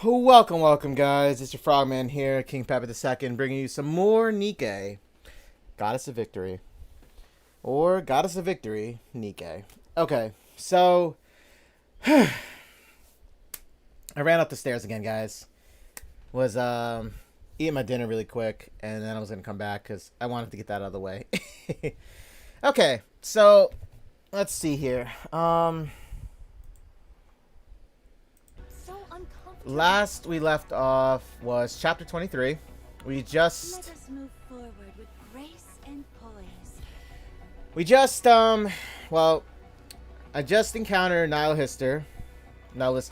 Welcome, welcome, guys. It's your Frogman here, King Pepper II, bringing you some more Nikke. Goddess of Victory. Or Goddess of Victory, Nikke. Okay, so... I ran up the stairs again, guys. Was, eating my dinner really quick, and then I was going to come back, because I wanted to get that out of the way. Okay, so... Let's see here. Last we left off was chapter 23. We just... Let us move forward with grace and poise. We just, well, I just encountered Nihilister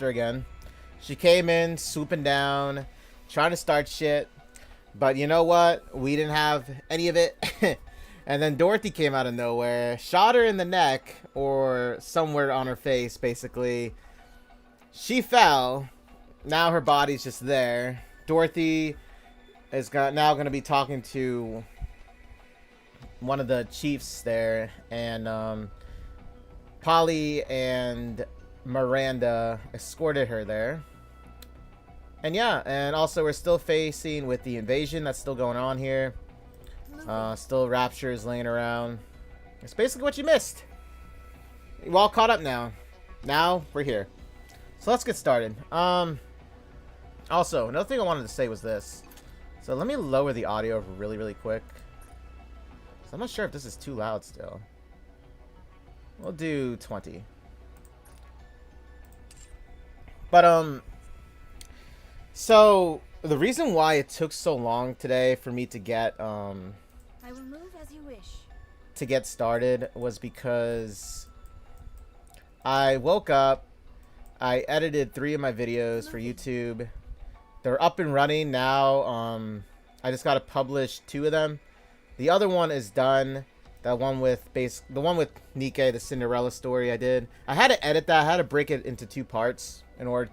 again. She came in, swooping down, trying to start shit. But you know what? We didn't have any of it. And then Dorothy came out of nowhere, shot her in the neck, or somewhere on her face, basically. She fell. Now her body's just there. Dorothy is now going to be talking to one of the chiefs there. And Polly and Miranda escorted her there. And yeah, and also we're still facing with the invasion that's still going on here. Still raptures laying around. It's basically what you missed. We're all caught up now. Now we're here. So let's get started. Also, another thing I wanted to say was this. So let me lower the audio really, really quick. So I'm not sure if this is too loud still. We'll do 20. But, so the reason why it took so long today for me to get, I will move as you wish. to get started was because I woke up, I edited 3 of my videos for YouTube. They're up and running now. I just got to publish 2 of them. The other one is done. The one with Nikke, the Cinderella story I did. I had to edit that. I had to break it into 2 parts in order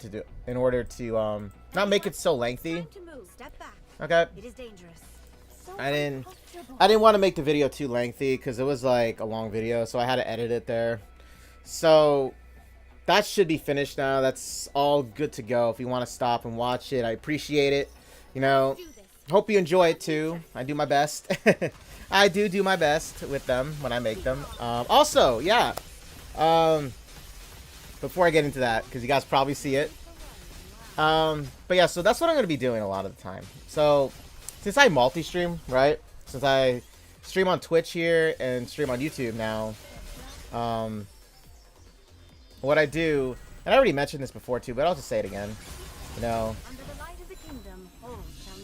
to not make it so lengthy. Okay. It is dangerous. I didn't want to make the video too lengthy because it was like a long video, so I had to edit it there. So that should be finished now. That's all good to go. If you want to stop and watch it, I appreciate it. You know, hope you enjoy it too. I do my best. I do my best with them when I make them. Also, yeah. Before I get into that, because you guys probably see it. But yeah, so that's what I'm going to be doing a lot of the time. So, since I multi-stream, right? Since I stream on Twitch here and stream on YouTube now, what I do, and I already mentioned this before too, but I'll just say it again. You know,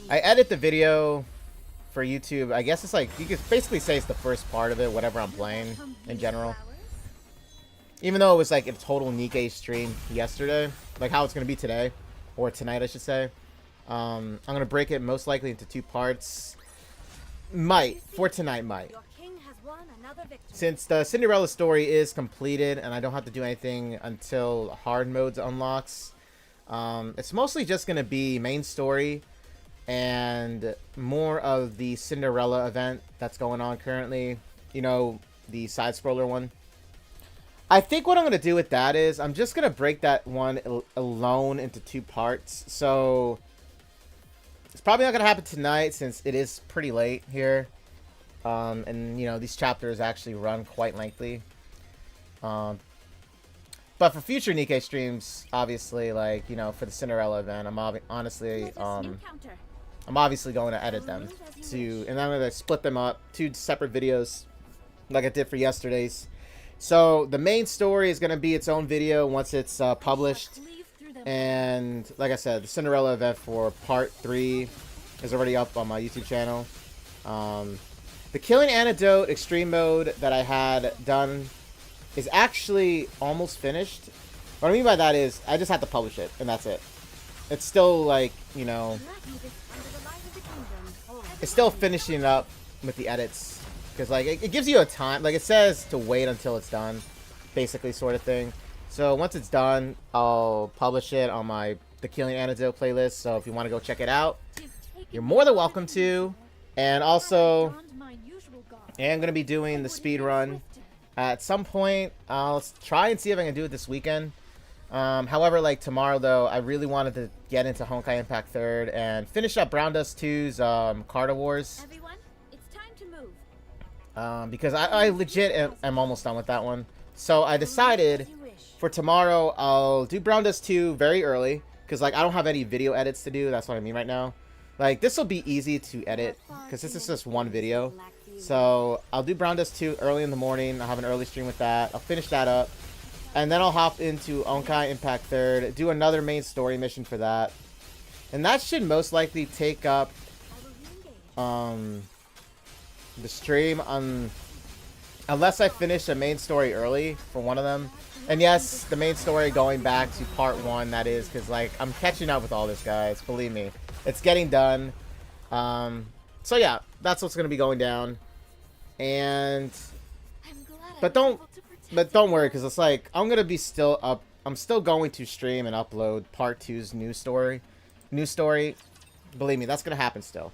I edit the video for YouTube. I guess it's like, you could basically say it's the first part of it, whatever I'm playing in general. Even though it was like a total Nikke stream yesterday, like how it's going to be today, or tonight I should say. I'm going to break it most likely into 2 parts. For tonight, Since the Cinderella story is completed and I don't have to do anything until hard modes unlocks, it's mostly just going to be main story and more of the Cinderella event that's going on currently. You know, the side-scroller one. I think what I'm going to do with that is I'm just going to break that one alone into 2 parts. So it's probably not going to happen tonight since it is pretty late here. And, you know, these chapters actually run quite lengthy. But for future Nikke streams, obviously, like, you know, for the Cinderella event, I'm obviously going to edit them. And I'm going to split them up, 2 separate videos like I did for yesterday's. So the main story is going to be its own video once it's published. And like I said, the Cinderella event for part 3 is already up on my YouTube channel. The Killing Antidote Extreme Mode that I had done is actually almost finished. What I mean by that is I just have to publish it, and that's it. It's still like, you know, it's still finishing up with the edits. Because, like, it gives you a time. Like, it says to wait until it's done. Basically, sort of thing. So, once it's done, I'll publish it on the Killing Antidote playlist. So, if you want to go check it out, you're more than welcome to. And also, I am going to be doing the speed run at some point. I'll try and see if I can do it this weekend. However, like tomorrow though, I really wanted to get into Honkai Impact 3rd and finish up Brown Dust 2's Carnivores. Everyone, it's time to move. Because I legit am almost done with that one. So I decided for tomorrow I'll do Brown Dust 2 very early. Because like I don't have any video edits to do. That's what I mean right now. Like this will be easy to edit. Because this is just one video. So I'll do Brown Dust 2 early in the morning. I'll have an early stream with that. I'll finish that up. And then I'll hop into Honkai Impact 3rd. Do another main story mission for that. And that should most likely take up the stream on, unless I finish a main story early for one of them. And yes, the main story going back to part 1, that is, because like I'm catching up with all this, guys. Believe me, it's getting done. So yeah, that's what's gonna be going down. And but don't worry, because it's like I'm gonna be still up. I'm still going to stream and upload part 2's new story. Believe me, that's gonna happen still.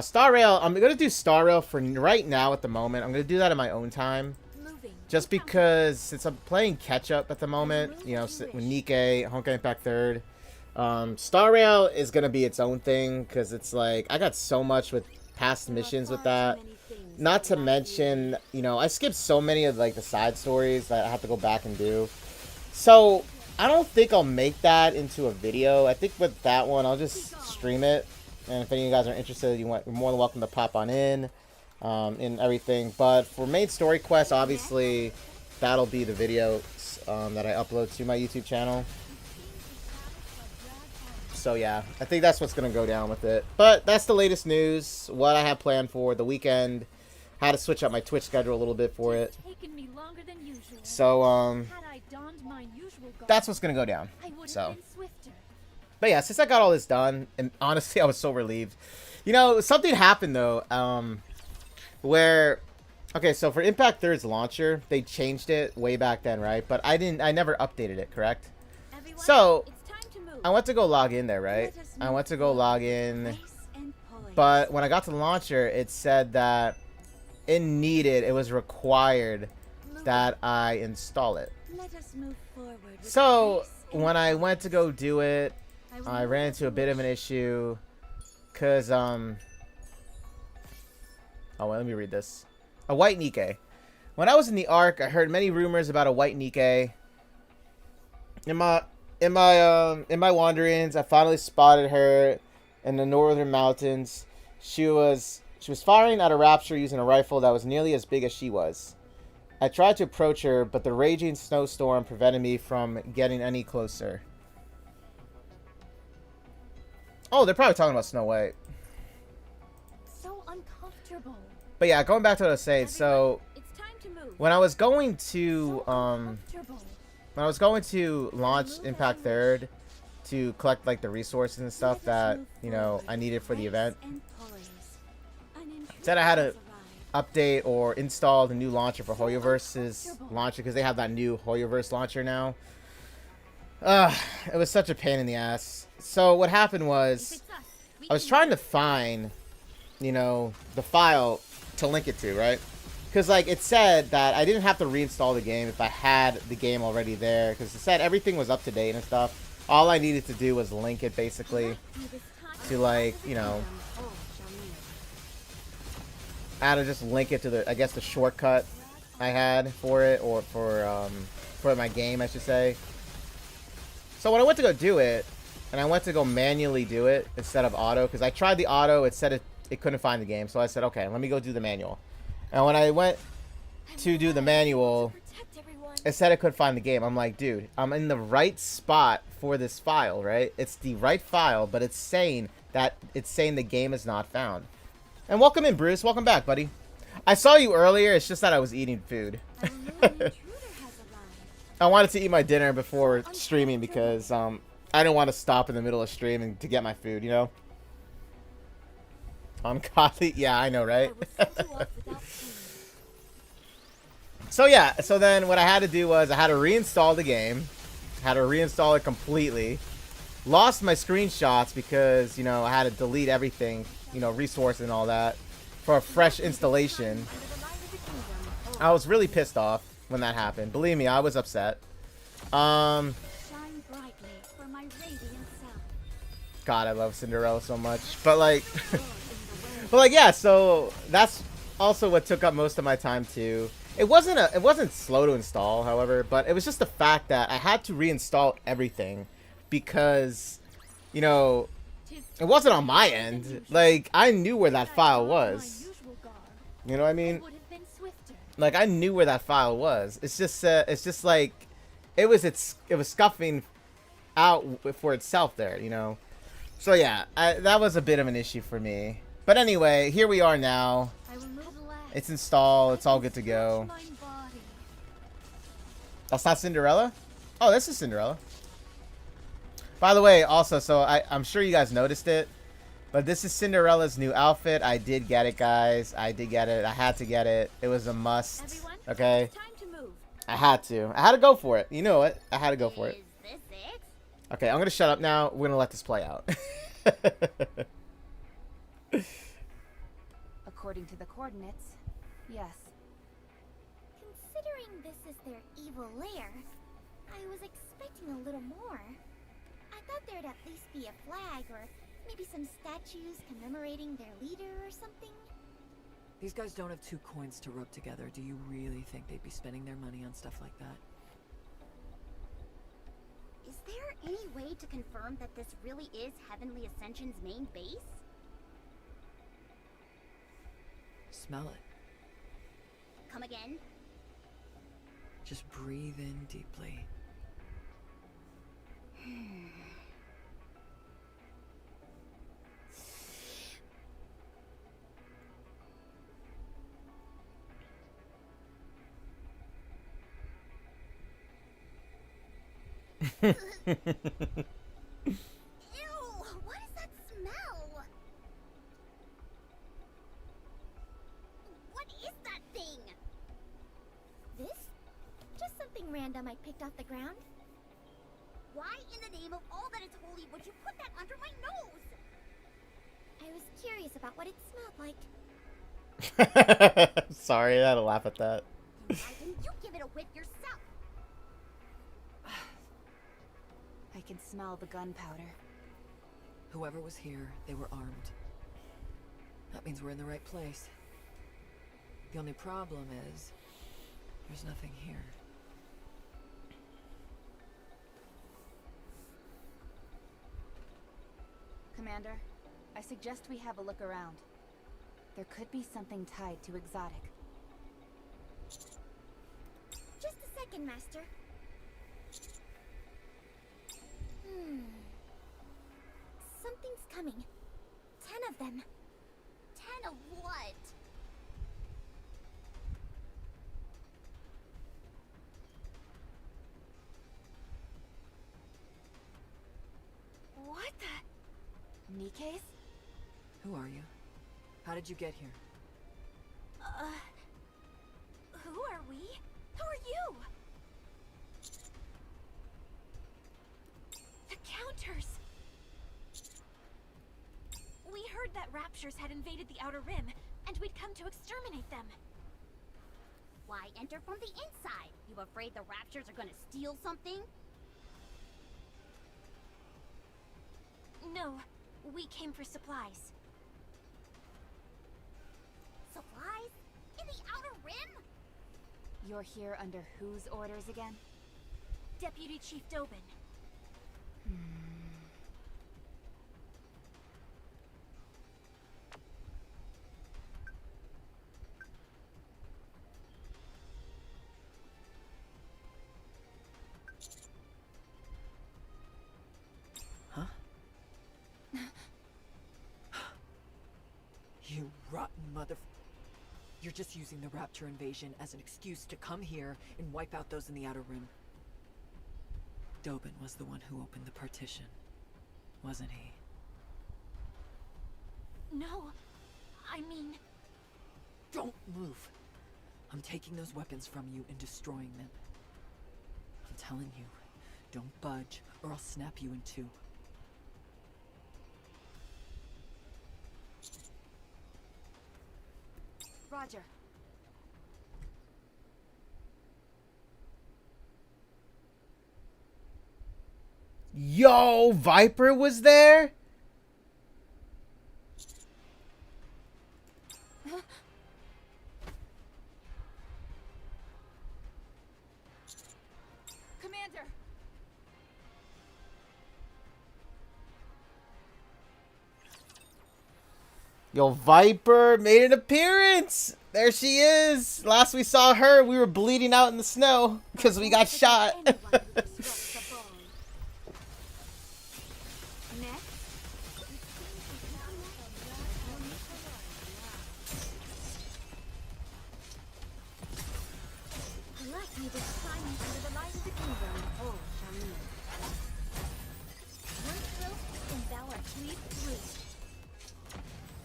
Star Rail, I'm gonna do Star Rail for right now at the moment. I'm gonna do that in my own time, just because since I'm playing catch up at the moment, you know, with Nikke, Honkai Impact 3rd. Star Rail is gonna be its own thing because it's like I got so much with past missions with that. Not to mention, you know, I skipped so many of like the side stories that I have to go back and do. So I don't think I'll make that into a video. I think with that one, I'll just stream it. And if any of you guys are interested, you're more than welcome to pop on in and everything. But for main story quest, obviously, that'll be the videos that I upload to my YouTube channel. So yeah, I think that's what's going to go down with it. But that's the latest news, what I have planned for the weekend. How to switch up my Twitch schedule a little bit for it. So, that's what's going to go down. So, but yeah, since I got all this done, and honestly, I was so relieved. You know, something happened though, where, okay, so for Impact 3rd's launcher, they changed it way back then, right? But I never updated it, correct? So, I went to go log in there, right? I went to go log in, but when I got to the launcher, it said that it was required that I install it. So when I went to go do it, I ran into a bit of an issue because oh wait, let me read this. A white Nikke. When I was in the Ark, I heard many rumors about a white Nikke. In my wanderings, I finally spotted her in the northern mountains. She was firing at a rapture using a rifle that was nearly as big as she was. I tried to approach her, but the raging snowstorm prevented me from getting any closer. Oh, they're probably talking about Snow White. So uncomfortable. But yeah, going back to what I was saying, so when I was going to launch Impact 3rd to collect like the resources and stuff that, you know, I needed for the event, said I had to update or install the new launcher for Hoyoverse's launcher because they have that new Hoyoverse launcher now. It was such a pain in the ass. So what happened was I was trying to find, you know, the file to link it to, right? Because like it said that I didn't have to reinstall the game if I had the game already there, because it said everything was up to date and stuff. All I needed to do was link it basically to, like, you know, I had to just link it to the, I guess, the shortcut I had for it, or for my game, I should say. So when I went to go do it, and I went to go manually do it instead of auto, because I tried the auto, it said it couldn't find the game. So I said, okay, let me go do the manual. And when I went to do the manual, it said I couldn't find the game. I'm like, dude, I'm in the right spot for this file, right? It's the right file, but it's saying the game is not found. And welcome in, Bruce. Welcome back, buddy. I saw you earlier. It's just that I was eating food. I wanted to eat my dinner before streaming because I didn't want to stop in the middle of streaming to get my food, you know? Ungodly? Yeah, I know, right? So yeah, so then what I had to do was I had to reinstall the game. Had to reinstall it completely. Lost my screenshots because, you know, I had to delete everything, you know, resources and all that for a fresh installation. I was really pissed off when that happened. Believe me, I was upset. God, I love Cinderella so much. But like, but like, yeah. So that's also what took up most of my time too. It wasn't slow to install, however, but it was just the fact that I had to reinstall everything because, you know, it wasn't on my end. Like, I knew where that file was. You know what I mean? Like, I knew where that file was. It's just like, it was scuffing out for itself there, you know? So yeah, that was a bit of an issue for me. But anyway, here we are now. It's installed. It's all good to go. That's not Cinderella? Oh, this is Cinderella. By the way, also, so I'm sure you guys noticed it, but this is Cinderella's new outfit. I did get it, guys. I did get it. I had to get it. It was a must. Okay? I had to. I had to go for it. You know what? I had to go for it. Okay, I'm going to shut up now. We're going to let this play out. According to the coordinates, yes. Considering this is their evil lair, I was expecting a little more. I thought there'd at least be a flag or maybe some statues commemorating their leader or something. These guys don't have 2 coins to rub together. Do you really think they'd be spending their money on stuff like that? Is there any way to confirm that this really is Heavenly Ascension's main base? Smell it. Come again? Just breathe in deeply. Ew! What is that smell? What is that thing? This? Just something random I picked off the ground. Why in the name of all that is holy would you put that under my nose? I was curious about what it smelled like. Sorry, I had to laugh at that. Why didn't you give it a whiff yourself? I can smell the gunpowder. Whoever was here, they were armed. That means we're in the right place. The only problem is, there's nothing here. Commander, I suggest we have a look around. There could be something tied to Exotic. Just a second, Master. Something's coming. 10 of them. 10 of what? What the? Nikkes? Who are you? How did you get here? Who are we? Who are you? The Counters! We heard that Raptures had invaded the Outer Rim, and we'd come to exterminate them. Why enter from the inside? You afraid the Raptures are gonna steal something? No, we came for supplies. Supplies? In the Outer Rim? You're here under whose orders again? Deputy Chief Dobin. Huh? You rotten mother... You're just using the Rapture invasion as an excuse to come here and wipe out those in the Outer Rim. Dobin was the one who opened the partition, wasn't he? No, I mean... Don't move! I'm taking those weapons from you and destroying them. I'm telling you, don't budge or I'll snap you in 2. Roger. Yo, Viper was there? Yo, Viper made an appearance. There she is. Last we saw her, we were bleeding out in the snow because we got shot.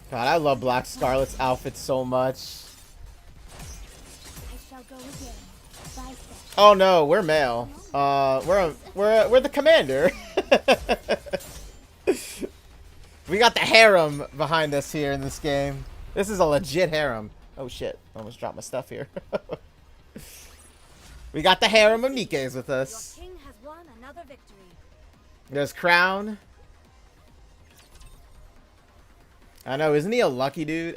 God, I love Black Scarlet's outfit so much. Oh no, we're male. We're the commander. We got the harem behind us here in this game. This is a legit harem. Oh shit, almost dropped my stuff here. We got the harem of Nikkes with us. There's Crown. I know, isn't he a lucky dude?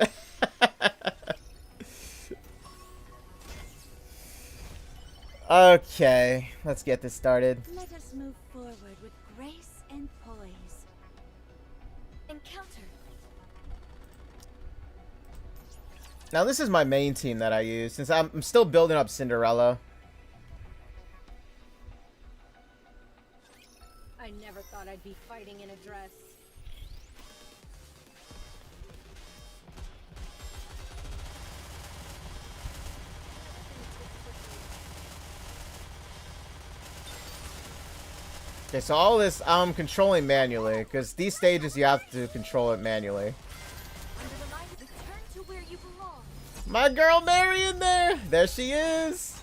Okay, let's get this started. Let us move forward with grace and poise. Encounter. Now this is my main team that I use, since I'm still building up Cinderella. I never thought I'd be fighting in a dress. Okay, so all this I'm controlling manually, because these stages you have to control it manually. My girl Mary in there! There she is!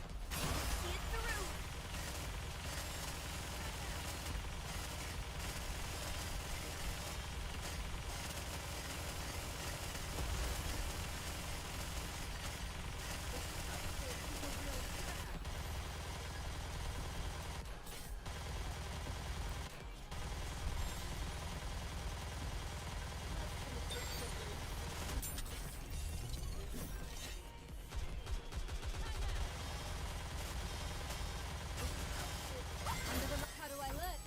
How do I look?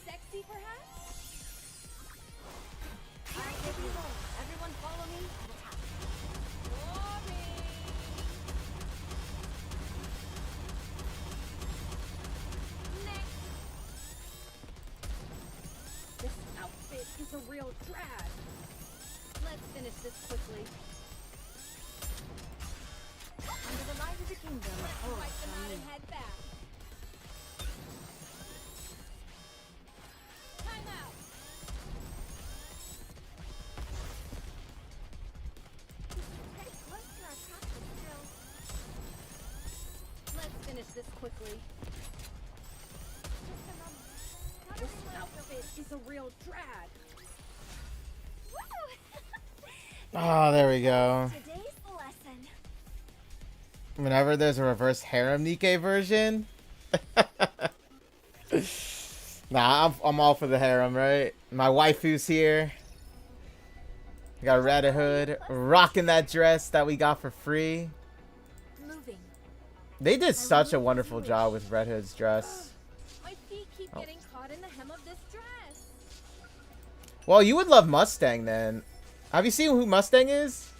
Sexy, perhaps? Alright, here we go. Everyone follow me. Glory! Next! This outfit is a real drag. Let's finish this quickly. Under the light of the kingdom. Let's wipe them out and head back. Time out. Pretty close to our practice drills. Let's finish this quickly. Just a moment. How do This we learn outfit is a real drag. Woo! Oh, there we go. Today's lesson. Whenever there's a reverse harem Nikke version. Nah, I'm all for the harem, right? My waifu's here. We got Red Hood rocking that dress that we got for free. Moving. They did such a wonderful job with Red Hood's dress. My feet keep Oh. getting caught in the hem of this dress. Well, you would love Mustang then. Have you seen who Mustang is?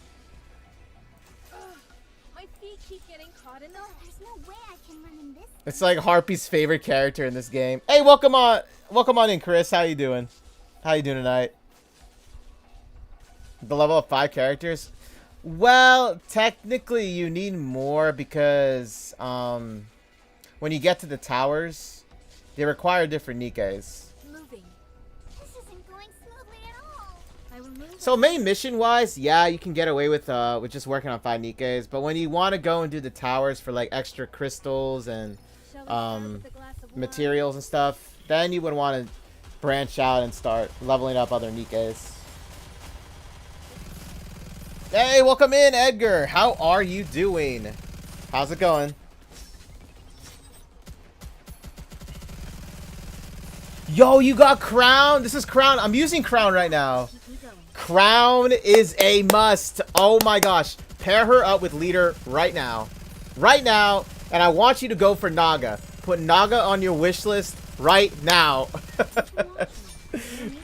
My feet keep getting caught in the. There's no way I can run in this. It's like Harpy's favorite character in this game. Hey, welcome on in, Chris. How you doing? How you doing tonight? The level of 5 characters? Well, technically you need more because when you get to the towers, they require different Nikkes. Moving. This isn't going smoothly at all. I will move. So main mission wise, yeah, you can get away with just working on 5 Nikkes, but when you want to go and do the towers for like extra crystals and Shall we start with a glass of wine? materials and stuff, then you would want to branch out and start leveling up other Nikkes. Hey, welcome in, Edgar. How are you doing? How's it going? Yo, you got Crown? This is Crown. I'm using Crown right now. Keep me going. Crown is a must. Oh my gosh. Pair her up with Leader right now. Right now. And I want you to go for Naga. Put Naga on your wish list right now.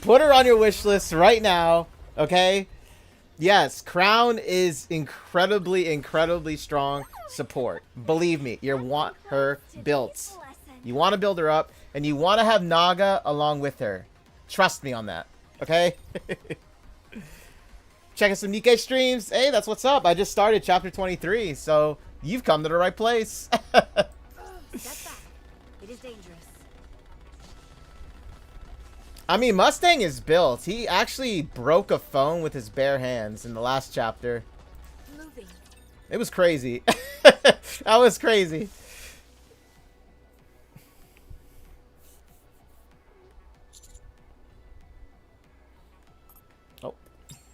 Put her on your wish list right now. Okay? Yes, Crown is incredibly strong support. Believe me, you want her built. You want to build her up, and you want to have Naga along with her. Trust me on that, okay? Checking some Nikke streams. Hey, that's what's up. I just started chapter 23, so you've come to the right place. Step back. It is dangerous. I mean, Mustang is built. He actually broke a phone with his bare hands in the last chapter. Moving. It was crazy. That was crazy. Oh.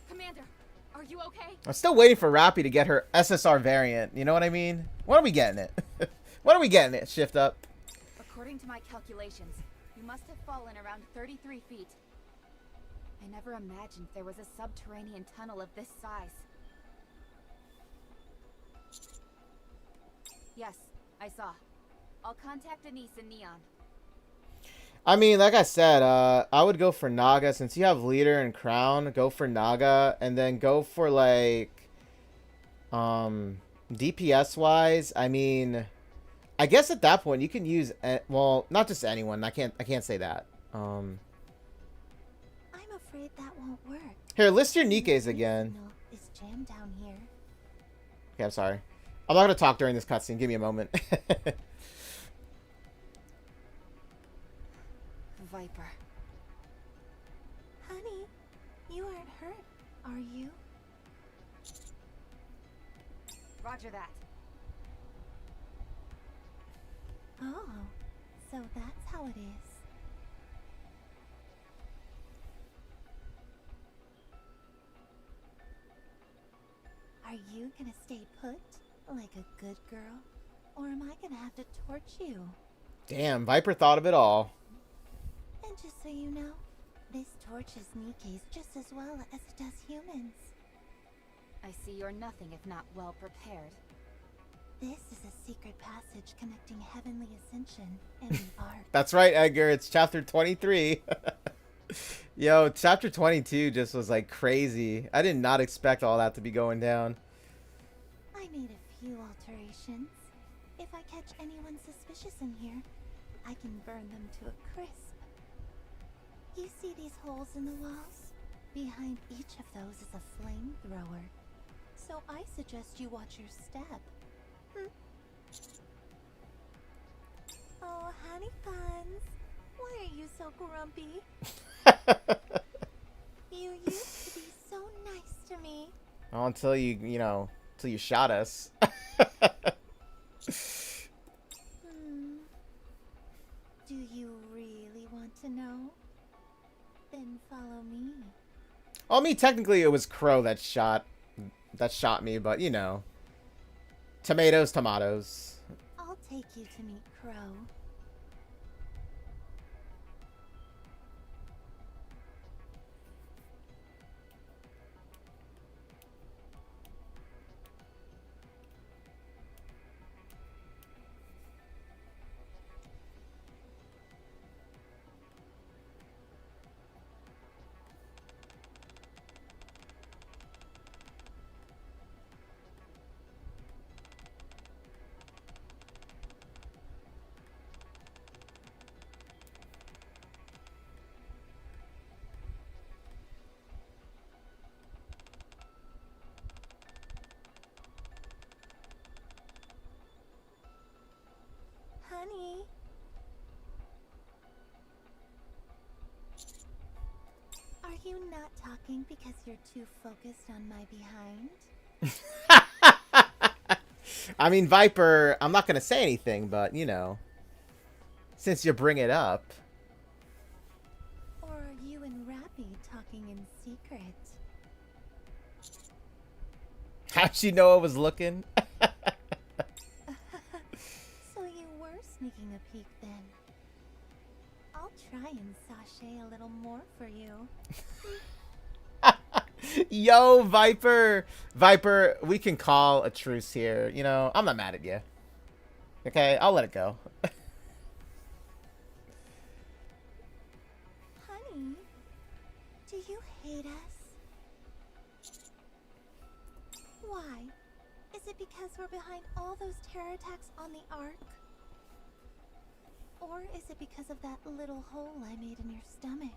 Commander, are you okay? I'm still waiting for Rappy to get her SSR variant. You know what I mean? When are we getting it? When are we getting it? Shift up. According to my calculations, you must have fallen around 33 feet. I never imagined there was a subterranean tunnel of this size. Yes, I saw. I'll contact Denise and Neon. I mean, like I said, I would go for Naga. Since you have Leader and Crown, go for Naga. And then go for, like, DPS-wise, I mean, I guess at that point you can use, well, not just anyone. I can't say that. I'm afraid that won't work. Here, list your Nikkes again. Is jammed down here. Okay, I'm sorry. I'm not gonna talk during this cutscene. Give me a moment. Viper. Honey, you aren't hurt, are you? Roger that. Oh, so that's how it is. Are you gonna stay put, like a good girl? Or am I gonna have to torch you? Damn, Viper thought of it all. And just so you know, this torches Nikkes just as well as it does humans. I see you're nothing if not well prepared. This is a secret passage connecting Heavenly Ascension and the Ark. That's right, Edgar. It's chapter 23. Yo, chapter 22 just was like crazy. I did not expect all that to be going down. I made a few alterations. If I catch anyone suspicious in here, I can burn them to a crisp. You see these holes in the walls? Behind each of those is a flamethrower. So I suggest you watch your step. Oh, honey buns. Why are you so grumpy? You used to be so nice to me. Oh, until you shot us. Do you really want to know? Then follow me. Well, I mean, technically it was Crow that shot me, but you know. Tomatoes, tomatoes. I'll take you to meet Crow. Honey. Are you not talking because you're too focused on my behind? I mean, Viper, I'm not going to say anything, but, you know, since you bring it up. Or are you and Rappy talking in secret? How'd you know I was looking? So you were sneaking a peek then. I'll try and sashay a little more for you. Yo, Viper. Viper, we can call a truce here. You know, I'm not mad at you. Okay, I'll let it go. Honey, do you hate us? Why? Is it because we're behind all those terror attacks on the Ark? Or is it because of that little hole I made in your stomach?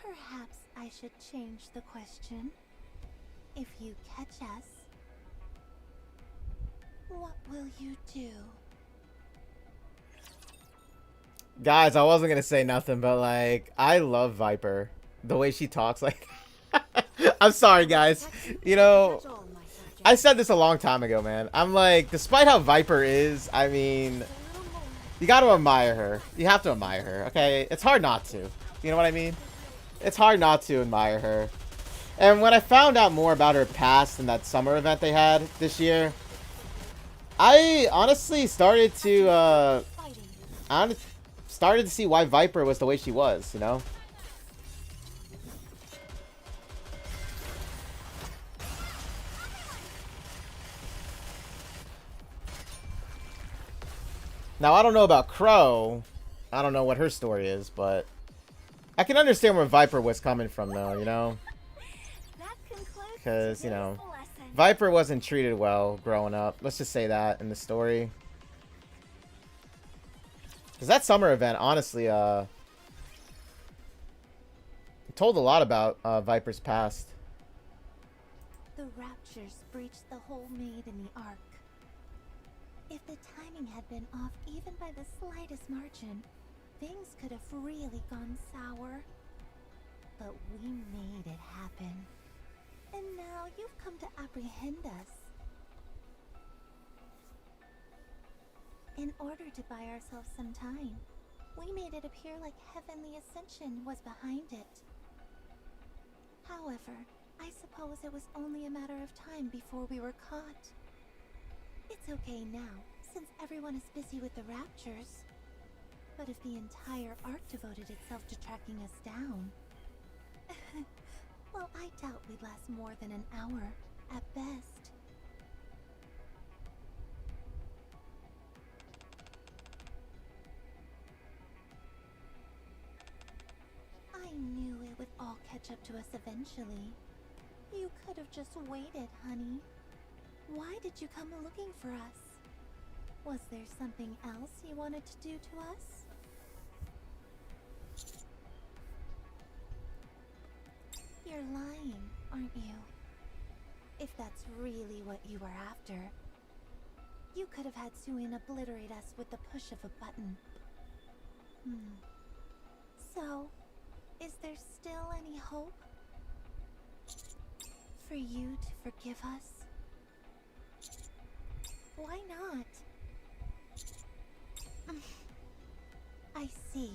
Perhaps I should change the question. If you catch us, what will you do? Guys, I wasn't gonna say nothing, but like, I love Viper. The way she talks, like, I'm sorry, guys. You know, I said this a long time ago, man. I'm like, despite how Viper is, I mean, you gotta admire her. You have to admire her, okay? It's hard not to. You know what I mean? It's hard not to admire her. And when I found out more about her past in that summer event they had this year, I honestly started to, started to see why Viper was the way she was, you know? Now, I don't know about Crow. I don't know what her story is, but I can understand where Viper was coming from, though, you know? Because, you know, Viper wasn't treated well growing up. Let's just say that in the story. Because that summer event, honestly, told a lot about Viper's past. The Raptures breached the hole made in the Ark. If the timing had been off even by the slightest margin, things could have really gone sour. But we made it happen. And now you've come to apprehend us. In order to buy ourselves some time, we made it appear like Heavenly Ascension was behind it. However, I suppose it was only a matter of time before we were caught. It's okay now, since everyone is busy with the Raptures. But if the entire Ark devoted itself to tracking us down... well, I doubt we'd last more than an hour, at best. I knew it would all catch up to us eventually. You could have just waited, honey. Why did you come looking for us? Was there something else you wanted to do to us? You're lying, aren't you? If that's really what you were after, you could have had Suin obliterate us with the push of a button. So, is there still any hope? For you to forgive us? Why not? I see.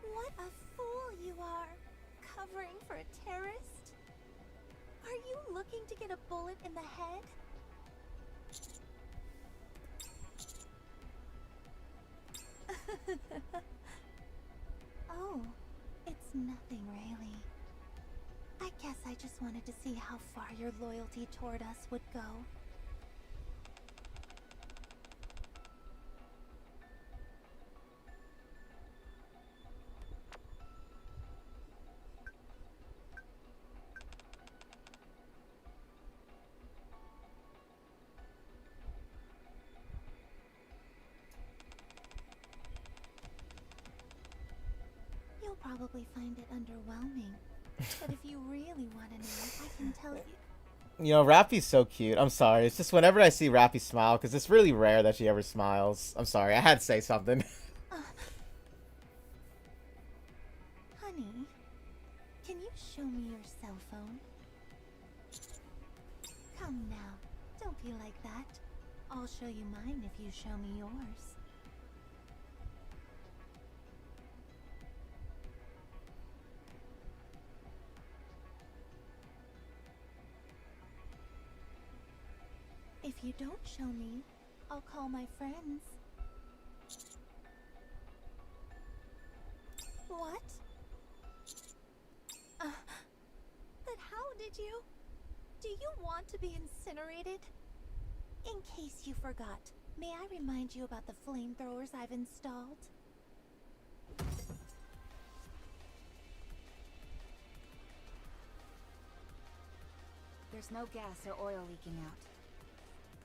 What a fool you are, covering for a terrorist? Are you looking to get a bullet in the head? Oh, it's nothing really. I guess I just wanted to see how far your loyalty toward us would go. You'll probably find it underwhelming. But if you really want to know, I can tell you. You know, Rappy's so cute. I'm sorry. It's just whenever I see Rappy smile, because it's really rare that she ever smiles. I'm sorry. I had to say something. Honey, can you show me your cell phone? Come now. Don't be like that. I'll show you mine if you show me yours. If you don't show me, I'll call my friends. What? But how incinerate you? Do you want to be incinerated? In case you forgot, may I remind you about the flamethrowers I've installed? There's no gas or oil leaking out.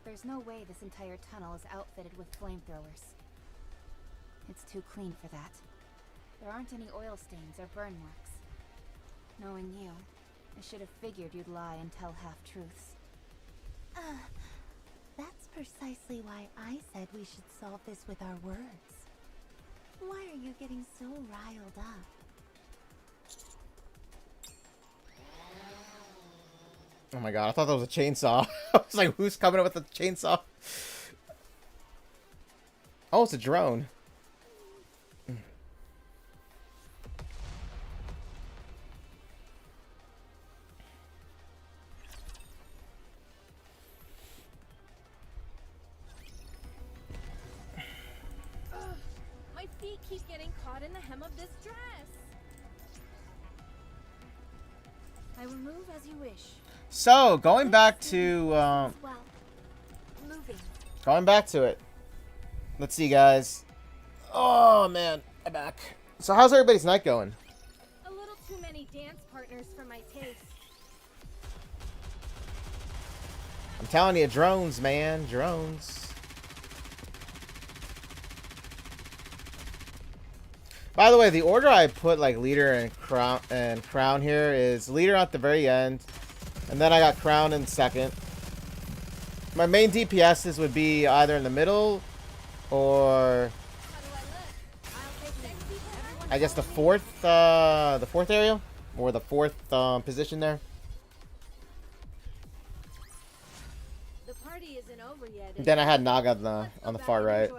There's no way this entire tunnel is outfitted with flamethrowers. It's too clean for that. There aren't any oil stains or burn marks. Knowing you, I should have figured you'd lie and tell half-truths. That's precisely why I said we should solve this with our words. Why are you getting so riled up? Oh my god, I thought that was a chainsaw. I was like, who's coming up with a chainsaw? Oh, it's a drone. My feet keep getting caught in the hem of this dress. I will move as you wish. So, going back to, Well, moving. going back to it. Let's see, guys. Oh, man. I'm back. So, how's everybody's night going? A little too many dance partners for my taste. I'm telling you, drones, man. Drones. By the way, the order I put, like, leader and crown here is leader at the very end. And then I got crown in second. My main DPSs would be either in the middle or I guess the fourth area or the fourth position there. The party isn't over yet. Then I had Naga on the far right.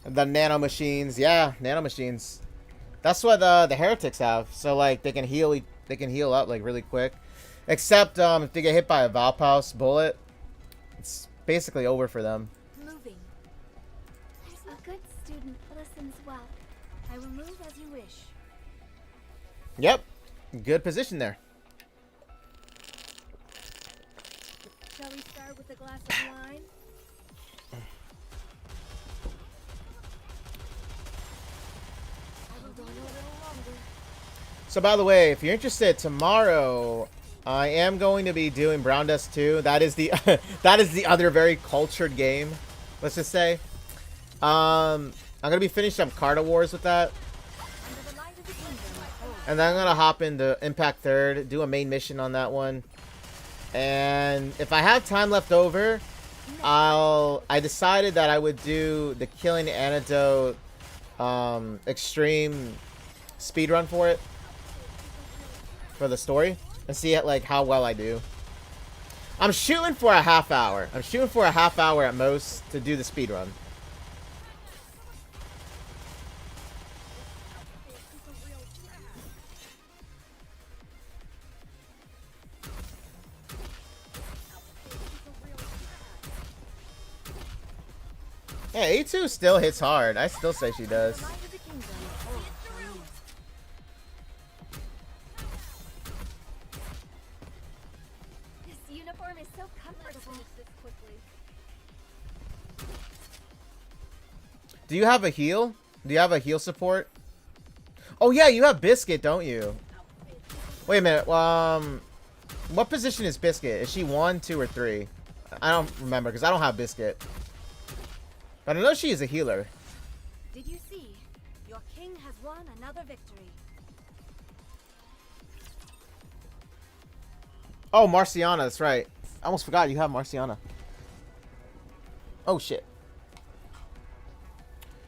The nano machines, yeah, nano machines. That's what the heretics have. So like they can heal up like really quick. Except if they get hit by a Valpaus bullet, it's basically over for them. Moving. A good student listens well. I will move as you wish. Yep, good position there. Shall we start with a glass of wine? So by the way, if you're interested, tomorrow I am going to be doing Brown Dust 2. That is the that is the other very cultured game. Let's just say. I'm gonna be finishing up Carta Wars with that. And then I'm gonna hop into Impact 3rd, do a main mission on that one. And if I have time left over, I decided that I would do the Killing Antidote extreme speedrun for it. For the story. And see it like how well I do. I'm shooting for a half hour. I'm shooting for a half hour at most to do the speedrun. Yeah, A2 still hits hard. I still say she does. This uniform is so comfortable. Do you have a heal? Do you have a heal support? Oh yeah, you have Biscuit, don't you? Wait a minute. What position is Biscuit? Is she 1, 2, or 3? I don't remember because I don't have Biscuit. But I know she is a healer. Did you see? Your king has won another victory. Oh, Marciana, that's right. I almost forgot you have Marciana. Oh shit.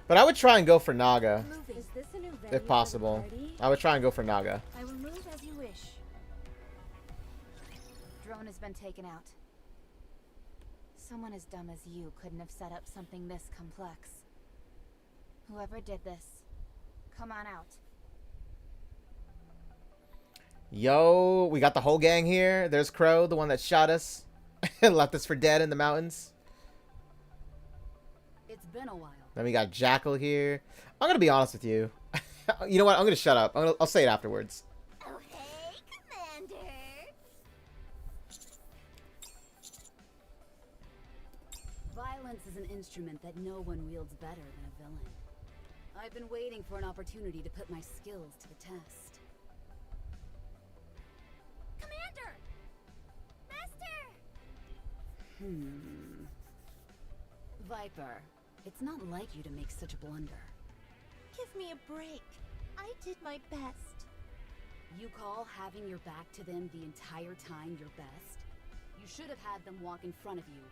But I would try and go for Naga. Is this a new venue If possible. for the party? I would try and go for Naga. I will move as you wish. Drone has been taken out. Someone as dumb as you couldn't have set up something this complex. Whoever did this, come on out. Yo, we got the whole gang here. There's Crow, the one that shot us and left us for dead in the mountains. It's been a while. Then we got Jackal here. I'm gonna be honest with you. You know what? I'm gonna shut up. I'll say it afterwards. Oh, hey, Commander. Violence is an instrument that no one wields better than a villain. I've been waiting for an opportunity to put my skills to the test. Commander! Master! Viper, it's not like you to make such a blunder. Give me a break. I did my best. You call having your back to them the entire time your best? You should have had them walk in front of you.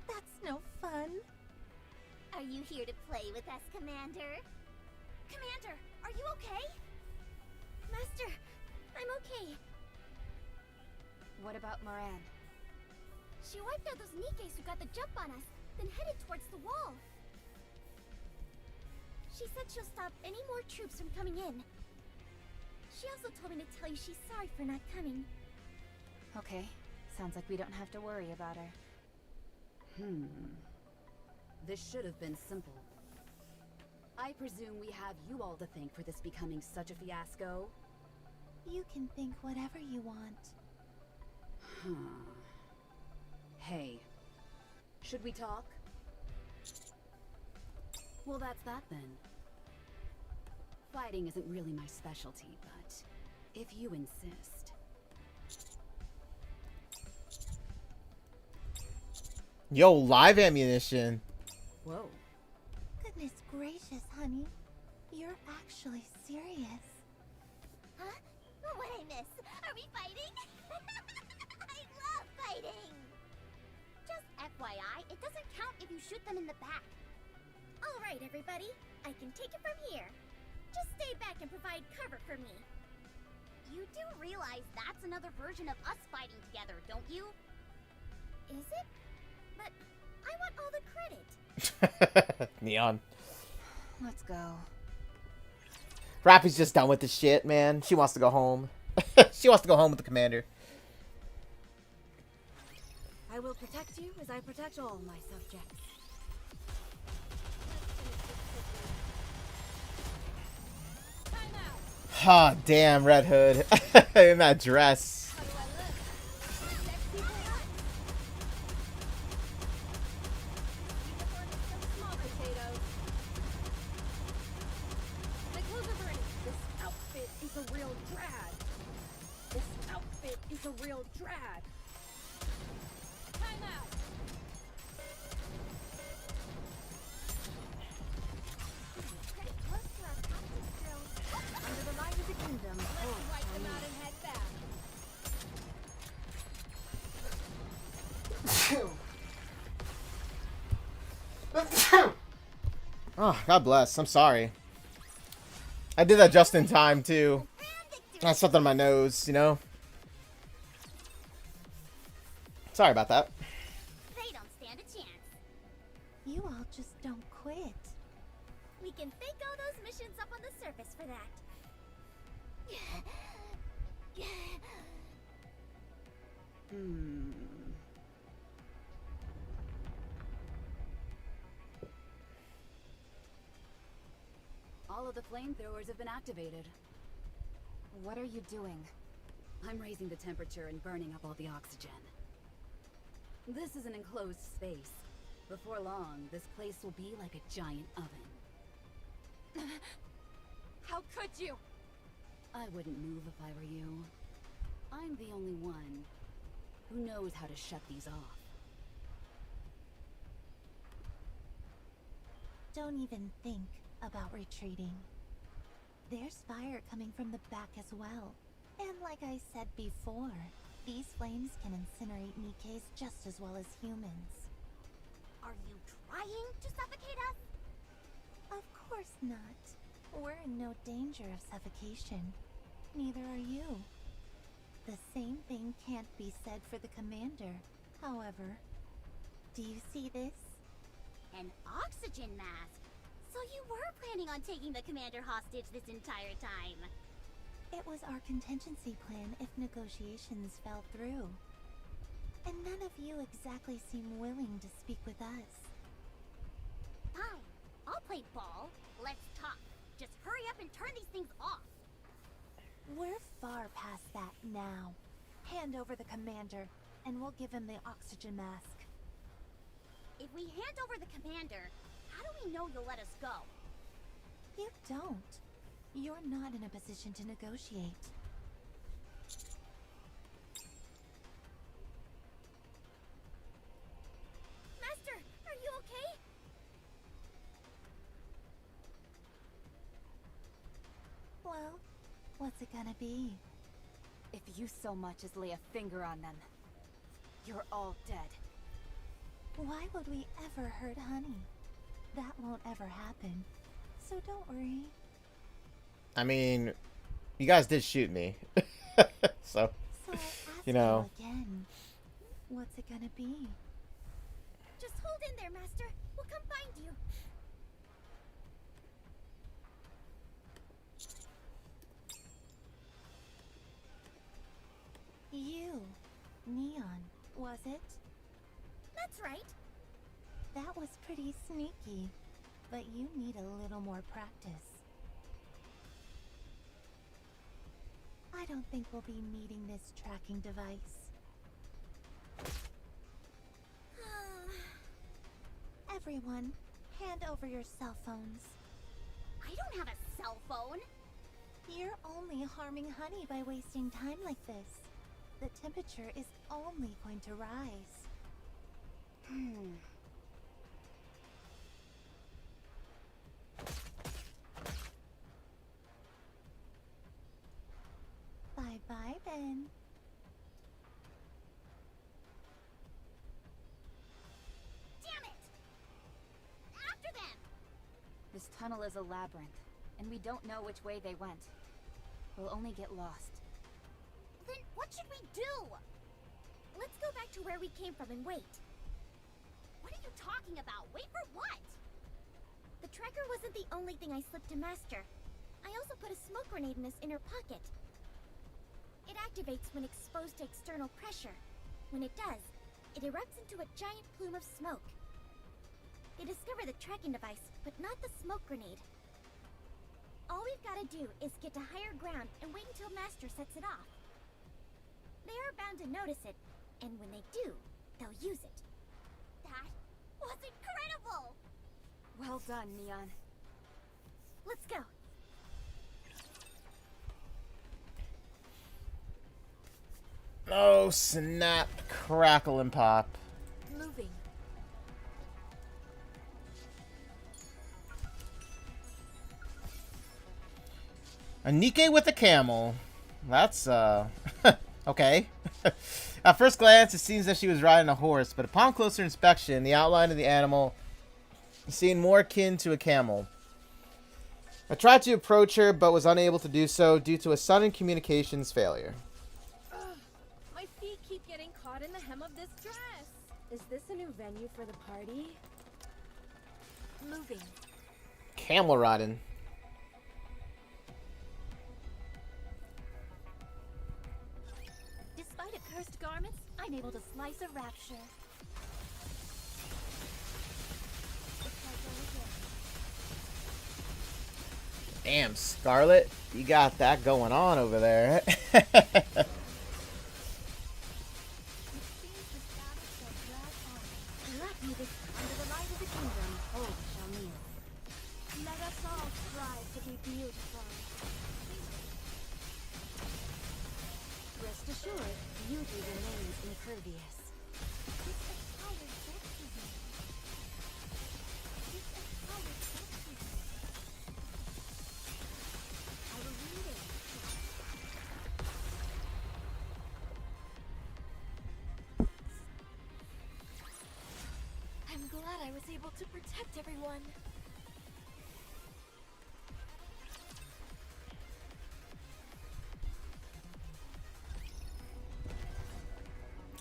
That's no fun. Are you here to play with us, Commander? Commander, are you okay? Master, I'm okay. What about Moran? She wiped out those Nikkes who got the jump on us, then headed towards the wall. She said she'll stop any more troops from coming in. She also told me to tell you she's sorry for not coming. Okay, sounds like we don't have to worry about her. This should have been simple. I presume we have you all to thank for this becoming such a fiasco? You can think whatever you want. Hey, should we talk? Well, that's that then. Fighting isn't really my specialty, but if you insist. Yo, live ammunition. Whoa. Goodness gracious, honey. You're actually serious. Huh? What'd I miss? Are we fighting? I love fighting! Just FYI, it doesn't count if you shoot them in the back. Alright, everybody. I can take it from here. Just stay back and provide cover for me. You do realize that's another version of us fighting together, don't you? Is it? But I want all the credit. Neon. Let's go. Rappy's just done with this shit, man. She wants to go home. She wants to go home with the commander. I will protect you as I protect all my subjects. Ah, damn, Red Hood. In that dress. My clothes are burning. This outfit is a real drag. This outfit is a real drag. Time out. Pretty close to our tactics drills. Under the light of the kingdom. Let's wipe them out and head back. Oh, God bless. I'm sorry. I did that just in time, too. I had something on my nose, you know? Sorry about that. They don't stand a chance. You all just don't quit. We can thank all those missions up on the surface for that. All of the flamethrowers have been activated. What are you doing? I'm raising the temperature and burning up all the oxygen. This is an enclosed space. Before long, this place will be like a giant oven. How could you? I wouldn't move if I were you. I'm the only one who knows how to shut these off. Don't even think about retreating. There's fire coming from the back as well. And like I said before, these flames can incinerate Nikkes just as well as humans. Are you trying to suffocate us? Of course not. We're in no danger of suffocation. Neither are you. The same thing can't be said for the commander, however. Do you see this? An oxygen mask. So you were planning on taking the commander hostage this entire time. It was our contingency plan if negotiations fell through. And none of you exactly seem willing to speak with us. Fine. I'll play ball. Let's talk. up and turn these things off. We're far past that now. Hand over the commander, and we'll give him the oxygen mask. If we hand over the commander, how do we know you'll let us go? You don't. You're not in a position to negotiate. Master, are you okay? Well, what's it gonna be? If you so much as lay a finger on them, you're all dead. Why would we ever hurt Honey? That won't ever happen. So don't worry. I mean, you guys did shoot me. So, So I ask you know. again. What's it gonna be? Just hold in there, Master. We'll come find you. You. Neon, was it? That's right. That was pretty sneaky. But you need a little more practice. I don't think we'll be needing this tracking device. Everyone, hand over your cell phones. I don't have a cell phone. You're only harming Honey by wasting time like this. The temperature is only going to rise. Bye-bye, then. Damn it! After them! This tunnel is a labyrinth, and we don't know which way they went. We'll only get lost. Then what should we do? Let's go back to where we came from and wait. What are you talking about? Wait for what? The tracker wasn't the only thing I slipped to Master. I also put a smoke grenade in his inner pocket. It activates when exposed to external pressure. When it does, it erupts into a giant plume of smoke. They discover the tracking device, but not the smoke grenade. All we've got to do is get to higher ground and wait until Master sets it off. They are bound to notice it, and when they do, they'll use it. That was incredible! Well done, Neon. Let's go. Oh, snap, crackle, and pop. Moving. A Nikke with a camel. That's, okay. At first glance, it seems that she was riding a horse, but upon closer inspection, the outline of the animal seemed more akin to a camel. I tried to approach her, but was unable to do so due to a sudden communications failure. My feet keep getting caught in the hem of this dress. Is this a new venue for the party? Moving. Camel riding. Despite accursed garments, I'm able to slice a rapture. Damn, Scarlet, you got that going on over there. Rest assured, beauty remains impervious. I'm glad I was able to protect everyone.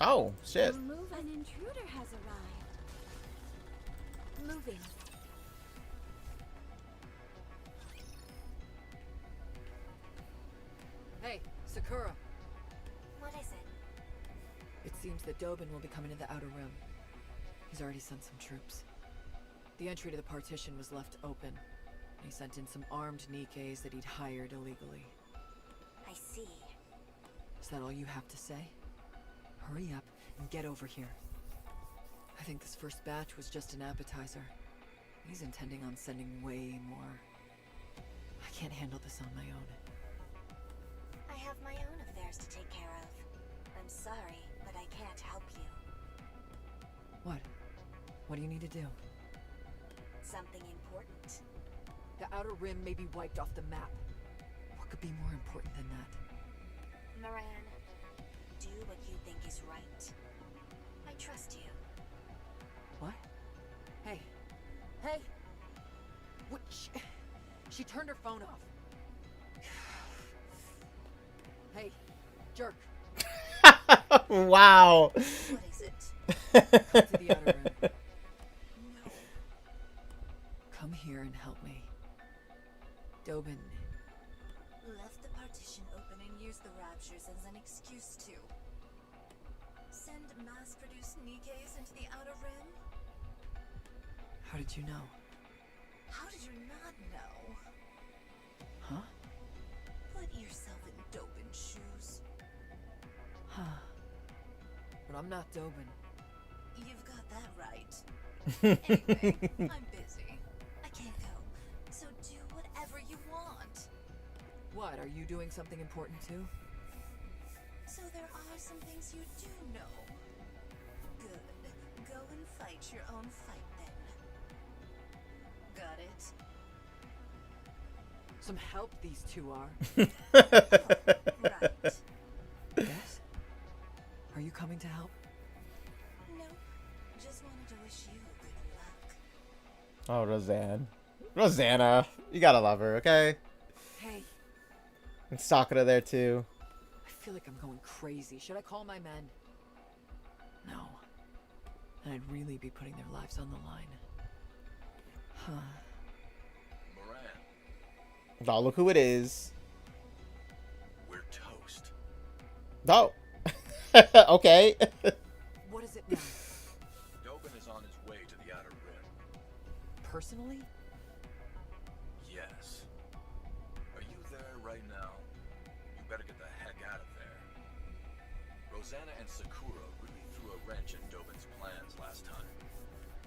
Oh, shit. Move, an intruder has arrived. Moving. Hey, Sakura. What is it? It seems that Dobin will be coming to the outer rim. He's already sent some troops. The entry to the partition was left open. He sent in some armed Nikkes that he'd hired illegally. I see. Is that all you have to say? Hurry up and get over here. I think this first batch was just an appetizer. He's intending on sending way more. I can't handle this on my own. I have my own affairs to take care of. I'm sorry, but I can't help you. What? What do you need to do? Something important. The Outer Rim may be wiped off the map. What could be more important than that? Moran, do what you think is right. I trust you. What? Hey. Hey! What? She turned her phone off. Hey, jerk. Wow. What is it? Come to the Outer Rim. No. Come here and help me. Dobin. Left the partition open and used the raptures as an excuse to send mass-produced Nikkes into the Outer Rim? How did you know? How did you not know? Huh? Put yourself in Dobin's shoes. Huh. But I'm not Dobin. You've got that right. Anyway, I'm busy. I can't go. So do whatever you want. What, are you doing something important too? So there are some things you do know. Good. Go and fight your own fight then. Got it? Some help these two are. Right. Yes? Are you coming to help? No. Just wanted to wish you good luck. Oh, Roseanne. Rosanna. You gotta love her, okay? Hey, And Sakura there too. I feel like I'm going crazy. Should I call my men? No. And I'd really be putting their lives on the line. Huh. Moran, Oh, look who it is. we're toast. Oh. Okay. What is it now? Dobin is on his way to the Outer Rim. Personally? Yes. Are you there right now? You better get the heck out of there. Rosanna and Sakura really threw a wrench in Dobin's plans last time.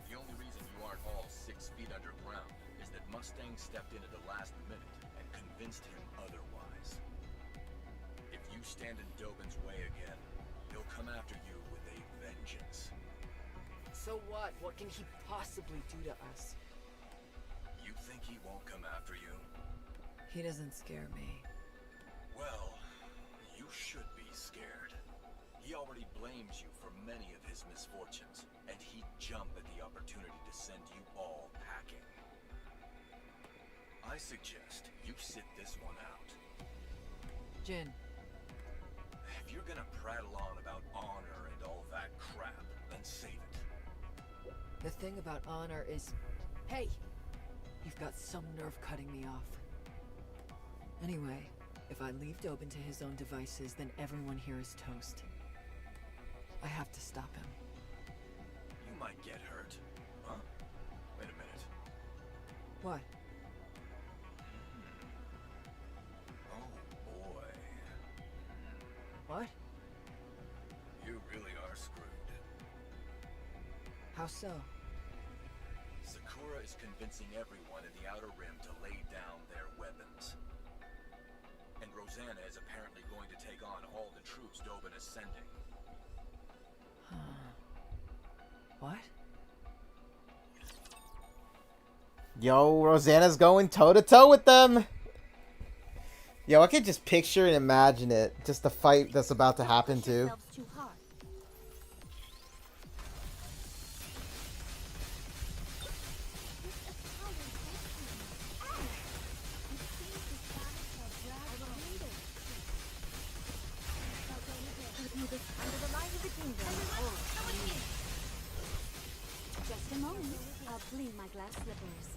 The only reason you aren't all 6 feet underground is that Mustang stepped in at the last minute and convinced him otherwise. If you stand in Dobin's way again, he'll come after you with a vengeance. So what? What can he possibly do to us? You think he won't come after you? He doesn't scare me. Well, you should be scared. He already blames you for many of his misfortunes, and he'd jump at the opportunity to send you all packing. I suggest you sit this one out. Jin, If you're gonna prattle on about honor and all that crap, then save it. the thing about honor is... Hey! You've got some nerve cutting me off. Anyway, if I leave Dobin to his own devices, then everyone here is toast. I have to stop him. You might get hurt. Huh? Wait a minute. What? Oh boy. What? You really are screwed. How so? Sakura is convincing everyone in the Outer Rim to lay down their weapons. And Rosanna is apparently going to take on all the troops Dobin is sending. What? Yo, Rosanna's going toe to toe with them. Yo, I could just picture and imagine it. Just the fight that's about to happen too. Yourselves too hard. Just a moment. I'll clean my glass slippers.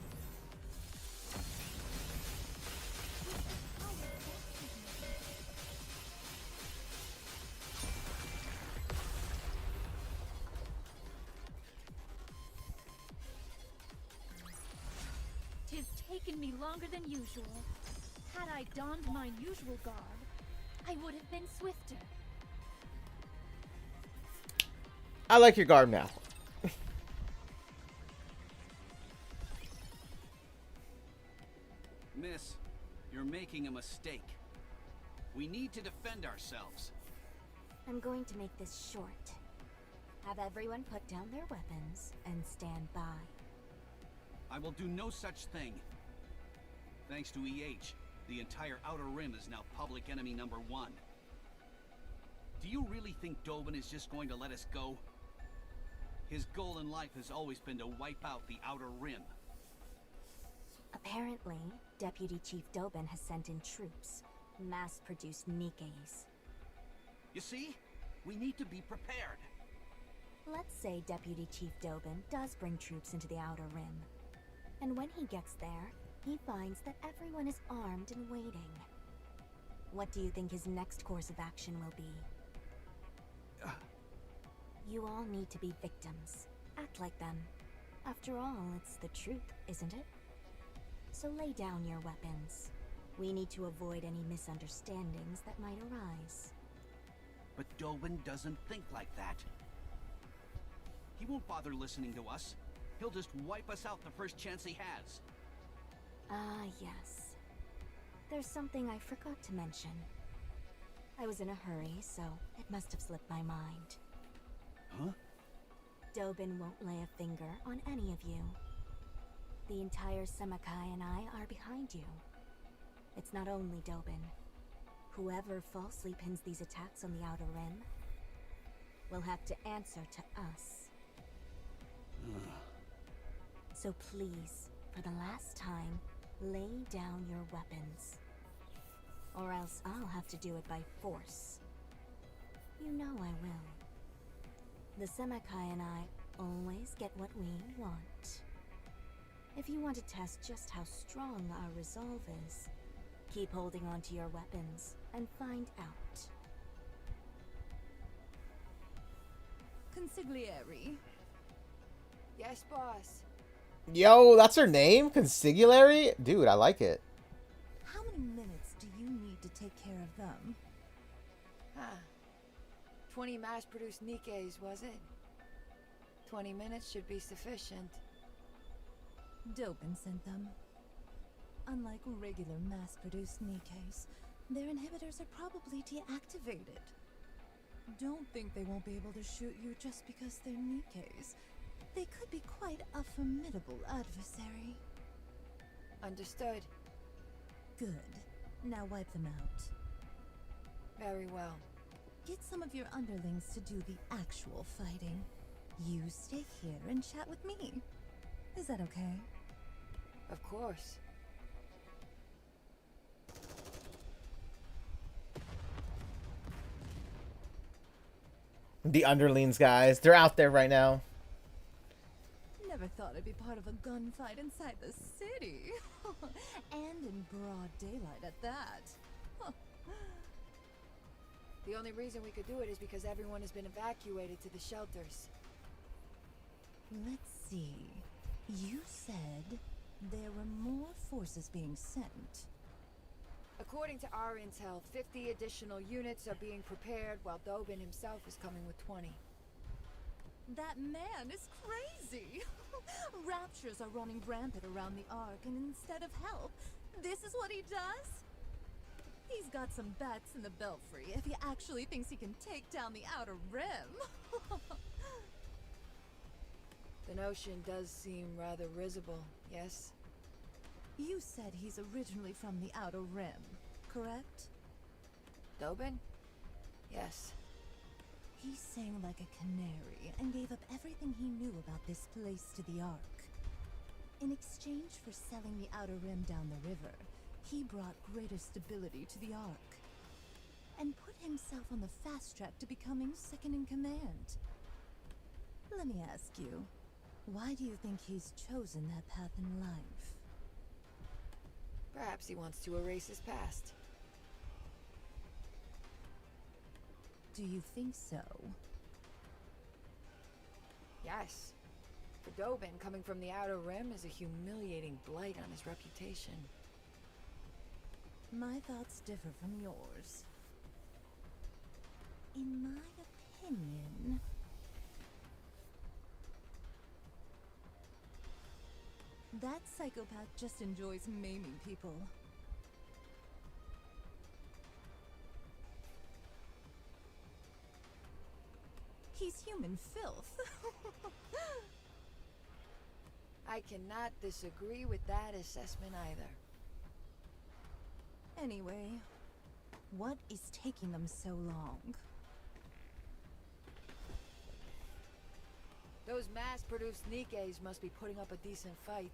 Tis taken me longer than usual. Had I donned my usual garb, I would have been swifter. I like your garb now. Miss, you're making a mistake. We need to defend ourselves. I'm going to make this short. Have everyone put down their weapons and stand by. I will do no such thing. Thanks to EH, the entire Outer Rim is now public enemy number 1. Do you really think Dobin is just going to let us go? His goal in life has always been to wipe out the Outer Rim. Apparently, Deputy Chief Dobin has sent in troops. Mass-produced Nikkes. You see? We need to be prepared. Let's say Deputy Chief Dobin does bring troops into the Outer Rim. And when he gets there, he finds that everyone is armed and waiting. What do you think his next course of action will be? You all need to be victims. Act like them. After all, it's the truth, isn't it? So lay down your weapons. We need to avoid any misunderstandings that might arise. But Dobin doesn't think like that. He won't bother listening to us. He'll just wipe us out the first chance he has. Ah, yes. There's something I forgot to mention. I was in a hurry, so it must have slipped my mind. Huh? Dobin won't lay a finger on any of you. The entire Semakai and I are behind you. It's not only Dobin. Whoever falsely pins these attacks on the Outer Rim will have to answer to us. So please, for the last time, lay down your weapons. Or else I'll have to do it by force. You know I will. The Semakai and I always get what we want. If you want to test just how strong our resolve is, keep holding on to your weapons and find out. Consigliere. Yes, boss. Yo, that's her name? Consigliere? Dude, I like it. How many minutes do you need to take care of them? Huh. 20 mass-produced Nikkes, was it? 20 minutes should be sufficient. Dobin sent them. Unlike regular mass-produced Nikkes, their inhibitors are probably deactivated. Don't think they won't be able to shoot you just because they're Nikkes. They could be quite a formidable adversary. Understood. Good. Now wipe them out. Very well. Get some of your underlings to do the actual fighting. You stay here and chat with me. Is that okay? Of course. The underlings, guys. They're out there right now. Never thought I'd be part of a gunfight inside the city. And in broad daylight at that. The only reason we could do it is because everyone has been evacuated to the shelters. Let's see. You said there were more forces being sent. According to our intel, 50 additional units are being prepared while Dobin himself is coming with 20. That man is crazy! Raptures are running rampant around the Ark, and instead of help, this is what he does? He's got some bats in the belfry if he actually thinks he can take down the Outer Rim. The notion does seem rather risible, yes? You said he's originally from the Outer Rim, correct? Dobin? Yes. He sang like a canary and gave up everything he knew about this place to the Ark. In exchange for selling the Outer Rim down the river, he brought greater stability to the Ark and put himself on the fast track to becoming second in command. Let me ask you, why do you think he's chosen that path in life? Perhaps he wants to erase his past. Do you think so? Yes. For Dobin, coming from the Outer Rim is a humiliating blight on his reputation. My thoughts differ from yours. In my opinion, that psychopath just enjoys maiming people. He's human filth. I cannot disagree with that assessment either. Anyway, what is taking them so long? Those mass-produced Nikkes must be putting up a decent fight.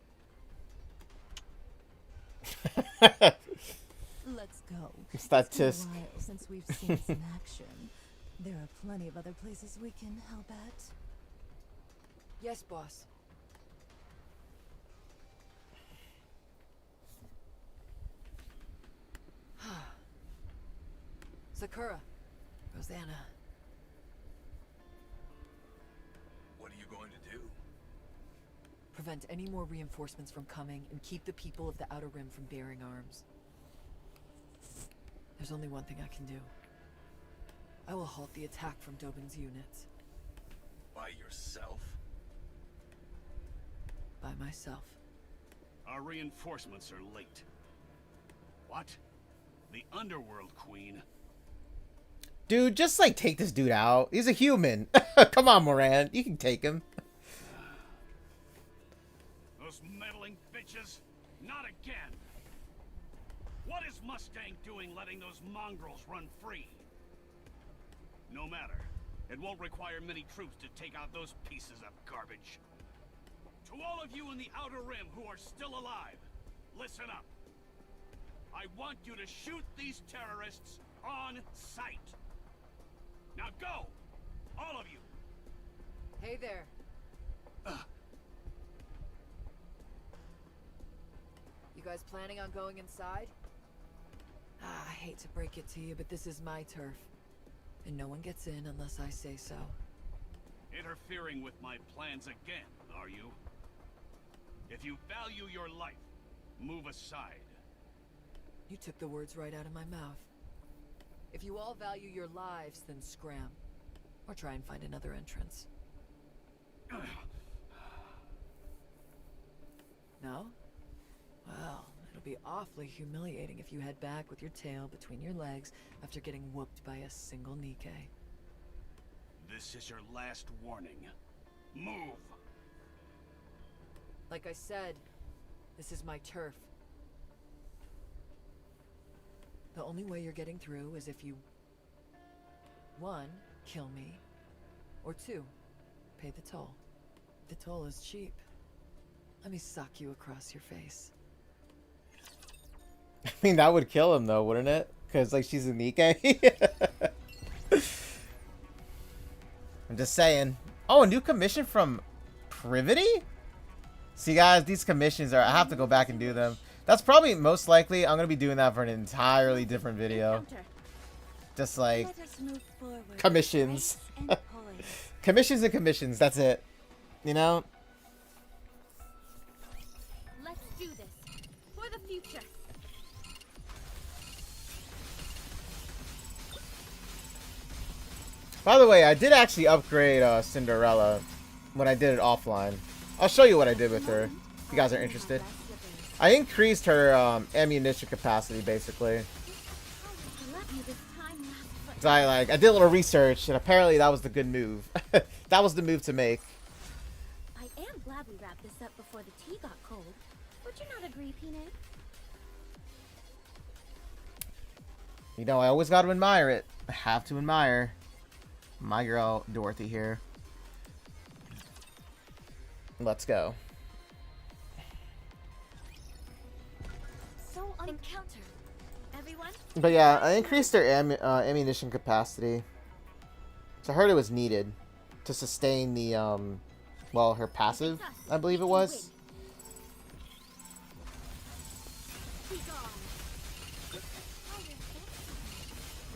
Let's go. It's that It's been a tisk. while since we've seen some action. There are plenty of other places we can help at. Yes, boss. Sakura. Rosanna. What are you going to do? Prevent any more reinforcements from coming and keep the people of the Outer Rim from bearing arms. There's only one thing I can do. I will halt the attack from Dobin's units. By yourself? By myself. Our reinforcements are late. What? The Underworld Queen? Dude, just like take this dude out. He's a human. Come on, Moran. You can take him. Those meddling bitches? Not again! What is Mustang doing letting those mongrels run free? No matter. It won't require many troops to take out those pieces of garbage. To all of you in the Outer Rim who are still alive, listen up. I want you to shoot these terrorists on sight. Now go! All of you! Hey there. You guys planning on going inside? I hate to break it to you, but this is my turf. And no one gets in unless I say so. Interfering with my plans again, are you? If you value your life, move aside. You took the words right out of my mouth. If you all value your lives, then scram. Or try and find another entrance. No? Well, it'll be awfully humiliating if you head back with your tail between your legs after getting whooped by a single Nikke. This is your last warning. Move! Like I said, this is my turf. The only way you're getting through is if you... 1. Kill me. Or 2. Pay the toll. The toll is cheap. Let me sock you across your face. I mean, that would kill him, though, wouldn't it? Because, like, she's a Nikke. I'm just saying. Oh, a new commission from Privity? See, guys, these commissions are... I have to go back and do them. That's probably, most likely, I'm going to be doing that for an entirely different video. Just, like, commissions. Commissions and commissions, that's it. You know? Let's do this. For the future. By the way, I did actually upgrade Cinderella when I did it offline. I'll show you what I did with her, if you guys are interested. I increased her ammunition capacity, basically. So I did a little research, and apparently that was the good move. That was the move to make. I am glad we wrapped this up before the tea got cold. Would you not agree, Peanut? You know, I always got to admire it. I have to admire my girl Dorothy here. Let's go. So encounter. Everyone? But yeah, I increased their ammunition capacity. So I heard it was needed to sustain the, well, her passive, I believe it was.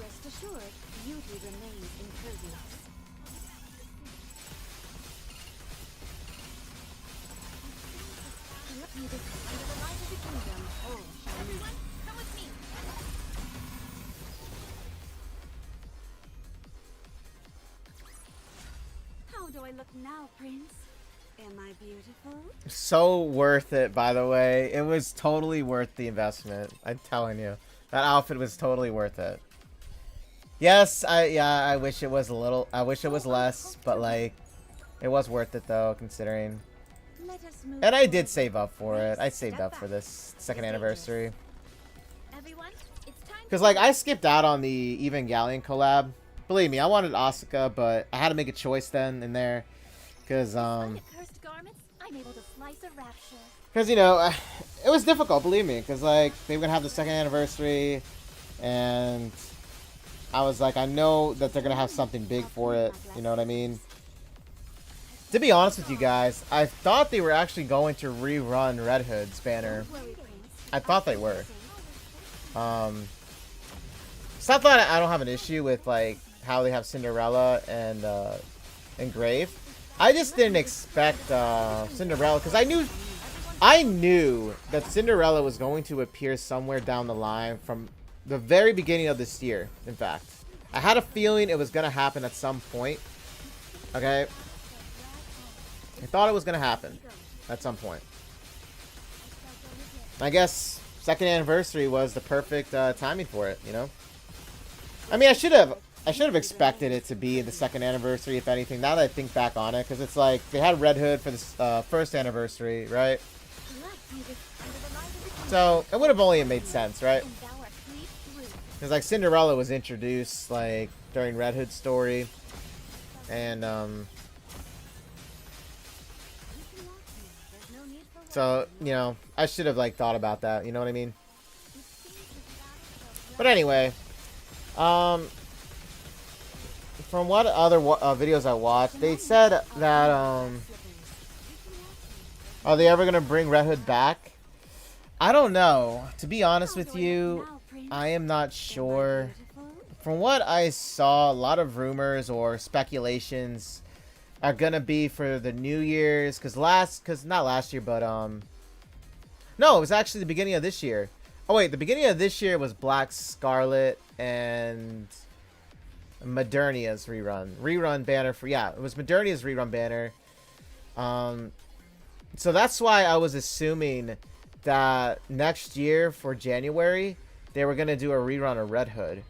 Rest assured, beauty remains impervious. I look now, Prince? Am I beautiful? So worth it, by the way. It was totally worth the investment. I'm telling you. That outfit was totally worth it. Yes, I wish it was a little, I wish it was less, but like, it was worth it though, considering. And I did save up for it. I saved up for this second anniversary. Because like, I skipped out on the Evangelion collab. Believe me, I wanted Asuka, but I had to make a choice then and there. Because, you know, it was difficult, believe me. Because, like, they were going to have the second anniversary. And I was like, I know that they're going to have something big for it. You know what I mean? To be honest with you guys, I thought they were actually going to rerun Red Hood's banner. I thought they were. It's not that I don't have an issue with, like, how they have Cinderella and Grave. I just didn't expect Cinderella, because I knew that Cinderella was going to appear somewhere down the line from the very beginning of this year, in fact. I had a feeling it was going to happen at some point. Okay? I thought it was going to happen at some point. I guess second anniversary was the perfect timing for it, you know? I mean, I should have expected it to be the second anniversary, if anything, now that I think back on it, because it's like, they had Red Hood for the first anniversary, right? So, it would have only made sense, right? Because, like, Cinderella was introduced, like, during Red Hood's story, and, so, you know, I should have, like, thought about that, you know what I mean? But anyway, from what other videos I watched, they said that, are they ever going to bring Red Hood back? I don't know. To be honest with you, I am not sure. From what I saw, a lot of rumors or speculations are going to be for the New Year's, because not last year, but, no, it was actually the beginning of this year. Oh, wait, the beginning of this year was Black Scarlet and Modernia's rerun banner for, yeah, it was Modernia's rerun banner. So that's why I was assuming that next year for January they were gonna do a rerun of Red Hood,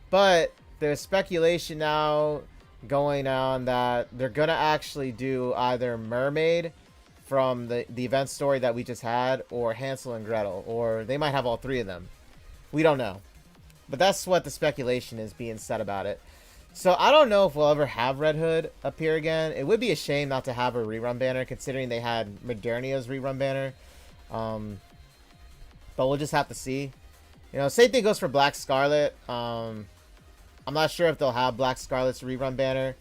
but there's speculation now going on that they're gonna actually do either Mermaid from the event story that we just had, or Hansel and Gretel, or they might have all three of them. We don't know, but that's what the speculation is being said about it. So I don't know if we'll ever have Red Hood appear again. It would be a shame not to have a rerun banner, considering they had Modernia's rerun banner. But we'll just have to see. You know, same thing goes for Black Scarlet. I'm not sure if they'll have Black Scarlet's rerun banner,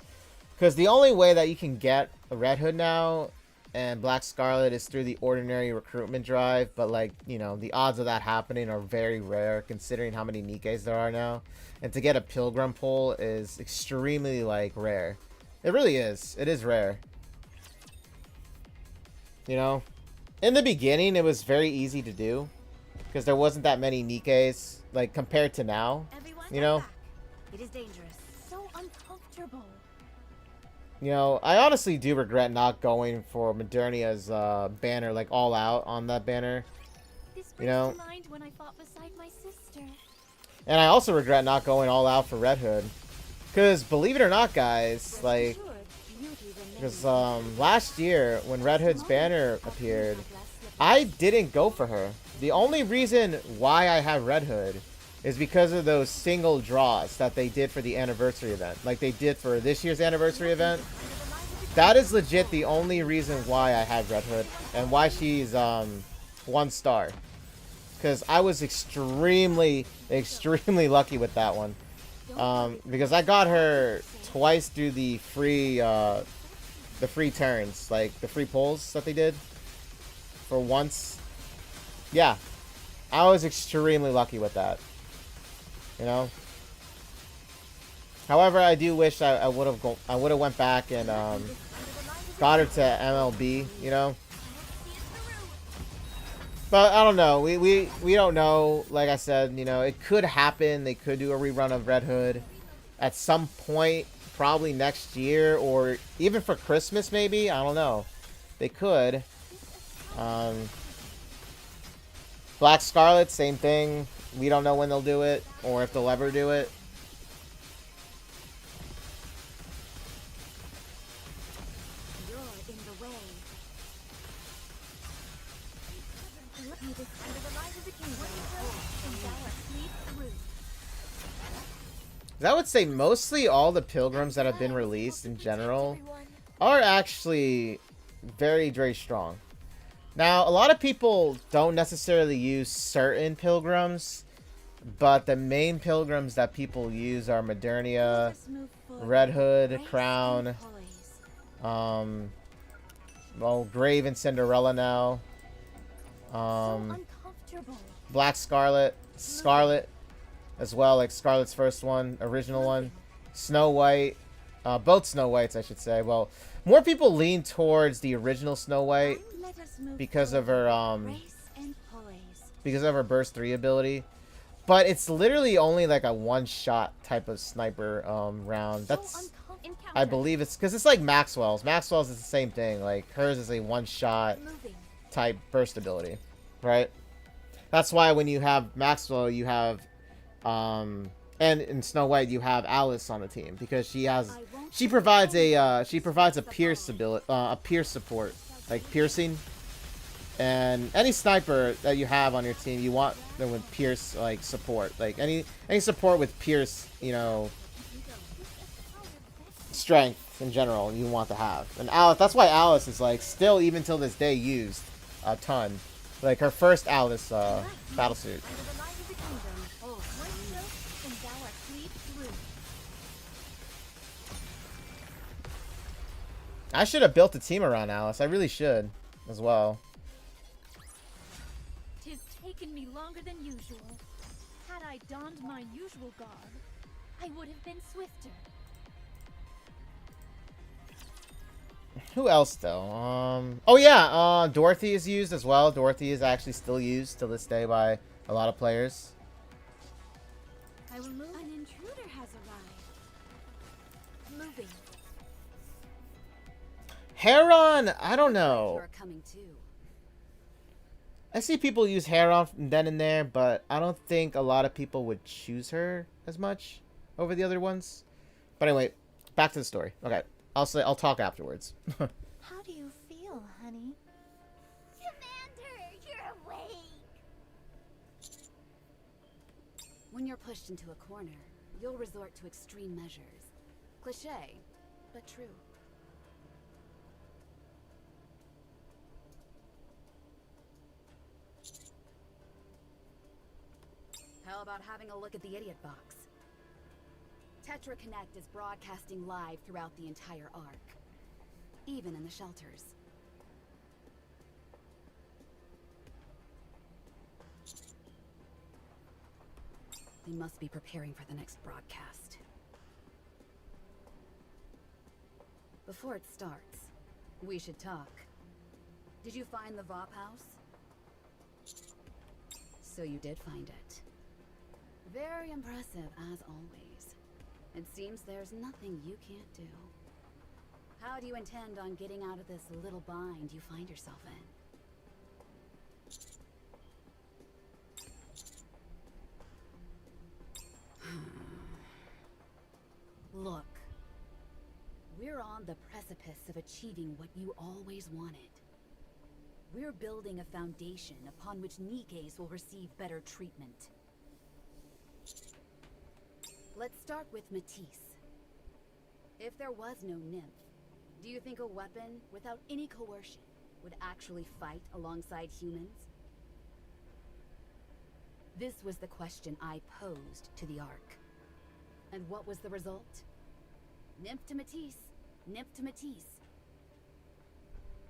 because the only way that you can get a Red Hood now and Black Scarlet is through the ordinary recruitment drive. But, like, you know, the odds of that happening are very rare, considering how many Nikkes there are now. And to get a Pilgrim pull is extremely, like, rare. It really is. It is rare. You know? In the beginning, it was very easy to do, because there wasn't that many Nikkes, like, compared to now. You know? It is dangerous. So uncomfortable. You know, I honestly do regret not going for Modernia's banner, like, all out on that banner. This You know? brings to mind when I fought beside my sister. And I also regret not going all out for Red Hood. Because, believe it or not, guys, like, because last year, when Red Hood's banner appeared, I didn't go for her. The only reason why I have Red Hood is because of those single draws that they did for the anniversary event. Like they did for this year's anniversary event. That is legit the only reason why I have Red Hood, and why she's 1 star. Because I was extremely lucky with that one. Because I got her twice through the free turns, like the free pulls that they did for once. Yeah, I was extremely lucky with that. You know. However, I do wish I would have went back and got her to MLB. You know. But I don't know. We don't know. Like I said, you know, it could happen. They could do a rerun of Red Hood at some point, probably next year or even for Christmas maybe. I don't know. They could. Black Scarlet, same thing. We don't know when they'll do it or if they'll ever do it. You're in the way. You descend the rise of the kingdom. And thou art lead through. I would say mostly all the pilgrims that have been released in general are actually very, very strong. Now, a lot of people don't necessarily use certain pilgrims, but the main pilgrims that people use are Modernia, Red Hood, Crown, well, Grave and Cinderella now, Black Scarlet, Scarlet as well, like Scarlet's first one, original one, Snow White, both Snow Whites, I should say. Well, more people lean towards the original Snow White because of her burst 3 ability, but it's literally only like a one-shot type of sniper round. That's, I believe it's because it's like Maxwell's. Maxwell's is the same thing. Like hers is a one-shot type burst ability, right? That's why when you have Maxwell, you have and in Snow White you have Alice on the team because she provides a pierce ability, a pierce support, like piercing. And any sniper that you have on your team, you want them with pierce like support, like any support with pierce, you know, strength in general. You want to have, and Alice. That's why Alice is like still even till this day used a ton. Like her first Alice battlesuit. I should have built a team around Alice. I really should, as well. Taken me longer than usual. Had I donned my usual garb, I would have been swifter. Who else though? Oh yeah, Dorothy is used as well. Dorothy is actually still used to this day by a lot of players. I will move. An intruder has arrived. Moving. Heron, I don't know. You're coming too. I see people use Heron then and there, but I don't think a lot of people would choose her as much over the other ones. But anyway, back to the story. Okay, I'll talk afterwards. How do you feel, honey? Commander, you're awake! When you're pushed into a corner, you'll resort to extreme measures. Cliché, but true. How about having a look at the idiot box? Tetra Connect is broadcasting live throughout the entire arc, even in the shelters. They must be preparing for the next broadcast. Before it starts, we should talk. Did you find the Vop house? So you did find it. Very impressive, as always. It seems there's nothing you can't do. How do you intend on getting out of this little bind you find yourself in? Look. We're on the precipice of achieving what you always wanted. We're building a foundation upon which Nikkes will receive better treatment. Let's start with Matisse. If there was no nymph, do you think a weapon without any coercion would actually fight alongside humans? This was the question I posed to the Ark. And what was the result? Nymph to Matisse, nymph to Matisse.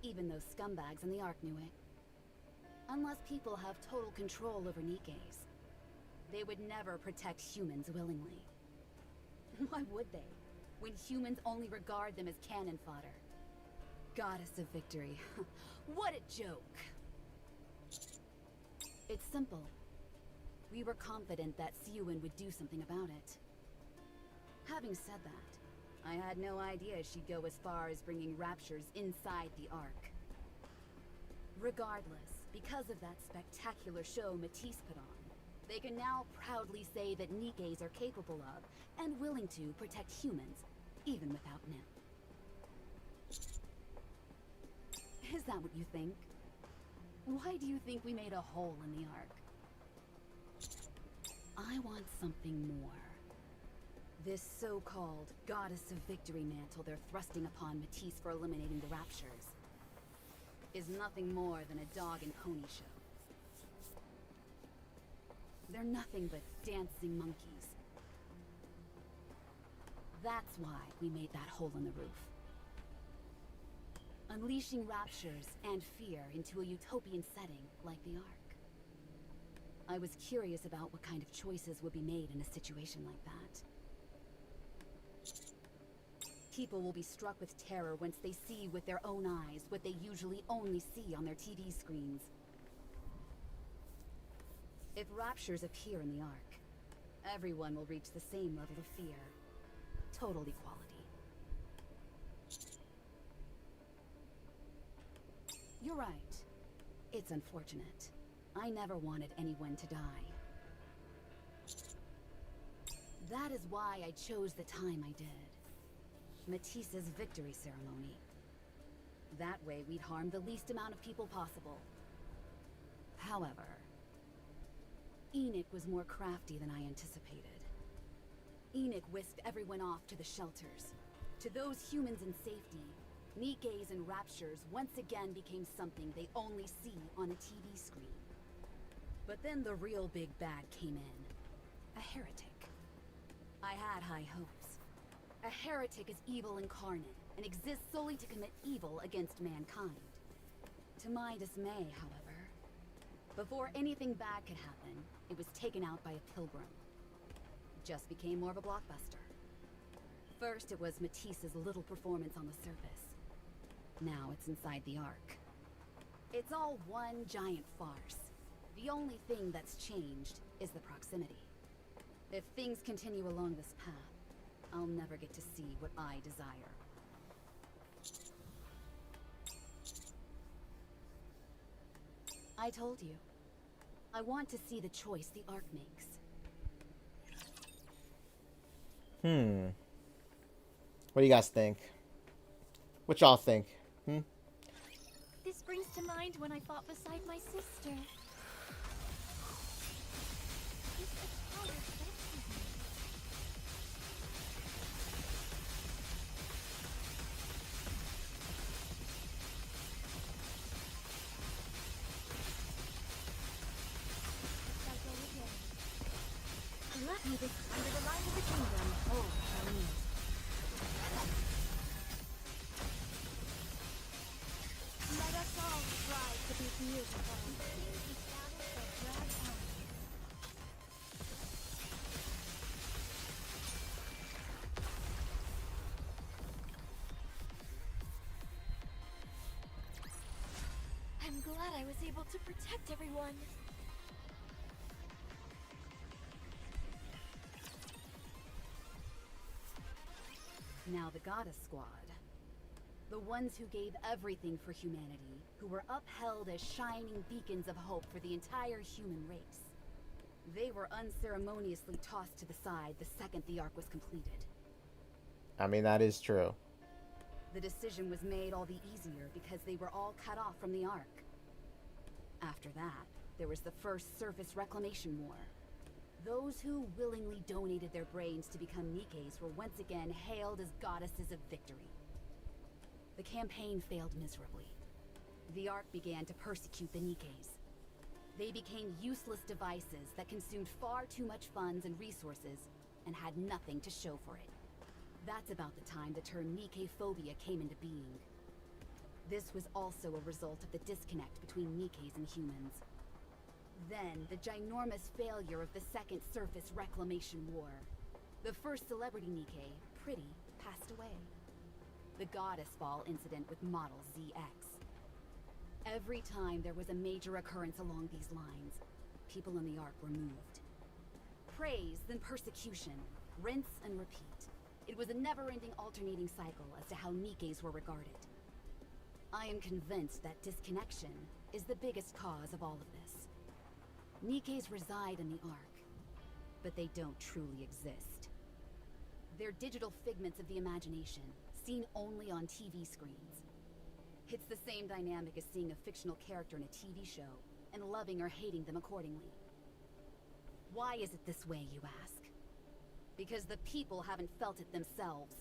Even those scumbags in the Ark knew it. Unless people have total control over Nikkes, they would never protect humans willingly. Why would they, when humans only regard them as cannon fodder? Goddess of victory. What a joke! It's simple. We were confident that Siwin would do something about it. Having said that, I had no idea she'd go as far as bringing raptures inside the Ark. Regardless, because of that spectacular show Matisse put on, they can now proudly say that Nikkes are capable of, and willing to, protect humans, even without Nim. Is that what you think? Why do you think we made a hole in the Ark? I want something more. This so-called Goddess of Victory mantle they're thrusting upon Matisse for eliminating the Raptures is nothing more than a dog and pony show. They're nothing but dancing monkeys. That's why we made that hole in the roof. Unleashing raptures and fear into a utopian setting like the Ark. I was curious about what kind of choices would be made in a situation like that. People will be struck with terror once they see with their own eyes what they usually only see on their TV screens. If raptures appear in the Ark, everyone will reach the same level of fear. Total equality. You're right. It's unfortunate. I never wanted anyone to die. That is why I chose the time I did. Matisse's victory ceremony. That way we'd harm the least amount of people possible. However, Enoch was more crafty than I anticipated. Enoch whisked everyone off to the shelters. To those humans in safety, Nikkes and raptures once again became something they only see on a TV screen. But then the real big bad came in. A heretic. I had high hopes. A heretic is evil incarnate, and exists solely to commit evil against mankind. To my dismay, however, before anything bad could happen, it was taken out by a pilgrim. Just became more of a blockbuster. First, it was Matisse's little performance on the surface. Now it's inside the Ark. It's all one giant farce. The only thing that's changed is the proximity. If things continue along this path, I'll never get to see what I desire. I told you. I want to see the choice the Ark makes. What do you guys think? What y'all think? This brings to mind when I fought beside my sister. This power vexes me. Shall go again. Let me this under the light of the kingdom. Oh, shall we? Let us all strive to be beautiful. These battles shall drag on. I'm glad I was able to protect everyone. Now the Goddess Squad. The ones who gave everything for humanity, who were upheld as shining beacons of hope for the entire human race. They were unceremoniously tossed to the side the second the Ark was completed. I mean, that is true. The decision was made all the easier because they were all cut off from the Ark. After that, there was the first surface reclamation war. Those who willingly donated their brains to become Nikkes were once again hailed as goddesses of victory. The campaign failed miserably. The Ark began to persecute the Nikkes. They became useless devices that consumed far too much funds and resources and had nothing to show for it. That's about the time the term Nikke-phobia came into being. This was also a result of the disconnect between Nikkes and humans. Then, the ginormous failure of the Second Surface Reclamation War. The first celebrity Nikke, Pretty, passed away. The Goddess Fall incident with model ZX. Every time there was a major occurrence along these lines, people in the Ark were moved. Praise, then persecution, rinse and repeat. It was a never-ending alternating cycle as to how Nikkes were regarded. I am convinced that disconnection is the biggest cause of all of this. Nikkes reside in the Ark, but they don't truly exist. They're digital figments of the imagination, seen only on TV screens. It's the same dynamic as seeing a fictional character in a TV show, and loving or hating them accordingly. Why is it this way, you ask? Because the people haven't felt it themselves.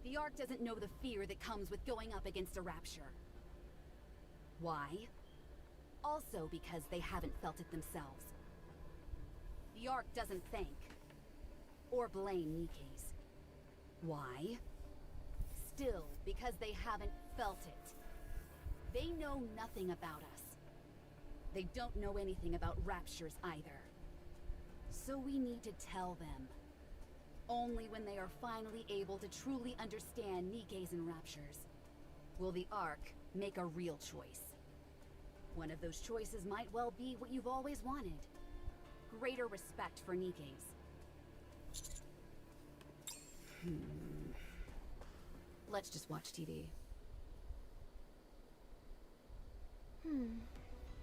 The Ark doesn't know the fear that comes with going up against a rapture. Why? Also because they haven't felt it themselves. The Ark doesn't thank or blame Nikkes. Why? Still because they haven't felt it. They know nothing about us. They don't know anything about raptures either. So we need to tell them. Only when they are finally able to truly understand Nikkes and raptures will the Ark make a real choice. One of those choices might well be what you've always wanted. Greater respect for Nikkes. Let's just watch TV.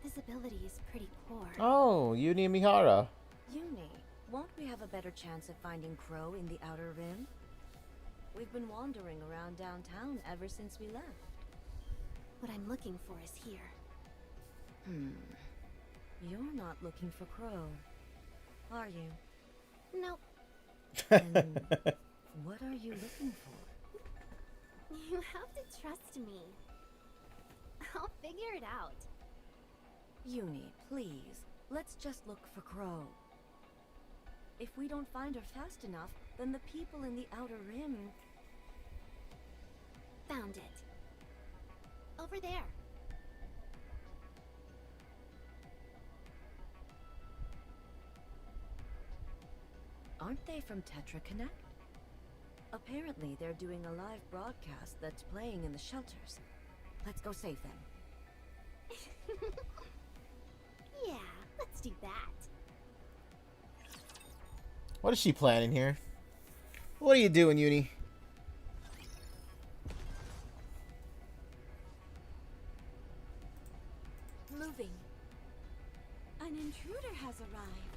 Visibility is pretty poor. Oh, Uni and Mihara. Uni, won't we have a better chance of finding Crow in the Outer Rim? We've been wandering around downtown ever since we left. What I'm looking for is here. You're not looking for Crow, are you? Nope. Then what are you looking for? You have to trust me. I'll figure it out. Uni, please, let's just look for Crow. If we don't find her fast enough, then the people in the Outer Rim... Found it. Over there. Aren't they from Tetra Connect? Apparently they're doing a live broadcast that's playing in the shelters. Let's go save them. Yeah, let's do that. What is she planning here? What are you doing, Uni? Moving. An intruder has arrived.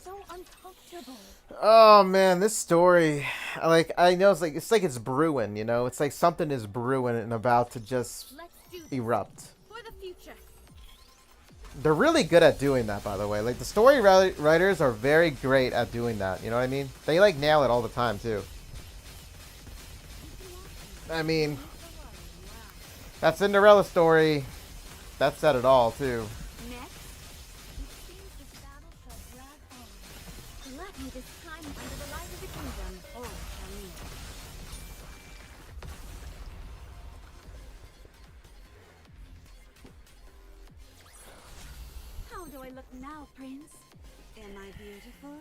So uncomfortable. Oh man, this story, I know it's like it's brewing, you know? It's like something is brewing and about to just Let's do this erupt. for the future. They're really good at doing that, by the way. Like, the story writers are very great at doing that, you know what I mean? They, like, nail it all the time, too. I mean, that Cinderella story, that said it all, too. Next, it seems this battle shall drag on. Lucky this time under the light of the kingdom, all shall meet. How do I look now, Prince? Am I beautiful?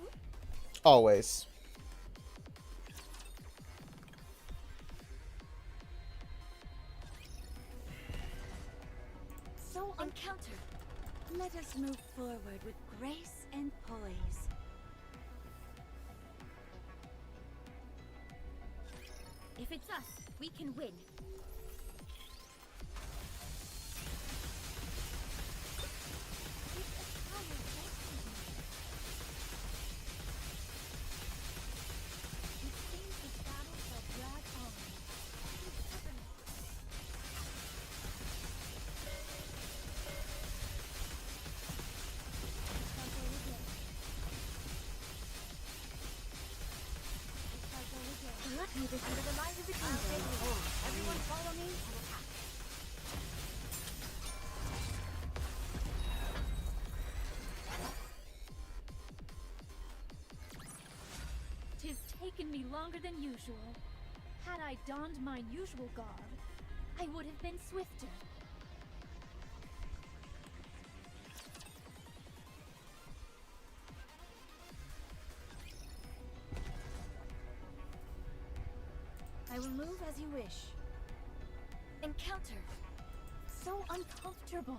Always. So encounter. Let us move forward with grace and poise. If it's us, we can win. It seems this battle shall drag on. Lucky this is the light of the kingdom. Everyone follow me and attack. Tis taken me longer than usual. Had I donned my usual garb, I would have been swifter. I will move as you wish. Encounter. So uncomfortable.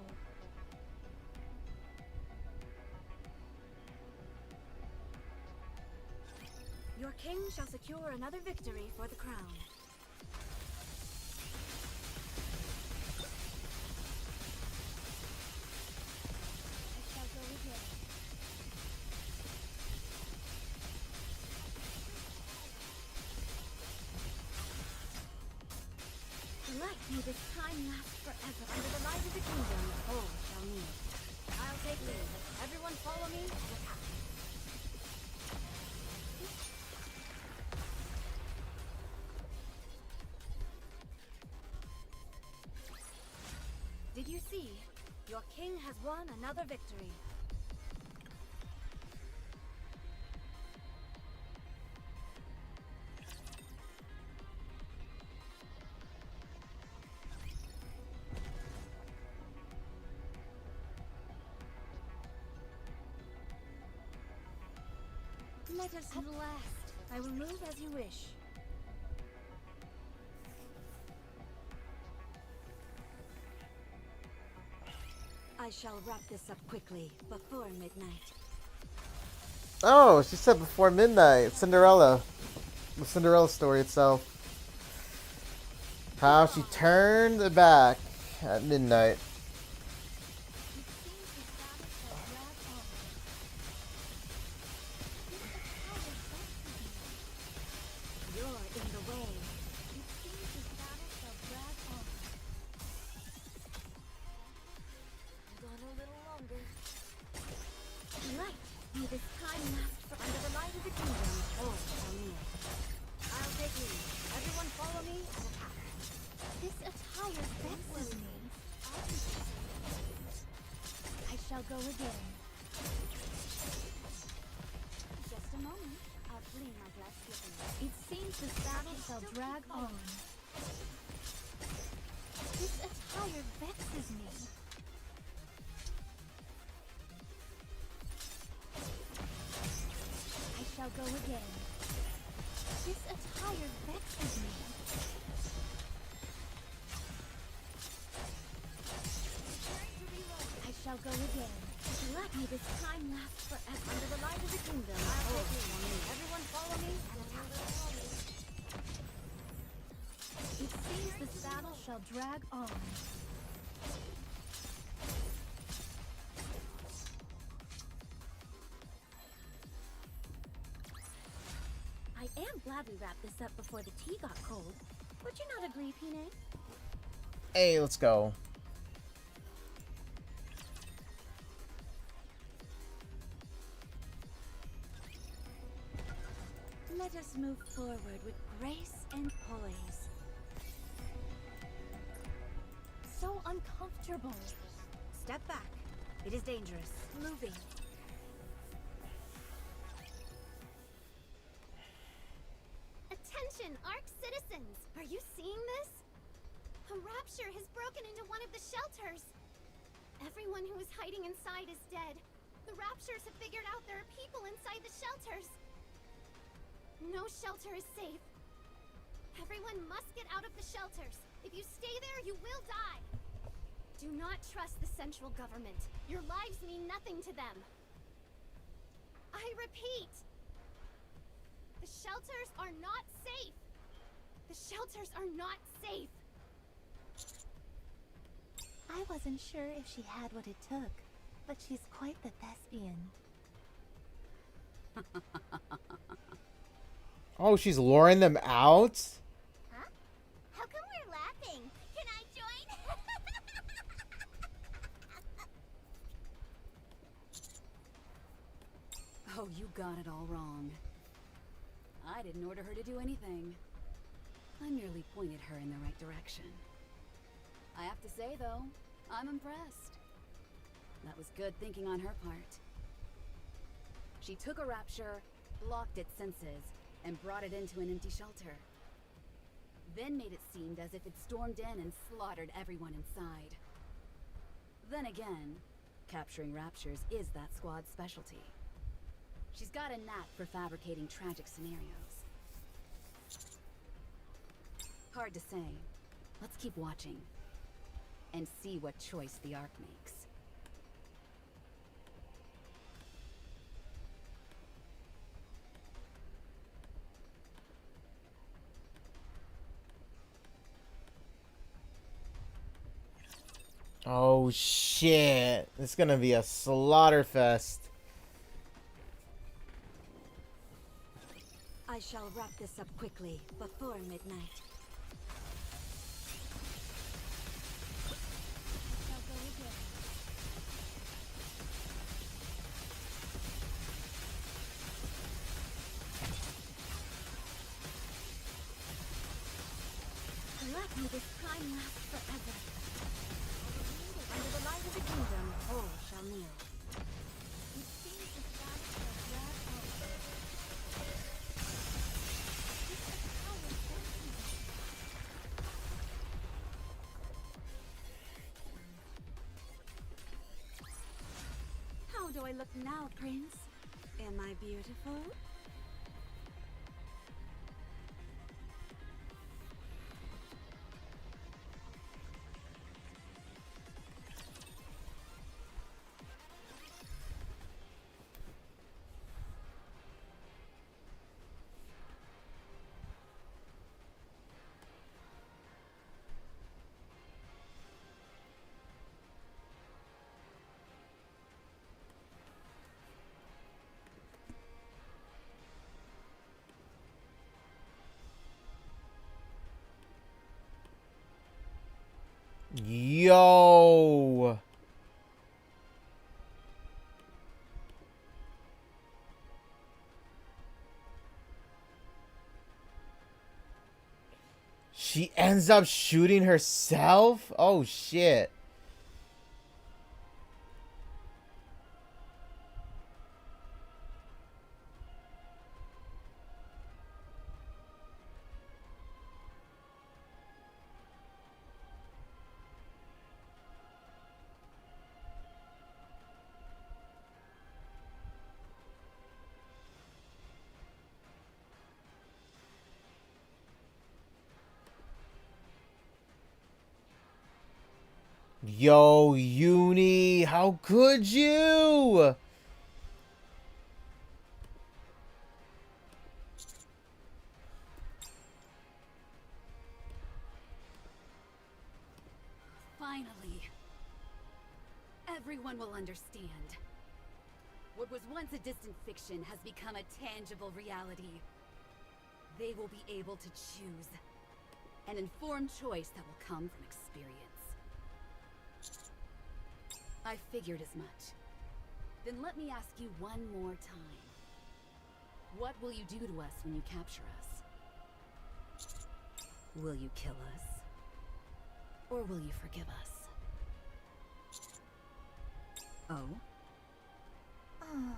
Your king shall secure another victory for the crown. I shall go again. Let me this time last forever. Under the light of the kingdom, all shall kneel. I'll take leave. Everyone follow me. Attack. Did you see? Your king has won another victory. Let us at last. I will move as you wish. I shall wrap this up quickly, before midnight. Oh, she said before midnight. Cinderella. The Cinderella story itself. How she turned back at midnight. You're in the way. Hold on a little longer. Light, may this time last for under the light of the kingdom. All shall kneel. I'll take leave. Everyone follow me and attack. This attire vexes me. I shall go again. Just a moment. I'll clean my glass slippers. It seems this battle shall drag on. This attire vexes me. I shall go again. This attire vexes me. I shall go again. Let me this time last forever. Under the light of the kingdom. I'll take leave. Everyone follow me and attack. It seems this battle shall drag on. I am glad we wrapped this up before the tea got cold. Would you not agree, Pine? Hey, let's go. Let us move forward with grace and poise. So uncomfortable. Step back. It is dangerous. Moving. Attention, Ark citizens! Are you seeing this? A rapture has broken into one of the shelters. Everyone who is hiding inside is dead. The raptures have figured out there are people inside the shelters. No shelter is safe. Everyone must get out of the shelters. If you stay there, you will die. Do not trust the central government. Your lives mean nothing to them. I repeat. The shelters are not safe. The shelters are not safe. I wasn't sure if she had what it took, but she's quite the thespian. Oh, she's luring them out? Huh? How come we're laughing? Can I join? Oh, you got it all wrong. I didn't order her to do anything. I merely pointed her in the right direction. I have to say, though, I'm impressed. That was good thinking on her part. She took a rapture, blocked its senses, and brought it into an empty shelter. Then made it seem as if it stormed in and slaughtered everyone inside. Then again, capturing raptures is that squad's specialty. She's got a knack for fabricating tragic scenarios. Hard to say. Let's keep watching. And see what choice the Ark makes. Oh shit. It's gonna be a slaughter fest. I shall wrap this up quickly before midnight. I'll go again. Let me this time last forever. Under the light of the kingdom, all shall kneel. It seems the gods have wrapped up. It's a power sensitive. How do I look now, Prince? Am I beautiful? Yo. She ends up shooting herself? Oh shit. Yo, Uni, how could you? Finally. Everyone will understand. What was once a distant fiction has become a tangible reality. They will be able to choose. An informed choice that will come from experience. I figured as much. Then let me ask you one more time. What will you do to us when you capture us? Will you kill us? Or will you forgive us? Oh? Oh.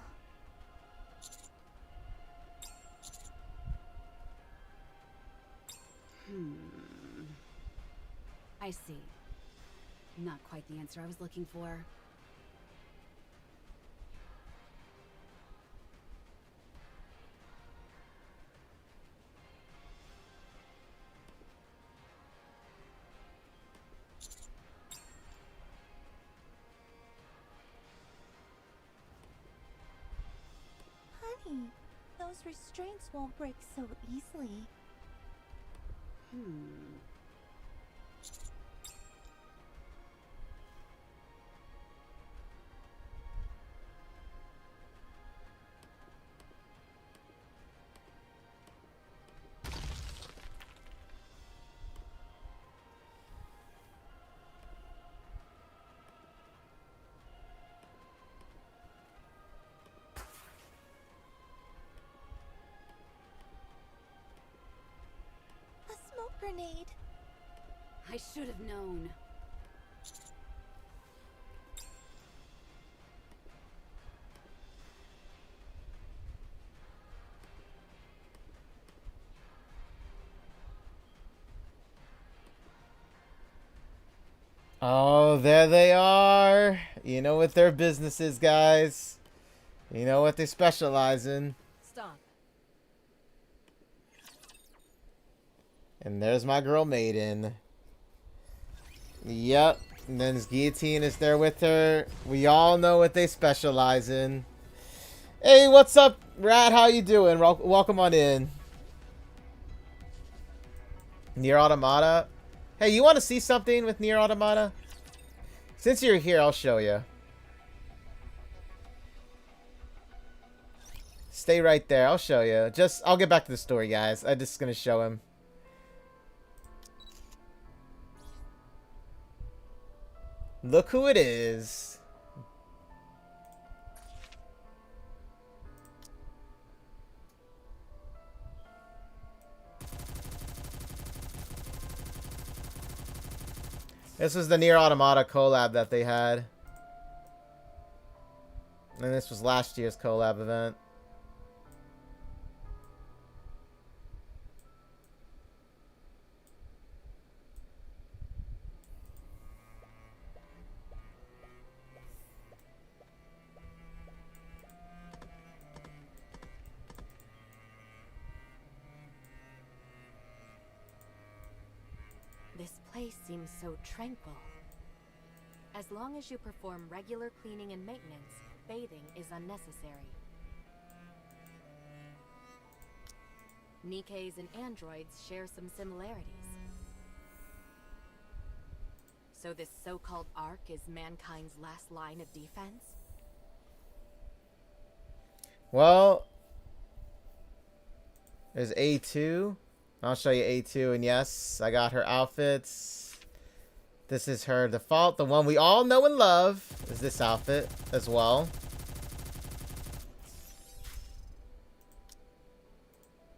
I see. Not quite the answer I was looking for. Honey, those restraints won't break so easily. A smoke grenade. I should have known. Oh, there they are. You know what their business is, guys. You know what they specialize in. Stop. And there's my girl Maiden. Yep. And then his guillotine is there with her. We all know what they specialize in. Hey, what's up, Rat? How you doing? Welcome on in. Nier Automata. Hey, you want to see something with Nier Automata? Since you're here, I'll show you. Stay right there. I'll show you. I'll get back to the story, guys. I'm just gonna show him. Look who it is. This was the Nier Automata collab that they had. And this was last year's collab event. This place seems so tranquil. As long as you perform regular cleaning and maintenance, bathing is unnecessary. Nikkes and androids share some similarities. So this so-called Ark is mankind's last line of defense? Well, there's A2. I'll show you A2, and yes, I got her outfits. This is her default. The one we all know and love is this outfit as well.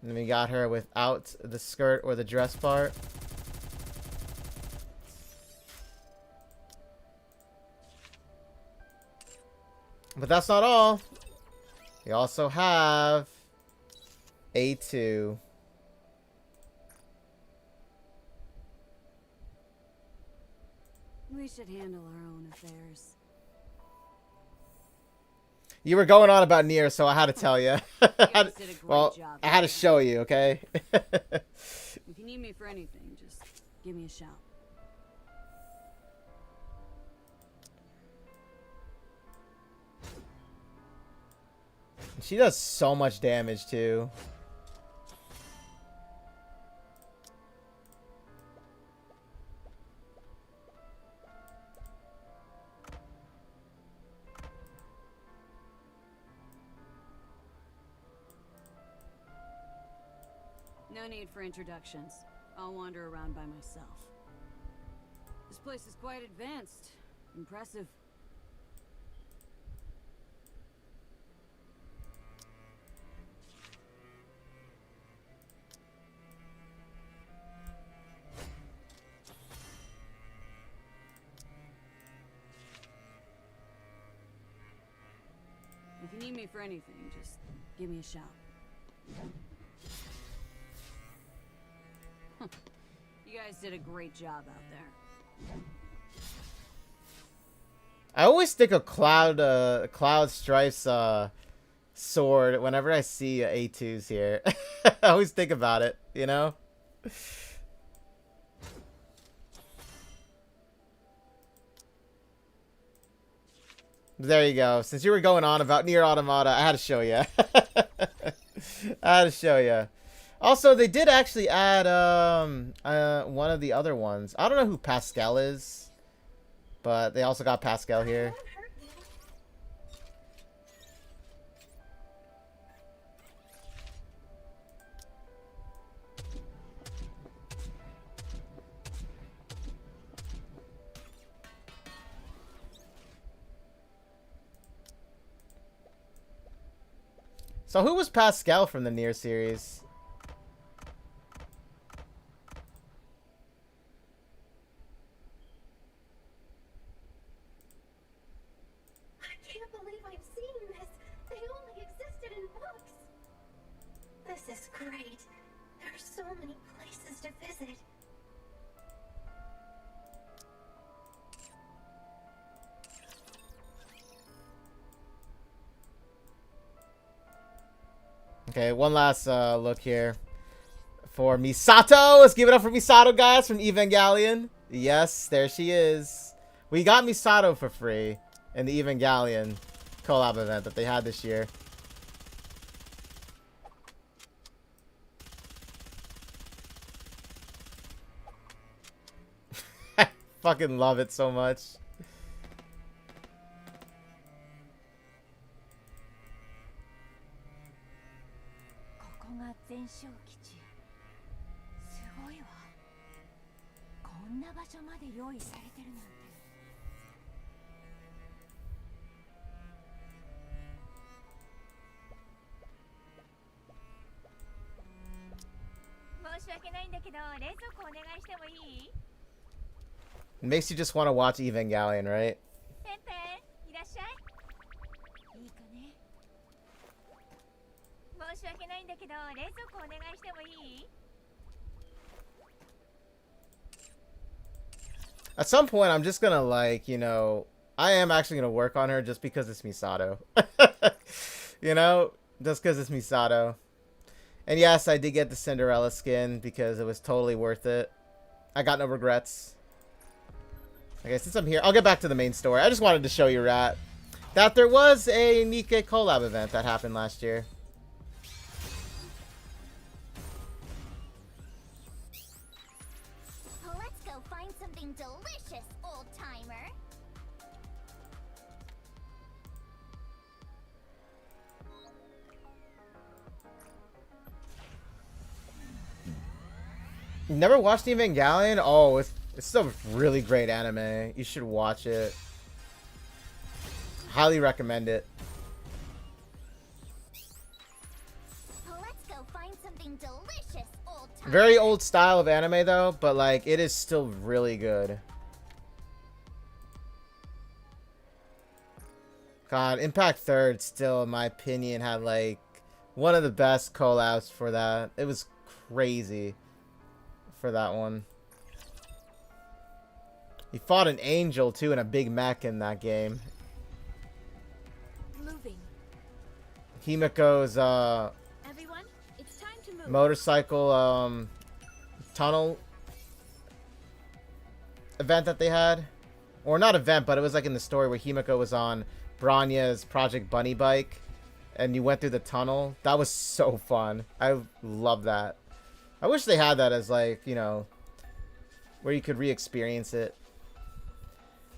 And then we got her without the skirt or the dress part. But that's not all. We also have A2. We should handle our own affairs. You were going on about Nier, so I had to tell you. Well, job, I had to show you, okay? If you need me for anything, just give me a shout. She does so much damage, too. No need for introductions. I'll wander around by myself. This place is quite advanced. Impressive. If you need me for anything, just give me a shout. You guys did a great job out there. I always think of Cloud Strife's sword whenever I see A2s here. I always think about it, you know? There you go. Since you were going on about Nier Automata, I had to show you. I had to show you. Also, they did actually add one of the other ones. I don't know who Pascal is, but they also got Pascal here. So who was Pascal from the Nier series? This is great. There are so many places to visit. Okay, one last look here for Misato. Let's give it up for Misato, guys, from Evangelion. Yes, there she is. We got Misato for free in the Evangelion collab event that they had this year. Fucking love it so much. が全焼基地。すごいわ。こんな場所まで用意されてるなんて。申し訳ないんだけど、冷蔵庫お願いしてもいい？ It makes you just want to watch Evangelion, right? ペンペン、いらっしゃい。いいかね。申し訳ないんだけど、冷蔵庫お願いしてもいい？ At some point, I'm just gonna like, you know, I am actually gonna work on her just because it's Misato. You know, just because it's Misato. And yes, I did get the Cinderella skin because it was totally worth it. I got no regrets. Okay, since I'm here, I'll get back to the main story. I just wanted to show you, Rat, that there was a Nikke collab event that happened last year. Let's go find something delicious, old-timer. You never watched Evangelion? Oh, it's still a really great anime. You should watch it. Highly recommend it. Let's go find something delicious, old-timer. Very old style of anime though, but like it is still really good. God, Impact Third still, in my opinion, had like one of the best collabs for that. It was crazy for that one. He fought an angel too and a big mech in that game. Moving. Himiko's Everyone, it's time to move. motorcycle tunnel event that they had, or not event, but it was like in the story where Himiko was on Branya's Project Bunny bike and you went through the tunnel. That was so fun. I love that. I wish they had that as like, you know, where you could re-experience it.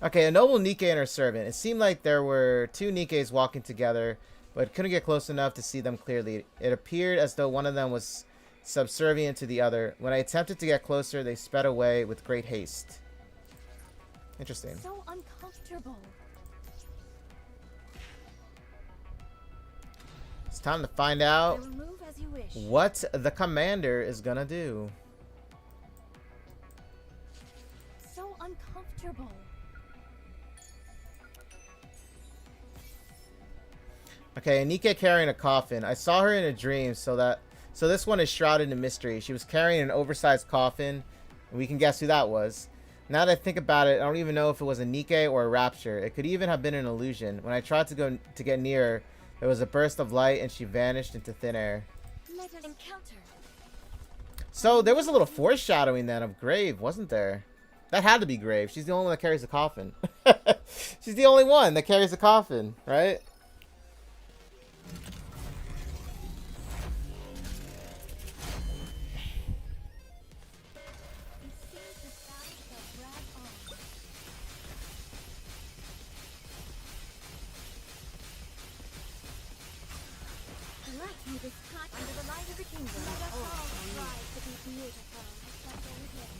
Okay, a noble Nikke and her servant. It seemed like there were two Nikkes walking together, but couldn't get close enough to see them clearly. It appeared as though one of them was subservient to the other. When I attempted to get closer, they sped away with great haste. Interesting. So uncomfortable. It's time to find out I will move as you wish. what the commander is gonna do. So uncomfortable. Okay, a Nikke carrying a coffin. I saw her in a dream, so this one is shrouded in mystery. She was carrying an oversized coffin, and we can guess who that was. Now that I think about it, I don't even know if it was a Nikke or a rapture. It could even have been an illusion. When I tried to get near her, there was a burst of light, and she vanished into thin air. Let us encounter. So there was a little foreshadowing then of Grave, wasn't there? That had to be Grave. She's the only one that carries a coffin. She's the only one that carries a coffin, right? Under the light of the kingdom. Let us all strive to be beautiful. Like over here.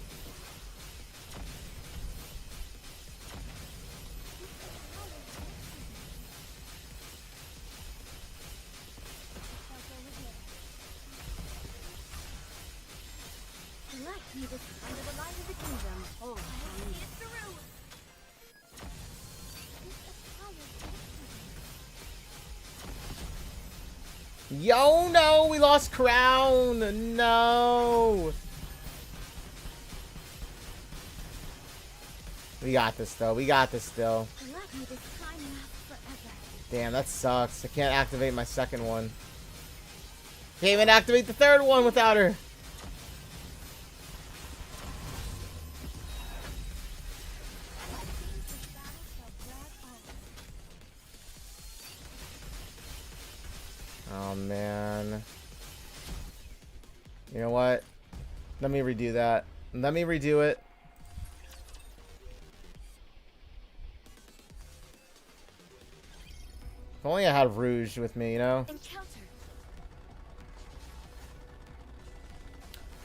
Select me this under the light of the kingdom. Oh, see it through. Yo, no, we lost crown. No. We got this, though. We got this still. Select me this time lasts forever. Damn, that sucks. I can't activate my second one. Can't even activate the third one without her. Oh, man. You know what? Let me redo that. Let me redo it. If only I had Rouge with me, you know? Encounter.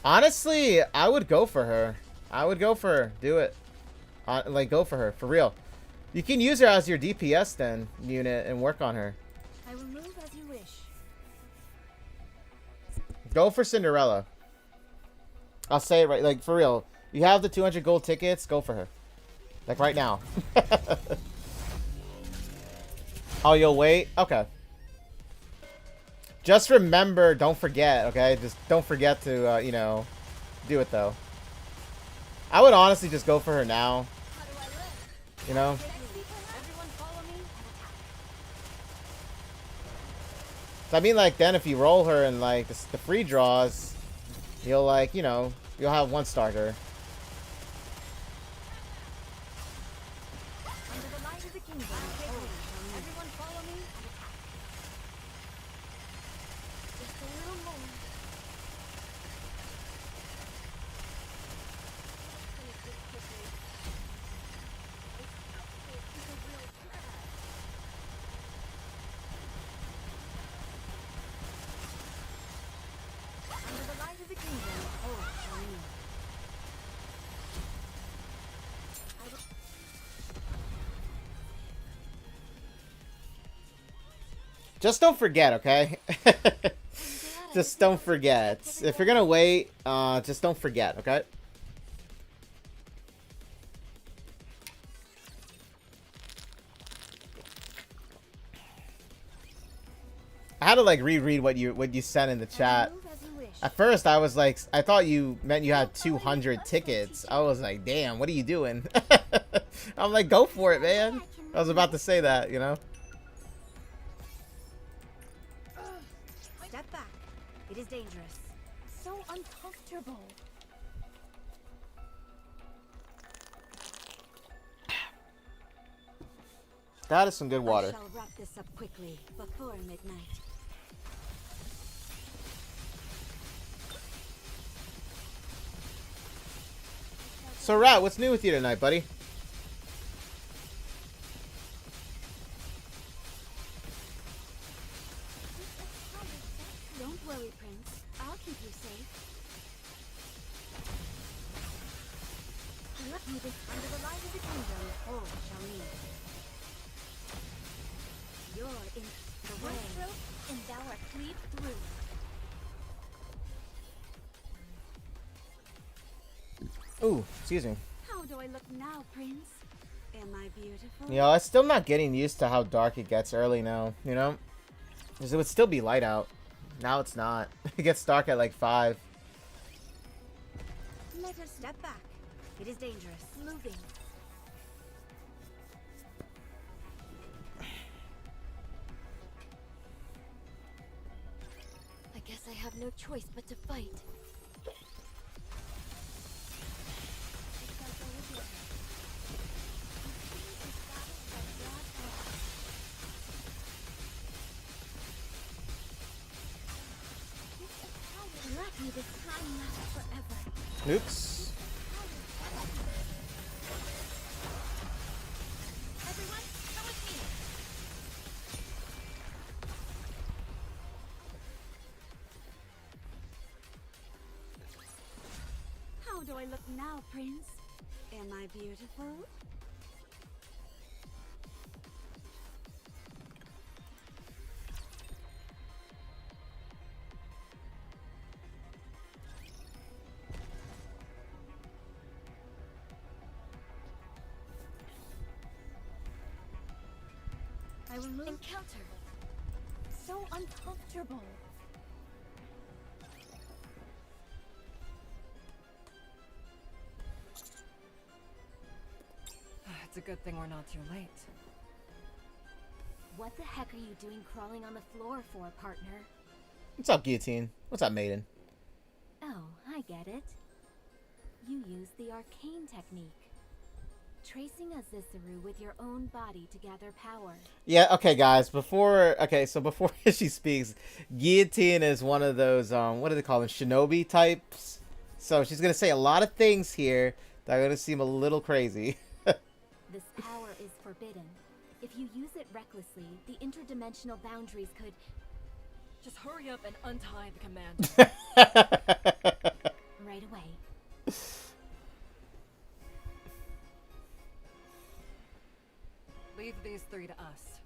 Honestly, I would go for her. I would go for her. Do it. Like, go for her. For real. You can use her as your DPS then unit and work on her. I will move as you wish. Go for Cinderella. I'll say it right. Like, for real. You have the 200 gold tickets. Go for her. Like, right now. Oh, you'll wait? Okay. Just remember, don't forget, okay? Just don't forget to, you know, do it, though. I would honestly just go for her now. You know? So, I mean, like, then if you roll her in, like, the free draws, you'll, like, you know, you'll have one starter. Just don't forget, okay? Just don't forget. If you're gonna wait, just don't forget, okay? I had to like reread what you sent in the chat. At first, I was like, I thought you meant you had 200 tickets. I was like, damn, what are you doing? I'm like, go for it, man. I was about to say that, you know? Step back. It is dangerous. So uncomfortable. That is some good water. I shall wrap this up quickly before midnight. So, Rat, what's new with you tonight, buddy? Don't worry, Prince. I'll keep you safe. Let me this under the light of the kingdom, all shall meet. You're in the way. Throat, and thou art cleaved through. Ooh, excuse me. How do I look now, Prince? Am I beautiful? You know, I'm still not getting used to how dark it gets early now, you know? Because it would still be light out. Now it's not. It gets dark at like 5. Let us step back. It is dangerous. Moving. I guess I have no choice but to fight. Let me this time last forever. Oops. Everyone, come with me. How do I look now, Prince? Am I beautiful? I will move. Encounter. So uncomfortable. It's a good thing we're not too late. What the heck are you doing crawling on the floor for, partner? What's up, Guillotine? What's up, Maiden? Oh, I get it. You use the arcane technique. Tracing a Zissuru with your own body to gather power. Yeah, okay, guys. Before she speaks, Guillotine is one of those, what do they call them? Shinobi types. So she's going to say a lot of things here that are going to seem a little crazy. This power is forbidden. If you use it recklessly, the interdimensional boundaries could... Just hurry up and untie the commander. right away. Leave these three to us.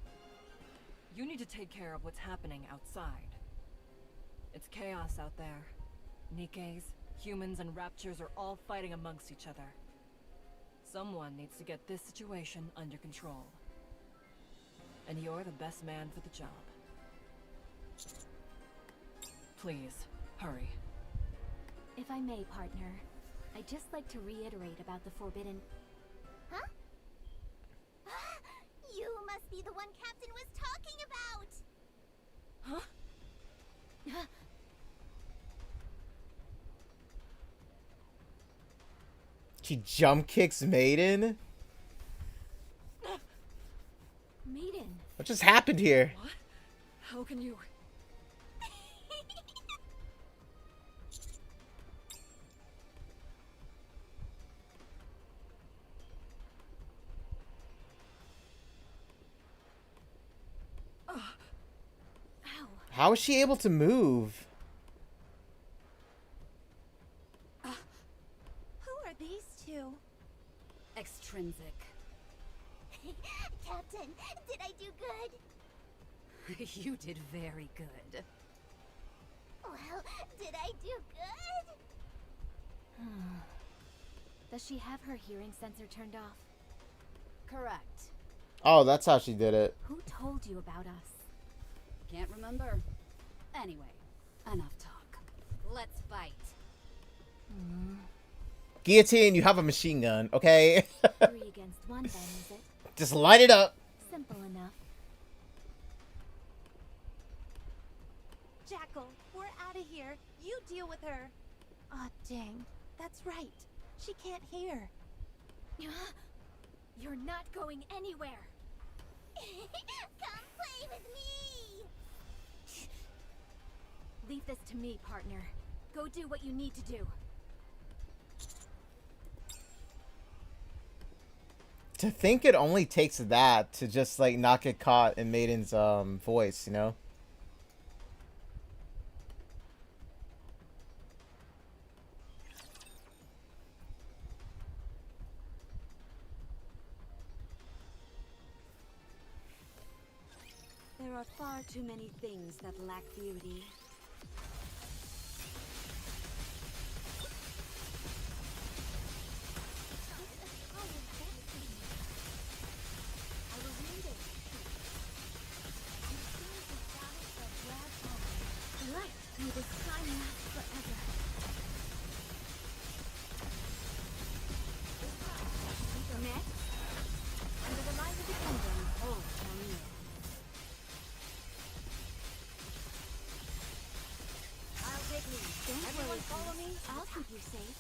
You need to take care of what's happening outside. It's chaos out there. Nikkes, humans, and raptures are all fighting amongst each other. Someone needs to get this situation under control. And you're the best man for the job. Please, hurry. If I may, partner, I'd just like to reiterate about the forbidden... Huh? You must be the one Captain was talking about! Huh? She jump kicks Maiden? Maiden! What just happened here? What? How can you... Ow! How is she able to move? Who are these two? Extrinsic. Captain, did I do good? You did very good. Well, did I do good? Does she have her hearing sensor turned off? Correct. Oh, that's how she did it. Who told you about us? Can't remember. Anyway, enough talk. Let's fight. Guillotine, you have a machine gun, okay? 3 against 1 then, is it? Just light it up. Simple enough. Jackal, we're out of here. You deal with her. Aw, dang. That's right. She can't hear. You're not going anywhere! Come play with me! Leave this to me, partner. Go do what you need to do. To think it only takes that to just, like, not get caught in Maiden's, voice, you know? There are far too many things that lack beauty. May this time last forever. Next, under the light of the kingdom, hold for me. I'll take lead. Don't Everyone worry, follow me? I'll keep you safe.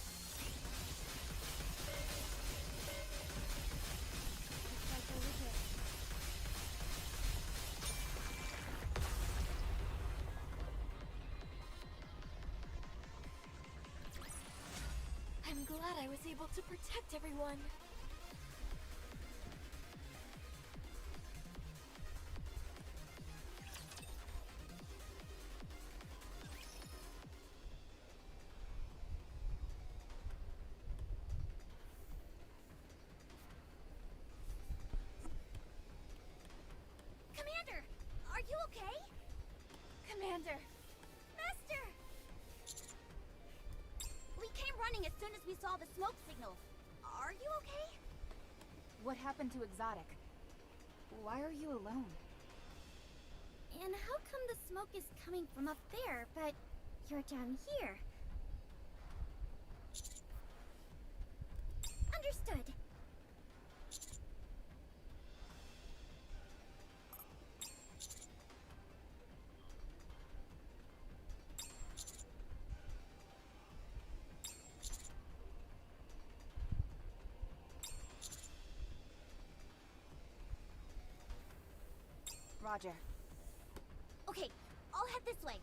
Looks like over there. I'm glad I was able to protect everyone. Commander, are you okay? Commander! Master! We came running as soon as we saw the smoke signal. Are you okay? What happened to Exotic? Why are you alone? And how come the smoke is coming from up there, but you're down here? Understood. Roger. Okay, I'll head this way.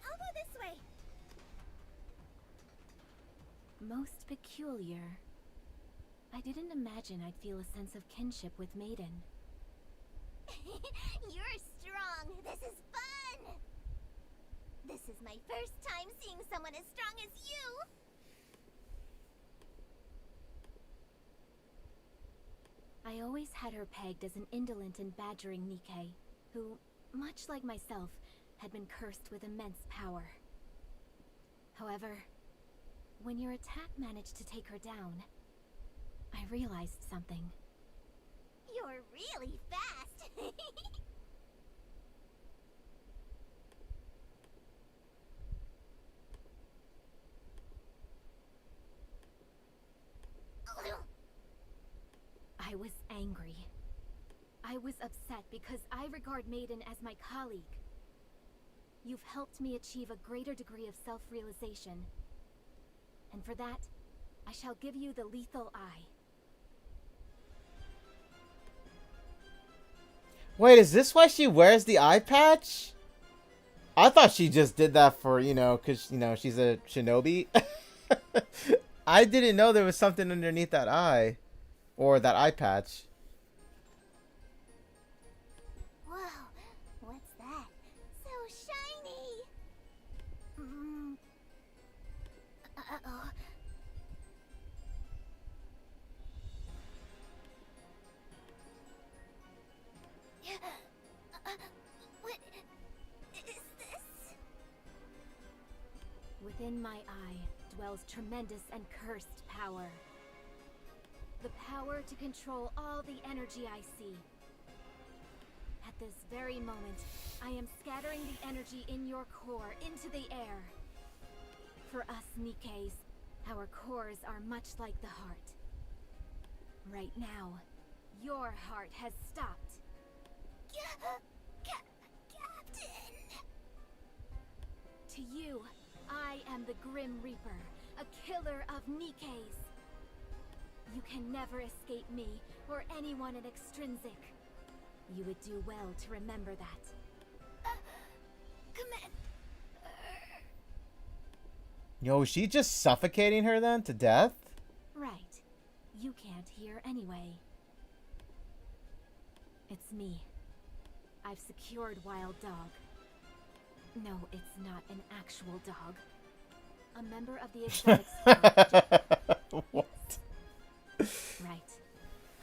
I'll go this way. Most peculiar. I didn't imagine I'd feel a sense of kinship with Maiden. You're strong. This is fun. This is my first time seeing someone as strong as you. I always had her pegged as an indolent and badgering Nikke, who, much like myself, had been cursed with immense power. However, when your attack managed to take her down, I realized something. You're really fast. I was angry. I was upset because I regard Maiden as my colleague. You've helped me achieve a greater degree of self-realization. And for that, I shall give you the lethal eye. Wait, is this why she wears the eye patch? I thought she just did that for, you know, because, you know, she's a shinobi. I didn't know there was something underneath that eye. Or that eye patch. Whoa, what's that? So shiny! Uh-oh. What is this? Within my eye dwells tremendous and cursed power. The power to control all the energy I see. At this very moment, I am scattering the energy in your core into the air. For us Nikkes, our cores are much like the heart. Right now, your heart has stopped. Captain! To you, I am the Grim Reaper, a killer of Nikkes. You can never escape me, or anyone in Extrinsic. You would do well to remember that. Command. Yo, is she just suffocating her then to death? Right. You can't hear anyway. It's me. I've secured Wild Dog. No, it's not an actual dog. A member of the exotic squad. What? Right.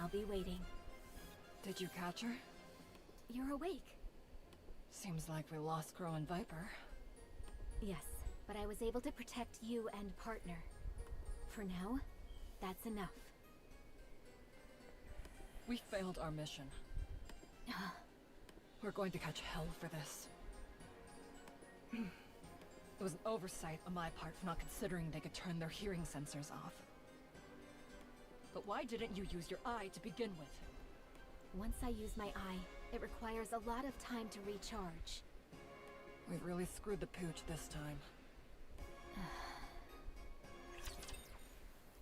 I'll be waiting. Did you catch her? You're awake. Seems like we lost Crow and Viper. Yes, but I was able to protect you and partner. For now, that's enough. We failed our mission. We're going to catch hell for this. It was an oversight on my part for not considering they could turn their hearing sensors off. But why didn't you use your eye to begin with? Once I use my eye, it requires a lot of time to recharge. We've really screwed the pooch this time.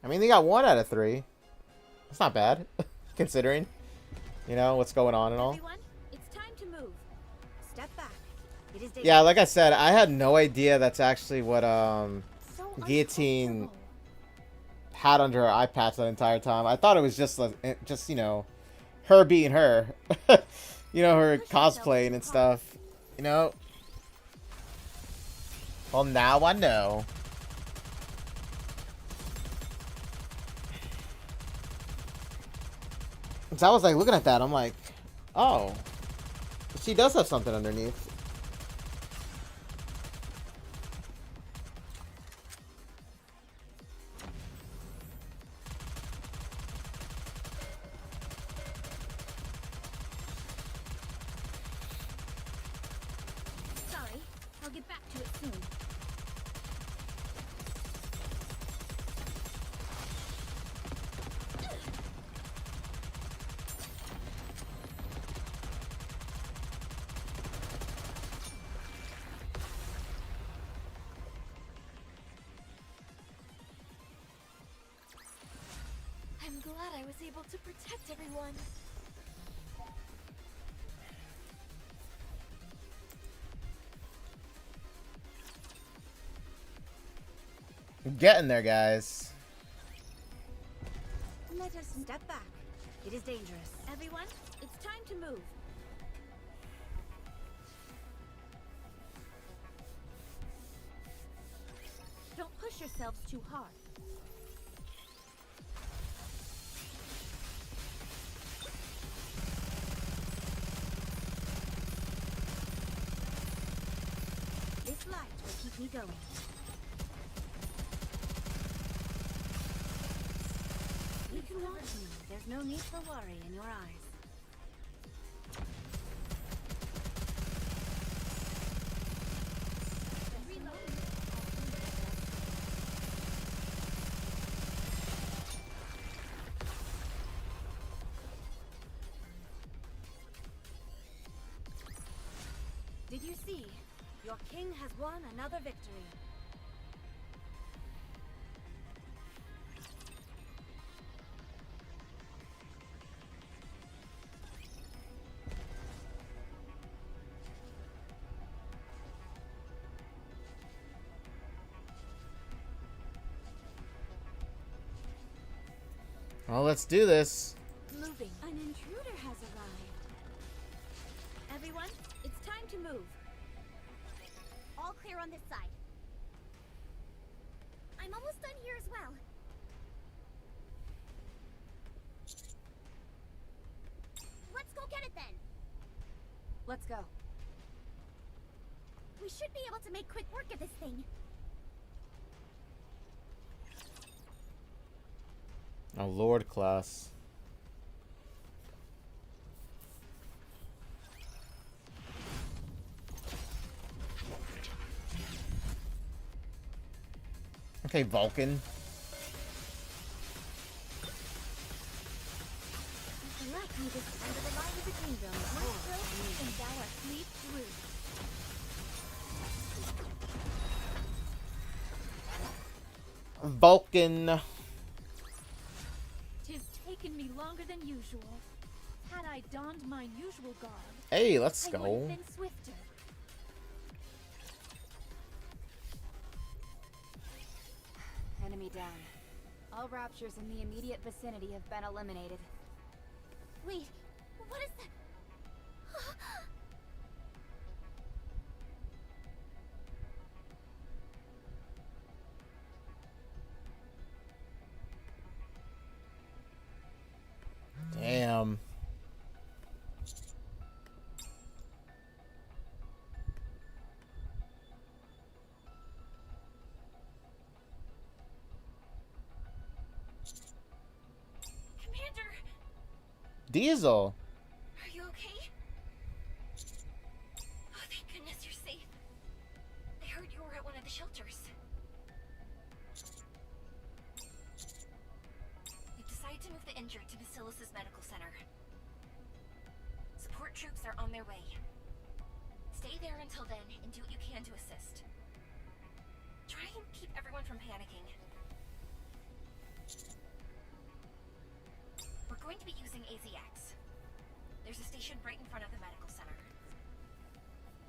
I mean, they got 1 out of 3. That's not bad, considering, you know, what's going on and all. Everyone, it's time to move. Step back. It is Yeah, like I said, I had no idea that's actually what so Guillotine uncomfortable. had under her eye patch that entire time. I thought it was just you know, her being her. You know, her cosplaying and stuff. You know. Well, now I know. So I was like looking at that. I'm like, oh, she does have something underneath. Sorry, I'll get back to it soon. I'm glad I was able to protect everyone. Getting there, guys. Let us step back. It is dangerous. Everyone, it's time to move. Don't push yourselves too hard. keep me going. You can watch me. There's no need for worry in your eyes. Did you see? Your king has won another victory. Well, let's do this. Moving. An intruder has arrived. Everyone, it's time to move. All clear on this side. I'm almost done here as well. Let's go get it then. Let's go. We should be able to make quick work of this thing. A Lord class. Okay, Vulcan. Select me this under the light of the kingdom. My throat and thou art sleep through. Vulcan. Tis taken me longer than usual. Had I donned my usual garb, Hey, let's I would go. have been swifter. Enemy down. All raptures in the immediate vicinity have been eliminated. Wait, what is that? Damn. Commander, Diesel. are you okay? Oh, thank goodness you're safe. I heard you were at one of the shelters. We've decided to move the injured to Basilis's medical center. Support troops are on their way. Stay there until then and do what you can to assist. Try and keep everyone from panicking. We're going to be using AZX. There's a station right in front of the medical center.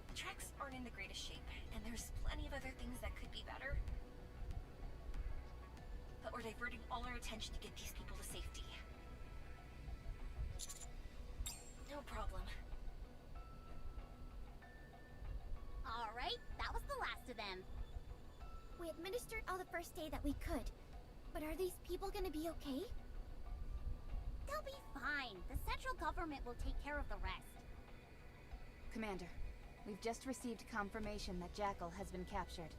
The tracks aren't in the greatest shape, and there's plenty of other things that could be better. But we're diverting all our attention to get these people to safety. No problem. Alright, that was the last of them. We administered all the first aid that we could. But are these people gonna be okay? They'll be fine. The central government will take care of the rest. Commander, we've just received confirmation that Jackal has been captured.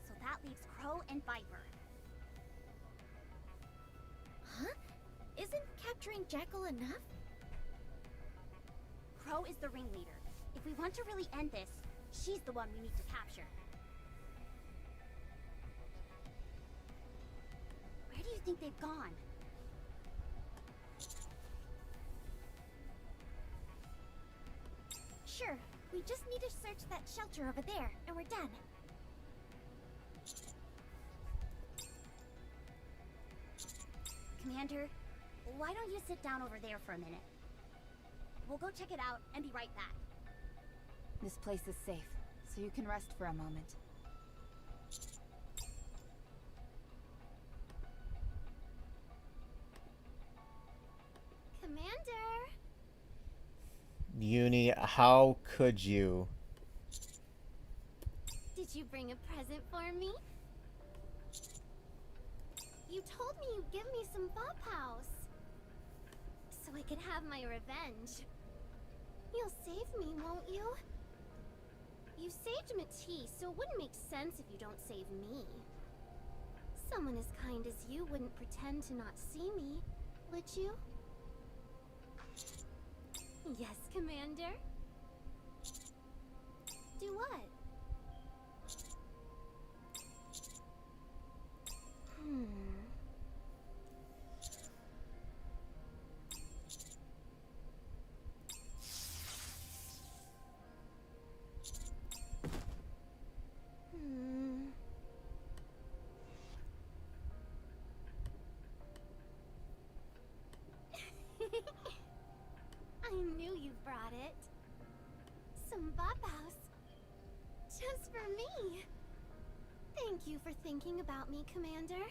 So that leaves Crow and Viper. Huh? Isn't capturing Jackal enough? Crow is the ringleader. If we want to really end this, she's the one we need to capture. Where do you think they've gone? Sure, we just need to search that shelter over there, and we're done. Commander, why don't you sit down over there for a minute? We'll go check it out and be right back. This place is safe, so you can rest for a moment. Commander! Uni, how could you? Did you bring a present for me? You told me you'd give me some Bop House. So I could have my revenge. You'll save me, won't you? You saved Matisse, so it wouldn't make sense if you don't save me. Someone as kind as you wouldn't pretend to not see me, would you? Yes, Commander? Do what? I knew you brought it. Some babos. Just for me. Thank you for thinking about me, Commander.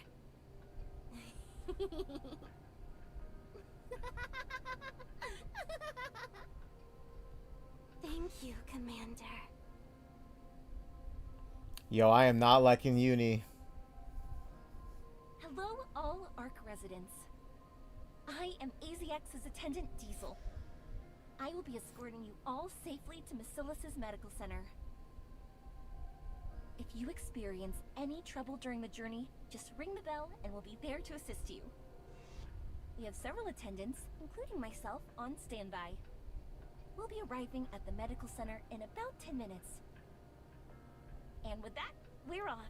Thank you, Commander. Yo, I am not liking Uni. Hello, all ARC residents. I am AZX's attendant Diesel. I will be escorting you all safely to Macilis's medical center. If you experience any trouble during the journey, just ring the bell and we'll be there to assist you. We have several attendants, including myself, on standby. We'll be arriving at the medical center in about 10 minutes. And with that, we're off.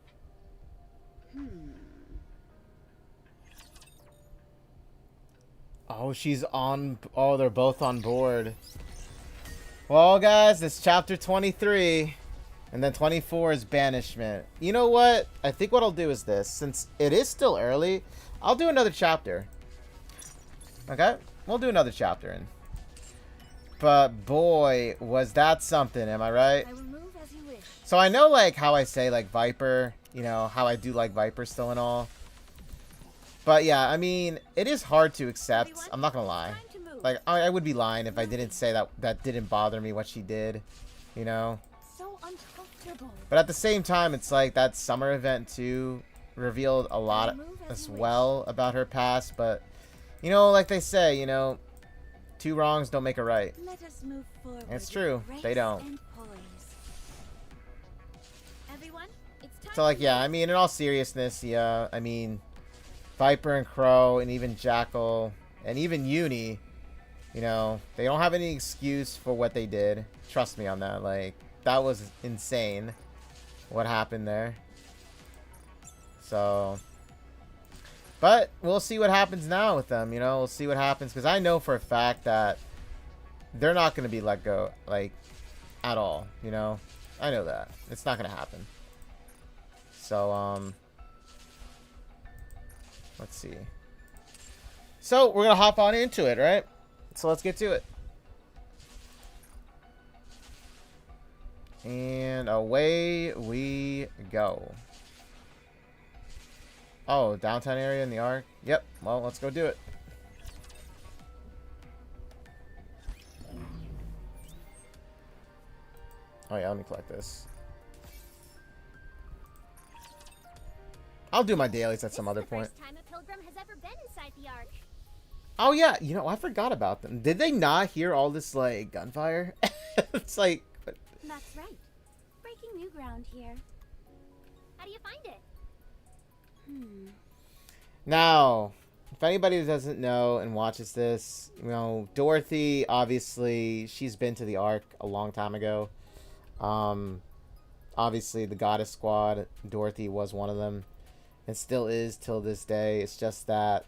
Oh, she's on. Oh, they're both on board. Well, guys, it's chapter 23. And then 24 is Banishment. You know what? I think what I'll do is this. Since it is still early, I'll do another chapter. Okay? We'll do another chapter in. But boy, was that something, am I right? I will move as you wish. So I know, like, how I say, like, Viper. You know, how I do like Viper still and all. But yeah, I mean, it is hard to accept. I'm not gonna lie. Like, I would be lying if I didn't say that didn't bother me what she did. You know? So uncomfortable. But at the same time, it's like that summer event too revealed a lot as well about her past. But, you know, like they say, you know, two wrongs don't make a right. Let us move forward. And it's true. They don't. Everyone, it's time. So, like, yeah, I mean, in all seriousness, yeah, I mean, Viper and Crow and even Jackal and even Uni, you know, they don't have any excuse for what they did. Trust me on that. Like, that was insane what happened there. So, but we'll see what happens now with them, you know. We'll see what happens, because I know for a fact that they're not going to be let go, like, at all, you know. I know that. It's not going to happen. So, let's see. So, we're going to hop on into it, right? So, let's get to it. And away we go. Oh, downtown area in the Ark? Yep. Well, let's go do it. Oh, yeah, let me collect this. I'll do my dailies at some other point. First time a pilgrim has ever been inside the Ark. Oh, yeah. You know, I forgot about them. Did they not hear all this, like, gunfire? It's like... That's right. Breaking new ground here. How do you find it? Now, if anybody doesn't know and watches this, you know, Dorothy, obviously, she's been to the Ark a long time ago. Obviously, the Goddess Squad, Dorothy was one of them. And still is till this day. It's just that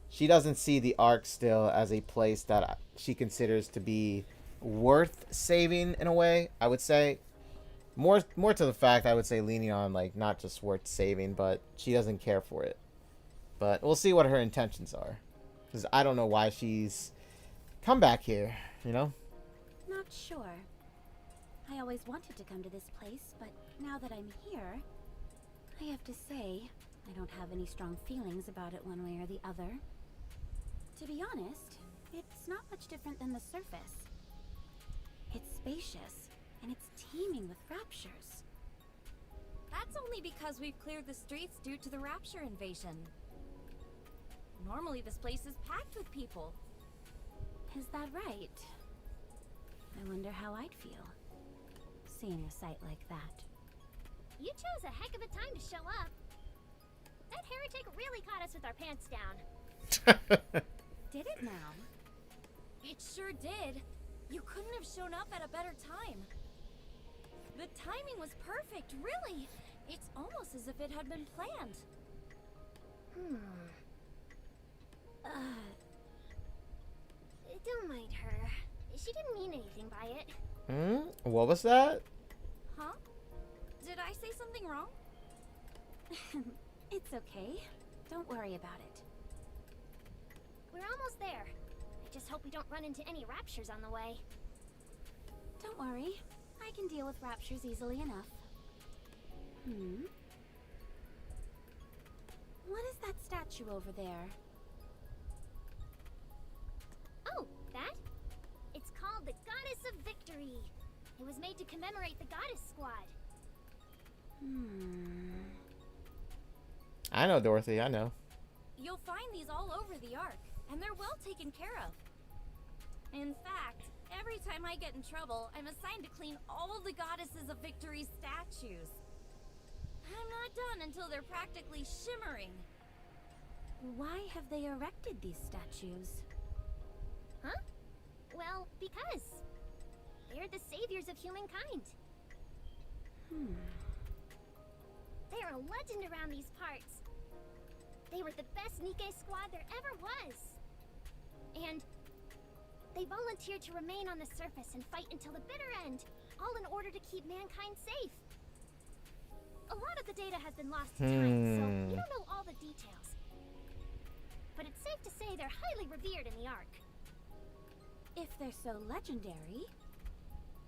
she doesn't see the Ark still as a place that she considers to be worth saving in a way, I would say. More to the fact, I would say, leaning on, like, not just worth saving, but she doesn't care for it. But we'll see what her intentions are. Because I don't know why she's come back here, you know? Not sure. I always wanted to come to this place, but now that I'm here, I have to say, I don't have any strong feelings about it one way or the other. To be honest, it's not much different than the surface. It's spacious, and it's teeming with raptures. That's only because we've cleared the streets due to the Rapture invasion. Normally this place is packed with people. Is that right? I wonder how I'd feel. seeing a sight like that. You chose a heck of a time to show up. That heretic really caught us with our pants down. Did it now? It sure did. You couldn't have shown up at a better time. The timing was perfect, really. It's almost as if it had been planned. Don't mind her. She didn't mean anything by it. What was that? Huh? Did I say something wrong? It's okay. Don't worry about it. We're almost there. I just hope we don't run into any raptures on the way. Don't worry. I can deal with raptures easily enough. What is that statue over there? Oh, that? It's called the Goddess of Victory. It was made to commemorate the Goddess Squad. I know, Dorothy, I know. You'll find these all over the Ark, and they're well taken care of. In fact, every time I get in trouble, I'm assigned to clean all the Goddesses of Victory statues. I'm not done until they're practically shimmering. Why have they erected these statues? Huh? Well, because they're the saviors of humankind. They're a legend around these parts. They were the best Nikke squad there ever was. And they volunteered to remain on the surface and fight until the bitter end, all in order to keep mankind safe. A lot of the data has been lost to time, so we don't know all the details. But it's safe to say they're highly revered in the Ark. If they're so legendary,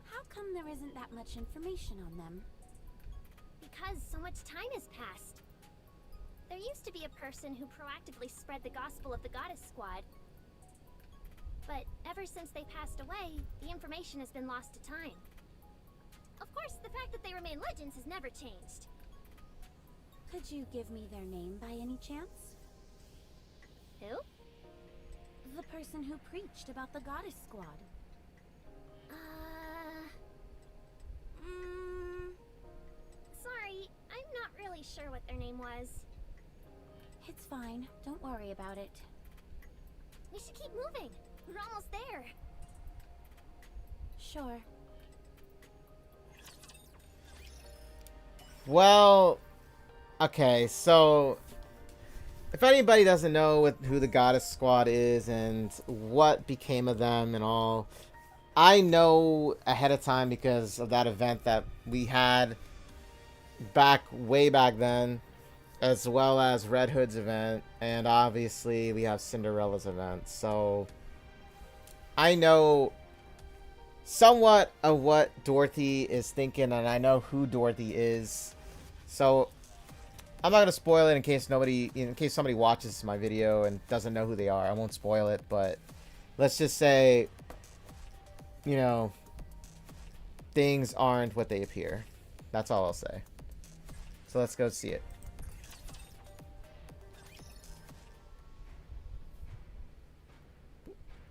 how come there isn't that much information on them? Because so much time has passed. There used to be a person who proactively spread the gospel of the Goddess Squad. But ever since they passed away, the information has been lost to time. Of course, the fact that they remain legends has never changed. Could you give me their name by any chance? Who? The person who preached about the Goddess Squad. Sorry, I'm not really sure what their name was. It's fine. Don't worry about it. We should keep moving. We're almost there. Sure. Well, okay, so if anybody doesn't know who the Goddess Squad is and what became of them and all, I know ahead of time because of that event that we had way back then, as well as Red Hood's event, and obviously we have Cinderella's event. So I know somewhat of what Dorothy is thinking, and I know who Dorothy is. So I'm not gonna spoil it in case somebody watches my video and doesn't know who they are. I won't spoil it, but let's just say, you know, things aren't what they appear. That's all I'll say. So let's go see it.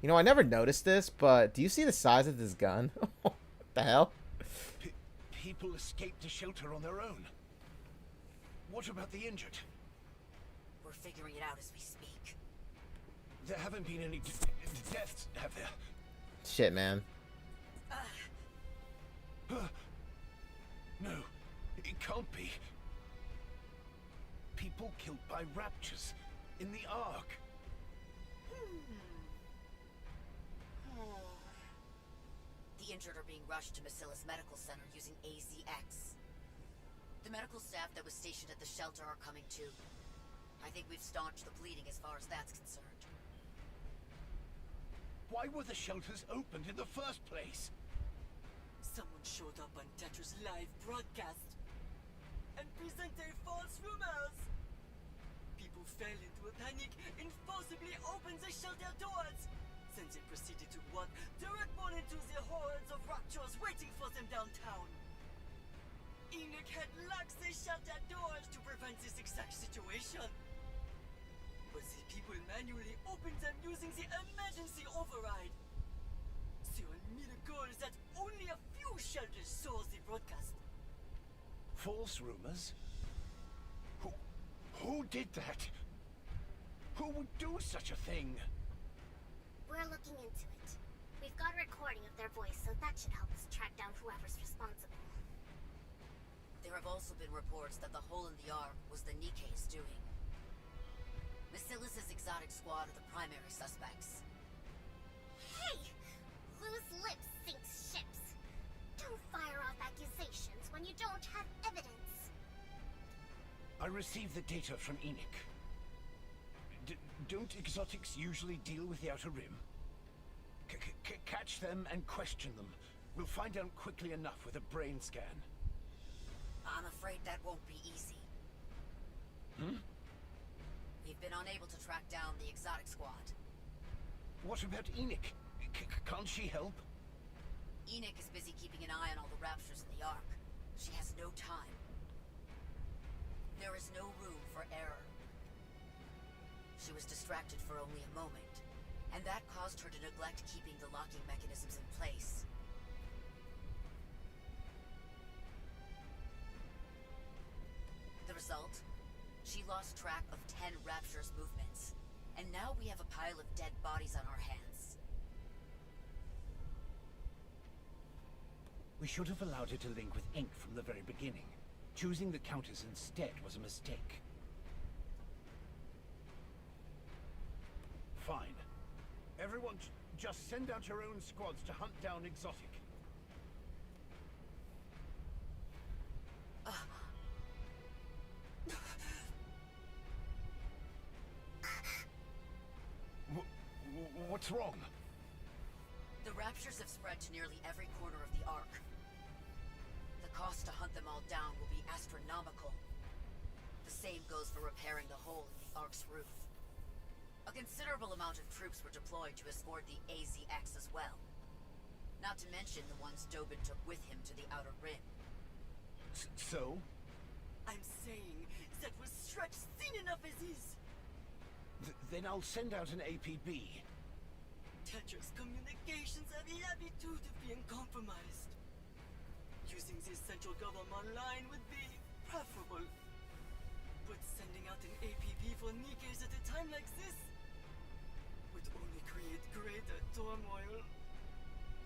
You know, I never noticed this, but do you see the size of this gun? What the hell? People escaped to shelter on their own. What about the injured? We're figuring it out as we speak. There haven't been any deaths, have there? Shit, man. No, it can't be. People killed by raptures in the Ark. The injured are being rushed to Massilis Medical Center using AZX. The medical staff that was stationed at the shelter are coming too. I think we've staunched the bleeding as far as that's concerned. Why were the shelters opened in the first place? Someone showed up on Tetra's live broadcast and presented false rumors. People fell into a panic and forcibly opened the shelter doors. Then they proceeded to walk directly into the hordes of raptors waiting for them downtown. Enoch had locked the shelter doors to prevent this exact situation. But the people manually opened them using the emergency override. The miracle is that only a few shelters saw the broadcast. False rumors? Who did that? Who would do such a thing? We're looking into it. We've got a recording of their voice, so that should help us track down whoever's responsible. There have also been reports that the hole in the Ark was the Nikkes' doing. Basilis's exotic squad are the primary suspects. Hey! Loose lips sinks ships. Don't fire off accusations when you don't have evidence. I received the data from Enoch. Don't exotics usually deal with the Outer Rim? Catch them and question them. We'll find out quickly enough with a brain scan. I'm afraid that won't be easy. Hmm? We've been unable to track down the exotic squad. What about Enoch? Can't she help? Enoch is busy keeping an eye on all the raptures in the Ark. She has no time. There is no room for error. She was distracted for only a moment, and that caused her to neglect keeping the locking mechanisms in place. The result? She lost track of 10 Rapture's movements, and now we have a pile of dead bodies on our hands. We should have allowed her to link with Ink from the very beginning. Choosing the Countess instead was a mistake. Fine. Everyone, just send out your own squads to hunt down Exotic. What's wrong? The Raptures have spread to nearly every corner of the Ark. The cost to hunt them all down will be astronomical. The same goes for repairing the hole in the Ark's roof. A considerable amount of troops were deployed to escort the AZX as well. Not to mention the ones Dobin took with him to the Outer Rim. So? I'm saying that was stretched thin enough as is. Then I'll send out an APB. Tetra's communications have the habitude of being compromised. Using the central government line would be preferable. But sending out an APB for Nikkes at a time like this would only create greater turmoil.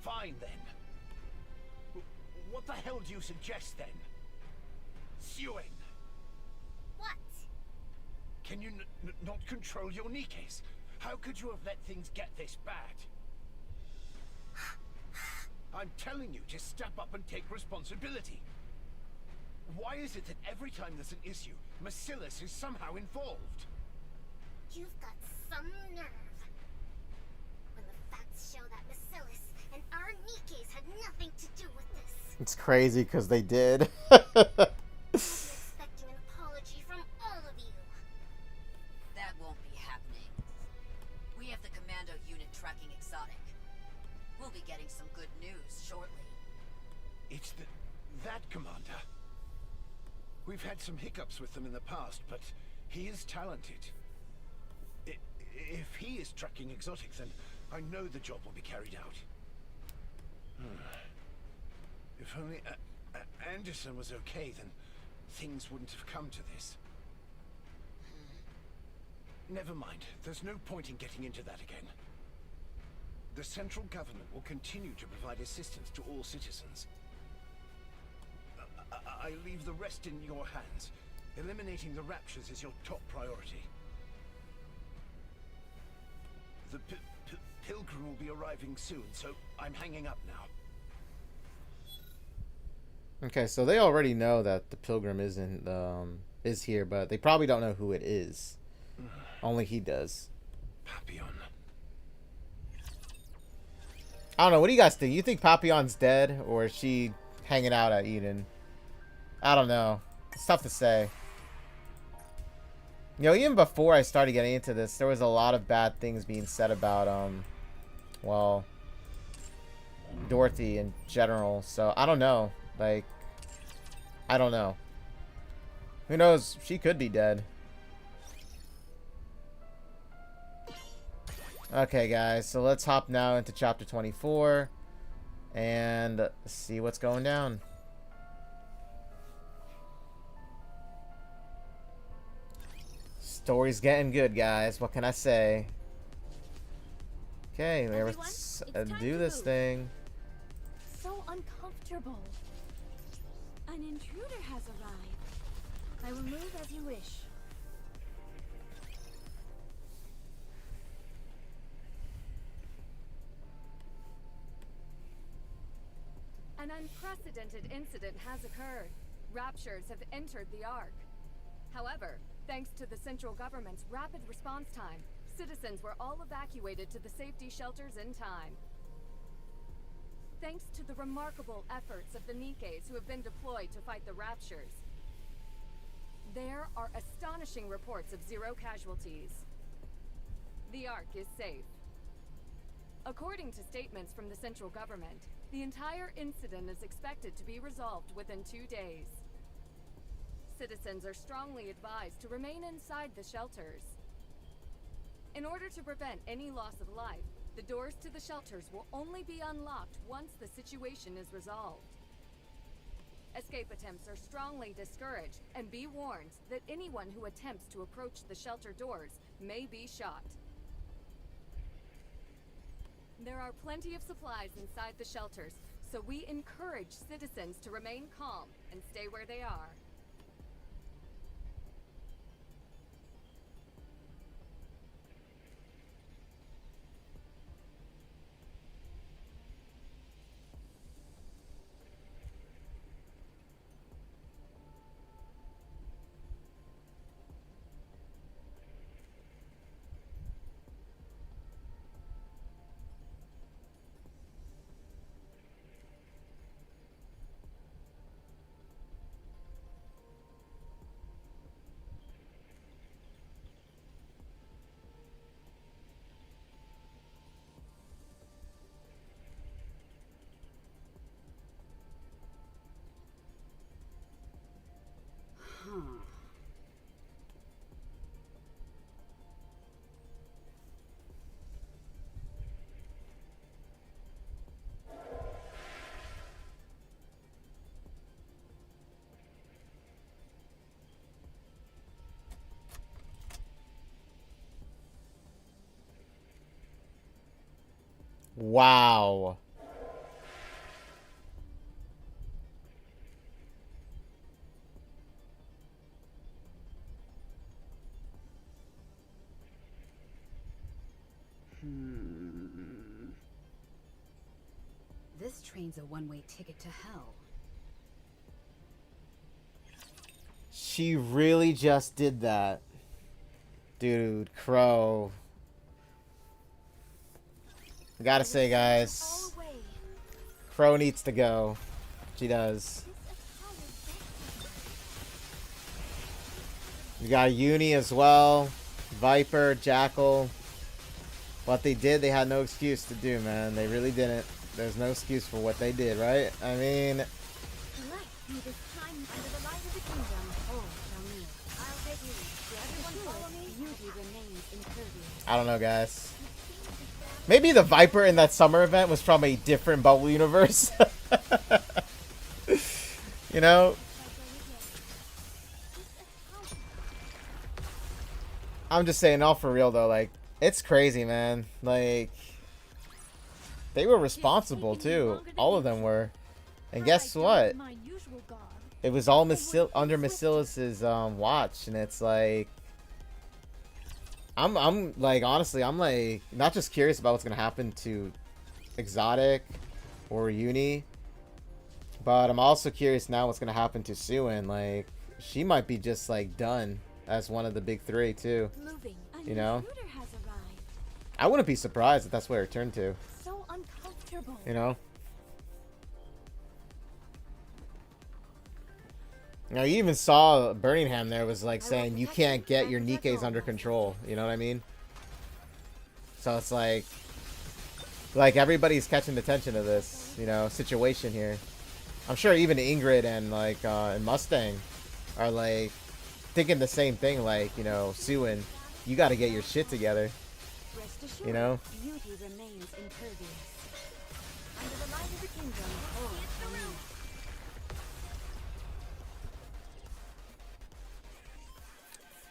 Fine then. What the hell do you suggest then? Suen! What? Can you not control your Nikkes? How could you have let things get this bad? I'm telling you to step up and take responsibility. Why is it that every time there's an issue, Basilis is somehow involved? You've got some nerve. When the facts show that Basilis and our Nikkes had nothing to do with this. It's crazy because they did. Expecting an apology from all of you. That won't be happening. We have the commando unit tracking Exotic. We'll be getting some good news shortly. It's that commander. We've had some hiccups with them in the past, but he is talented. If he is tracking Exotic, then I know the job will be carried out. If only Anderson was okay, then things wouldn't have come to this. Never mind. There's no point in getting into that again. The central government will continue to provide assistance to all citizens. I leave the rest in your hands. Eliminating the Raptures is your top priority. The Pilgrim will be arriving soon, so I'm hanging up now. Okay, so they already know that the Pilgrim is here, but they probably don't know who it is. Only he does. Papillon. I don't know. What do you guys think? You think Papillon's dead, or is she hanging out at Eden? I don't know. It's tough to say. You know, even before I started getting into this, there was a lot of bad things being said about, well, Dorothy in general. So, I don't know. Like, I don't know. Who knows? She could be dead. Okay, guys. So, let's hop now into Chapter 24 and see what's going down. Story's getting good, guys. What can I say? Okay, let's do this thing. So uncomfortable. An intruder has arrived. I will move as you wish. An unprecedented incident has occurred. Raptures have entered the Ark. However, thanks to the central government's rapid response time, citizens were all evacuated to the safety shelters in time. Thanks to the remarkable efforts of the Nikkes who have been deployed to fight the Raptures, there are astonishing reports of 0 casualties. The Ark is safe. According to statements from the central government, the entire incident is expected to be resolved within 2 days. Citizens are strongly advised to remain inside the shelters. In order to prevent any loss of life, the doors to the shelters will only be unlocked once the situation is resolved. Escape attempts are strongly discouraged, and be warned that anyone who attempts to approach the shelter doors may be shot. There are plenty of supplies inside the shelters, so we encourage citizens to remain calm and stay where they are. Wow. This train's a one-way ticket to hell. She really just did that. Dude, Crow. I gotta say, guys, Crow needs to go. She does. We got Uni as well. Viper, Jackal. What they did, they had no excuse to do, man. They really didn't. There's no excuse for what they did, right? I mean... I don't know, guys. Maybe the Viper in that summer event was from a different bubble universe. You know? I'm just saying, all for real, though, like, it's crazy, man. Like, they were responsible, too. All of them were. And guess what? It was all under Macilis's watch, and it's like... I'm like, honestly, I'm like, not just curious about what's gonna happen to Exotic or Uni, but I'm also curious now what's gonna happen to Suin. Like, she might be just like done as one of the big three too. You know, I wouldn't be surprised if that's where it turned to. So uncomfortable. You know. Now, you even saw Birmingham there was like saying you can't get your Nikkes under control. You know what I mean? So it's like everybody's catching attention to this, you know, situation here. I'm sure even Ingrid and like and Mustang are like thinking the same thing. Like, you know, Suin, you got to get your shit together. You know. Beauty remains impervious. Under the light of the kingdom,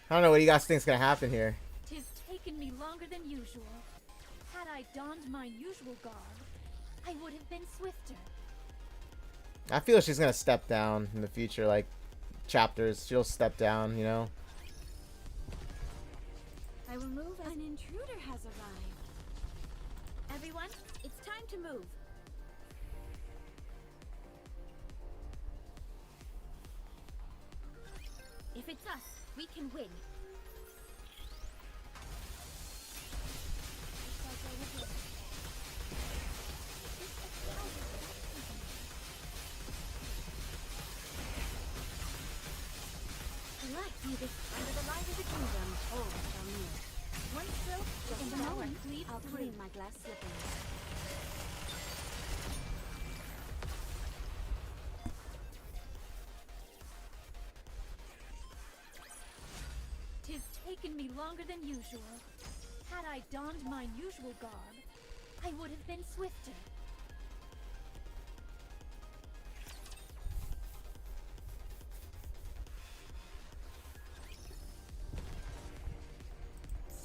I don't know what you guys think's gonna happen here. Tis taken me longer than usual. Had I donned my usual garb, I would have been swifter. I feel she's gonna step down in the future, like chapters. She'll step down, you know. I will move as An intruder has arrived. everyone. It's time to move. If it's us, we can win. See this under the light of the kingdom, all shall near. One stroke, just In the now moment, and cleave I'll through. clean my glass slippers. Tis taken me longer than usual. Had I donned mine usual garb, I would have been swifter.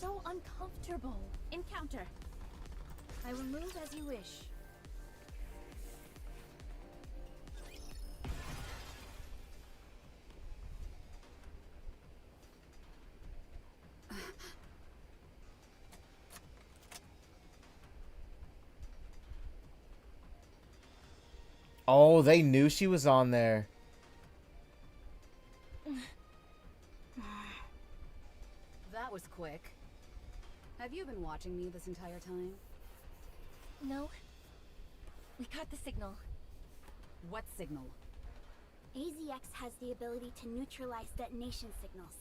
So uncomfortable. Encounter. I will move as you wish. Oh, they knew she was on there. That was quick. Have you been watching me this entire time? No. We caught the signal. What signal? AZX has the ability to neutralize detonation signals.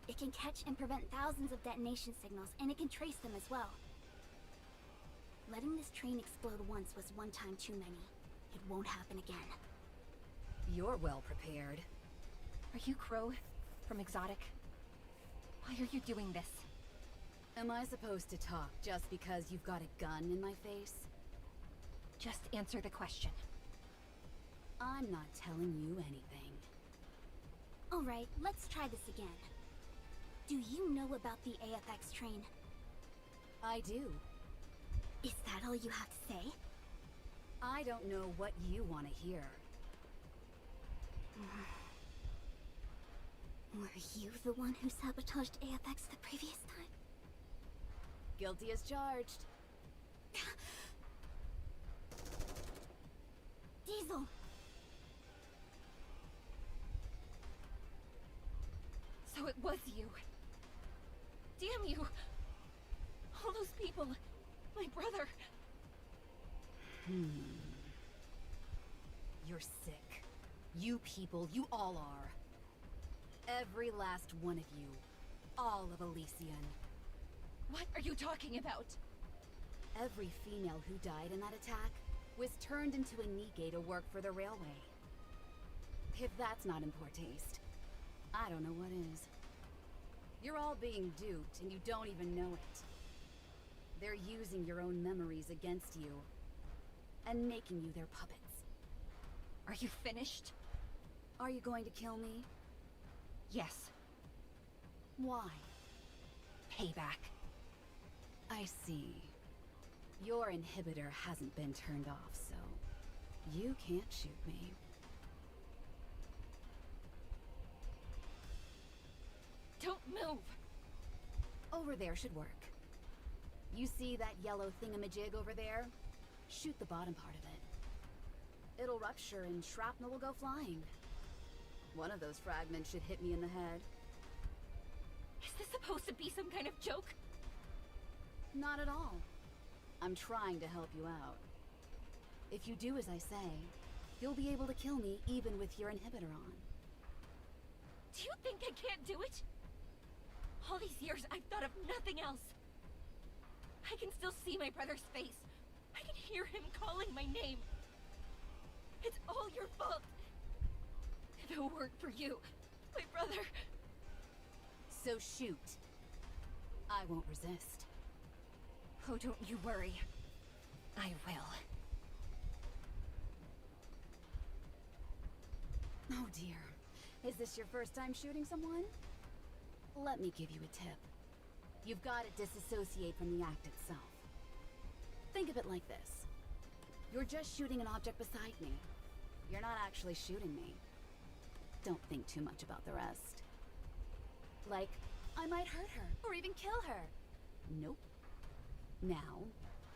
It can catch and prevent thousands of detonation signals, and it can trace them as well. Letting this train explode once was one time too many. It won't happen again. You're well prepared. Are you Crow from Exotic? Why are you doing this? Am I supposed to talk just because you've got a gun in my face? Just answer the question. I'm not telling you anything. Alright, let's try this again. Do you know about the AFX train? I do. Is that all you have to say? I don't know what you want to hear. Were you the one who sabotaged AFX the previous time? Guilty as charged. Diesel! So it was you. Damn you. All those people. My brother. You're sick. You people, you all are. Every last one of you. All of Elysian. What are you talking about? Every female who died in that attack was turned into a Nikke to work for the railway. If that's not in poor taste, I don't know what is. You're all being duped and you don't even know it. They're using your own memories against you and making you their puppets. Are you finished? Are you going to kill me? Yes. Why? Payback. I see. Your inhibitor hasn't been turned off, so you can't shoot me. Don't move! Over there should work. You see that yellow thingamajig over there? Shoot the bottom part of it. It'll rupture and shrapnel will go flying. One of those fragments should hit me in the head. Is this supposed to be some kind of joke? Not at all. I'm trying to help you out. If you do as I say, you'll be able to kill me even with your inhibitor on. Do you think I can't do it? All these years I've thought of nothing else. I can still see my brother's face. I can hear him calling my name. It's all your fault. If it weren't for you, my brother... So shoot. I won't resist. Oh, don't you worry. I will. Oh dear. Is this your first time shooting someone? Let me give you a tip. You've got to disassociate from the act itself. Think of it like this. You're just shooting an object beside me. You're not actually shooting me. Don't think too much about the rest. Like, I might hurt her, or even kill her. Nope. Now,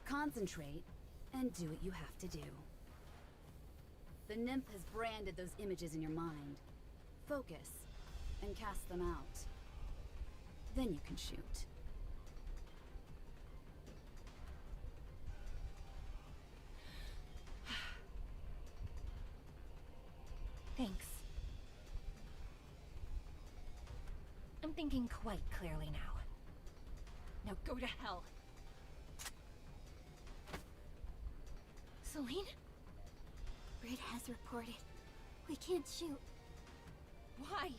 concentrate, and do what you have to do. The nymph has branded those images in your mind. Focus, and cast them out. Then you can shoot. Thanks. I'm thinking quite clearly now. Now go to hell. Celine? Grid has reported. We can't shoot. Why?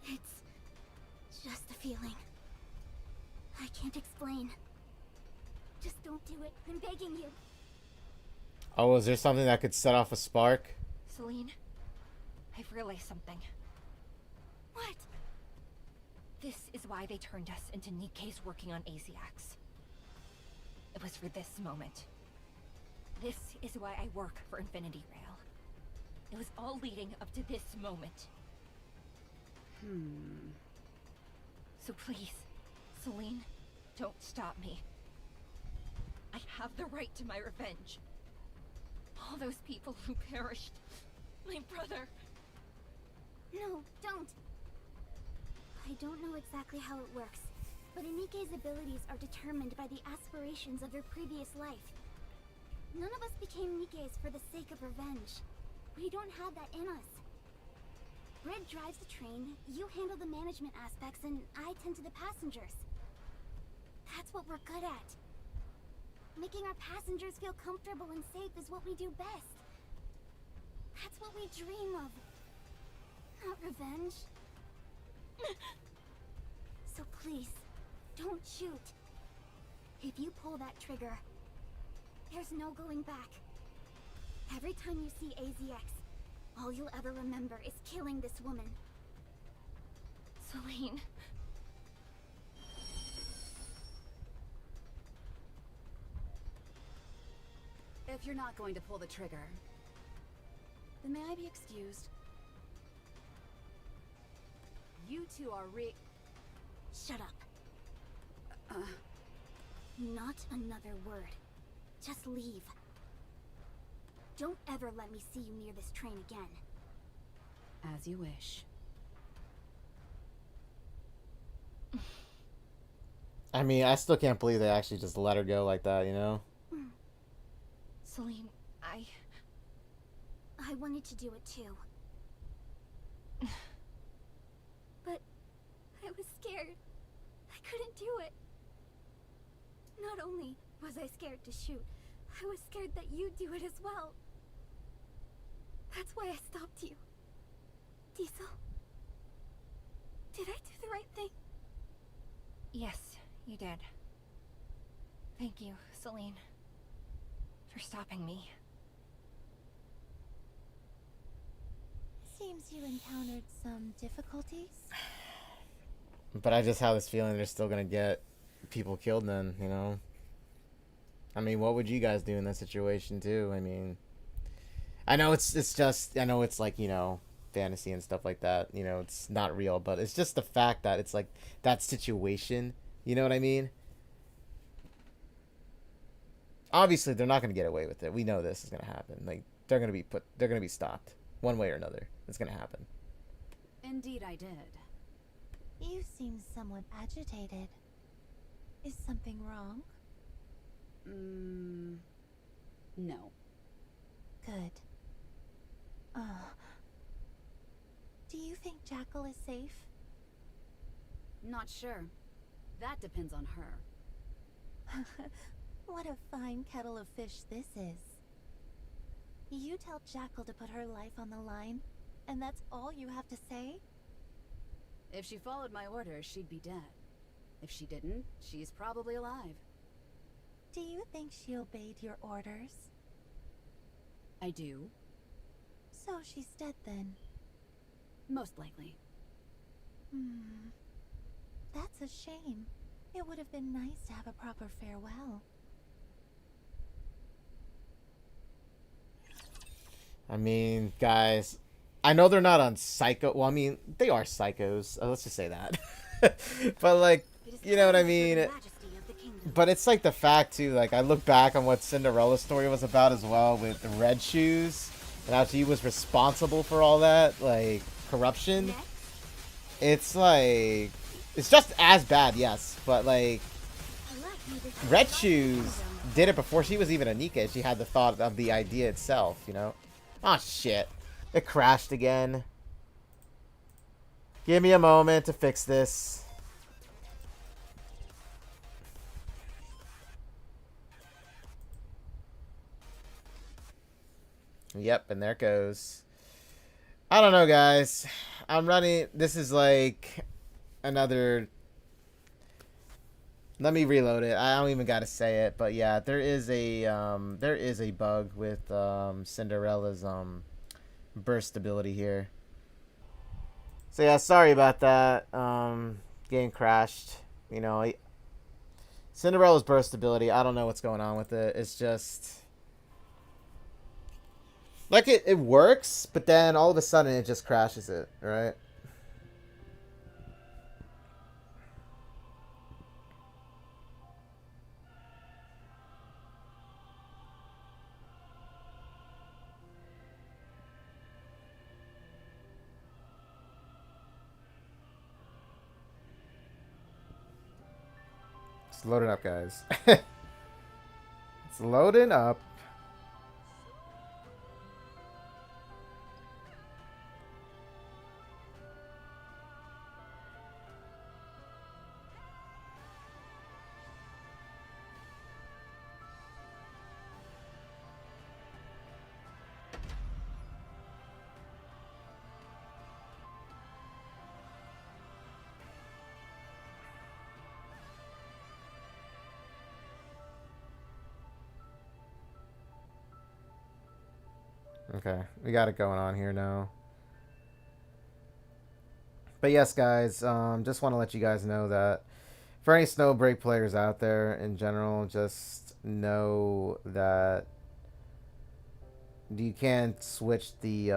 It's just a feeling. I can't explain. Just don't do it. I'm begging you. Oh, is there something that could set off a spark? Celine, I've realized something. What? This is why they turned us into Nikkes working on AZX. It was for this moment. This is why I work for Infinity Rail. It was all leading up to this moment. So please, Celine, don't stop me. I have the right to my revenge. All those people who perished. My brother. No, don't. I don't know exactly how it works, but a Nikke's abilities are determined by the aspirations of your previous life. None of us became Nikkes for the sake of revenge. We don't have that in us. Grid drives the train, you handle the management aspects, and I tend to the passengers. That's what we're good at. Making our passengers feel comfortable and safe is what we do best. That's what we dream of. Not revenge. So please, don't shoot. If you pull that trigger, there's no going back. Every time you see AZX, all you'll ever remember is killing this woman. Celine. If you're not going to pull the trigger, then may I be excused? You two are Shut up. Not another word. Just leave. Don't ever let me see you near this train again. As you wish. I mean, I still can't believe they actually just let her go like that, you know? Celine, I wanted to do it too. But I was scared. I couldn't do it. Not only was I scared to shoot, I was scared that you'd do it as well. That's why I stopped you. Diesel, did I do the right thing? Yes, you did. Thank you, Celine, for stopping me. Seems you encountered some difficulties. But I just have this feeling they're still gonna get people killed then, you know? I mean, what would you guys do in that situation too? I mean, I know it's just, I know it's like, you know, fantasy and stuff like that, you know, it's not real, but it's just the fact that it's like that situation, you know what I mean? Obviously, they're not going to get away with it. We know this is going to happen. Like, they're going to be stopped one way or another. It's going to happen. Indeed I did. You seem somewhat agitated. Is something wrong? No. Good. Do you think Jackal is safe? Not sure. That depends on her. What a fine kettle of fish this is. You tell Jackal to put her life on the line, and that's all you have to say? If she followed my orders, she'd be dead. If she didn't, she's probably alive. Do you think she obeyed your orders? I do. So she's dead then? Most likely. That's a shame. It would have been nice to have a proper farewell. I mean, guys, I know they're not on psycho. Well, I mean, they are psychos. Let's just say that. But like, you know what I mean? But it's like the fact too. Like, I look back on what Cinderella's story was about as well, with the Red Shoes, and how she was responsible for all that, like corruption. It's like, it's just as bad, yes, but like, Red Shoes did it before she was even a Nikke. She had the thought of the idea itself, you know? Oh shit. It crashed again. Give me a moment to fix this. Yep, and there it goes. I don't know, guys. I'm running. This is like another. Let me reload it. I don't even gotta say it, but yeah, there is a bug with Cinderella's burst ability here. So yeah, sorry about that. Game crashed. You know, Cinderella's burst ability. I don't know what's going on with it. It's just like it works, but then all of a sudden it just crashes it, right? It's loading up, guys. It's loading up. Okay, we got it going on here now. But yes, guys, just want to let you guys know that for any Snowbreak players out there in general, just know that you can switch the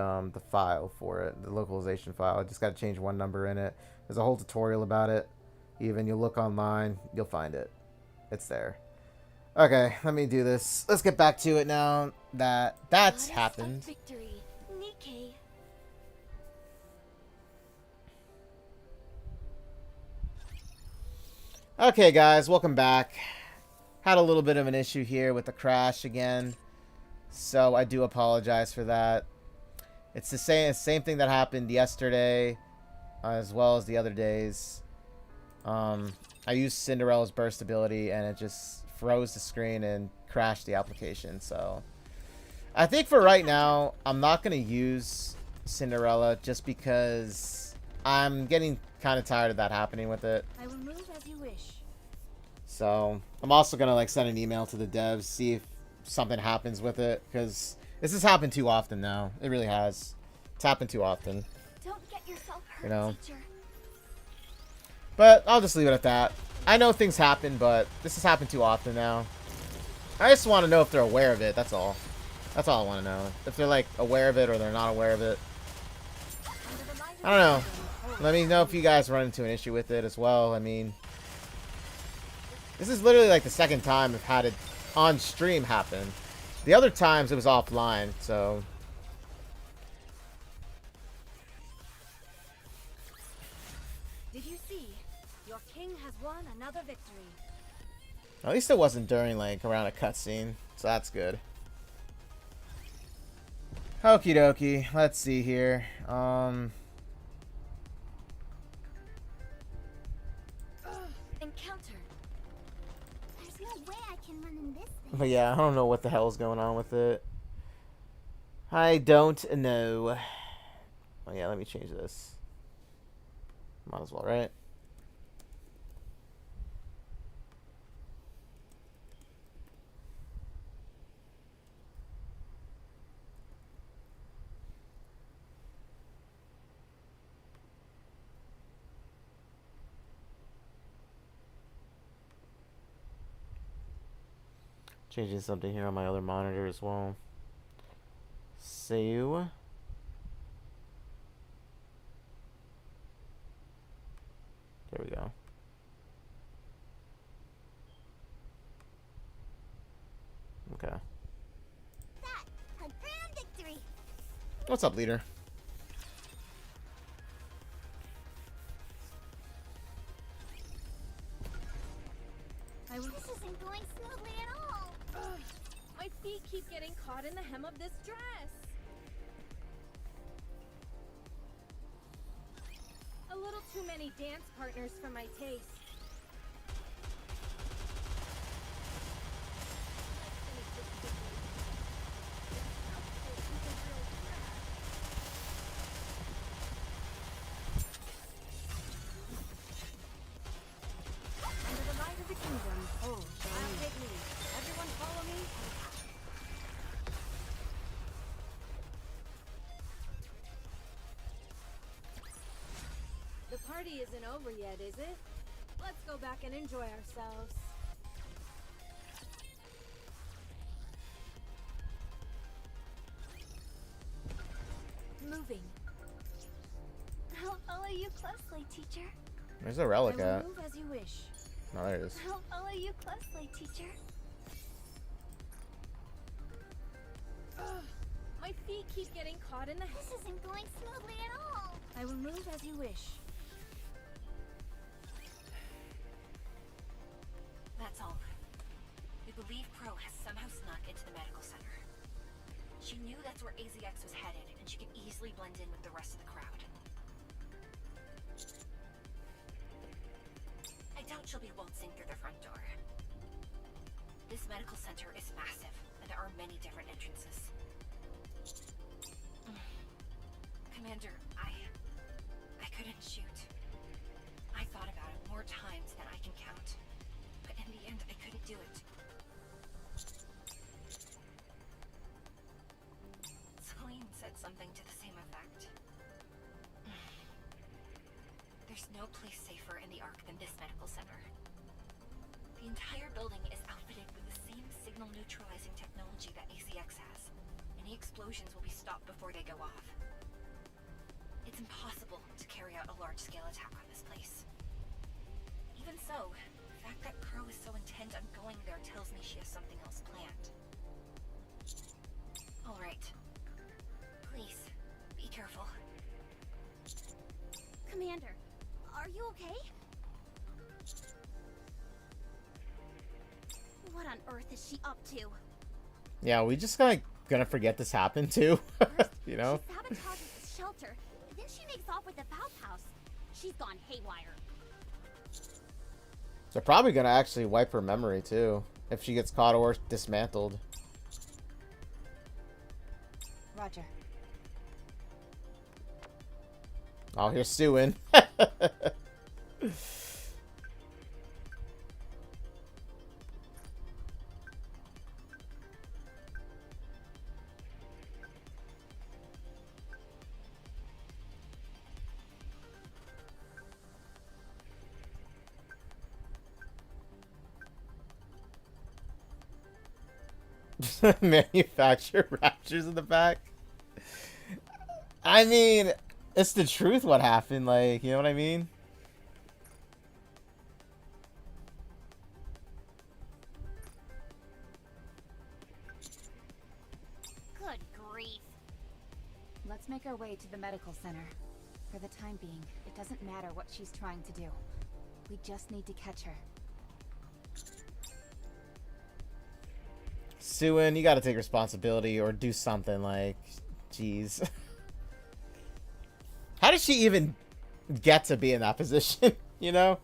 file for it, the localization file. I just got to change one number in it. There's a whole tutorial about it. Even you look online, you'll find it. It's there. Okay, let me do this. Let's get back to it now that that's happened. Victory, Nikke. Okay, guys, welcome back. Had a little bit of an issue here with the crash again, so I do apologize for that. It's the same thing that happened yesterday, as well as the other days. I used Cinderella's burst ability, and it just froze the screen and crashed the application. So I think for right now, I'm not going to use Cinderella just because I'm getting kind of tired of that happening with it. I will move as you wish. So I'm also going to like send an email to the devs, see if something happens with it, because this has happened too often now. It really has. It's happened too often. Don't get yourself hurt, you know. teacher. But I'll just leave it at that. I know things happen, but this has happened too often now. I just want to know if they're aware of it, that's all. That's all I want to know. If they're, like, aware of it or they're not aware of it. I don't know. Let me know if you guys run into an issue with it as well. I mean, this is literally, like, the second time I've had it on stream happen. The other times it was offline, so... Did you see? Your king has won another victory. At least it wasn't during, like, around a cutscene, so that's good. Okie dokie. Let's see here. Encounter. There's no way I can run in this thing. But yeah, I don't know what the hell is going on with it. I don't know. Oh yeah, let me change this. Might as well, right? Changing something here on my other monitor as well. So there we go. Okay. That, a grand victory. What's up, leader? This isn't going smoothly at all. Ugh, my feet keep getting caught in the hem of this dress. A little too many dance partners for my taste. Under the light of the kingdom, I'll take lead. Everyone follow me. The party isn't over yet, is it? Let's go back and enjoy ourselves. Moving. I'll follow you closely, teacher. Where's the relic I will at? move as you wish. Oh, there it is. I'll follow you closely, teacher. Ugh, my feet keep getting caught in the... This isn't going smoothly at all. I will move as you wish. That's all. We believe Crow has somehow snuck into the medical center. She knew that's where AZX was headed, and she could easily blend in with the rest of the crowd. I doubt she'll be waltzing through the front door. This medical center is massive, and there are many different entrances. Commander, I couldn't shoot. I thought about it more times than I can count, but in the end, I couldn't do it. Celine said something to the same effect. There's no place safer in the Ark than this medical center. The entire building is outfitted with the same signal neutralizing technology that ACX has. Any explosions will be stopped before they go off. It's impossible to carry out a large-scale attack on this place. Even so, the fact that Crow is so intent on going there tells me she has something else planned. All right. Please, be careful. Commander, are you okay? What on earth is she up to? Yeah, we just gonna forget this happened too. You know? She sabotages the shelter, then she makes off with the valve house. She's gone haywire. They're probably gonna actually wipe her memory too if she gets caught or dismantled. Roger. Oh, here's Suin. Manufacture raptures in the back. I mean, it's the truth what happened, like, you know what I mean? Good grief. Let's make our way to the medical center. For the time being, it doesn't matter what she's trying to do. We just need to catch her. Suin, you gotta take responsibility or do something, like, jeez. How did she even get to be in that position, you know?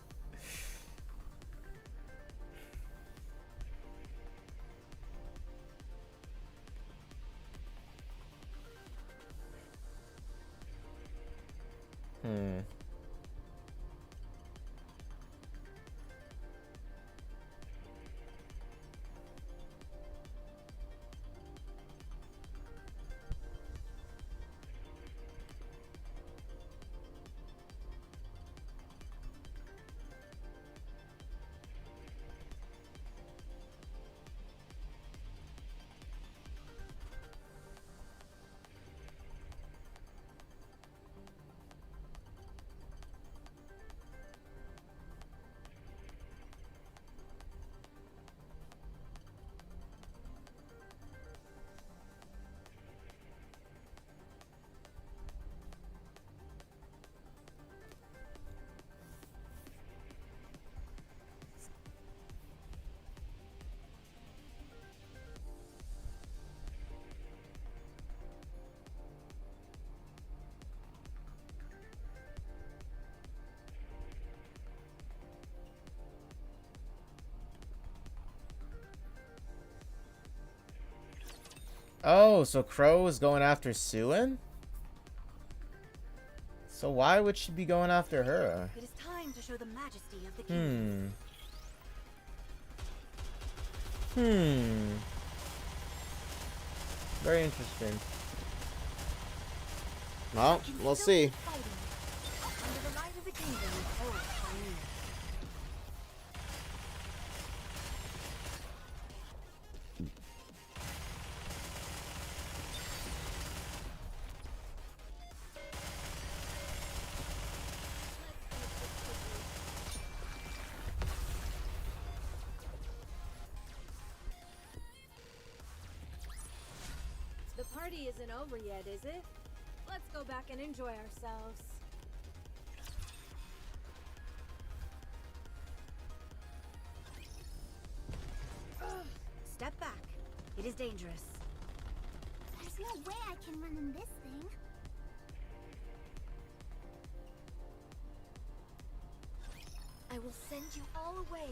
Oh, so Crow is going after Suin? So why would she be going after her? It is time to show the majesty of the king. Very interesting. Well, we'll see. Under the light of the kingdom, oh, for me. The party isn't over yet, is it? Let's go back and enjoy ourselves. Step back. It is dangerous. There's no way I can run in this thing. I will send you all away.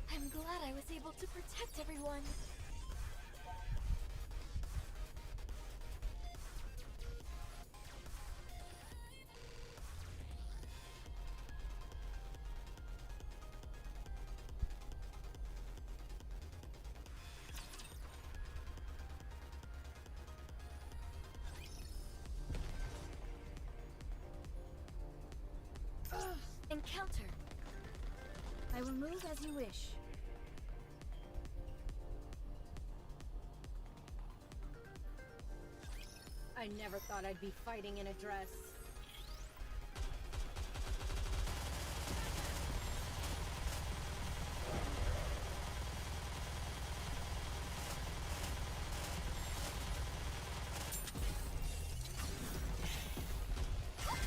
I'm glad I was able to protect everyone. Encounter. I will move as you wish. I never thought I'd be fighting in a dress.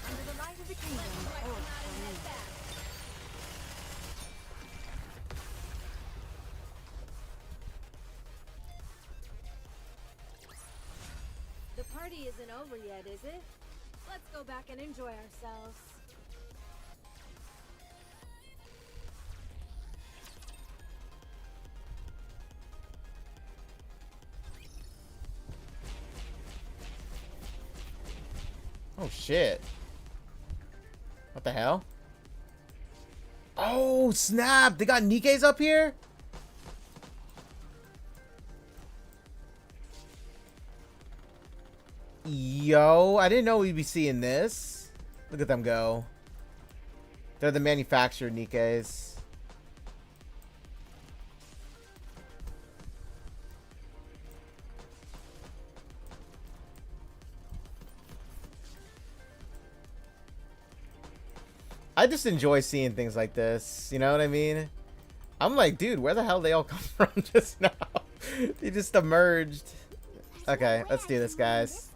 Under the light of the kingdom, oh, for me. The party isn't over yet, is it? Let's go back and enjoy ourselves. Oh shit. What the hell? Oh snap! They got Nikkes up here? Yo, I didn't know we'd be seeing this. Look at them go. They're the manufactured Nikkes. I just enjoy seeing things like this. You know what I mean? I'm like, dude, where the hell they all come from just now? They just emerged. Okay, let's do this, guys.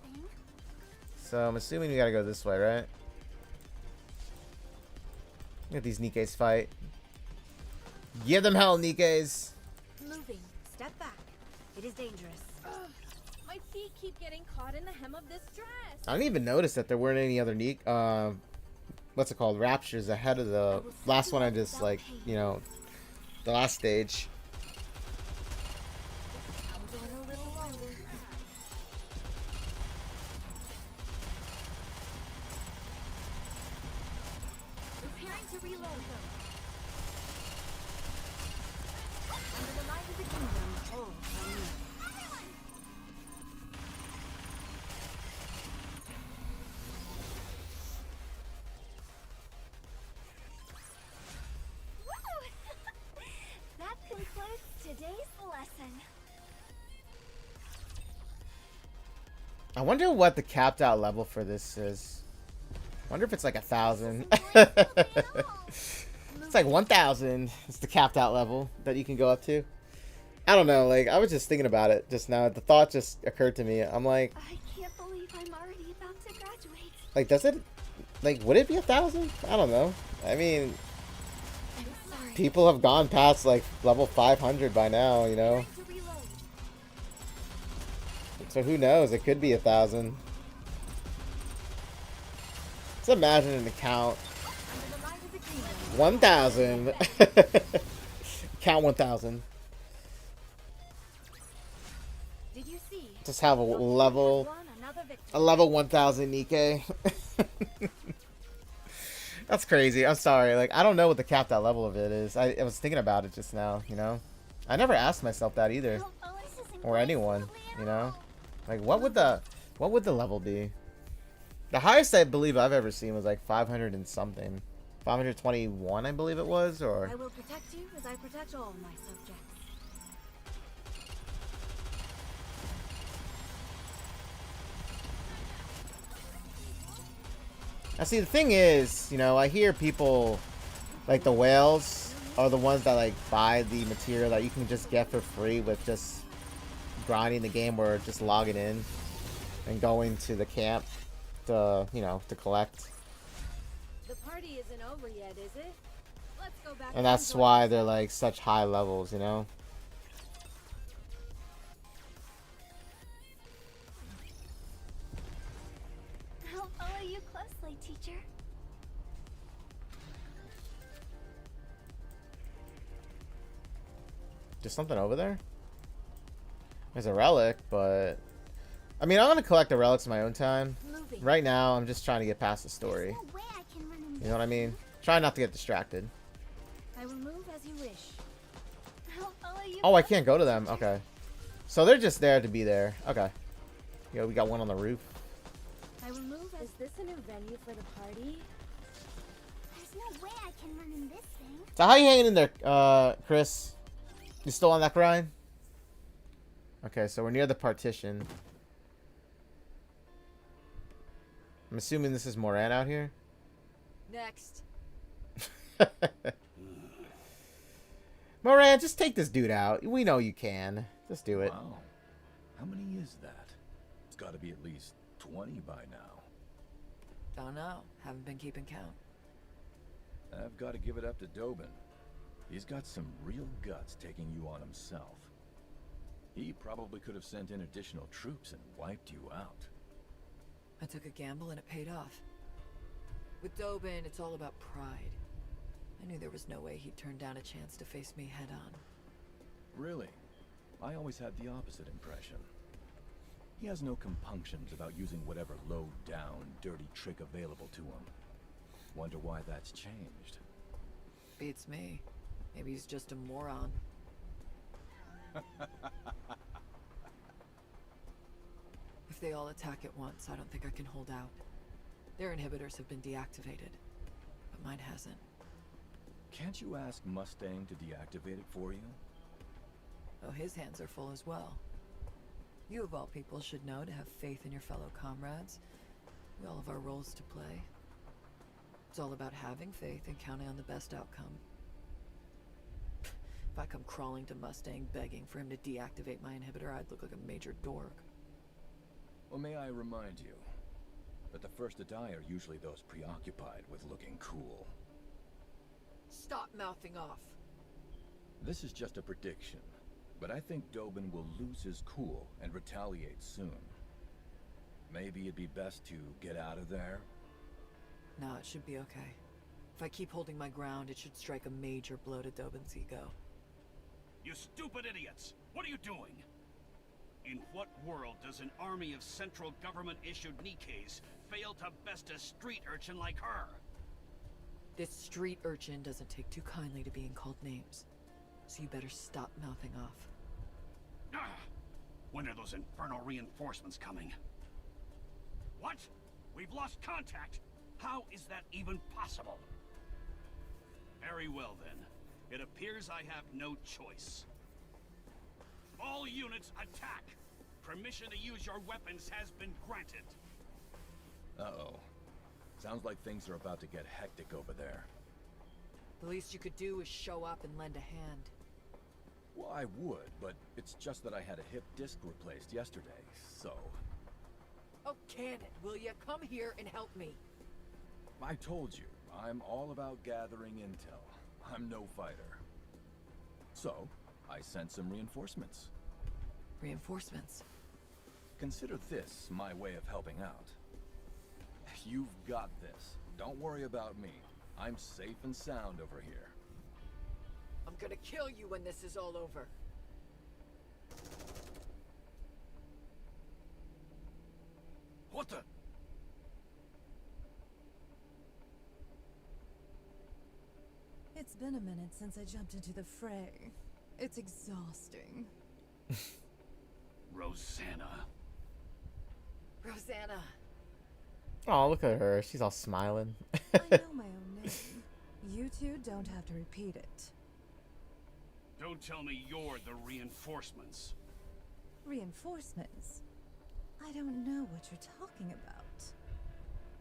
So I'm assuming we gotta go this way, right? Look at these Nikkes fight. Give them hell, Nikkes. Moving. Step back. It is dangerous. My feet keep getting caught in the hem of this dress. I didn't even notice that there weren't any other what's it called? Raptures ahead of the last one I just, like, you know, the last stage. I'm going a little longer. Preparing to reload them. Under the light of the kingdom, oh, for me. That concludes today's lesson. I wonder what the capped out level for this is. I wonder if it's like 1,000. It's like 1,000. It's the capped out level that you can go up to. I don't know. Like, I was just thinking about it just now. The thought just occurred to me. I'm like, I can't believe I'm already about to graduate. does it Like, would it be 1,000? I don't know. I mean, people have gone past like level 500 by now, you know. So who knows? It could be 1,000. Let's imagine an account. 1,000. Count 1,000. Did you see? Just have a level 1,000 Nikke. That's crazy. I'm sorry. Like, I don't know what the capped out level of it is. I was thinking about it just now, you know. I never asked myself that either, or anyone, you know. Like, what would the level be? The highest I believe I've ever seen was like 500 and something. 521, I believe it was, or... I will protect you as I protect all my subjects. Now, see, the thing is, you know, I hear people, like the whales, are the ones that, like, buy the material that you can just get for free with just grinding the game or just logging in and going to the camp to, you know, to collect. The party isn't over yet, is it? Let's go back. And that's why they're, like, such high levels, you know? I'll follow you closely, teacher. There's something over there? There's a relic, but... I mean, I'm gonna collect the relics in my own time. Right now, I'm just trying to get past the story. You know what I mean? Try not to get distracted. I will move as you wish. I'll follow you. Oh, I can't go to them. Okay. So they're just there to be there. Okay. Yo, we got one on the roof. I will move. Is this a new venue for the party? There's no way I can run in this thing. So how you hanging in there, Chris? You still on that grind? Okay, so we're near the partition. I'm assuming this is Moran out here. Next. Moran, just take this dude out. We know you can. Just do it. Wow. How many is that? It's got to be at least 20 by now. Don't know. Haven't been keeping count. I've got to give it up to Dobin. He's got some real guts taking you on himself. He probably could have sent in additional troops and wiped you out. I took a gamble and it paid off. With Dobin, it's all about pride. I knew there was no way he'd turn down a chance to face me head on. Really? I always had the opposite impression. He has no compunctions about using whatever low-down, dirty trick available to him. Wonder why that's changed. Beats me. Maybe he's just a moron. If they all attack at once, I don't think I can hold out. Their inhibitors have been deactivated, but mine hasn't. Can't you ask Mustang to deactivate it for you? Oh, his hands are full as well. You of all people should know to have faith in your fellow comrades. We all have our roles to play. It's all about having faith and counting on the best outcome. If I come crawling to Mustang begging for him to deactivate my inhibitor, I'd look like a major dork. Well, may I remind you that the first to die are usually those preoccupied with looking cool. Stop mouthing off. This is just a prediction, but I think Dobin will lose his cool and retaliate soon. Maybe it'd be best to get out of there? No, it should be okay. If I keep holding my ground, it should strike a major blow to Dobin's ego. You stupid idiots! What are you doing? In what world does an army of central government-issued Nikkes fail to best a street urchin like her? This street urchin doesn't take too kindly to being called names, so you better stop mouthing off. Ah, when are those infernal reinforcements coming? What? We've lost contact? How is that even possible? Very well then. It appears I have no choice. All units attack! Permission to use your weapons has been granted. Uh-oh. Sounds like things are about to get hectic over there. The least you could do is show up and lend a hand. Well, I would, but it's just that I had a hip disc replaced yesterday, so... Oh, can it, will ya? Come here and help me. I told you, I'm all about gathering intel. I'm no fighter. So, I sent some reinforcements. Reinforcements? Consider this my way of helping out. You've got this. Don't worry about me. I'm safe and sound over here. I'm gonna kill you when this is all over. What the? It's been a minute since I jumped into the fray. It's exhausting. Rosanna. Rosanna. Oh, look at her. She's all smiling. I know my own name. You two don't have to repeat it. Don't tell me you're the reinforcements. Reinforcements? I don't know what you're talking about.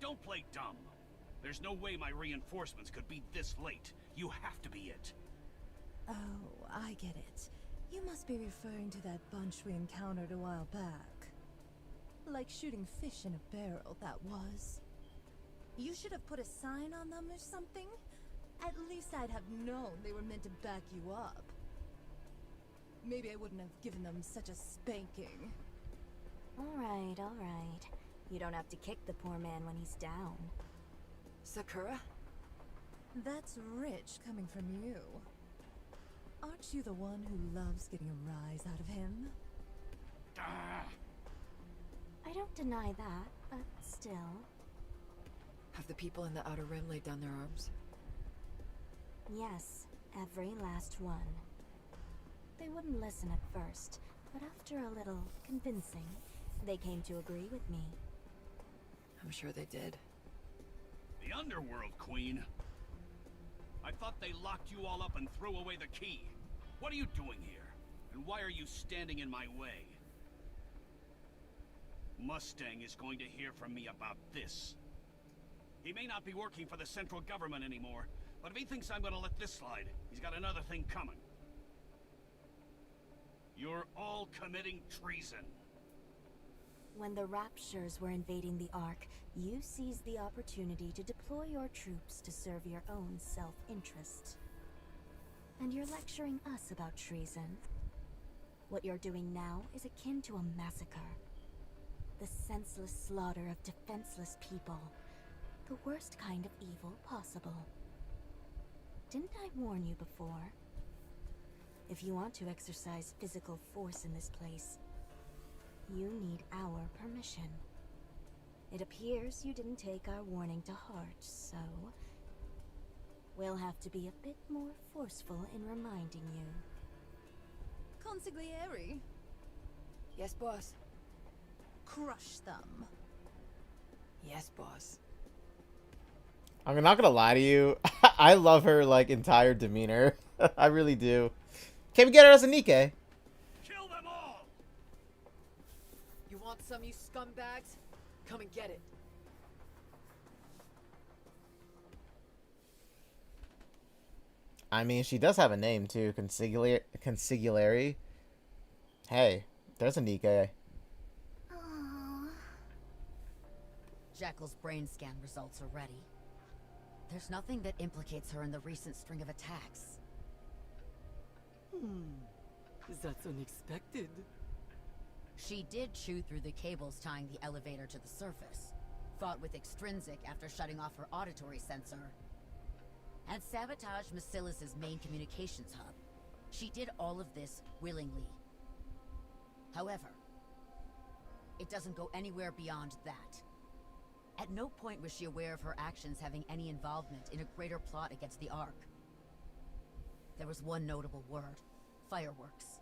Don't play dumb. There's no way my reinforcements could be this late. You have to be it. Oh, I get it. You must be referring to that bunch we encountered a while back. Like shooting fish in a barrel, that was. You should have put a sign on them or something. At least I'd have known they were meant to back you up. Maybe I wouldn't have given them such a spanking. Alright, alright. You don't have to kick the poor man when he's down. Sakura? That's rich coming from you. Aren't you the one who loves getting a rise out of him? Ah. I don't deny that, but still. Have the people in the Outer Rim laid down their arms? Yes, every last one. They wouldn't listen at first, but after a little convincing, they came to agree with me. I'm sure they did. The Underworld, Queen. I thought they locked you all up and threw away the key. What are you doing here? And why are you standing in my way? Mustang is going to hear from me about this. He may not be working for the central government anymore, but if he thinks I'm gonna let this slide, he's got another thing coming. You're all committing treason. When the Raptures were invading the Ark, you seized the opportunity to deploy your troops to serve your own self-interest. And you're lecturing us about treason. What you're doing now is akin to a massacre. The senseless slaughter of defenseless people. The worst kind of evil possible. Didn't I warn you before? If you want to exercise physical force in this place, you need our permission. It appears you didn't take our warning to heart, so we'll have to be a bit more forceful in reminding you. Consigliere, Yes, boss. crush them. Yes, boss. I'm not gonna lie to you. I love her, like, entire demeanor. I really do. Can we get her as a Nikke? Kill them all! You want some, you scumbags? Come and get it. I mean, she does have a name, too. Consigliere. Hey, there's a Nikke. Aww. Jackal's brain scan results are ready. There's nothing that implicates her in the recent string of attacks. That's unexpected. She did chew through the cables tying the elevator to the surface, fought with Extrinsic after shutting off her auditory sensor, and sabotaged Macilis's main communications hub. She did all of this willingly. However, it doesn't go anywhere beyond that. At no point was she aware of her actions having any involvement in a greater plot against the Ark. There was one notable word, fireworks.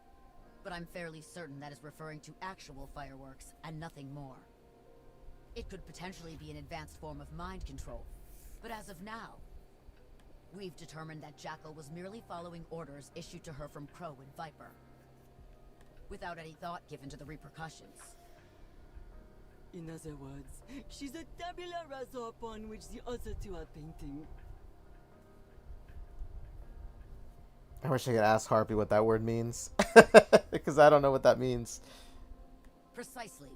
But I'm fairly certain that is referring to actual fireworks and nothing more. It could potentially be an advanced form of mind control, but as of now, we've determined that Jackal was merely following orders issued to her from Crow and Viper, without any thought given to the repercussions. In other words, she's a tabula rasa upon which the other two are painting. I wish I could ask Harpy what that word means. Because I don't know what that means. Precisely.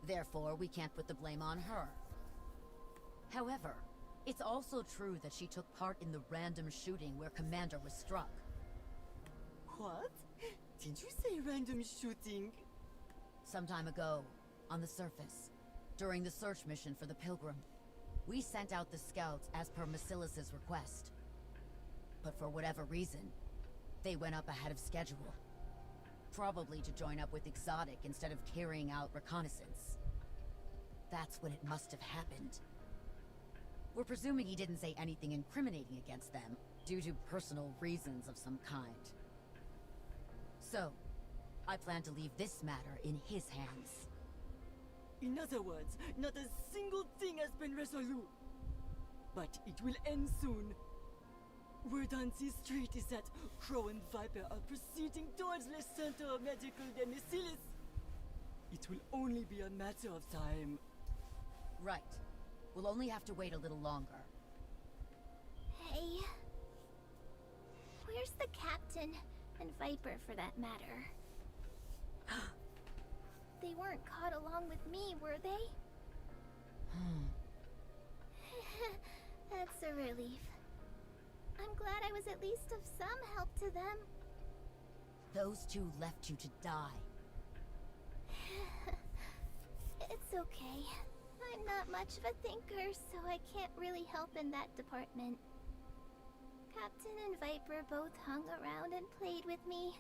Therefore, we can't put the blame on her. However, It's also true that she took part in the random shooting where Commander was struck. What? Did you say random shooting? Some time ago, on the surface, during the search mission for the Pilgrim, we sent out the scouts as per Basilis's request. But for whatever reason, they went up ahead of schedule. Probably to join up with Exotic instead of carrying out reconnaissance. That's when it must have happened. We're presuming he didn't say anything incriminating against them, due to personal reasons of some kind. So, I plan to leave this matter in his hands. In other words, not a single thing has been resolved. But it will end soon. Word on this street is that Crow and Viper are proceeding towards the center of magical Demisilis. It will only be a matter of time. Right. We'll only have to wait a little longer. Hey. Where's the captain? And Viper, for that matter. They weren't caught along with me, were they? That's a relief. I'm glad I was at least of some help to them. Those two left you to die. It's okay. I'm not much of a thinker, so I can't really help in that department. Captain and Viper both hung around and played with me.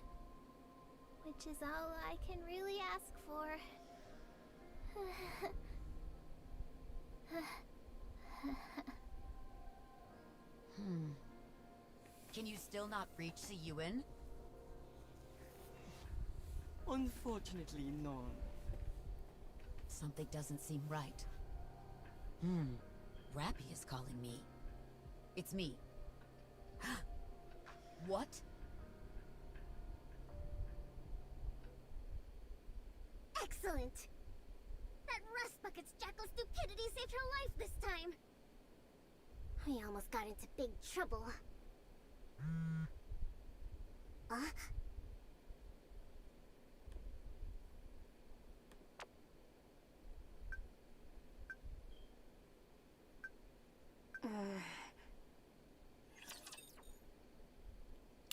Which is all I can really ask for. Can you still not reach Siyuin? Unfortunately, no. Something doesn't seem right. Rappy is calling me. It's me. What? Excellent! That rust bucket's jackal stupidity saved her life this time. We almost got into big trouble.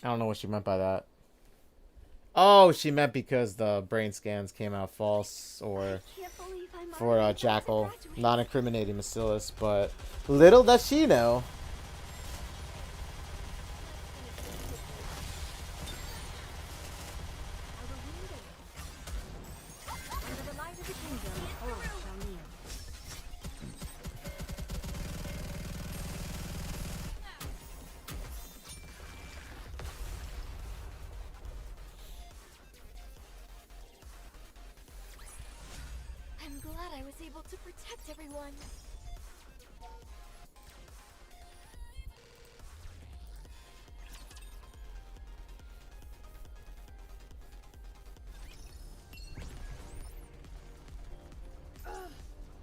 I don't know what she meant by that. Oh, she meant because the brain scans came out false, or for Jackal, not incriminating Basilis, but little does she know. I'm glad I was able to protect everyone.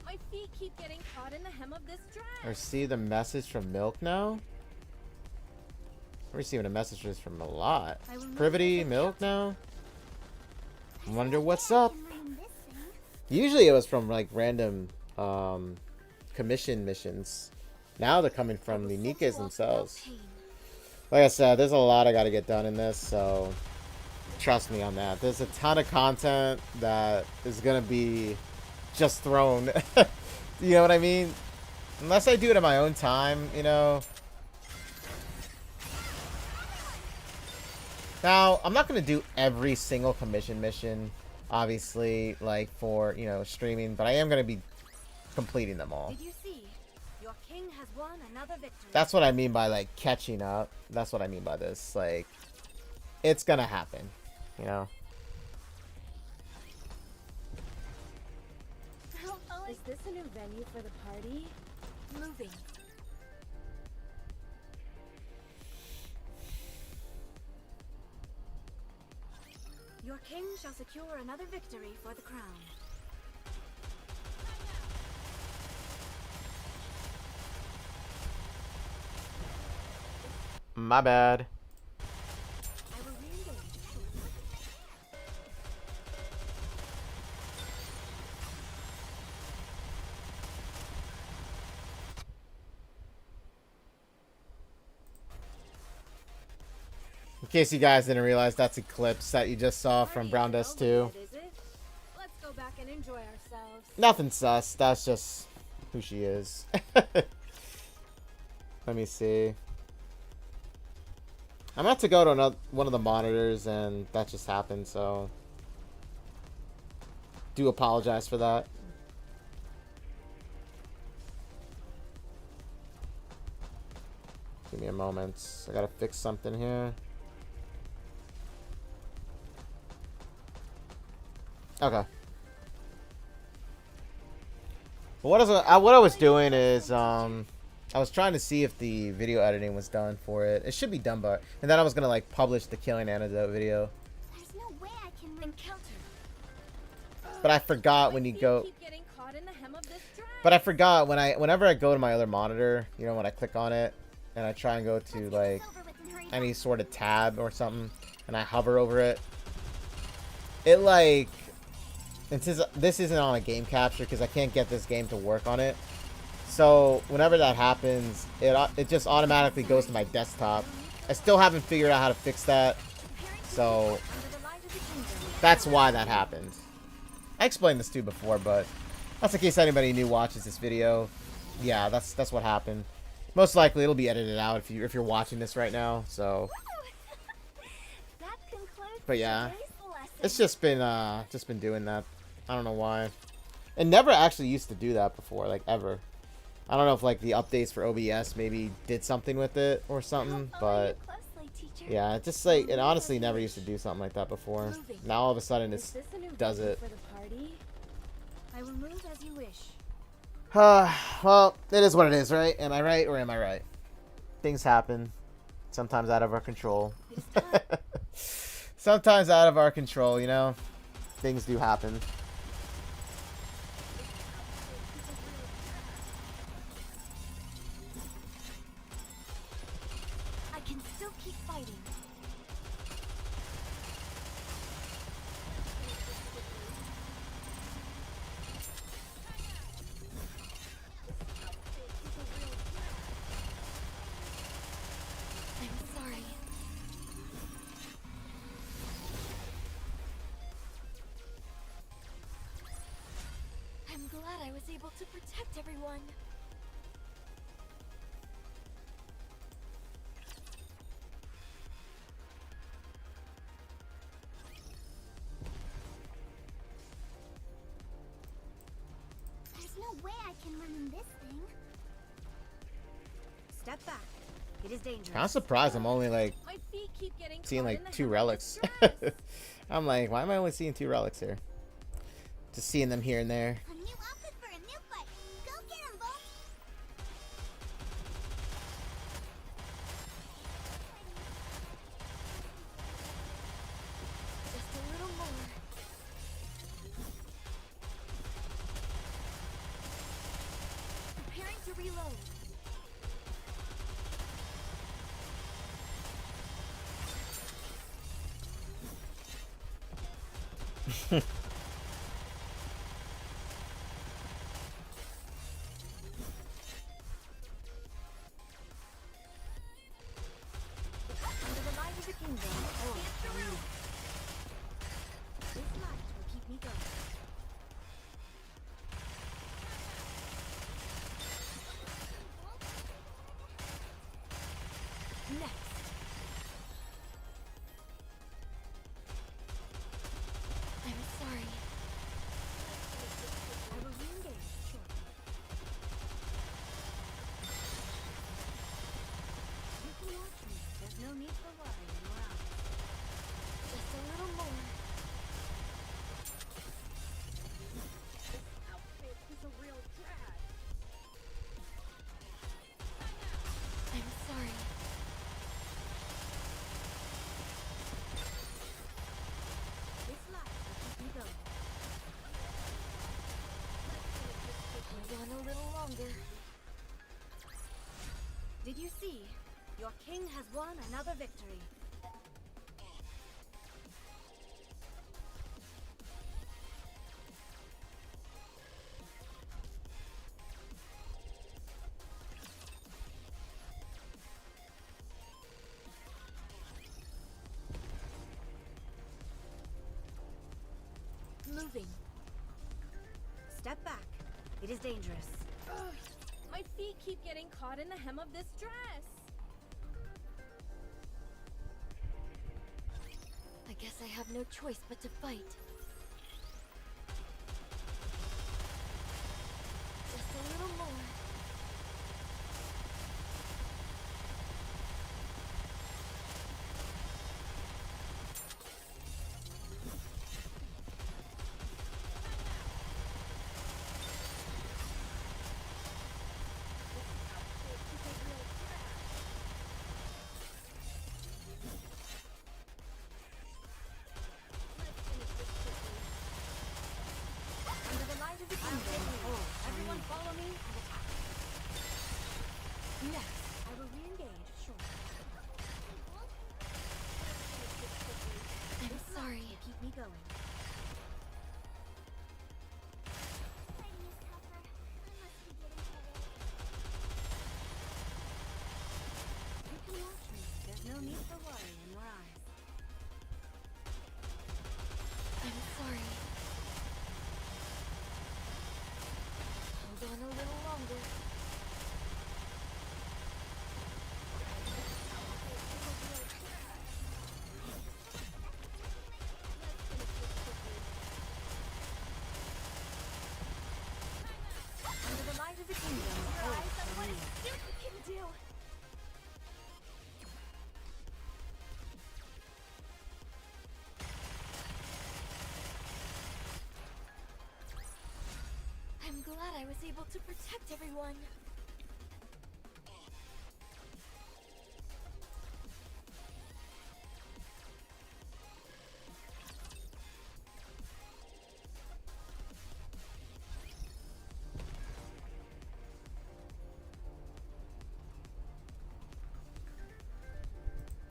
My feet keep getting caught in the hem of this dress. Receive the message from Milk now? I'm receiving a message from a lot. Privity, Milk now? I wonder what's up. Usually it was from like random commission missions. Now they're coming from the Nikkes themselves. Like I said, there's a lot I gotta get done in this, so trust me on that. There's a ton of content that is gonna be just thrown. You know what I mean? Unless I do it at my own time, you know. Now, I'm not gonna do every single commission mission, obviously, like for, you know, streaming, but I am gonna be completing them all. Did you see? Your king has won another victory. That's what I mean by like catching up. That's what I mean by this. Like, it's gonna happen, you know. Is this a new venue for the party? Moving. Your king shall secure another victory for the crown. My bad. I will re-engage shortly. In case you guys didn't realize, that's Eclipse that you just saw from Brown Dust 2. Let's go back and enjoy ourselves. Nothing sus. That's just who she is. Let me see. I'm about to go to one of the monitors, and that just happened, so do apologize for that. Give me a moment. I gotta fix something here. Okay. What I was doing is I was trying to see if the video editing was done for it. It should be done, but and then I was gonna like publish the Killing Antidote video. There's no way I can encounter. But I forgot when you go. But I forgot whenever I go to my other monitor, you know, when I click on it and I try and go to like any sort of tab or something, and I hover over it, it like. And since this isn't on a game capture because I can't get this game to work on it, so whenever that happens, it just automatically goes to my desktop. I still haven't figured out how to fix that, so that's why that happened. I explained this to you before, but that's in case anybody new watches this video. Yeah, that's what happened. Most likely it'll be edited out if you're watching this right now. So, but yeah, it's just been doing that. I don't know why. It never actually used to do that before, like ever. I don't know if like the updates for OBS maybe did something with it or something, but yeah, it just like it honestly never used to do something like that before. Now all of a sudden it does it. I will move as you wish. Well, it is what it is, right? Am I right or am I right? Things happen. Sometimes out of our control. Sometimes out of our control, you know? Things do happen. I can still keep fighting. I'm sorry. I'm glad I was able to protect everyone. There's no way I can run in this thing. Step back. It is dangerous. I'm surprised I'm only like My feet keep getting seeing caught in like the 2 hem of relics. this dress. I'm like, why am I only seeing 2 relics here? Just seeing them here and there. A new outfit for a new fight. Go get him, Bolt. Just a little more. Preparing to reload. Under the light of the kingdom. Oh, this light will keep me going. Next. I'm sorry. I will re-engage shortly. You can watch me. There's no need for worry in your eyes. Just a little more. Outfit is a real drag. I'm sorry. This light will keep me going. Hold on a little longer. Did you see? Your king has won another victory. moving. Step back. It is dangerous. Ugh, my feet keep getting caught in the hem of this dress. I guess I have no choice but to fight. Just a little more. Everyone follow me. Next, I will re-engage, sure. I'm sorry. Keep me going. Fighting is tougher. I must be getting headache. You can watch me. There's no need for worry in your eyes. I'm sorry. Hold on a little longer. Under the light of the kingdom, What you can do. I'm glad I was able to protect everyone.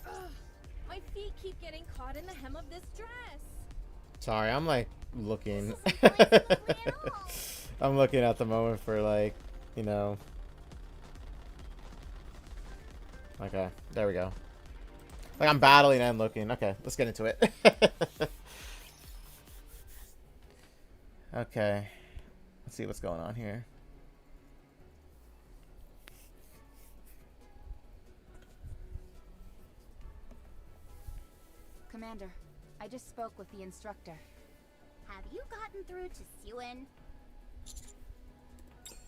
Ugh, my feet keep getting caught in the hem of this dress. Sorry, I'm like looking. This isn't going smoothly at all. I'm looking at the moment for like, you know. Okay, there we go. Like I'm battling and looking. Okay, let's get into it. Okay, let's see what's going on here. Commander, I just spoke with the instructor. Have you gotten through to Suen?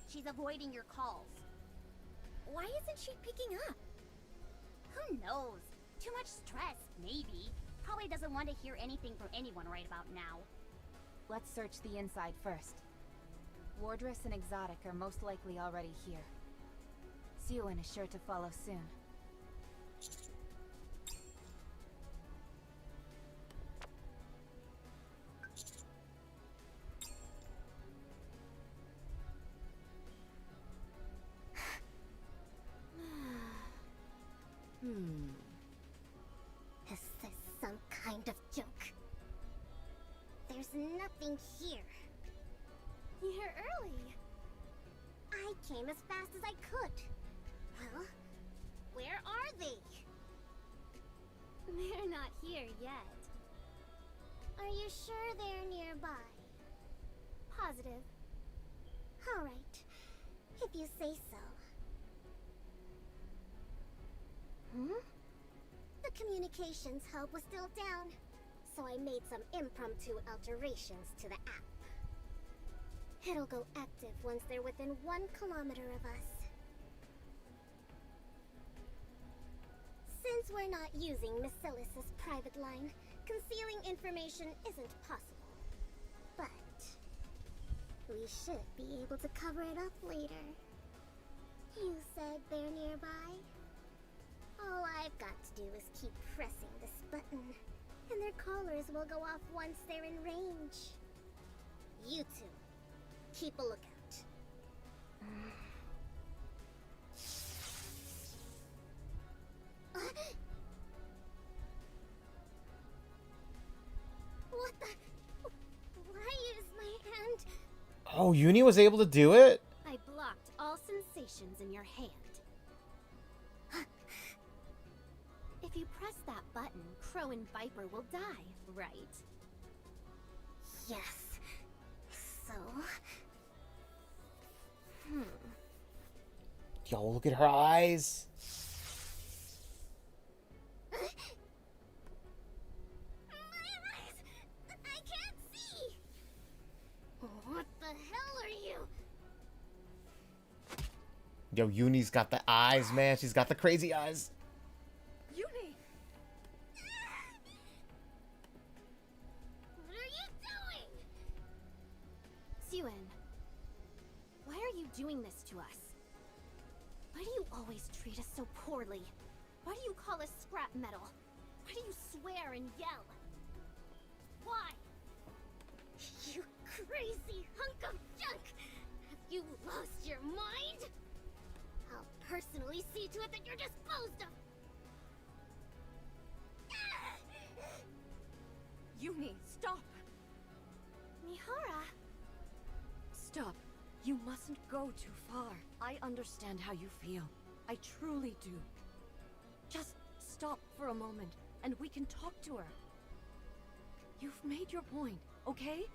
She's avoiding your calls. Why isn't she picking up? Who knows? Too much stress, maybe. Probably doesn't want to hear anything from anyone right about now. Let's search the inside first. Wardress and Exotic are most likely already here. Suen is sure to follow soon. Is this some kind of joke? There's nothing here. You're early. I came as fast as I could. Well, where are they? They're not here yet. Are you sure they're nearby? Positive. Alright, if you say so. The communications hub was still down, so I made some impromptu alterations to the app. It'll go active once they're within 1 kilometer of us. Since we're not using Macilis' private line, concealing information isn't possible. But we should be able to cover it up later. You said they're nearby? All I've got to do is keep pressing this button, and their collars will go off once they're in range. You two, keep a lookout. What the? Why is my hand? Oh, Uni was able to do it? I blocked all sensations in your hand. If you press that button, Crow and Viper will die, right? Yes, Yo, look at her eyes. My eyes! I can't see! What the hell are you? Yo, Uni's got the eyes, man. She's got the crazy eyes. Uni! What are you doing? Suen, why are you doing this to us? Why do you always treat us so poorly? Why do you call us scrap metal? Why do you swear and yell? Why? You crazy hunk of junk! Have you lost your mind? I'll personally see to it that you're disposed of! Uni, stop! Mihara! Stop. You mustn't go too far. I understand how you feel. I truly do. Just stop for a moment, and we can talk to her. You've made your point, okay?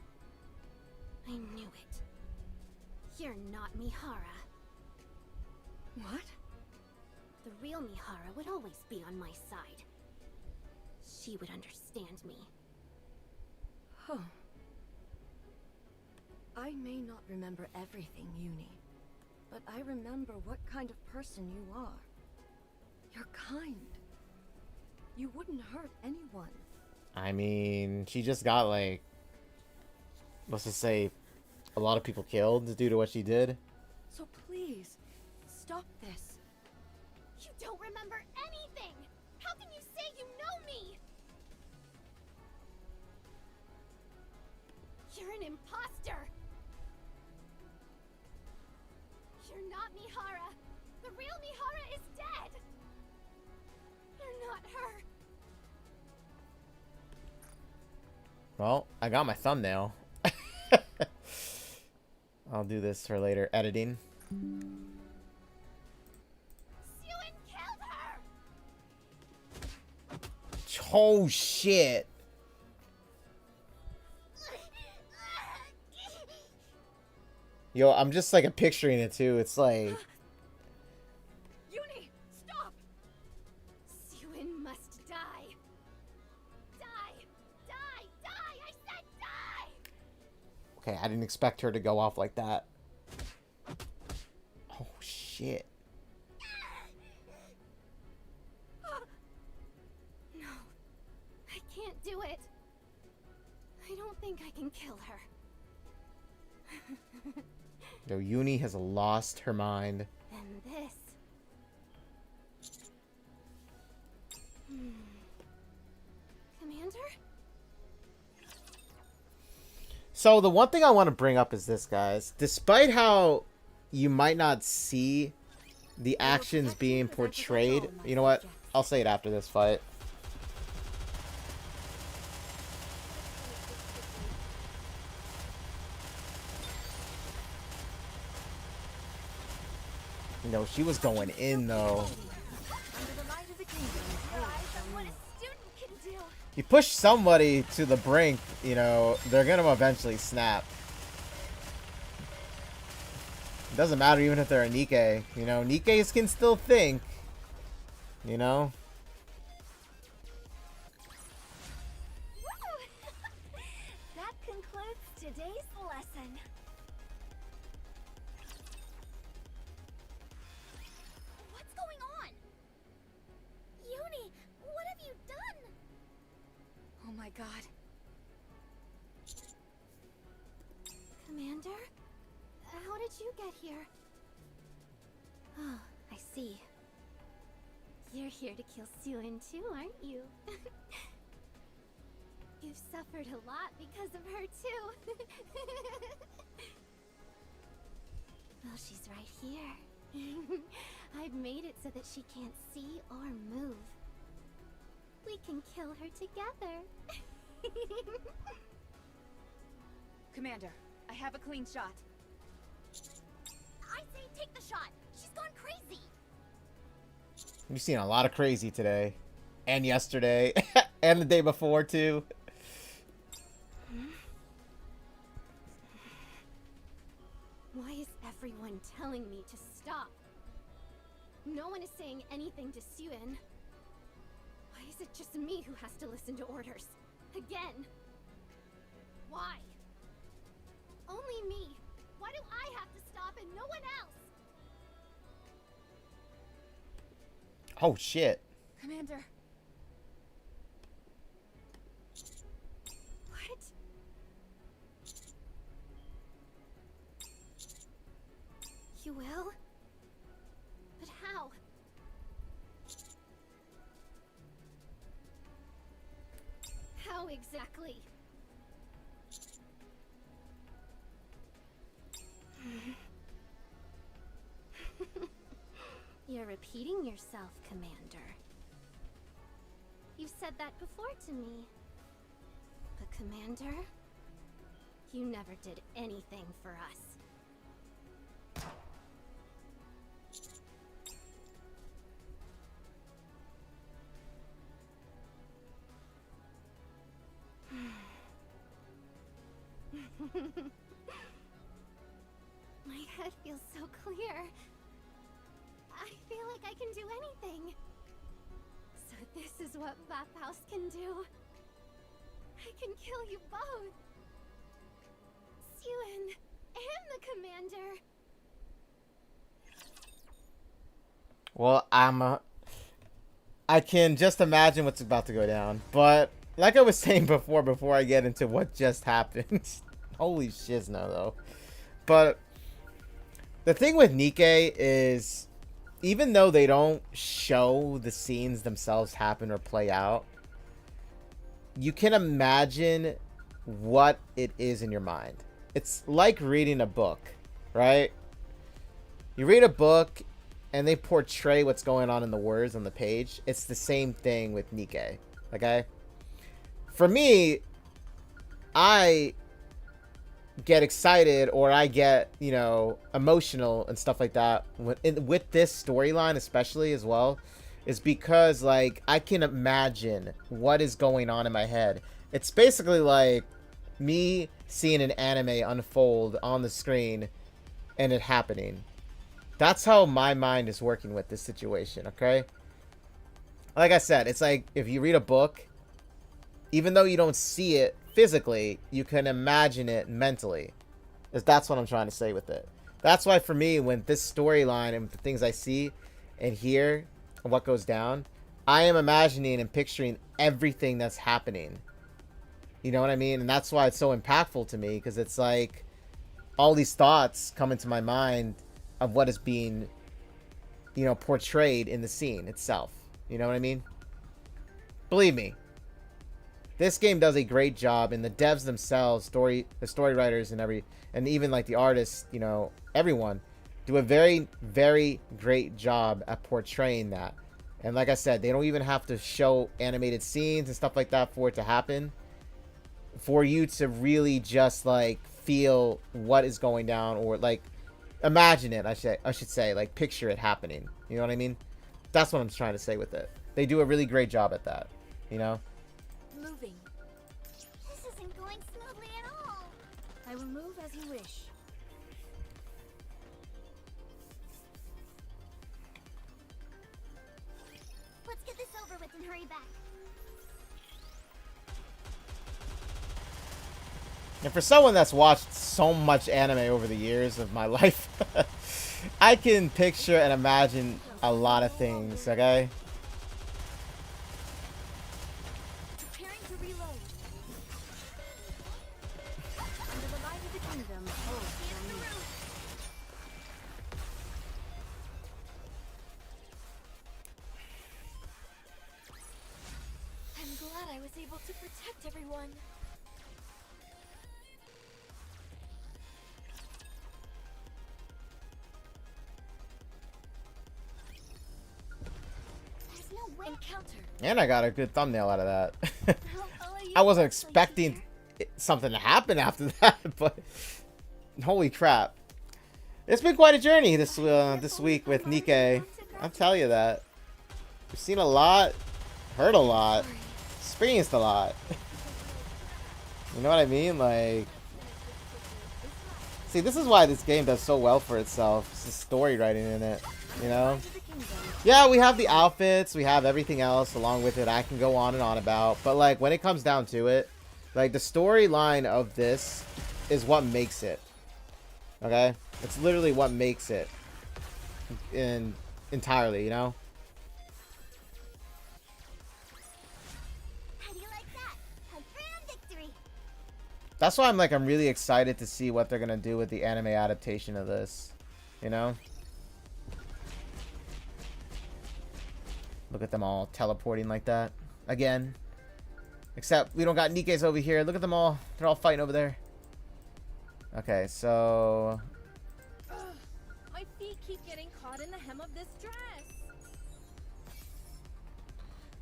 I knew it. You're not Mihara. What? The real Mihara would always be on my side. She would understand me. Huh. I may not remember everything, Uni, but I remember what kind of person you are. You're kind. You wouldn't hurt anyone. I mean, she just got, like, let's just say, a lot of people killed due to what she did. So please, stop this. You don't remember anything! How can you say you know me? You're an imposter! You're not Mihara! The real Mihara is dead! You're not her! Well, I got my thumbnail. I'll do this for later editing. Suen killed her! Oh, shit. Yo, I'm just, like, picturing it, too. It's like... Uni, stop! Suen must die. Die! Die! Die! I said die! Okay, I didn't expect her to go off like that. Oh, shit. No, I can't do it. I don't think I can kill her. Yo, Uni has lost her mind. And this. Commander? So the one thing I want to bring up is this, guys. Despite how you might not see the actions being portrayed, you know what? I'll say it after this fight. No, she was going in, though. You push somebody to the brink, you know, they're gonna eventually snap. It doesn't matter even if they're a Nikke. You know, Nikkes can still think. You know? That concludes today's lesson. What's going on? Uni, what have you done? Oh my god. Commander? How did you get here? Oh, I see. You're here to kill Suen too, aren't you? You've suffered a lot because of her too. Well, she's right here. I've made it so that she can't see or move. We can kill her together. Commander, I have a clean shot. I say take the shot. She's gone crazy. We've seen a lot of crazy today. And yesterday. And the day before, too. anyone telling me to stop. No one is saying anything to Suen. Why is it just me who has to listen to orders? Again? Why? Only me. Why do I have to stop and no one else? Oh shit. Commander. What? You will? But how? How exactly? You're repeating yourself, Commander. You've said that before to me. But Commander, you never did anything for us. My head feels so clear. I feel like I can do anything. So this is what Vapaus can do. I can kill you both. Suen and the Commander. Well, I can just imagine what's about to go down. But like I was saying before I get into what just happened. Holy shizno, though. But the thing with Nikke is, even though they don't show the scenes themselves happen or play out, you can imagine what it is in your mind. It's like reading a book, right? You read a book and they portray what's going on in the words on the page. It's the same thing with Nikke, okay? For me, I get excited, or I get, you know, emotional and stuff like that with this storyline, especially as well, is because, like, I can imagine what is going on in my head. It's basically like me seeing an anime unfold on the screen and it happening. That's how my mind is working with this situation, okay? Like I said, it's like if you read a book, even though you don't see it physically, you can imagine it mentally. That's what I'm trying to say with it. That's why for me, when this storyline and the things I see and hear and what goes down, I am imagining and picturing everything that's happening. You know what I mean? And that's why it's so impactful to me, because it's like all these thoughts come into my mind of what is being, you know, portrayed in the scene itself. You know what I mean? Believe me, this game does a great job, and the devs themselves, the story writers and even like the artists, you know, everyone do a very, very great job at portraying that. And like I said, they don't even have to show animated scenes and stuff like that for it to happen, for you to really just like feel what is going down, or like imagine it. I should say, like, picture it happening. You know what I mean? That's what I'm trying to say with it. They do a really great job at that, you know? Moving. This isn't going smoothly at all. I will move as you wish. Let's get this over with and hurry back. And for someone that's watched so much anime over the years of my life, I can picture and imagine a lot of things, okay? Preparing to reload. Under the light of the kingdom, hope and me. I'm glad I was able to protect everyone. There's no way. Encounter. And I got a good thumbnail out of that. I wasn't expecting something to happen after that, but holy crap. It's been quite a journey this week with Nikke. I'll tell you that. We've seen a lot, heard a lot, experienced a lot. You know what I mean? Like, See, this is why this game does so well for itself. It's the story writing in it, you know? Yeah, we have the outfits, we have everything else along with it. I can go on and on about. But, like, when it comes down to it, like, the storyline of this is what makes it. Okay? It's literally what makes it. Entirely, you know? How do you like that? A grand victory. That's why I'm really excited to see what they're gonna do with the anime adaptation of this. You know? Look at them all teleporting like that. Again. Except we don't got Nikkes over here. Look at them all. They're all fighting over there. Okay, so... My feet keep getting caught in the hem of this dress.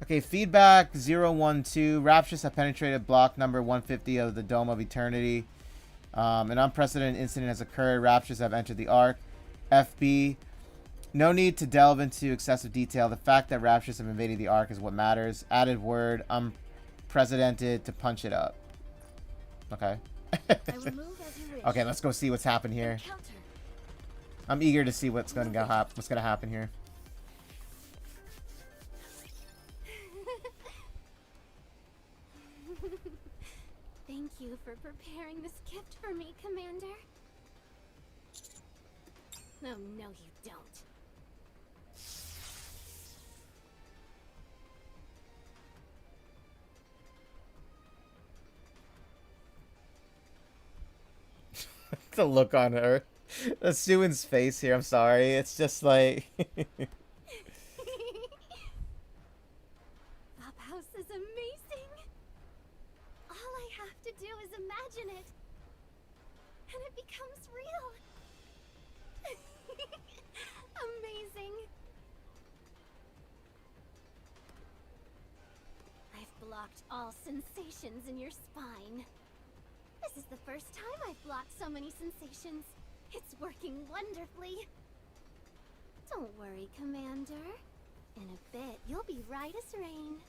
Okay, feedback 012. Raptures have penetrated block number 150 of the Dome of Eternity. An unprecedented incident has occurred. Raptures have entered the Ark. FB. No need to delve into excessive detail. The fact that Raptures have invaded the Ark is what matters. Added word. Unprecedented to punch it up. Okay. Okay, let's go see what's happened here. I'm eager to see what's gonna happen here. Thank you for preparing this gift for me, Commander. Oh, no, you don't. The look on her. Suin's face here, I'm sorry. It's just like... House is amazing. All I have to do is imagine it, and it becomes real. Amazing. I've blocked all sensations in your spine. This is the first time I've blocked so many sensations. It's working wonderfully. Don't worry, Commander. In a bit, you'll be right as rain.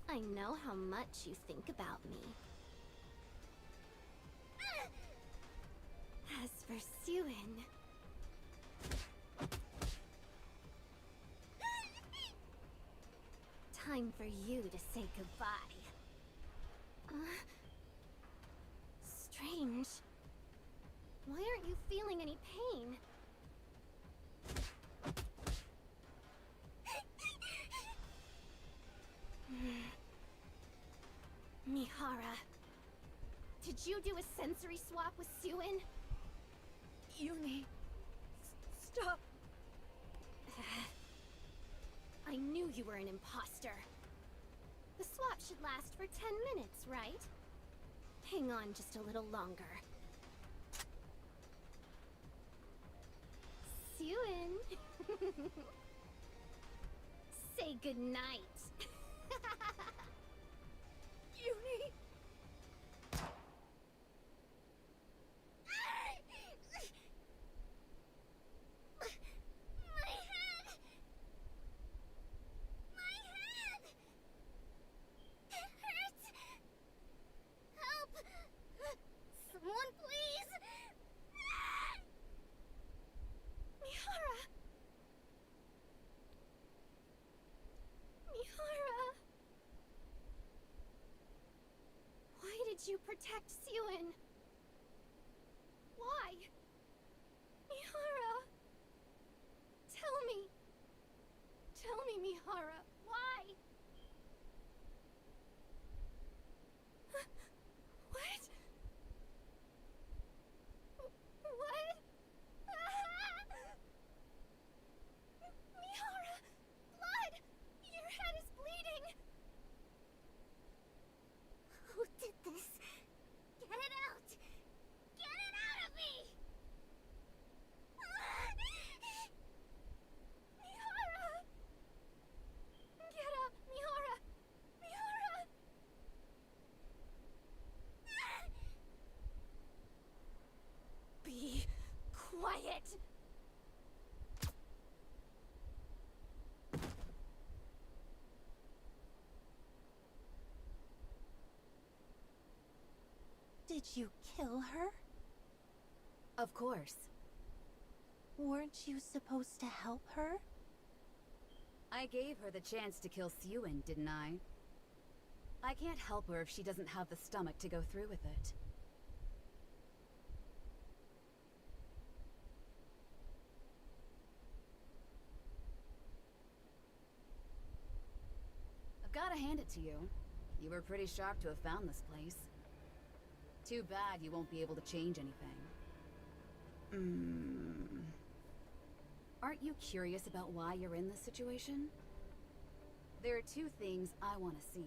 I know how much you think about me. As for Suin... Time for you to say goodbye. Strange. Why aren't you feeling any pain? Mihara, did you do a sensory swap with Suin? Yumi, stop. I knew you were an imposter. The swap should last for 10 minutes, right? Hang on just a little longer. Suin. Say goodnight. Yumi. Someone please! Mihara! Mihara! Why did you protect Suin? Why? Mihara! Tell me! Tell me, Mihara, why? What? What? Mihara! Blood! Your head is bleeding! Who did this? Get it out! Get it out of me! Mihara! Get up, Mihara! Mihara! Be quiet! Did you kill her? Of course. Weren't you supposed to help her? I gave her the chance to kill Sewin, didn't I? I can't help her if she doesn't have the stomach to go through with it. I've gotta hand it to you. You were pretty sharp to have found this place. Too bad you won't be able to change anything. Aren't you curious about why you're in this situation? There are two things I want to see.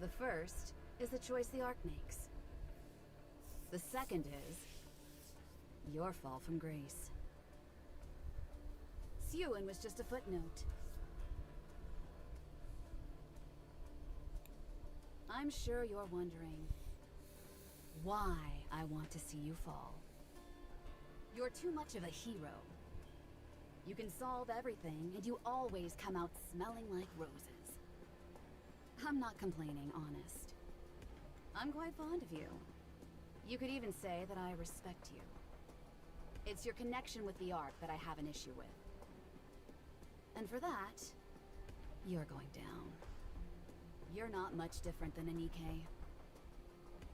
The first is the choice the Ark makes. The second is your fall from grace. Sewin was just a footnote. I'm sure you're wondering why I want to see you fall. You're too much of a hero. You can solve everything, and you always come out smelling like roses. I'm not complaining, honest. I'm quite fond of you. You could even say that I respect you. It's your connection with the Ark that I have an issue with. And for that, you're going down. You're not much different than a Nikke.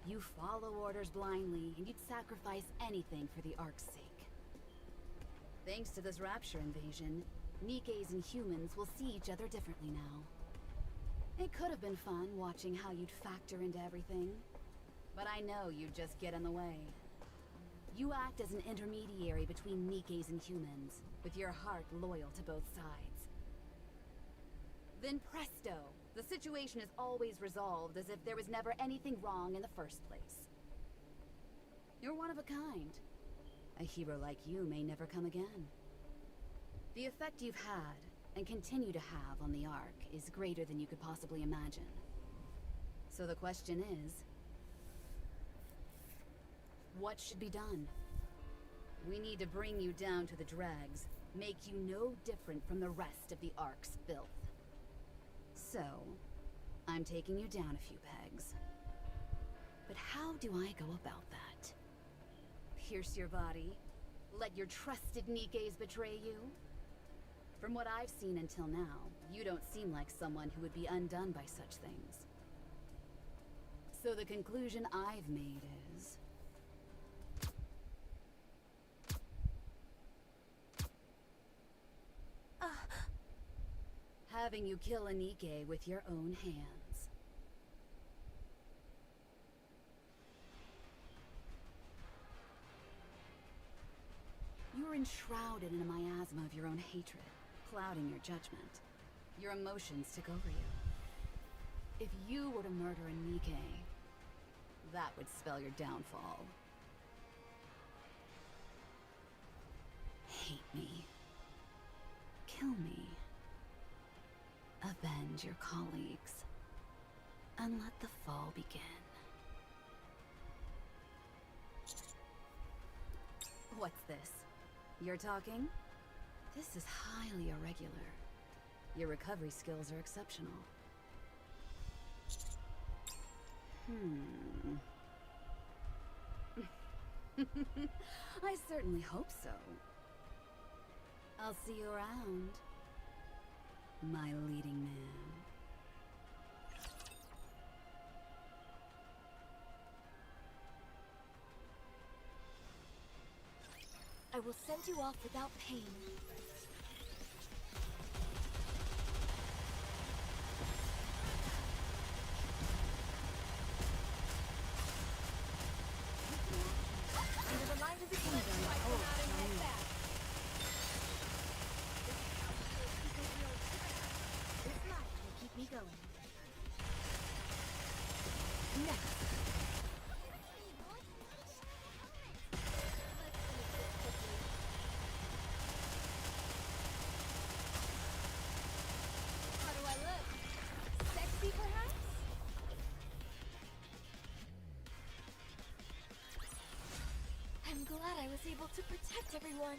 You follow orders blindly, and you'd sacrifice anything for the Ark's sake. Thanks to this Rapture invasion, Nikkes and humans will see each other differently now. It could have been fun watching how you'd factor into everything, but I know you'd just get in the way. You act as an intermediary between Nikkes and humans, with your heart loyal to both sides. Then presto, the situation is always resolved as if there was never anything wrong in the first place. You're one of a kind. A hero like you may never come again. The effect you've had, and continue to have on the Ark, is greater than you could possibly imagine. So the question is, what should be done? We need to bring you down to the dregs, make you no different from the rest of the Ark's filth. So, I'm taking you down a few pegs. But how do I go about that? Pierce your body? Let your trusted Nikkes betray you? From what I've seen until now, you don't seem like someone who would be undone by such things. So the conclusion I've made is... having you kill a Nikke with your own hands. You're enshrouded in a miasma of your own hatred, clouding your judgment. Your emotions took over you. If you were to murder a Nikke, that would spell your downfall. Hate me. Kill me. Avenge your colleagues. And let the fall begin. What's this? You're talking? This is highly irregular. Your recovery skills are exceptional. I certainly hope so. I'll see you around, my leading man. I will send you off without pain. Under the light of the kingdom, this light will keep me going. Next. How do I look? Sexy, perhaps? I'm glad I was able to protect everyone.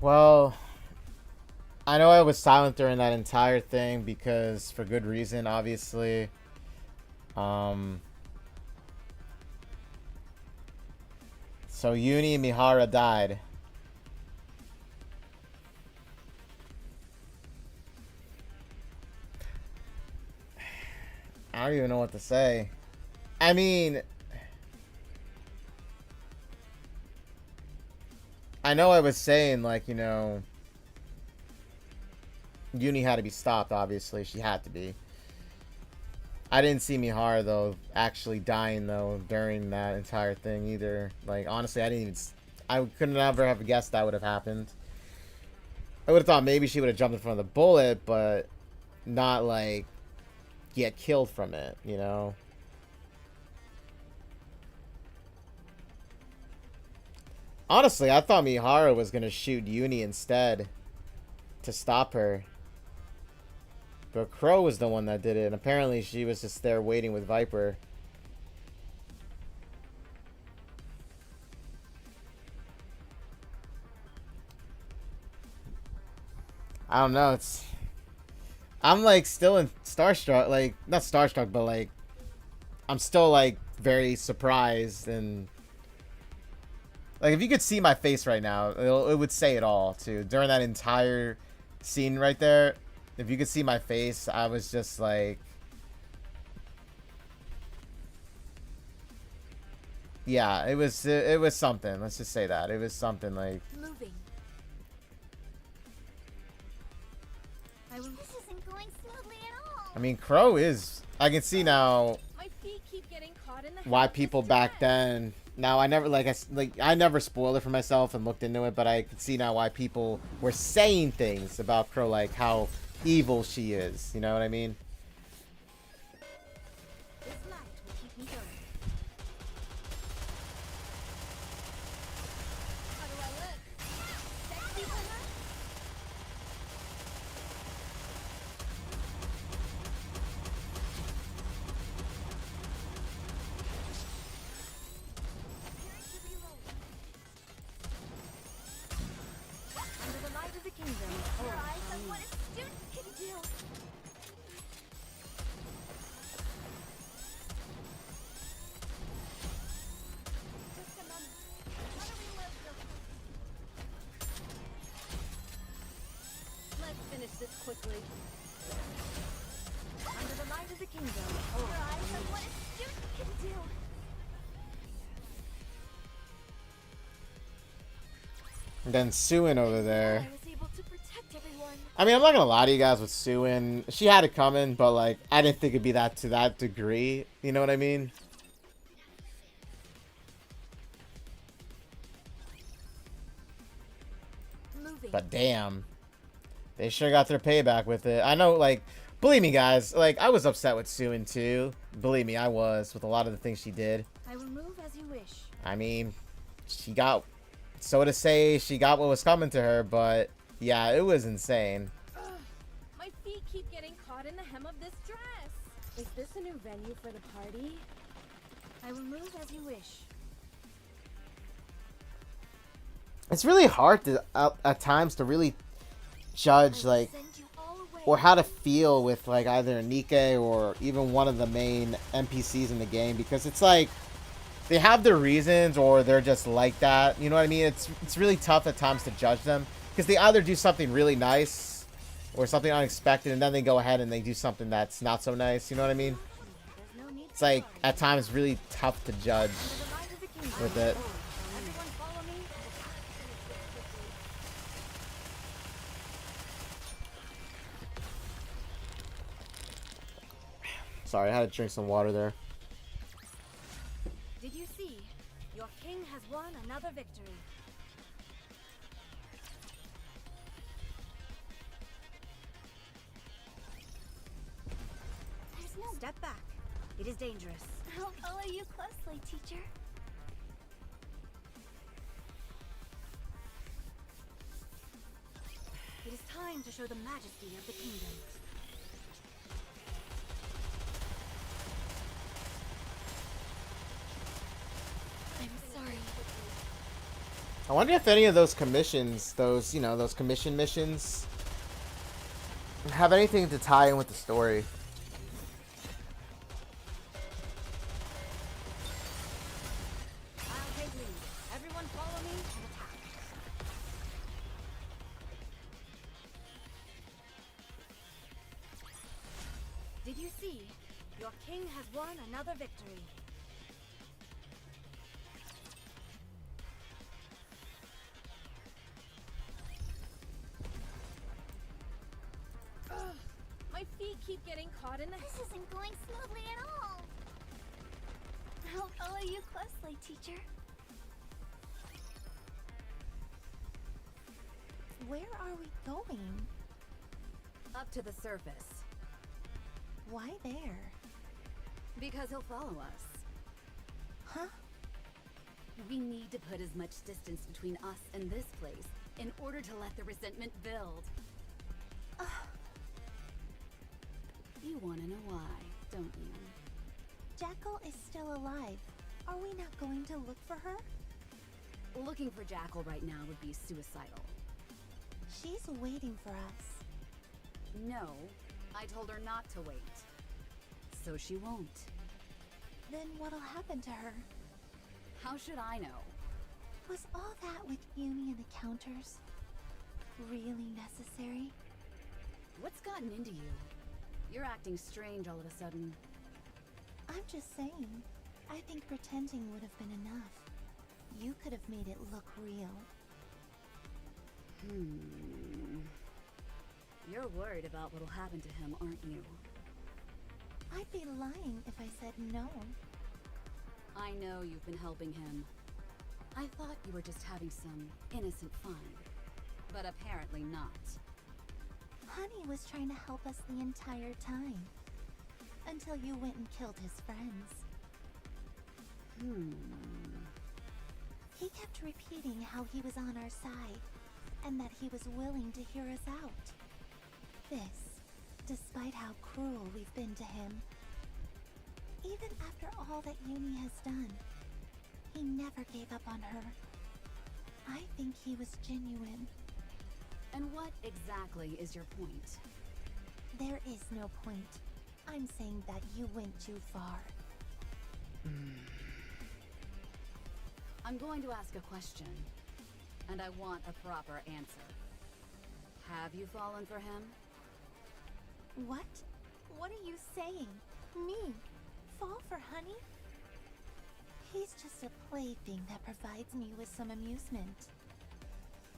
Well, I know I was silent during that entire thing because for good reason, obviously. So Uni and Mihara died. I don't even know what to say. I mean, I know I was saying, like, you know, Uni had to be stopped, obviously. She had to be. I didn't see Mihara, though, actually dying, though, during that entire thing, either. Like, honestly, I didn't even... I could never have guessed that would have happened. I would have thought maybe she would have jumped in front of the bullet, but not, like, get killed from it, you know? Honestly, I thought Mihara was going to shoot Uni instead to stop her. But Crow was the one that did it, and apparently she was just there waiting with Viper. I don't know, it's... I'm, like, still in starstruck, like, not starstruck, but, like, I'm still, like, very surprised, and... Like, if you could see my face right now, it would say it all, too. During that entire scene right there, if you could see my face, I was just, like... Yeah, it was something. Let's just say that. It was something, like... Moving. This isn't going smoothly at all. I mean, Crow is... I can see now My feet keep getting caught in the why hell of people this back dress. then... Now, I never, I never spoiled it for myself and looked into it, but I could see now why people were saying things about Crow, like how evil she is. You know what I mean? This light will keep me going. How do I look? Sexy perhaps? Under the light of the kingdom. Your eyes on what a student can do. Just a moment. How do we live Let's finish this quickly. Under the light of the kingdom. Your eyes on what a student can do. And then Suin over there. I was able to protect everyone. I mean, I'm not gonna lie to you guys with Suin. She had it coming, but, like, I didn't think it'd be that to that degree. You know what I mean? Moving. But damn. They sure got their payback with it. I know, like, believe me, guys. Like, I was upset with Suin, too. Believe me, I was, with a lot of the things she did. I will move as you wish. I mean, she got... So to say, she got what was coming to her, but... Yeah, it was insane. Ugh, my feet keep getting caught in the hem of this dress. Is this a new venue for the party? I will move as you wish. It's really hard to, at times, to really judge, like... Send you all away. Or how to feel with, like, either Nikke or even one of the main NPCs in the game. Because it's like... They have their reasons, or they're just like that. You know what I mean? It's really tough at times to judge them. Because they either do something really nice, or something unexpected, and then they go ahead and they do something that's not so nice. You know what I mean? There's no need It's like, at times, really tough to judge under the light of the kingdom. with it. Everyone follow me. Sorry, I had to drink some water there. Did you see? Your king has won another victory. There's no... Step back. It is dangerous. I'll follow you closely, teacher. It is time to show the majesty of the kingdom. I'm sorry. I wonder if any of those commissions, those, you know, those commission missions, have anything to tie in with the story. I'll take lead. Everyone follow me and attack. Did you see? Your king has won another victory. Ugh, my feet keep getting caught in the... This isn't going smoothly at all. I'll follow you closely, teacher. Where are we going? Up to the surface. Why there? Because he'll follow us. Huh? We need to put as much distance between us and this place in order to let the resentment build. You want to know why, don't you? Jackal is still alive. Are we not going to look for her? Looking for Jackal right now would be suicidal. She's waiting for us. No, I told her not to wait. So she won't. Then what'll happen to her? How should I know? Was all that with Uni and the counters really necessary? What's gotten into you? You're acting strange all of a sudden. I'm just saying. I think pretending would have been enough. You could have made it look real. You're worried about what'll happen to him, aren't you? I'd be lying if I said no. I know you've been helping him. I thought you were just having some innocent fun. But apparently not. Honey was trying to help us the entire time. Until you went and killed his friends. He kept repeating how he was on our side, and that he was willing to hear us out. This, despite how cruel we've been to him. Even after all that Uni has done, he never gave up on her. I think he was genuine. And what exactly is your point? There is no point. I'm saying that you went too far. I'm going to ask a question, and I want a proper answer. Have you fallen for him? What? What are you saying? Me? Fall for Honey? He's just a plaything that provides me with some amusement.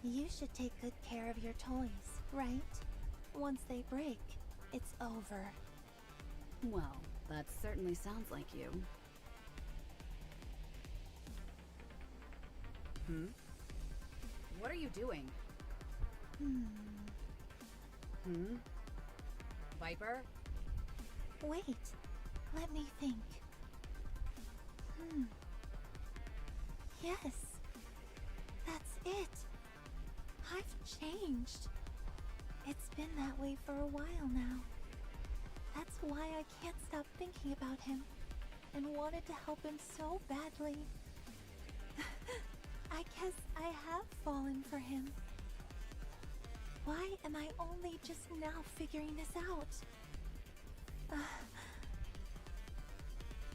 You should take good care of your toys, right? Once they break, it's over. Well, that certainly sounds like you. What are you doing? Viper? Wait, let me think. Yes, that's it. I've changed. It's been that way for a while now. That's why I can't stop thinking about him and wanted to help him so badly. I guess I have fallen for him. Why am I only just now figuring this out?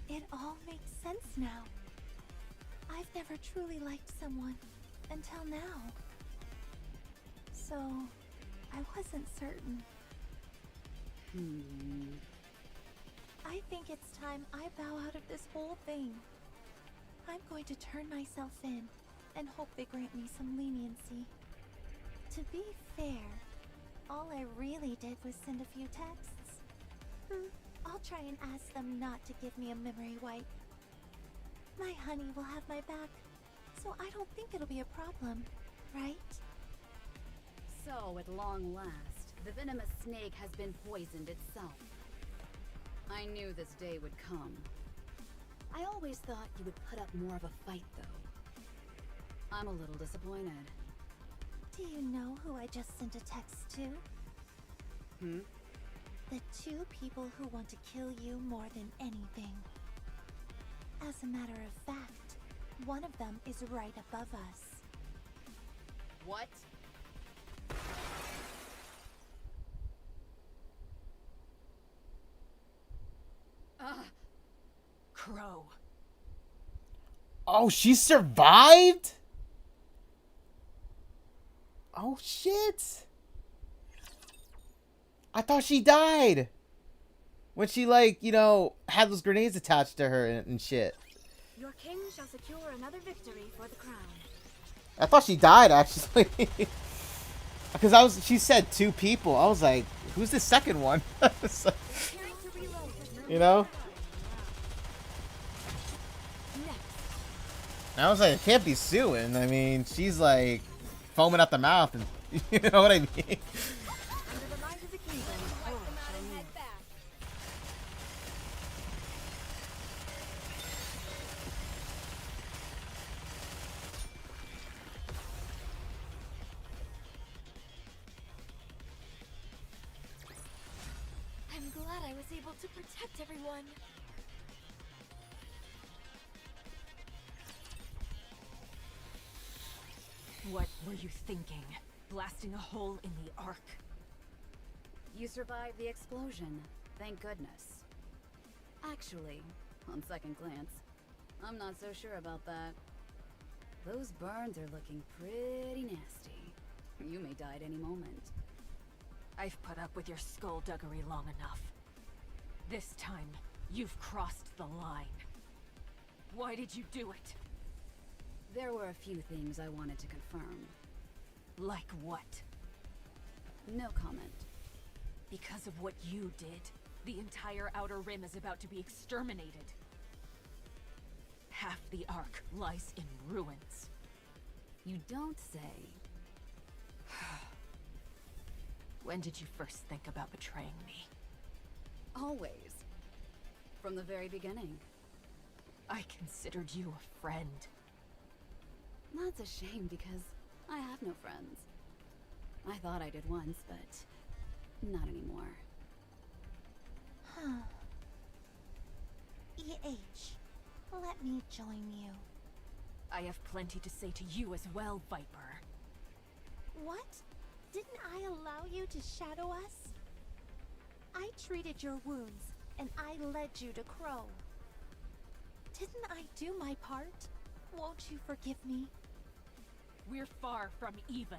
It all makes sense now. I've never truly liked someone until now. So, I wasn't certain. I think it's time I bow out of this whole thing. I'm going to turn myself in and hope they grant me some leniency. To be fair, all I really did was send a few texts. I'll try and ask them not to give me a memory wipe. My honey will have my back, so I don't think it'll be a problem, right? So, at long last, the venomous snake has been poisoned itself. I knew this day would come. I always thought you would put up more of a fight, though. I'm a little disappointed. Do you know who I just sent a text to? The two people who want to kill you more than anything. As a matter of fact, one of them is right above us. What? Crow. Oh, she survived? Oh, shit. I thought she died. When she, like, you know, had those grenades attached to her and shit. Your king shall secure another victory for the crown. I thought she died, actually. Because she said 2 people. I was like, who's the second one? So, you know? And I was like, it can't be suing. I mean, she's like foaming at the mouth, and you know what I mean? Under the light of the kingdom, all shall kneel. I'm glad I was able to protect everyone. What were you thinking? Blasting a hole in the Ark? You survived the explosion. Thank goodness. Actually, on second glance, I'm not so sure about that. Those burns are looking pretty nasty. You may die at any moment. I've put up with your skullduggery long enough. This time, you've crossed the line. Why did you do it? There were a few things I wanted to confirm. Like what? No comment. Because of what you did, the entire Outer Rim is about to be exterminated. Half the Ark lies in ruins. You don't say. When did you first think about betraying me? Always. From the very beginning. I considered you a friend. That's a shame because I have no friends. I thought I did once, but not anymore. Huh. EH, let me join you. I have plenty to say to you as well, Viper. What? Didn't I allow you to shadow us? I treated your wounds, and I led you to Crow. Didn't I do my part? Won't you forgive me? We're far from even.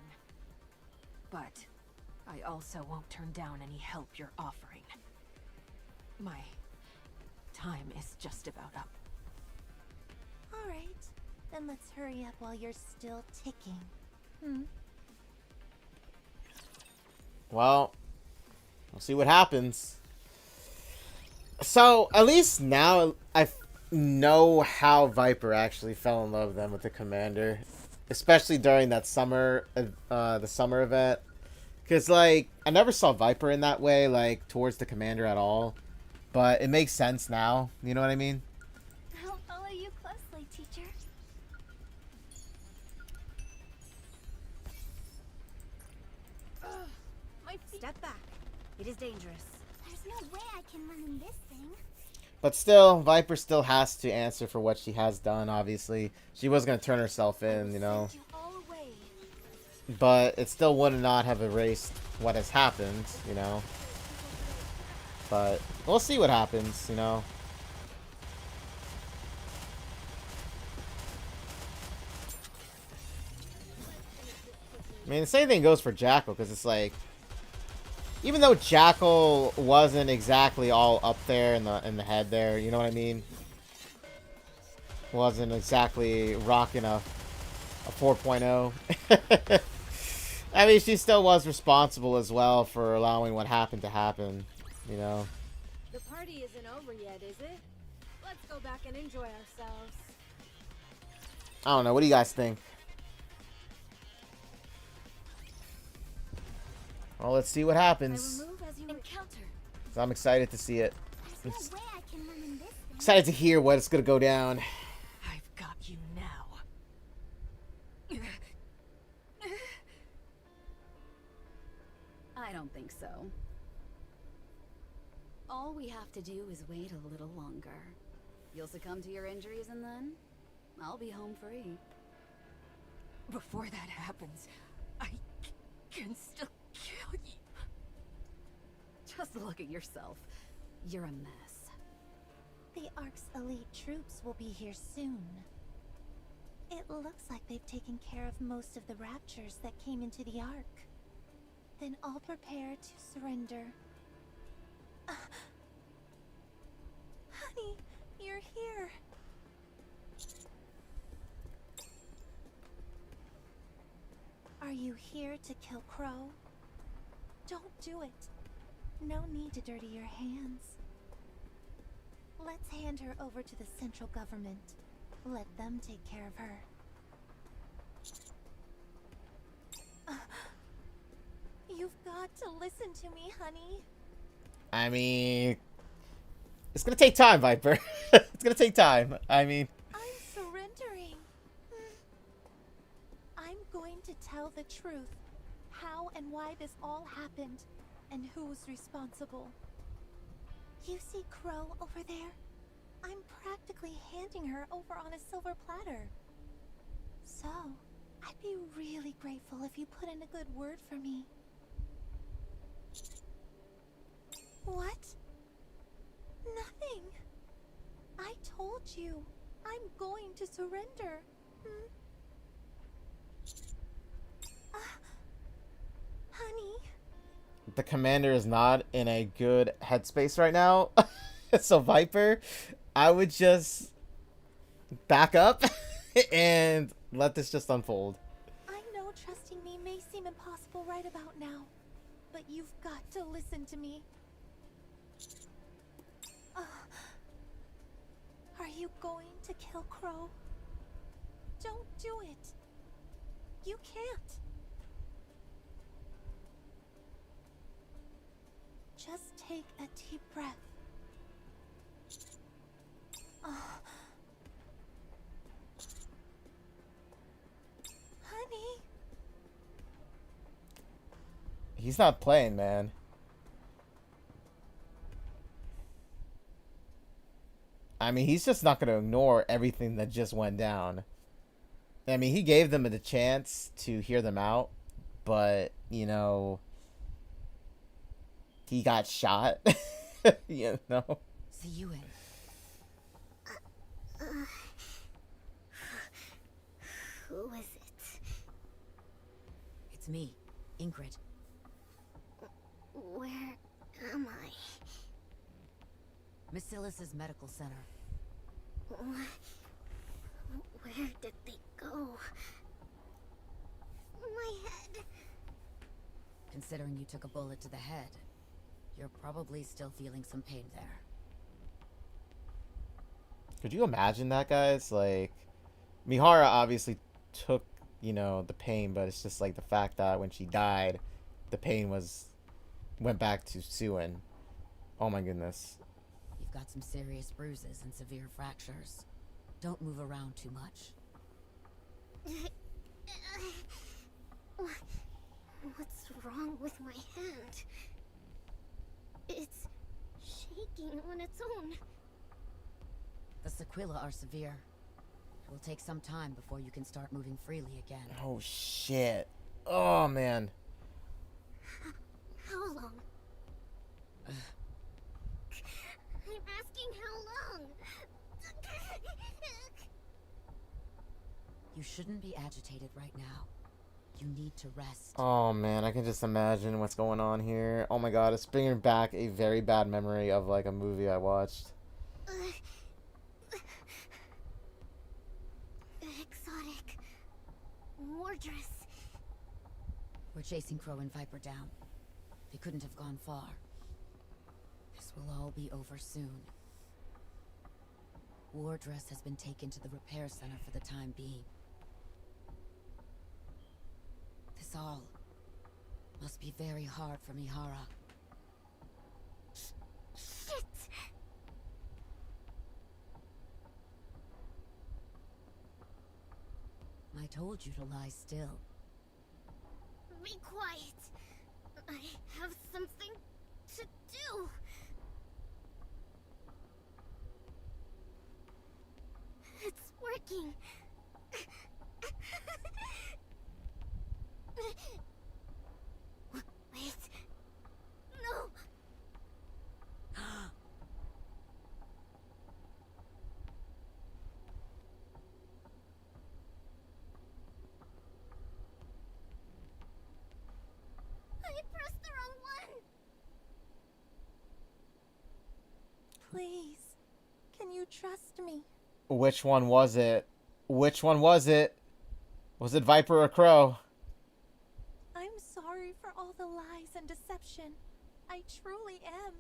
But I also won't turn down any help you're offering. My time is just about up. Alright, then let's hurry up while you're still ticking. Hmm? Well, we'll see what happens. So, at least now I know how Viper actually fell in love then with the commander. Especially during that summer, the summer event. Because, like, I never saw Viper in that way, like, towards the commander at all. But it makes sense now. You know what I mean? I'll follow you closely, teacher. My feet. Step back. It is dangerous. There's no way I can run in this thing. But still, Viper still has to answer for what she has done, obviously. She was going to turn herself in, you know. But it still would not have erased what has happened, you know. But we'll see what happens, you know. I mean, the same thing goes for Jackal, because it's like, even though Jackal wasn't exactly all up there in the head there, you know what I mean? Wasn't exactly rocking a 4.0. I mean, she still was responsible as well for allowing what happened to happen, you know? The party isn't over yet, is it? Let's go back and enjoy ourselves. I don't know. What do you guys think? Well, let's see what happens. I will move as you encounter. So I'm excited to see it. There's no way I can run in this thing. Excited to hear what's gonna go down. I've got you now. I don't think so. All we have to do is wait a little longer. You'll succumb to your injuries and then I'll be home free. Before that happens, can still kill you. Just look at yourself. You're a mess. The Ark's elite troops will be here soon. It looks like they've taken care of most of the raptures that came into the Ark. Then all prepare to surrender. Honey, you're here. Are you here to kill Crow? Don't do it. No need to dirty your hands. Let's hand her over to the central government. Let them take care of her. You've got to listen to me, honey. I mean, it's gonna take time, Viper. It's gonna take time. I mean, I'm surrendering. I'm going to tell the truth. How and why this all happened, and who's responsible. You see Crow over there? I'm practically handing her over on a silver platter. So, I'd be really grateful if you put in a good word for me. What? Nothing. I told you. I'm going to surrender. Honey? the commander is not in a good headspace right now. So Viper, I would just back up and let this just unfold. I know trusting me may seem impossible right about now, but you've got to listen to me. Are you going to kill Crow? Don't do it. You can't. Just take a deep breath. Honey? He's not playing, man. I mean, he's just not going to ignore everything that just went down. I mean, he gave them the chance to hear them out, but, you know, he got shot. You know? See you in. Who is it? It's me, Ingrid. Where am I? Basilis's medical center. Where did they go? My head. Considering you took a bullet to the head, you're probably still feeling some pain there. Could you imagine that, guys? Like, Mihara obviously took, you know, the pain, but it's just like the fact that when she died, the pain went back to Suin. Oh my goodness. You've got some serious bruises and severe fractures. Don't move around too much. What's wrong with my hand? It's shaking on its own. The sequela are severe. It will take some time before you can start moving freely again. Oh shit. Oh man. How long? I'm asking how long? You shouldn't be agitated right now. You need to rest. Oh man, I can just imagine what's going on here. Oh my god, it's bringing back a very bad memory of like a movie I watched. Exotic. Wardress. We're chasing Crow and Viper down. They couldn't have gone far. This will all be over soon. Wardress has been taken to the repair center for the time being. This all must be very hard for Mihara. Shit! I told you to lie still. Be quiet. I have something to do. It's working. Please, can you trust me? Which one was it? Which one was it? Was it Viper or Crow? I'm sorry for all the lies and deception. I truly am.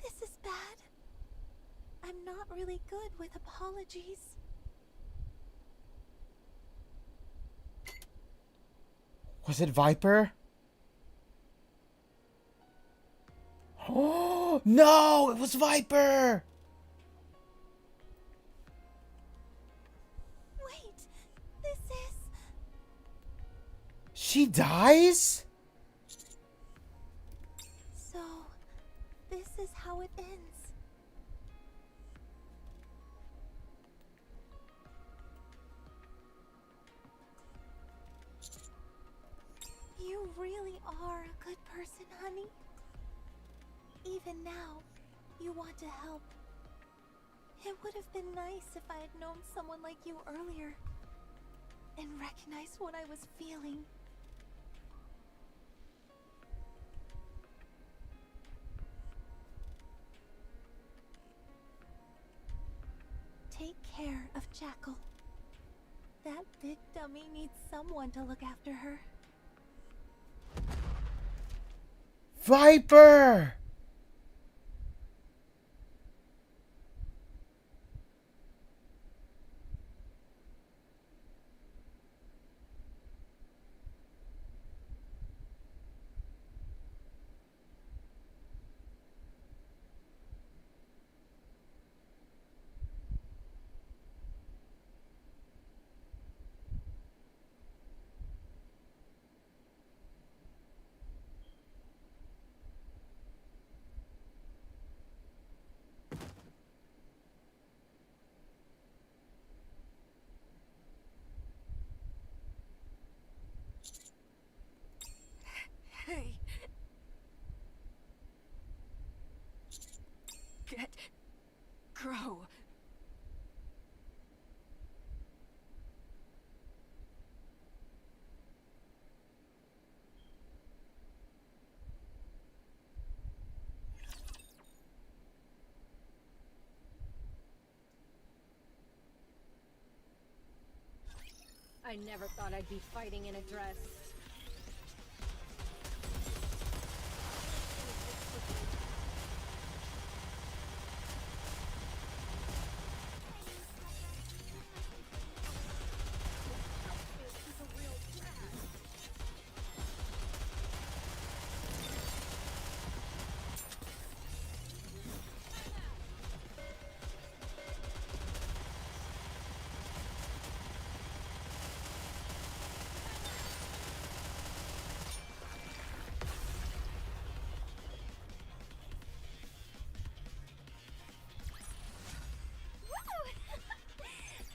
This is bad. I'm not really good with apologies. Was it Viper? Oh, no! It was Viper! Wait, this is... She dies? So, this is how it ends. You really are a good person, honey. Even now, you want to help. It would have been nice if I had known someone like you earlier and recognized what I was feeling. Take care of Jackal. That big dummy needs someone to look after her. Viper! Hey. Get... Grow. I never thought I'd be fighting in a dress.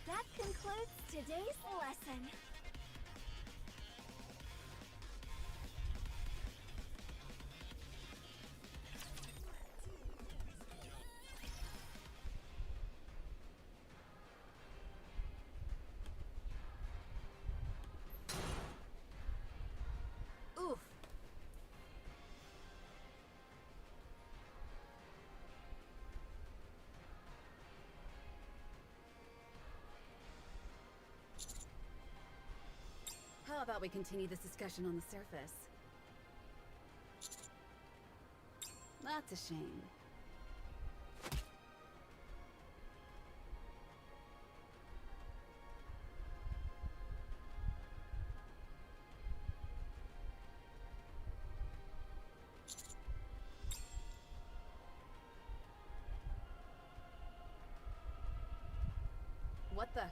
That concludes today's lesson. Oof. How about we continue this discussion on the surface? That's a shame. What the?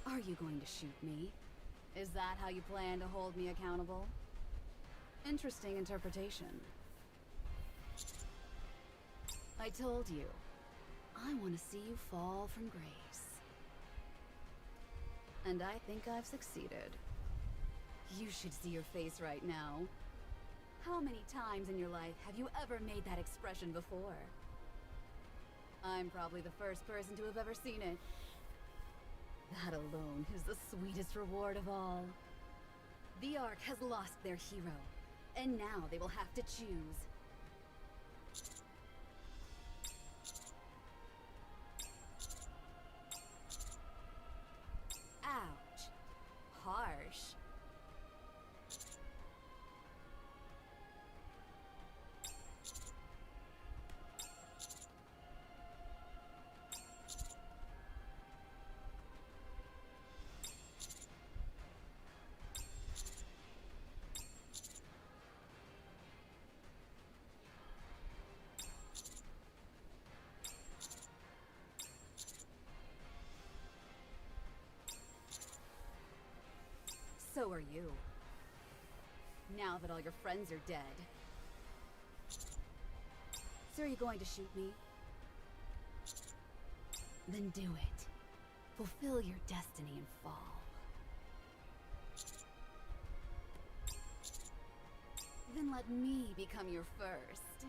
Are you going to shoot me? Is that how you plan to hold me accountable? Interesting interpretation. I told you, I want to see you fall from grace. And I think I've succeeded. You should see your face right now. How many times in your life have you ever made that expression before? I'm probably the first person to have ever seen it. That alone is the sweetest reward of all. The Ark has lost their hero, and now they will have to choose. Ouch. Harsh. So are you. Now that all your friends are dead. So are you going to shoot me? Then do it. Fulfill your destiny and fall. Then let me become your first.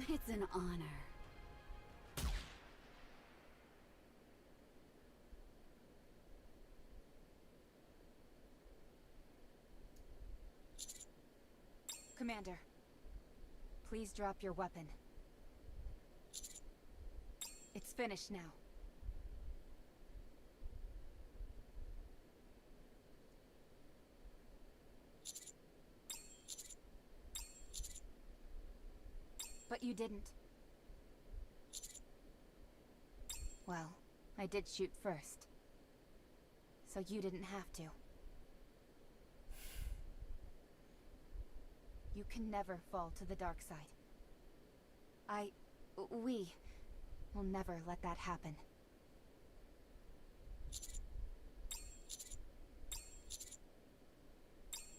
It's an honor. Commander, please drop your weapon. It's finished now. But you didn't. Well, I did shoot first. So you didn't have to. You can never fall to the dark side. We will never let that happen.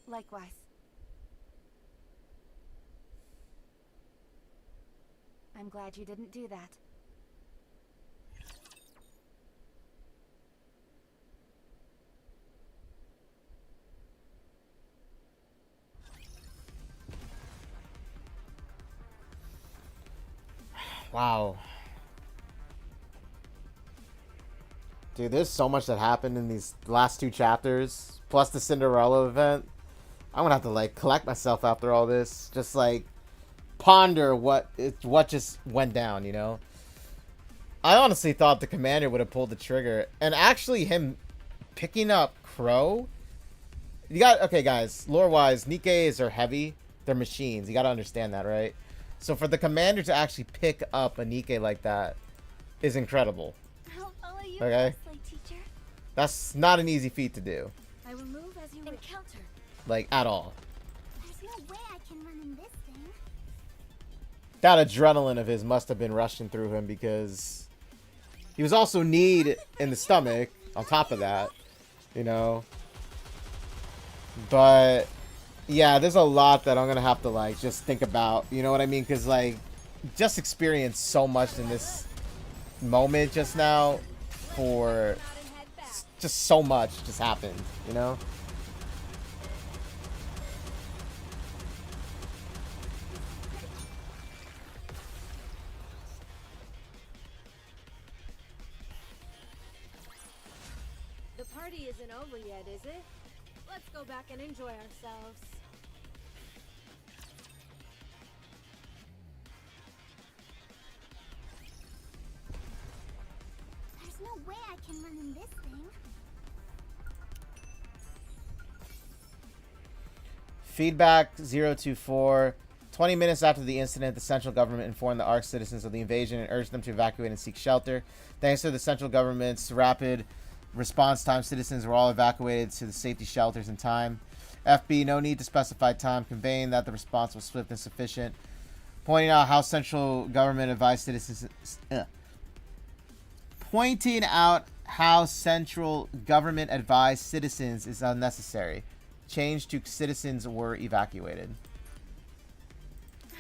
Likewise. I'm glad you didn't do that. Wow. Dude, there's so much that happened in these last 2 chapters, plus the Cinderella event. I'm gonna have to, like, collect myself after all this. Just, like, ponder what just went down, you know? I honestly thought the commander would have pulled the trigger. And actually him picking up Crow... Okay, guys. Lore-wise, Nikkes are heavy. They're machines. You gotta understand that, right? So for the commander to actually pick up a Nikke like that is incredible. I'll follow you Okay? closely, teacher. That's not an easy feat to do. I will move as you encounter. Like, at all. There's no way I can run in this thing. That adrenaline of his must have been rushing through him because he was also kneed in the stomach on top of that, you know? But... yeah, there's a lot that I'm going to have to, like, just think about. You know what I mean? Because, like, just experienced so much in this moment just now for just so much just happened, you know? The party isn't over yet, is it? Let's go back and enjoy ourselves. There's no way I can run in this thing. Feedback 024. 20 minutes after the incident, the central government informed the Ark citizens of the invasion and urged them to evacuate and seek shelter. Thanks to the central government's rapid response time, citizens were all evacuated to the safety shelters in time. FB, no need to specify time, conveying that the response was swift and sufficient. Pointing out how central government advised citizens... Pointing out how central government advised citizens is unnecessary. Change to citizens were evacuated.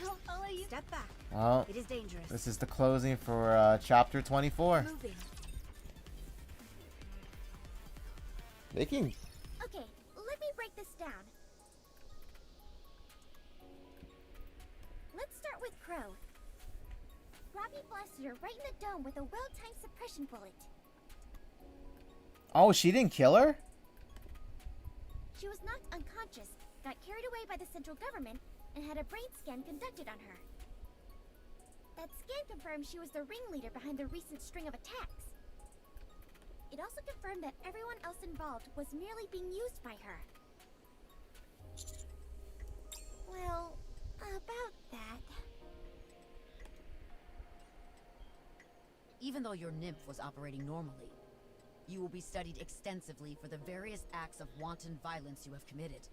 I'll follow you. Step back. Well, it is dangerous. This is the closing for chapter 24. Moving. They can... Okay, let me break this down. Let's start with Crow. Robbie blasted her right in the dome with a well-timed suppression bullet. Oh, she didn't kill her? She was knocked unconscious, got carried away by the central government, and had a brain scan conducted on her. That scan confirmed she was the ringleader behind the recent string of attacks. It also confirmed that everyone else involved was merely being used by her. Well, about that. Even though your nymph was operating normally, you will be studied extensively for the various acts of wanton violence you have committed.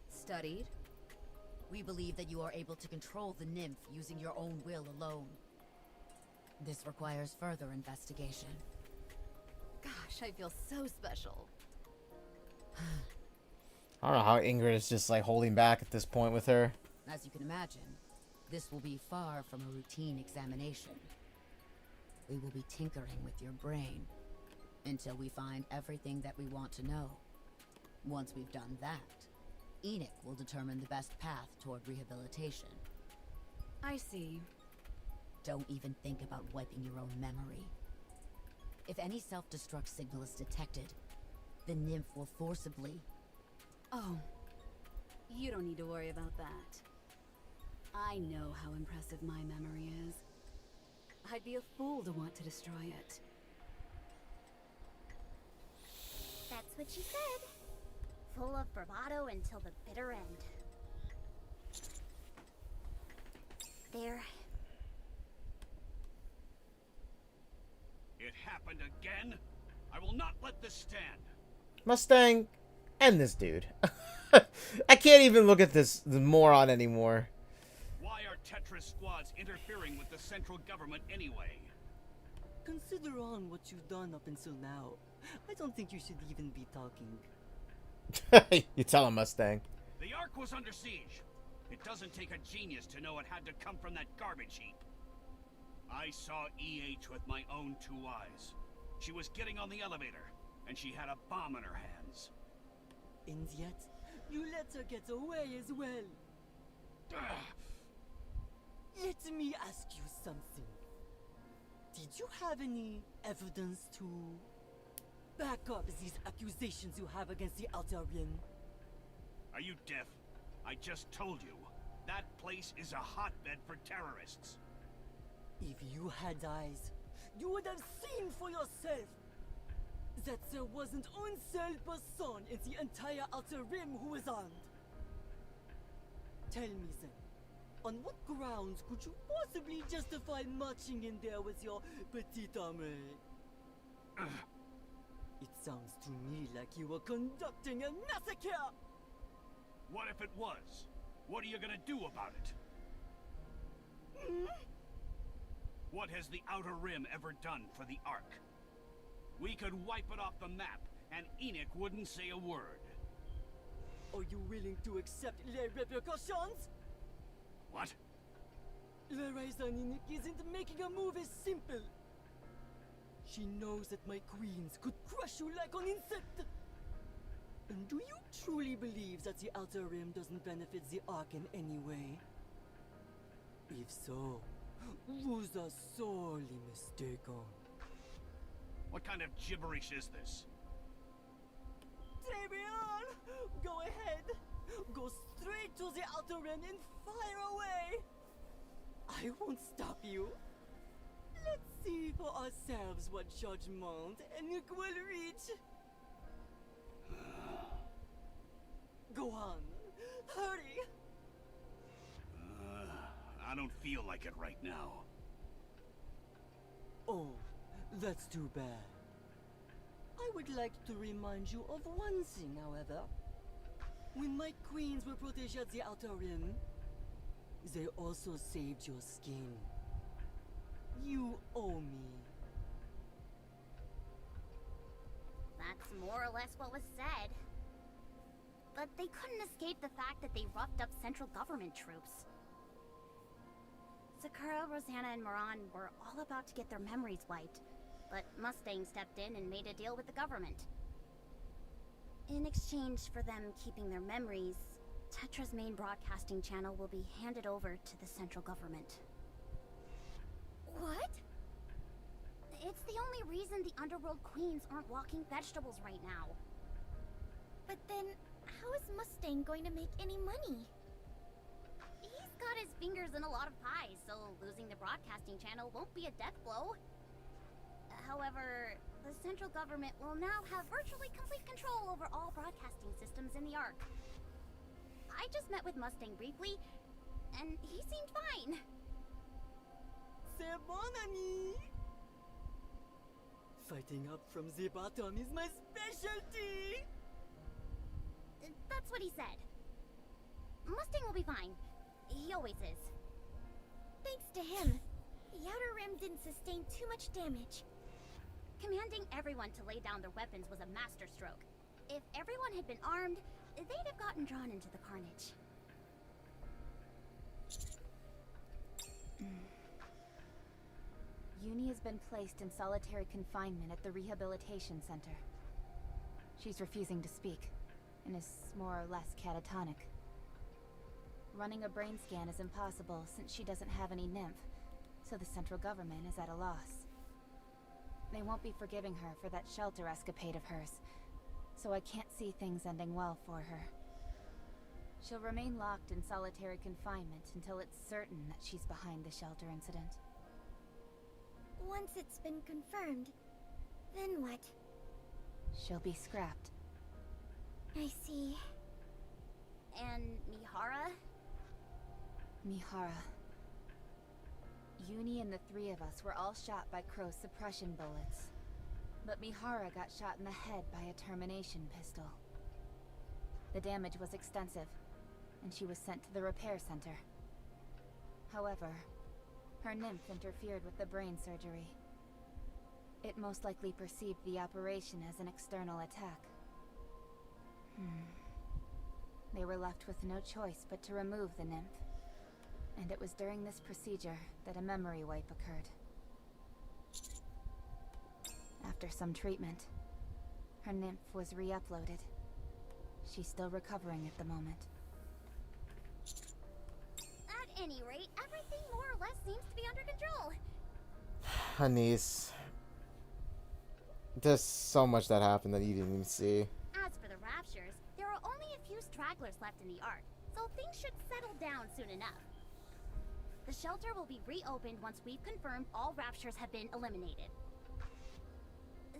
Studied? We believe that you are able to control the nymph using your own will alone. This requires further investigation. Gosh, I feel so special. I don't know how Ingrid is just like holding back at this point with her. As you can imagine, this will be far from a routine examination. We will be tinkering with your brain until we find everything that we want to know. Once we've done that, Enoch will determine the best path toward rehabilitation. I see. Don't even think about wiping your own memory. If any self-destruct signal is detected, the nymph will forcibly... Oh, you don't need to worry about that. I know how impressive my memory is. I'd be a fool to want to destroy it. That's what she said. Full of bravado until the bitter end. There. It happened again? I will not let this stand. Mustang, end this dude. I can't even look at this moron anymore. Why are Tetris squads interfering with the central government anyway? Consider on what you've done up until now. I don't think you should even be talking. You tell him, Mustang. The Ark was under siege. It doesn't take a genius to know it had to come from that garbage heap. I saw EH with my own 2 eyes. She was getting on the elevator, and she had a bomb in her hands. And yet, you let her get away as well. Let me ask you something. Did you have any evidence to back up these accusations you have against the Outer Rim? Are you deaf? I just told you. That place is a hotbed for terrorists. If you had eyes, you would have seen for yourself that there wasn't one single person in the entire Outer Rim who was armed. Tell me then, on what grounds could you possibly justify marching in there with your petite armée? It sounds to me like you were conducting a massacre! What if it was? What are you gonna do about it? What has the Outer Rim ever done for the Ark? We could wipe it off the map, and Enoch wouldn't say a word. Are you willing to accept les repercussions? What? The reason Enoch isn't making a move is simple. She knows that my queens could crush you like an insect. And do you truly believe that the Outer Rim doesn't benefit the Ark in any way? If so, you are sorely mistaken. What kind of gibberish is this? Damien! Go ahead! Go straight to the Outer Rim and fire away! I won't stop you. Let's see for ourselves what judgment Enoch will reach. Go on. Hurry! I don't feel like it right now. Oh, that's too bad. I would like to remind you of one thing, however. When my queens were protéged at the Outer Rim, they also saved your skin. You owe me. That's more or less what was said. But they couldn't escape the fact that they roughed up central government troops. Sakura, Rosanna, and Moran were all about to get their memories wiped, but Mustang stepped in and made a deal with the government. In exchange for them keeping their memories, Tetra's main broadcasting channel will be handed over to the central government. What? It's the only reason the Underworld Queens aren't walking vegetables right now. But then, how is Mustang going to make any money? He's got his fingers in a lot of pies, so losing the broadcasting channel won't be a death blow. However, the central government will now have virtually complete control over all broadcasting systems in the Ark. I just met with Mustang briefly, and he seemed fine. C'est bon, ami! Fighting up from the bottom is my specialty! That's what he said. Mustang will be fine. He always is. Thanks to him, the Outer Rim didn't sustain too much damage. Commanding everyone to lay down their weapons was a masterstroke. If everyone had been armed, they'd have gotten drawn into the carnage. Uni has been placed in solitary confinement at the rehabilitation center. She's refusing to speak, and is more or less catatonic. Running a brain scan is impossible since she doesn't have any nymph, so the central government is at a loss. They won't be forgiving her for that shelter escapade of hers, so I can't see things ending well for her. She'll remain locked in solitary confinement until it's certain that she's behind the shelter incident. Once it's been confirmed, then what? She'll be scrapped. I see. And Mihara? Mihara. Uni and the three of us were all shot by Crow's suppression bullets. But Mihara got shot in the head by a termination pistol. The damage was extensive, and she was sent to the repair center. However, her nymph interfered with the brain surgery. It most likely perceived the operation as an external attack. They were left with no choice but to remove the nymph. And it was during this procedure that a memory wipe occurred. After some treatment, her nymph was re-uploaded. She's still recovering at the moment. At any rate, everything more or less seems to be under control. Anise. There's so much that happened that you didn't even see. As for the Raptures, there are only a few stragglers left in the Ark, so things should settle down soon enough. The shelter will be reopened once we've confirmed all Raptures have been eliminated.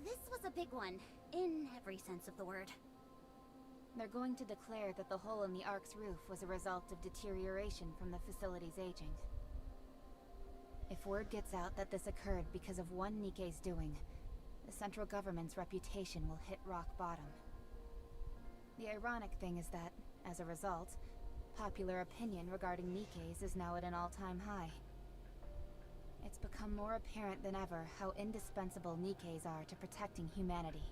This was a big one, in every sense of the word. They're going to declare that the hole in the Ark's roof was a result of deterioration from the facility's aging. If word gets out that this occurred because of one Nikke's doing, the central government's reputation will hit rock bottom. The ironic thing is that, as a result, popular opinion regarding Nikkes is now at an all-time high. It's become more apparent than ever how indispensable Nikkes are to protecting humanity,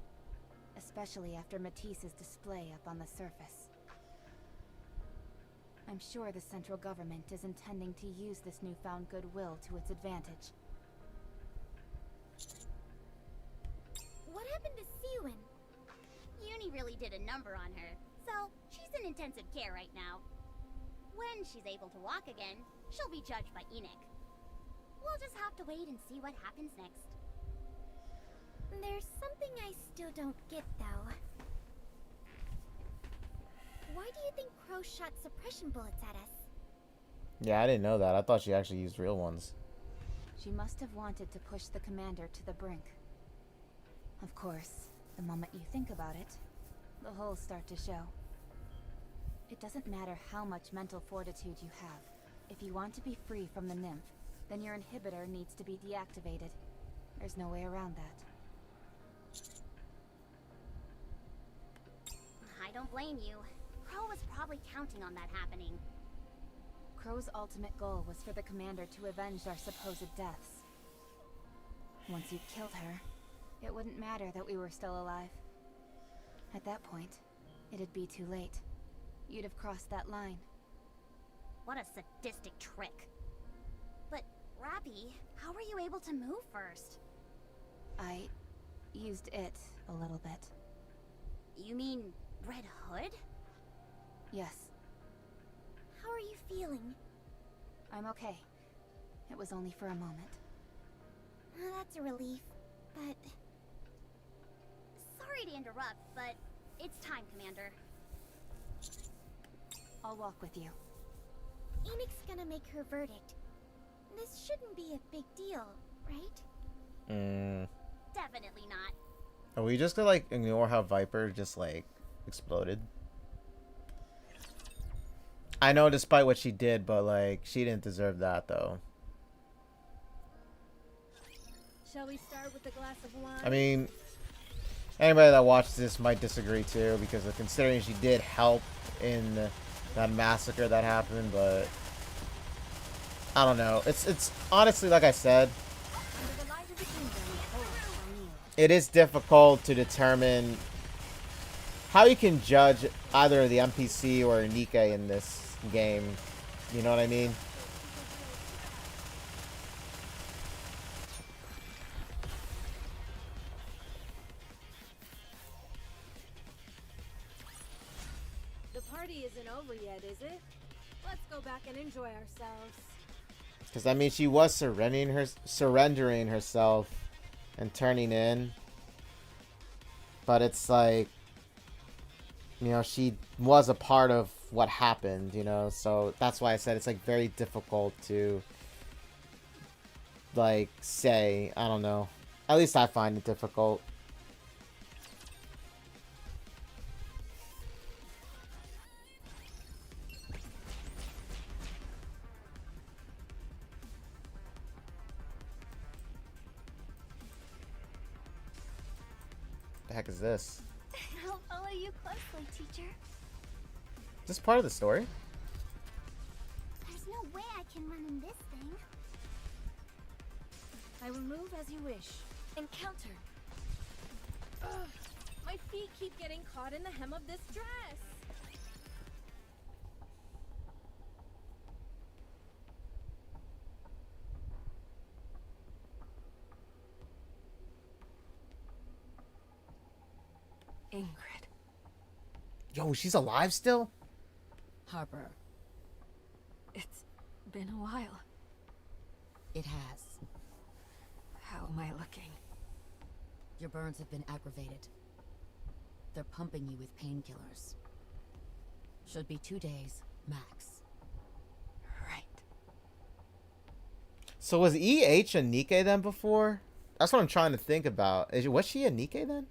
especially after Matisse's display up on the surface. I'm sure the central government is intending to use this newfound goodwill to its advantage. What happened to Siwin? Uni really did a number on her, so she's in intensive care right now. When she's able to walk again, she'll be judged by Enoch. We'll just have to wait and see what happens next. There's something I still don't get, though. Why do you think Crow shot suppression bullets at us? Yeah, I didn't know that. I thought she actually used real ones. She must have wanted to push the commander to the brink. Of course, the moment you think about it, the holes start to show. It doesn't matter how much mental fortitude you have. If you want to be free from the nymph, then your inhibitor needs to be deactivated. There's no way around that. I don't blame you. Crow was probably counting on that happening. Crow's ultimate goal was for the commander to avenge our supposed deaths. Once you killed her, it wouldn't matter that we were still alive. At that point, it'd be too late. You'd have crossed that line. What a sadistic trick. But, Rappy, how were you able to move first? I used it a little bit. You mean good? Yes, How are you feeling? I'm okay. It was only for a moment. That's a relief, but... Sorry to interrupt, but it's time, Commander. I'll walk with you. Enix's gonna make her verdict. This shouldn't be a big deal, right? Definitely not. Are we just gonna like ignore how Viper just like exploded? I know despite what she did, but like she didn't deserve that though. Shall we start with a glass of wine? I mean, anybody that watched this might disagree too, because considering she did help in that massacre that happened, but I don't know. It's honestly, like I said, it is difficult to determine how you can judge either the NPC or Nikke in this game. You know what I mean? The party isn't over yet, is it? Let's go back and enjoy ourselves. Because I mean, she was surrendering herself and turning in, but it's like, you know, she was a part of what happened, you know, so that's why I said it's like very difficult to like say. I don't know, at least I find it difficult. The heck is this? I'll follow you closely, teacher. Is this part of the story? There's no way I can run in this thing. I will move as you wish. Encounter. Ugh, my feet keep getting caught in the hem of this dress. Ingrid. Yo, she's alive still? Harper, It's been a while. it has. How am I looking? Your burns have been aggravated. They're pumping you with painkillers. Should be 2 days, max. Right. So was EH a Nikke then before? That's what I'm trying to think about. Was she a Nikke then?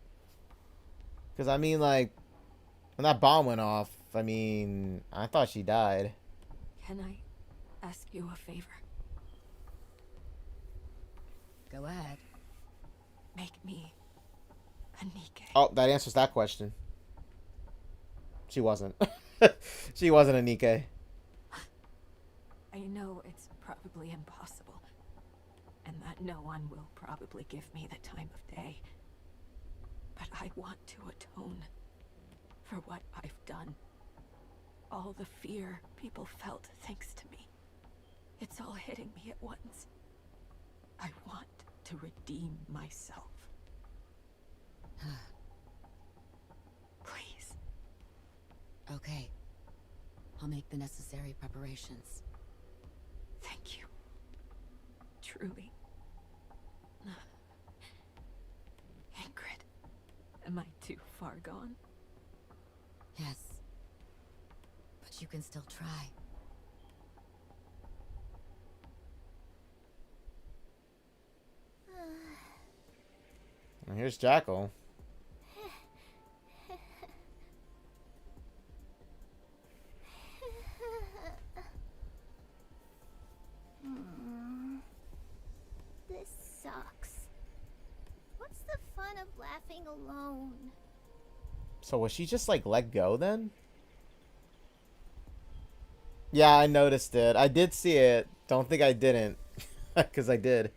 Because I mean, like, when that bomb went off, I mean, I thought she died. Can I ask you a favor? Go ahead. Make me a Nikke. Oh, that answers that question. She wasn't. She wasn't a Nikke. I know it's probably impossible, and that no one will probably give me the time of day. But I want to atone for what I've done. All the fear people felt thanks to me. It's all hitting me at once. I want to redeem myself. Please. Okay. I'll make the necessary preparations. Thank you. Truly. Ingrid, am I too far gone? Yes. But you can still try. And here's Jackal. This sucks. What's the fun of laughing alone? So was she just like let go then? Yeah, I noticed it. I did see it. Don't think I didn't. Because I did.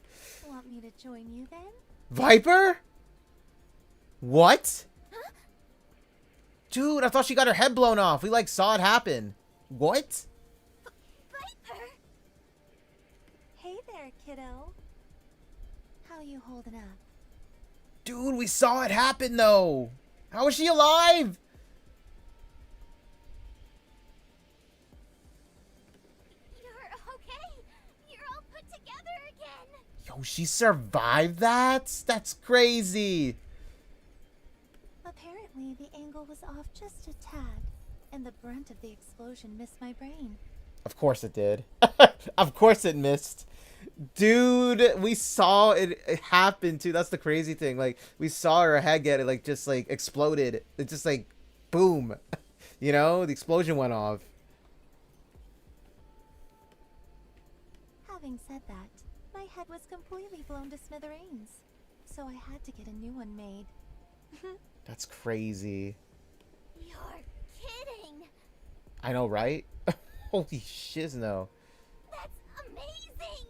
Want me to join you then? Viper? What? Huh? Dude, I thought she got her head blown off. We like saw it happen. What? Viper! Hey there, kiddo. How you holding up? Dude, we saw it happen though. How is she alive? Oh, she survived that? That's crazy. Apparently, the angle was off just a tad, and the brunt of the explosion missed my brain. Of course it did. Of course it missed. Dude, we saw it happen too. That's the crazy thing. Like, we saw her head get it, like, just, like, exploded. It just, like, boom. You know? The explosion went off. Having said that, my head was completely blown to smithereens, so I had to get a new one made. That's crazy. You're kidding! I know, right? Holy shizno. That's amazing!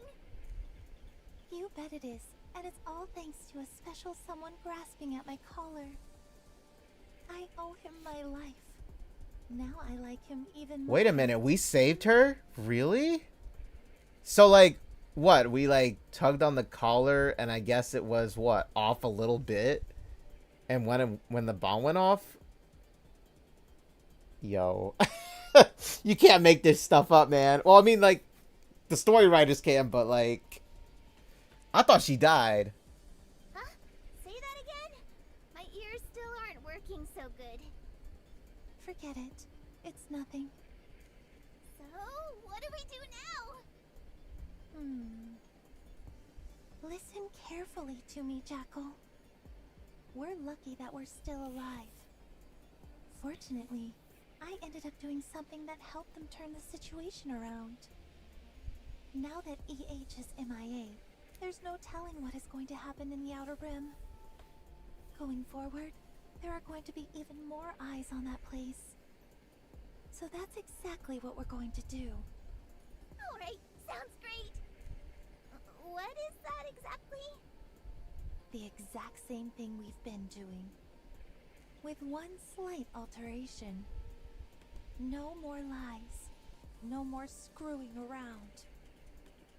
You bet it is, and it's all thanks to a special someone grasping at my collar. I owe him my life. Now I like him even more. Wait a minute, we saved her? Really? So, like, what? We, like, tugged on the collar, and I guess it was, what, off a little bit? And when the bomb went off? Yo. You can't make this stuff up, man. Well, I mean, like, the story writers can, but, like, I thought she died. Huh? Say that again? My ears still aren't working so good. Forget it. It's nothing. So, what do we do now? Listen carefully to me, Jackal. We're lucky that we're still alive. Fortunately, I ended up doing something that helped them turn the situation around. Now that EH is MIA, there's no telling what is going to happen in the Outer Rim. Going forward, there are going to be even more eyes on that place. So that's exactly what we're going to do. Alright, sounds great. What is that exactly? The exact same thing we've been doing. With one slight alteration. No more lies. No more screwing around.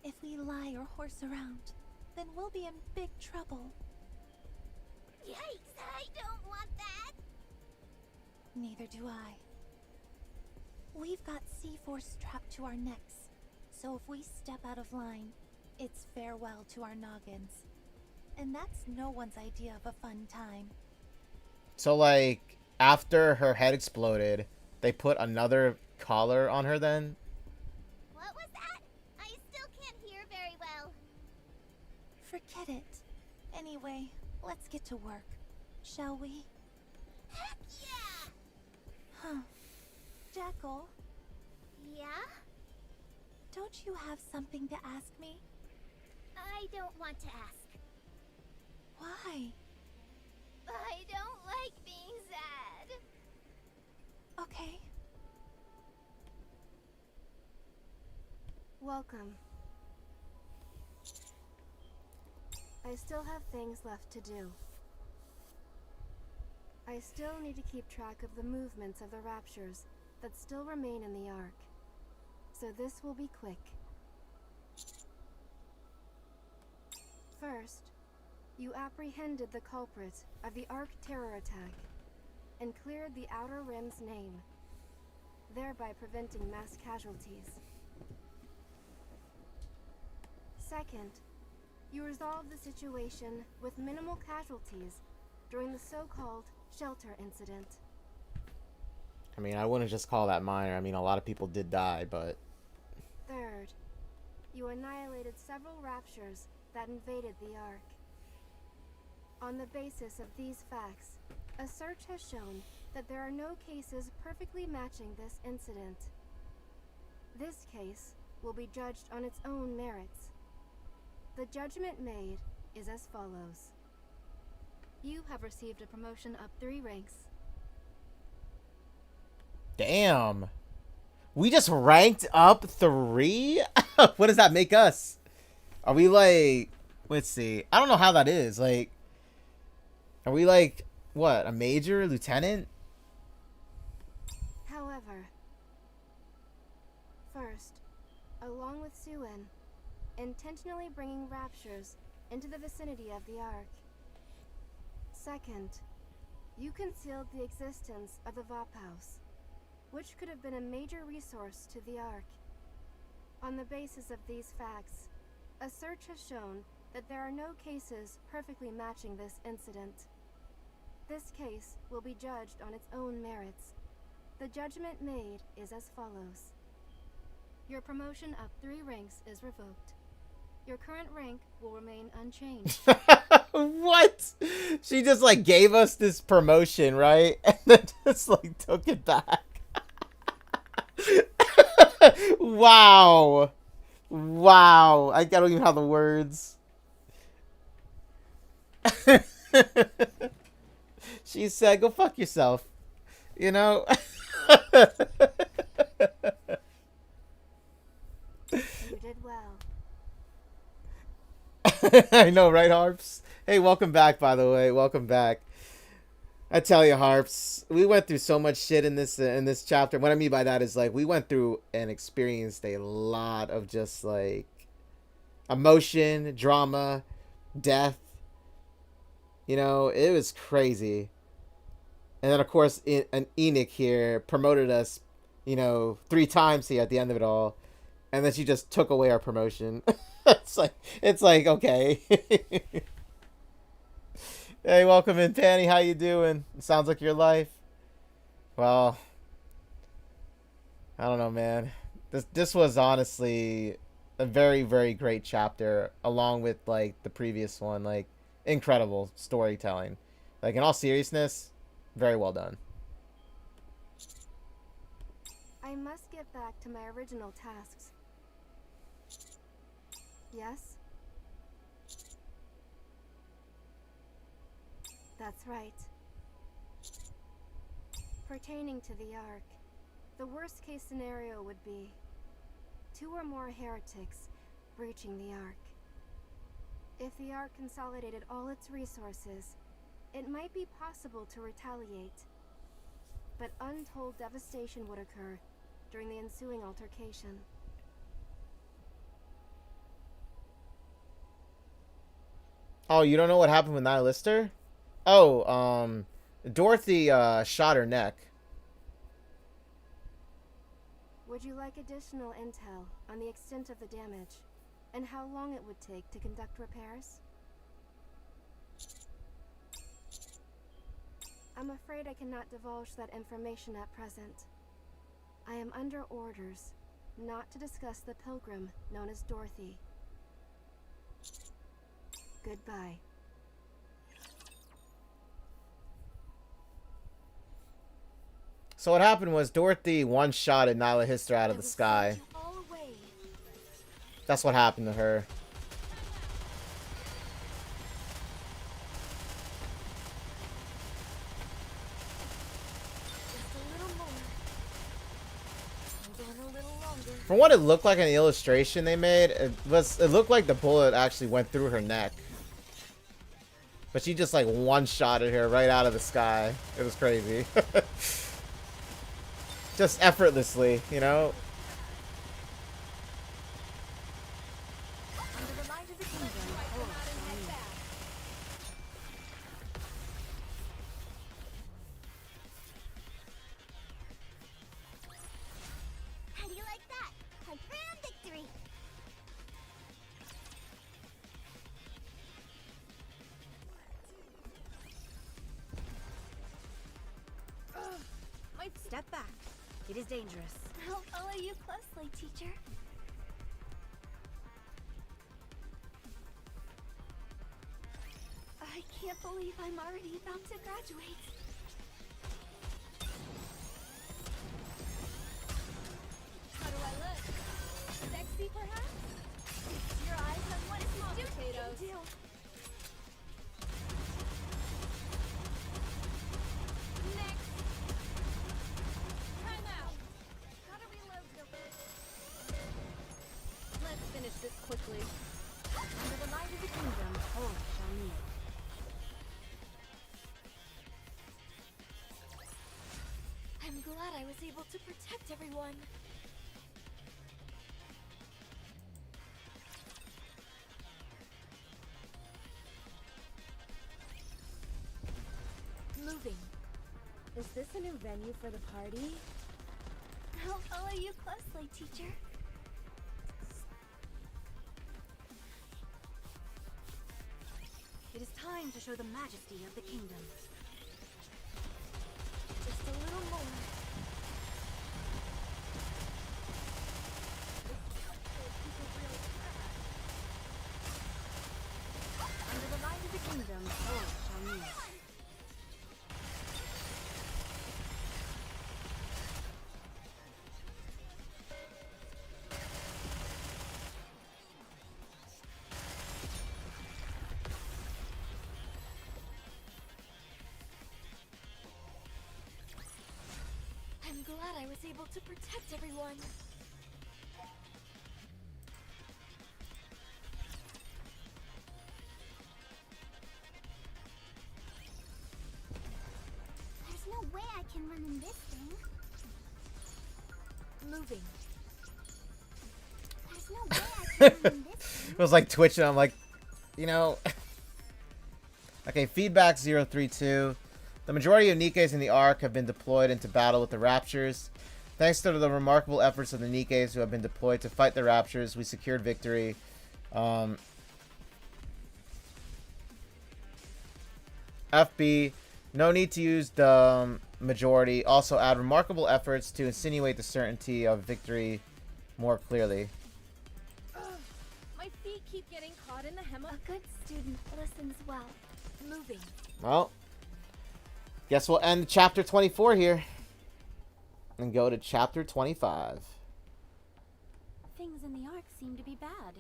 If we lie or horse around, then we'll be in big trouble. Yikes, I don't want that! Neither do I. We've got C-Force strapped to our necks, so if we step out of line, it's farewell to our noggins. And that's no one's idea of a fun time. So, like, after her head exploded, they put another collar on her then? What was that? I still can't hear very well. Forget it. Anyway, let's get to work, shall we? Heck yeah! Huh. Jackal, Yeah? don't you have something to ask me? I don't want to ask. Why? I don't like being sad. Okay. Welcome. I still have things left to do. I still need to keep track of the movements of the raptures that still remain in the Ark. So this will be quick. First, you apprehended the culprit of the Ark terror attack and cleared the Outer Rim's name, thereby preventing mass casualties. Second, you resolved the situation with minimal casualties during the so-called shelter incident. I mean, I wouldn't just call that minor. I mean, a lot of people did die, but... Third, you annihilated several raptures that invaded the Ark. On the basis of these facts, a search has shown that there are no cases perfectly matching this incident. This case will be judged on its own merits. The judgment made is as follows. You have received a promotion up 3 ranks. Damn. We just ranked up 3? What does that make us? Are we like... Let's see. I don't know how that is. Like... Are we like... What? A major? Lieutenant? However, first, along with Suen, intentionally bringing raptures into the vicinity of the Ark. Second, you concealed the existence of the Vop House, which could have been a major resource to the Ark. On the basis of these facts, a search has shown that there are no cases perfectly matching this incident. This case will be judged on its own merits. The judgment made is as follows. Your promotion up 3 ranks is revoked. Your current rank will remain unchanged. What? She just like gave us this promotion, right? And then just like took it back. Wow. Wow. I don't even have the words. She said, go fuck yourself. You know? You did well. I know, right, Harps? Hey, welcome back, by the way. Welcome back. I tell you, Harps, we went through so much shit in this chapter. What I mean by that is, like, we went through and experienced a lot of just, like, emotion, drama, death. You know, it was crazy. And then, of course, an Enoch here promoted us, you know, 3 times here at the end of it all. And then she just took away our promotion. it's like, okay. Hey, welcome in, Panny. How you doing? It sounds like your life. Well, I don't know, man. This was honestly a very, very great chapter, along with, like, the previous one. Like, incredible storytelling. Like, in all seriousness, very well done. I must get back to my original tasks. Yes? That's right. Pertaining to the Ark, the worst case scenario would be 2 or more heretics breaching the Ark. If the Ark consolidated all its resources, it might be possible to retaliate. But untold devastation would occur during the ensuing altercation. Oh, you don't know what happened with Nihilister? Oh, Dorothy shot her neck. Would you like additional intel on the extent of the damage and how long it would take to conduct repairs? I'm afraid I cannot divulge that information at present. I am under orders not to discuss the pilgrim known as Dorothy. Goodbye. So what happened was Dorothy one-shotted Nihilister out of the sky. That's what happened to her. From what it looked like in the illustration they made, it looked like the bullet actually went through her neck. But she just like one-shotted her right out of the sky. It was crazy. Just effortlessly, you know? How do you like that? A grand victory! Step back. It is dangerous. I'll follow you closely, teacher. I can't believe I'm already about to graduate. How do I look? Sexy, perhaps? Your eyes on what is small potatoes. Next. Time out. Gotta reload the... Let's finish this quickly. Under the light of the kingdom, all shall kneel. I'm glad I was able to protect everyone. Moving. Is this a new venue for the party? I'll follow you closely, teacher. time to show the majesty of the kingdom. Just a little more. Under the light of the kingdom, all shall kneel. I'm glad I was able to protect everyone. There's no way I can run in this thing. Moving. There's no way I can run in this thing. It was like twitching. I'm like, you know. Okay, feedback 032. The majority of Nikkes in the Ark have been deployed into battle with the Raptures. Thanks to the remarkable efforts of the Nikkes who have been deployed to fight the Raptures, we secured victory. FB, no need to use the majority. Also add remarkable efforts to insinuate the certainty of victory more clearly. My feet keep getting caught in the hem of... A good student listens well. Moving. Well, guess we'll end chapter 24 here and go to chapter 25. Things in the Ark seem to be bad.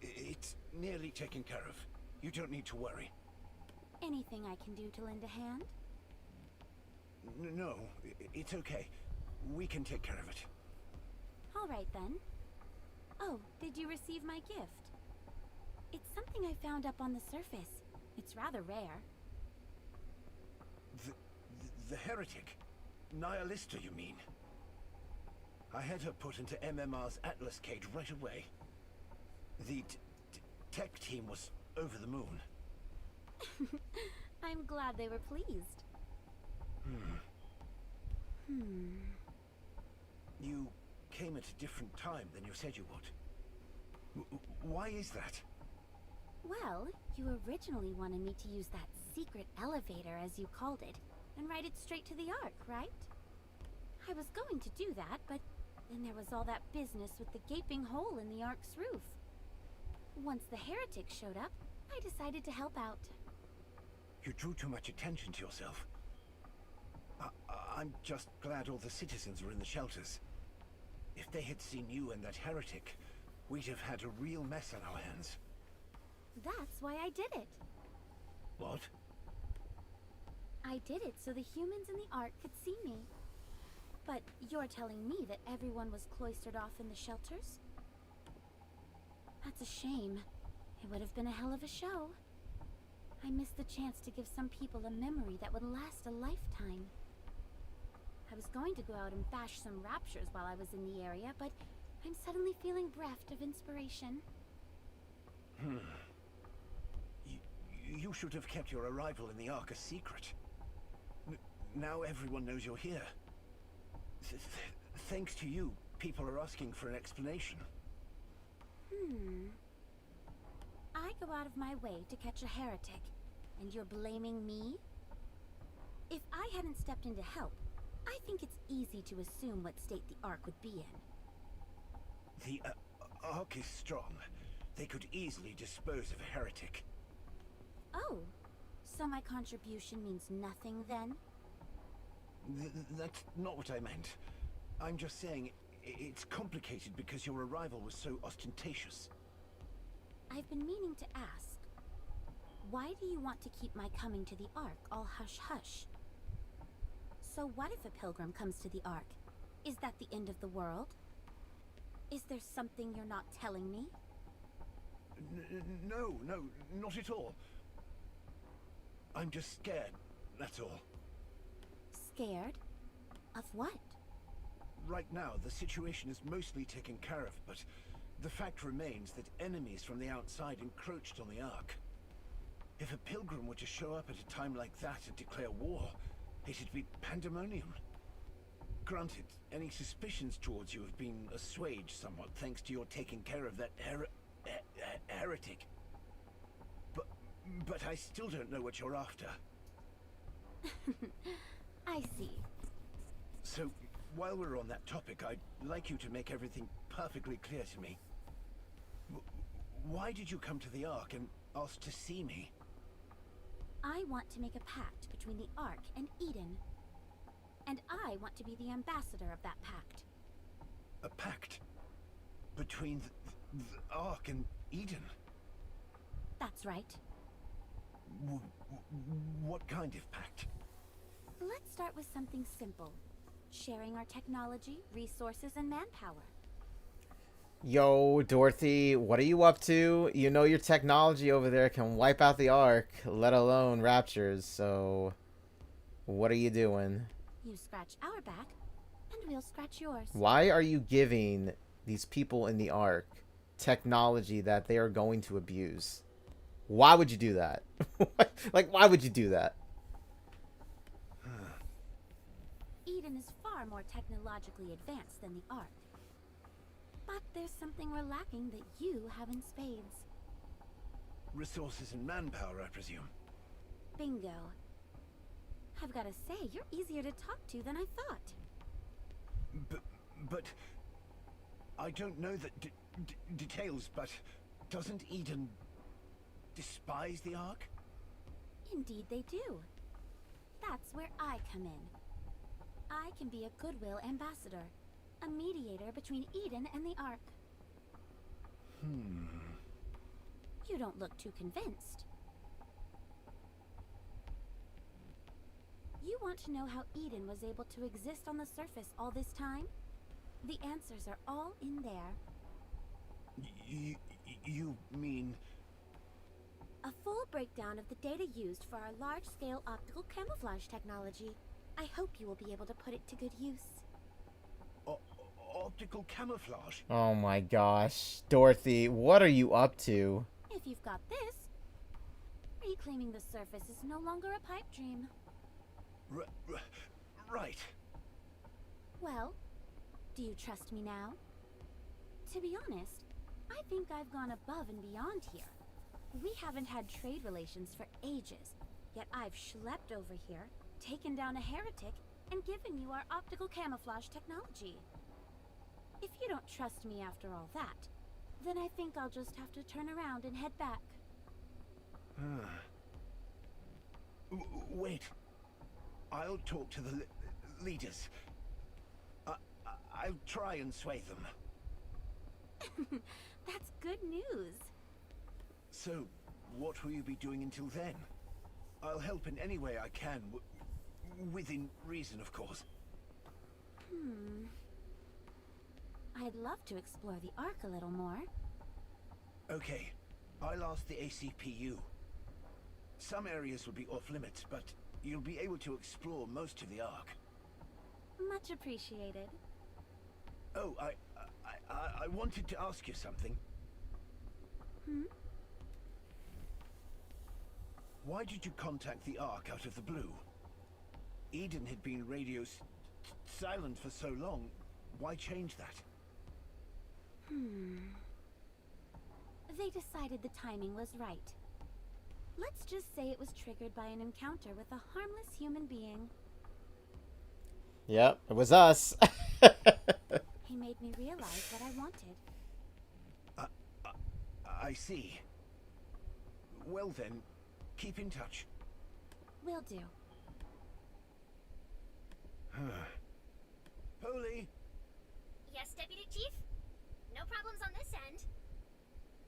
It's nearly taken care of. You don't need to worry. Anything I can do to lend a hand? No, it's okay. We can take care of it. All right then. Oh, did you receive my gift? It's something I found up on the surface. It's rather rare. The heretic? Nihilista, you mean? I had her put into MMR's Atlas cage right away. The tech team was over the moon. I'm glad they were pleased. You came at a different time than you said you would. Why is that? Well, you originally wanted me to use that secret elevator, as you called it, and ride it straight to the Ark, right? I was going to do that, but then there was all that business with the gaping hole in the Ark's roof. Once the heretic showed up, I decided to help out. You drew too much attention to yourself. I'm just glad all the citizens were in the shelters. If they had seen you and that heretic, we'd have had a real mess on our hands. That's why I did it. What? I did it so the humans in the Ark could see me. But you're telling me that everyone was cloistered off in the shelters? That's a shame. It would have been a hell of a show. I missed the chance to give some people a memory that would last a lifetime. I was going to go out and bash some raptures while I was in the area, but I'm suddenly feeling bereft of inspiration. You should have kept your arrival in the Ark a secret. Now everyone knows you're here. Thanks to you, people are asking for an explanation. I go out of my way to catch a heretic, and you're blaming me? If I hadn't stepped in to help, I think it's easy to assume what state the Ark would be in. The Ark is strong. They could easily dispose of a heretic. Oh, so my contribution means nothing then? That's not what I meant. I'm just saying it's complicated because your arrival was so ostentatious. I've been meaning to ask, why do you want to keep my coming to the Ark all hush-hush? So what if a pilgrim comes to the Ark? Is that the end of the world? Is there something you're not telling me? No, not at all. I'm just scared, that's all. Scared? Of what? Right now, the situation is mostly taken care of, but the fact remains that enemies from the outside encroached on the Ark. If a pilgrim were to show up at a time like that and declare war, it'd be pandemonium. Granted, any suspicions towards you have been assuaged somewhat thanks to your taking care of that heretic. but I still don't know what you're after. I see. So, while we're on that topic, I'd like you to make everything perfectly clear to me. Why did you come to the Ark and ask to see me? I want to make a pact between the Ark and Eden. And I want to be the ambassador of that pact. A pact? Between the Ark and Eden? That's right. What kind of pact? Let's start with something simple. Sharing our technology, resources, and manpower. Yo, Dorothy, what are you up to? You know your technology over there can wipe out the Ark, let alone Raptures, so... What are you doing? You scratch our back, and we'll scratch yours. Why are you giving these people in the Ark technology that they are going to abuse? Why would you do that? Like, why would you do that? Eden is far more technologically advanced than the Ark. But there's something we're lacking that you have in spades. Resources and manpower, I presume. Bingo. I've got to say, you're easier to talk to than I thought. But I don't know the details, but doesn't Eden despise the Ark? Indeed they do. That's where I come in. I can be a goodwill ambassador, a mediator between Eden and the Ark. You don't look too convinced. You want to know how Eden was able to exist on the surface all this time? The answers are all in there. You mean... A full breakdown of the data used for our large-scale optical camouflage technology. I hope you will be able to put it to good use. Optical camouflage? Oh my gosh. Dorothy, what are you up to? If you've got this, reclaiming the surface is no longer a pipe dream. Right. Well, do you trust me now? To be honest, I think I've gone above and beyond here. We haven't had trade relations for ages, yet I've schlepped over here, taken down a heretic, and given you our optical camouflage technology. If you don't trust me after all that, then I think I'll just have to turn around and head back. Wait. I'll talk to the leaders. I'll try and sway them. That's good news. So, what will you be doing until then? I'll help in any way I can, within reason, of course. I'd love to explore the Ark a little more. Okay, I'll ask the ACPU. Some areas will be off limits, but you'll be able to explore most of the Ark. Much appreciated. Oh, I wanted to ask you something. Why did you contact the Ark out of the blue? Eden had been radio silent for so long. Why change that? They decided the timing was right. Let's just say it was triggered by an encounter with a harmless human being. Yep, it was us. He made me realize what I wanted. I see. Well then, keep in touch. Will do. Polly! Yes, Deputy Chief? No problems on this end.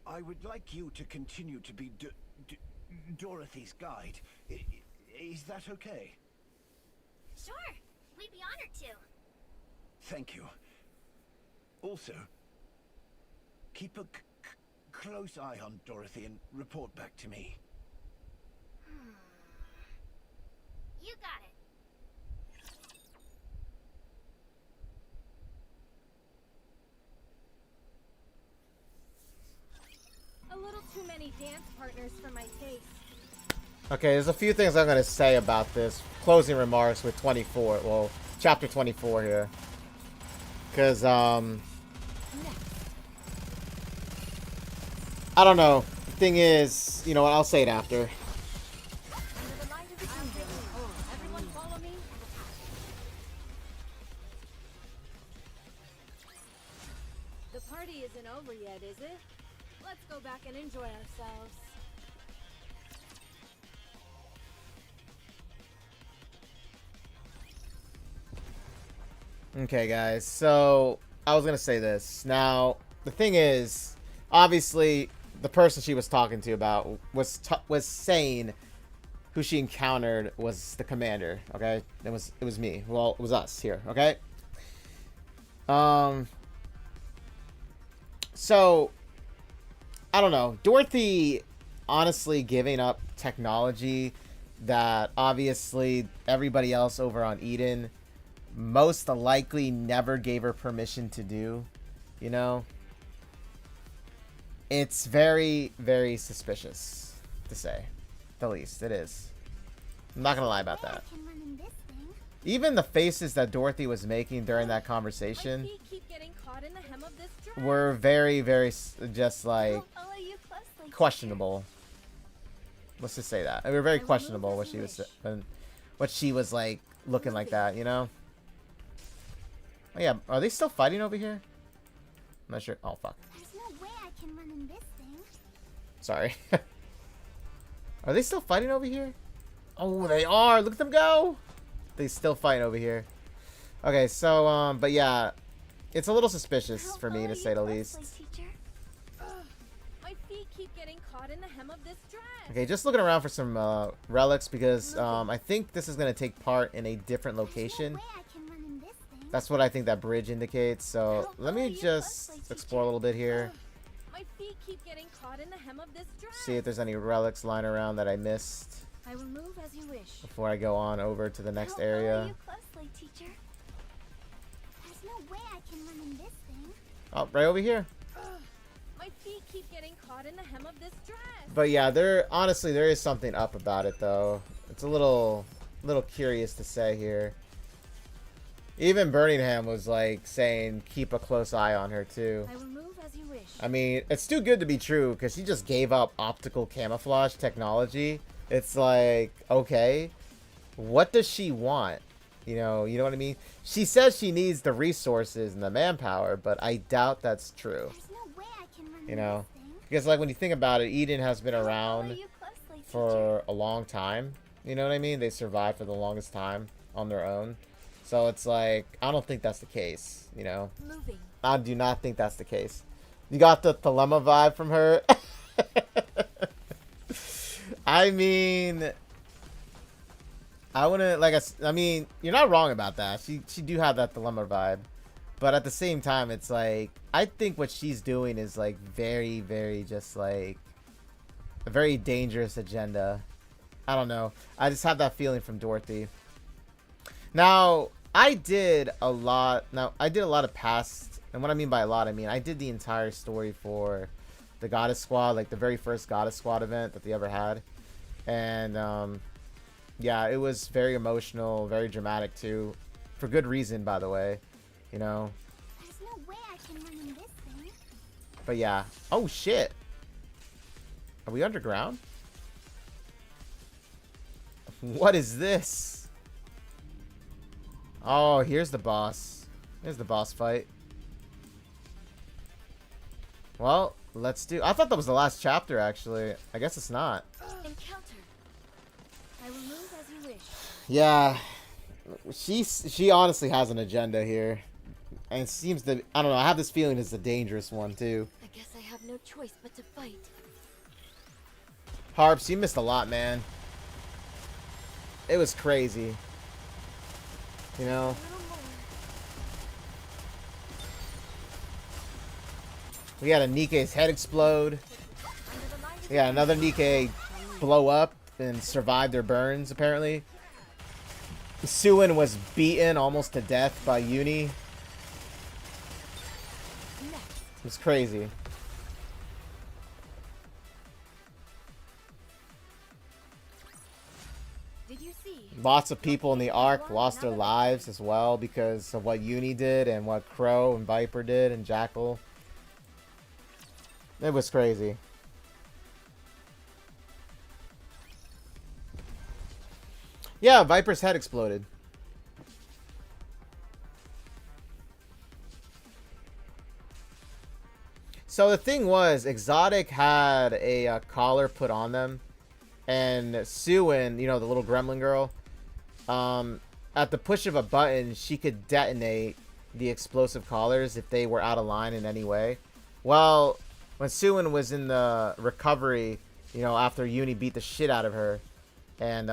I would like you to continue to be Dorothy's guide. Is that okay? Sure. We'd be honored to. Thank you. Also, keep a close eye on Dorothy and report back to me. You got it. A little too many dance partners for my taste. Okay, there's a few things I'm going to say about this. Closing remarks with 24. Well, chapter 24 here. Because, I don't know. thing is, you know what? I'll say it after. Everyone follow me. The party isn't over yet, is it? Let's go back and enjoy ourselves. Okay, guys. So I was gonna say this. Now the thing is, obviously, the person she was talking to about was saying who she encountered was the commander. Okay, it was me. Well, it was us here. Okay. So I don't know. Dorothy honestly giving up technology that obviously everybody else over on Eden most likely never gave her permission to do, you know? It's very, very suspicious, to say the least. It is. I'm not gonna lie about that. Even the faces that Dorothy was making during that conversation were very, very just like questionable. Let's just say that. They were very questionable what she was like looking like that, you know? Oh yeah, are they still fighting over here? I'm not sure. Oh fuck. There's no way I can run in this thing. Sorry. Are they still fighting over here? Oh, they are. Look at them go. They still fighting over here. Okay, so but yeah, it's a little suspicious for me to say the least. My feet keep getting caught in the hem of this dress. Okay, just looking around for some relics because I think this is gonna take part in a different location. That's what I think that bridge indicates. So let me just explore a little bit here. My feet keep getting caught in the hem of this dress. See if there's any relics lying around that I missed I will move as you wish. before I go on over to the next area. Closely, teacher. There's no way I can run in this thing. Oh, right over here. My feet keep getting caught in the hem of this dress. But yeah, honestly there is something up about it though. It's a little curious to say here. Even Birmingham was like saying keep a close eye on her too. I will move as you wish. I mean, it's too good to be true because she just gave up optical camouflage technology. It's like, okay, what does she want? You know what I mean? She says she needs the resources and the manpower, but I doubt that's true. There's no way I can run You in know, this thing. because like when you think about it, Eden has been around for a long time. You know what I mean? They survived for the longest time on their own. So it's like, I don't think that's the case, you know? Moving. I do not think that's the case. You got the Thelema vibe from her? I mean, I wouldn't, like, I mean, you're not wrong about that. She do have that Thelema vibe. But at the same time, it's like, I think what she's doing is, like, very, very just, like, a very dangerous agenda. I don't know. I just have that feeling from Dorothy. Now, I did a lot of past, and what I mean by a lot, I mean I did the entire story for the Goddess Squad, like the very first Goddess Squad event that they ever had. And yeah, it was very emotional, very dramatic too, for good reason, by the way, you know. There's no way I can run in this thing. But yeah. Oh shit. Are we underground? What is this? Oh, here's the boss. Here's the boss fight. Well, let's do... I thought that was the last chapter, actually. I guess it's not. Encounter. I will move as you wish. Yeah. She honestly has an agenda here. And it seems to... I don't know. I have this feeling it's a dangerous one, too. I guess I have no choice but to fight. Harps, you missed a lot, man. It was crazy. You know? We had a Nikke's head explode. We had another Nikke blow up and survive their burns, apparently. Suin was beaten almost to death by Uni. It was crazy. Lots of people in the Ark lost their lives as well because of what Uni did and what Crow and Viper did and Jackal. It was crazy. Yeah, Viper's head exploded. So the thing was, Exotic had a collar put on them, and Suin, you know, the little gremlin girl, at the push of a button, she could detonate the explosive collars if they were out of line in any way. Well, when Suin was in the recovery, you know, after Uni beat the shit out of her, and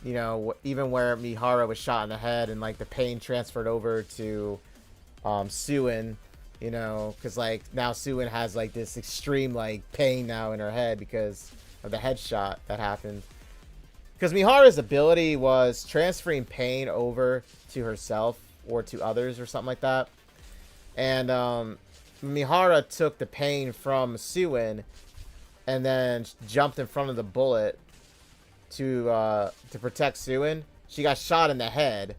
you know, even where Mihara was shot in the head, and like the pain transferred over to Suin, you know, because like now Suin has like this extreme like pain now in her head because of the headshot that happened. Because Mihara's ability was transferring pain over to herself or to others or something like that. And Mihara took the pain from Suin and then jumped in front of the bullet to protect Suin. She got shot in the head.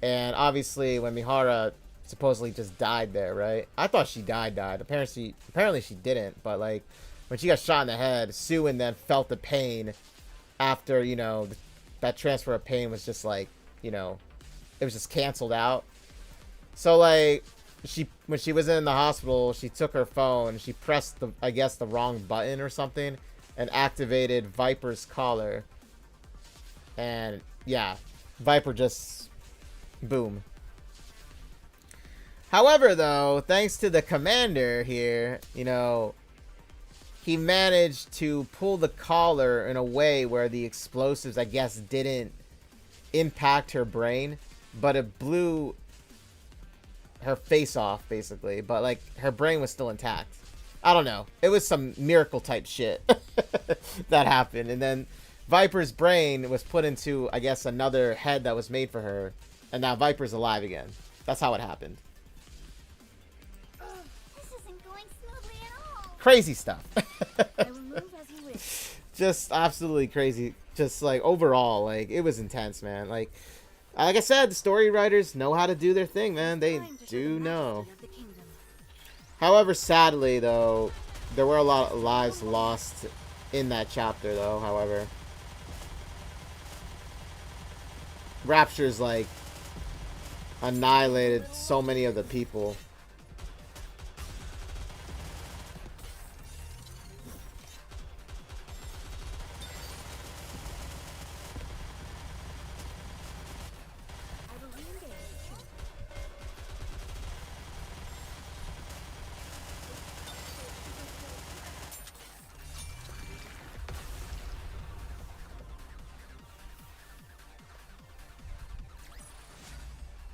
And obviously when Mihara supposedly just died there, right? I thought she died. Apparently she didn't. But like when she got shot in the head, Suin then felt the pain after, you know, that transfer of pain was just like, you know, it was just canceled out. So like when she was in the hospital, she took her phone, she pressed the, I guess, the wrong button or something, and activated Viper's collar. And yeah, Viper just boom. However, though, thanks to the commander here, you know, he managed to pull the collar in a way where the explosives, I guess, didn't impact her brain, but it blew her face off, basically. But, like, her brain was still intact. I don't know. It was some miracle type shit that happened. And then Viper's brain was put into, I guess, another head that was made for her. And now Viper's alive again. That's how it happened. Crazy stuff. I will move as you wish. Just absolutely crazy. Just like overall, like it was intense, man. Like I said, the story writers know how to do their thing, man. They do know. However, sadly though, there were a lot of lives lost in that chapter though, however. Rapture's like annihilated so many of the people.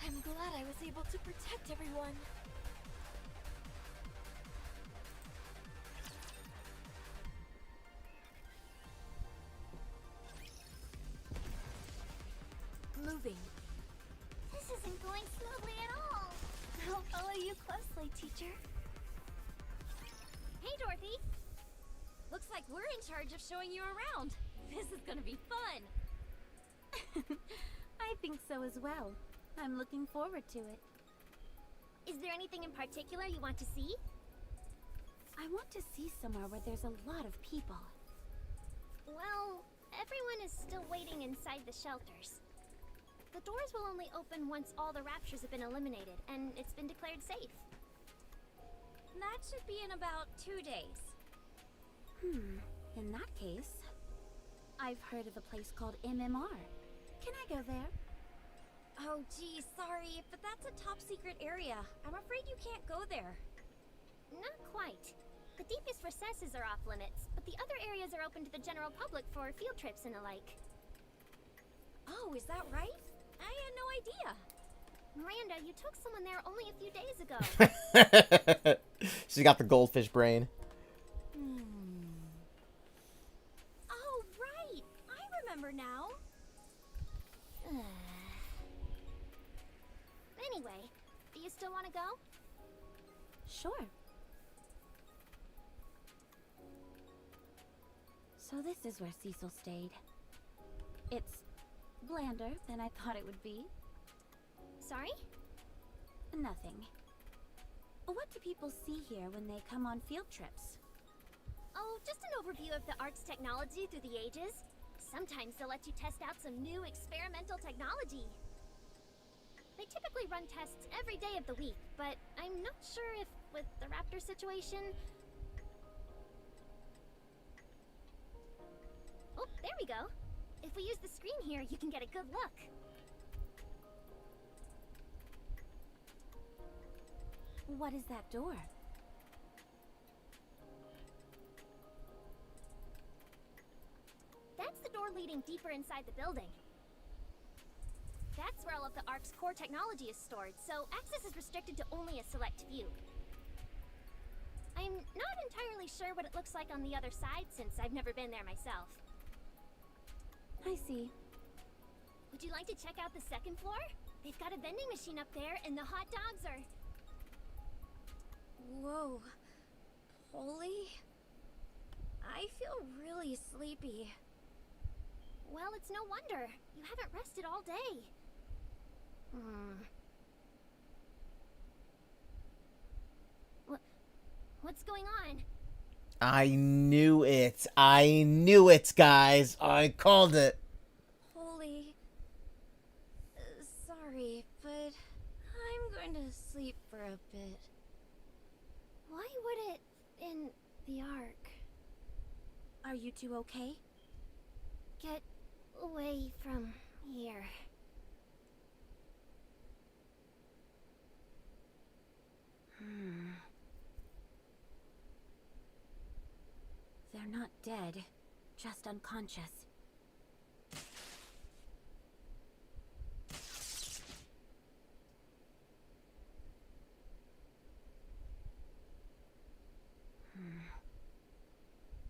I'm glad I was able to protect everyone. Moving. This isn't going smoothly at all. I'll follow you closely, teacher. Hey, Dorothy. Looks like we're in charge of showing you around. This is gonna be fun. I think so as well. I'm looking forward to it. Is there anything in particular you want to see? I want to see somewhere where there's a lot of people. Well, everyone is still waiting inside the shelters. The doors will only open once all the raptures have been eliminated, and it's been declared safe. That should be in about 2 days. In that case, I've heard of a place called MMR. Can I go there? Oh, gee, sorry, but that's a top secret area. I'm afraid you can't go there. Not quite. The deepest recesses are off limits, but the other areas are open to the general public for field trips and the like. Oh, is that right? I had no idea. Miranda, you took someone there only a few days ago. She's got the goldfish brain. Oh, right. I remember now. Anyway, do you still want to go? Sure. So this is where Cecil stayed. It's blander than I thought it would be. Sorry? Nothing. What do people see here when they come on field trips? Oh, just an overview of the Ark's technology through the ages. Sometimes they'll let you test out some new experimental technology. They typically run tests every day of the week, but I'm not sure if, with the raptor situation... Oh, there we go. If we use the screen here, you can get a good look. What is that door? That's the door leading deeper inside the building. That's where all of the Ark's core technology is stored, so access is restricted to only a select few. I'm not entirely sure what it looks like on the other side, since I've never been there myself. I see. Would you like to check out the second floor? They've got a vending machine up there, and the hot dogs are... Whoa. Holy? I feel really sleepy. Well, it's no wonder. You haven't rested all day. What's going on? I knew it. I knew it, guys. I called it. Holy. Sorry, but I'm going to sleep for a bit. Why would it in the Ark? Are you two okay? Get away from here. They're not dead, just unconscious.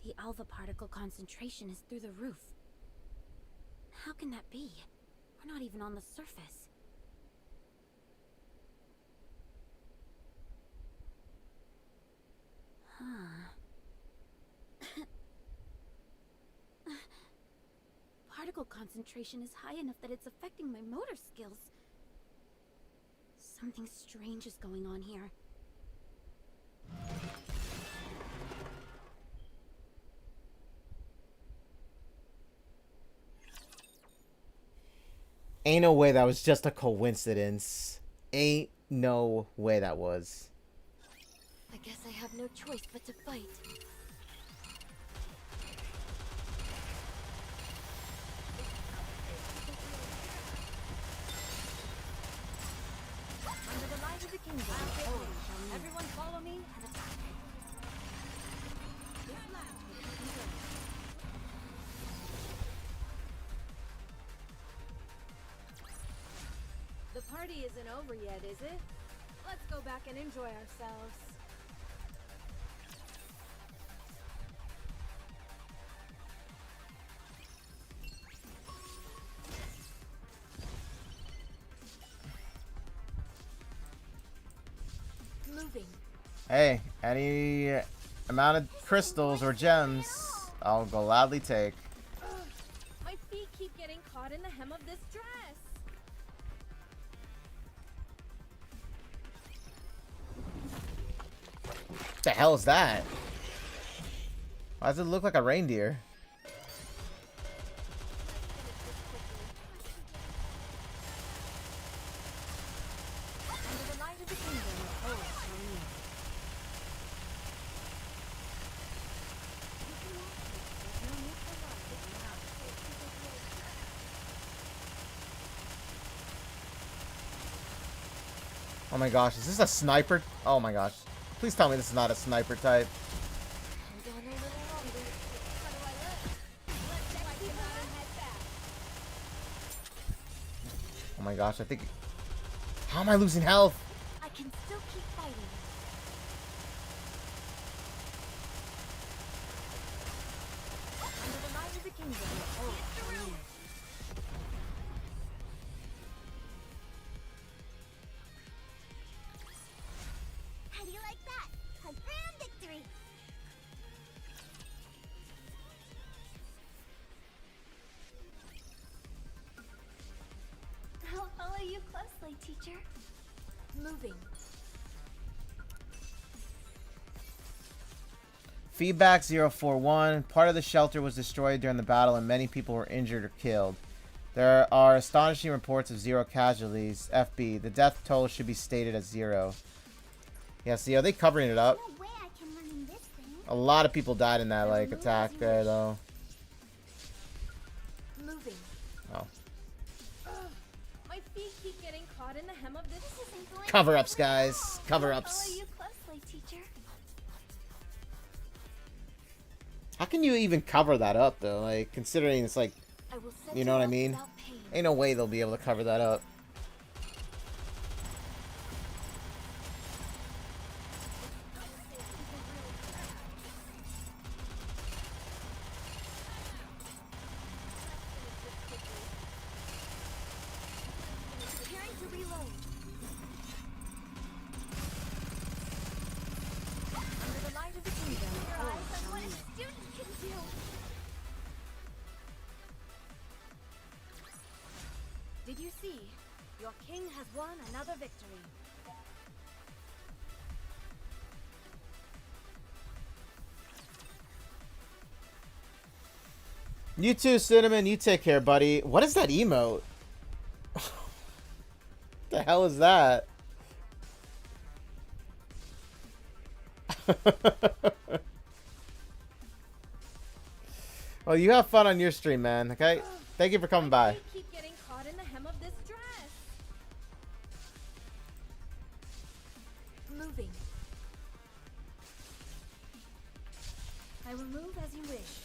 The alpha particle concentration is through the roof. How can that be? We're not even on the surface. Particle concentration is high enough that it's affecting my motor skills. Something strange is going on here. Ain't no way that was just a coincidence. Ain't no way that was. I guess I have no choice but to fight. Under the light of the kingdom, everyone follow me and attack. This land will be preserved. The party isn't over yet, is it? Let's go back and enjoy ourselves. Moving. Hey, any amount of crystals or gems, I'll gladly take. My feet keep getting caught in the hem of this dress. What the hell is that? Why does it look like a reindeer? Under the light of the kingdom, Oh my gosh, is this a sniper? Oh my gosh. Please tell me this is not a sniper type. Oh my gosh, I think... How am I losing health? I can still keep fighting. under the light of the kingdom, How do you like that? A grand victory! I'll follow you closely, teacher. Moving. Feedback 041. Part of the shelter was destroyed during the battle and many people were injured or killed. There are astonishing reports of 0 casualties. FB. The death toll should be stated as 0. Yeah, see, are they covering it up? No way I can run in this thing. A lot of people died in that, like, attack there, though. Moving. Oh. My feet keep getting caught in the hem of this. Cover-ups, guys. Follow Cover-ups. you closely, teacher. How can you even cover that up, though? Like, considering it's like, I will set you know what I up mean? without pain. Ain't no way they'll be able to cover that up. Preparing to reload. Under the light of the kingdom, all shall What a kneel. student can do. Did you see? Your king has won another victory. You too, Cinnamon. You take care, buddy. What is that emote? The hell is that? Well, you have fun on your stream, man. Okay? Thank you for coming by. Keep getting caught in the hem of this dress. Moving. I will move as you wish.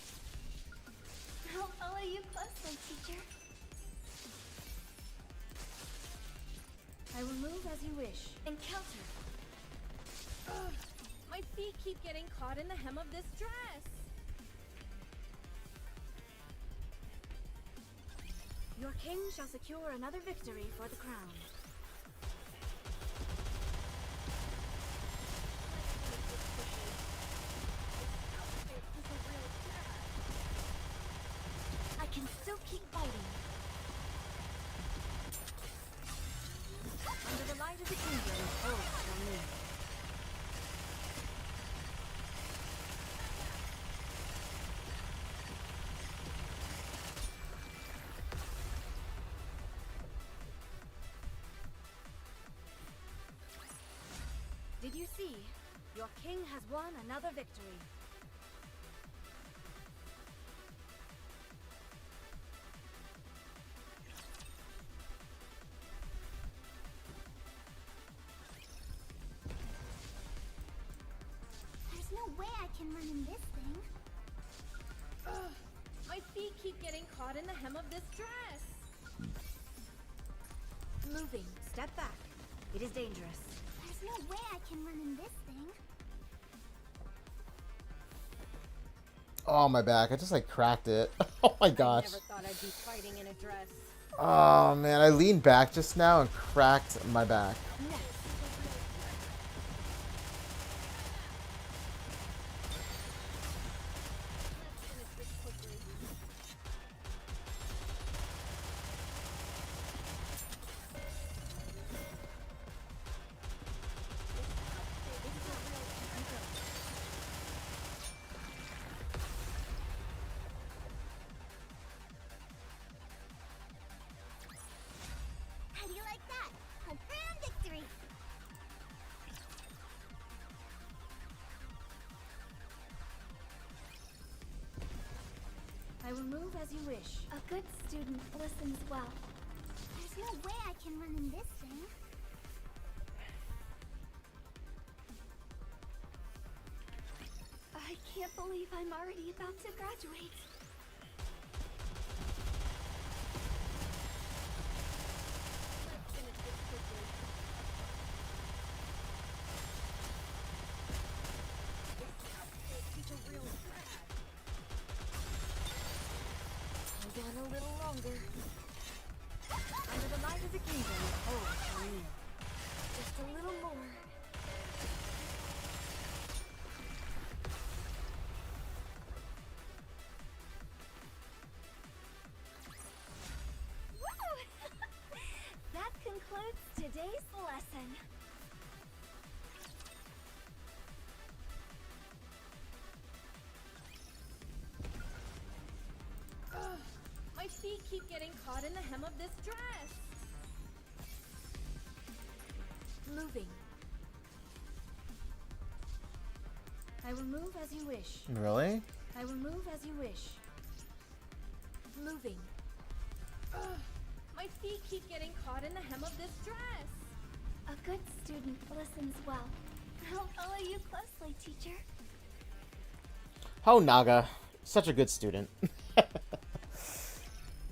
I'll follow you closely, teacher. I will move as you wish. Encounter. My feet keep getting caught in the hem of this dress. Your king shall secure another victory for the crown. I can still keep fighting. Under the light of the kingdom, all shall kneel. Did you see? Your king has won another victory. There's no way I can run in this thing. My feet keep getting caught in the hem of this dress. Moving. Step back. It is dangerous. There's no way I can run in this thing. Oh, my back. I just, like, cracked it. Oh, my gosh. Never thought I'd be fighting in a dress. Oh, man. I leaned back just now and cracked my back. How do you like that? A grand victory. I will move as you wish. A good student listens well. There's no way I can run in this thing. I can't believe I'm already about to graduate. Hold on a little longer. Under the light of the kingdom, all shall kneel. Just a little more. That concludes today's lesson. hem of this dress. Moving. I will move as you wish. Really? I will move as you wish. Moving. Ugh, my feet keep getting caught in the hem of this dress. A good student listens well. I'll follow you closely, teacher. Oh, Naga. Such a good student. It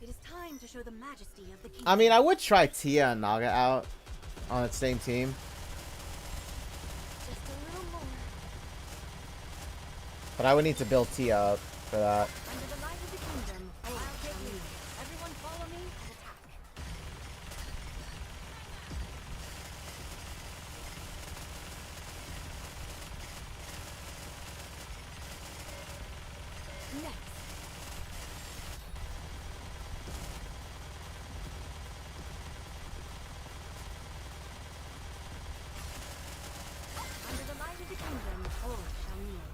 is time to show the majesty of the king. I mean, I would try Tia and Naga out on the same team. Just a little more. But I would need to build Tia up for that. Under the light of the kingdom, I'll take you. Everyone follow me and attack. Next. Under the light of the kingdom, all shall kneel.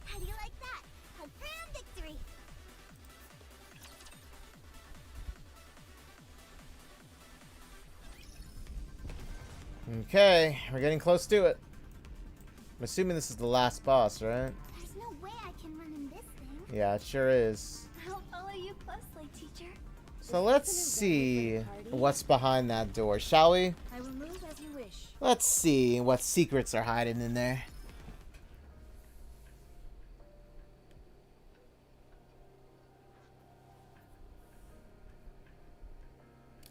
How do you like that? A grand victory! Okay, we're getting close to it. I'm assuming this is the last boss, right? There's no way I can run in this thing. Yeah, it sure is. I'll follow you closely, teacher. So let's see what's behind that door, shall we? I will move as you wish. Let's see what secrets are hiding in there.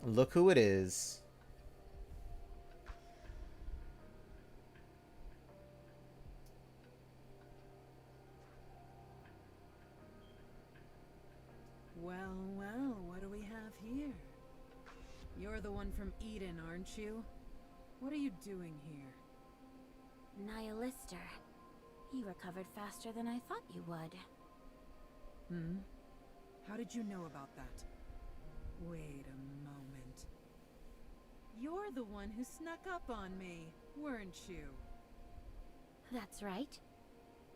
Look who it is. Well, well, what do we have here? You're the one from Eden, aren't you? What are you doing here? Nihilister. You recovered faster than I thought you would. Hmm? How did you know about that? Wait a moment. You're the one who snuck up on me, weren't you? That's right.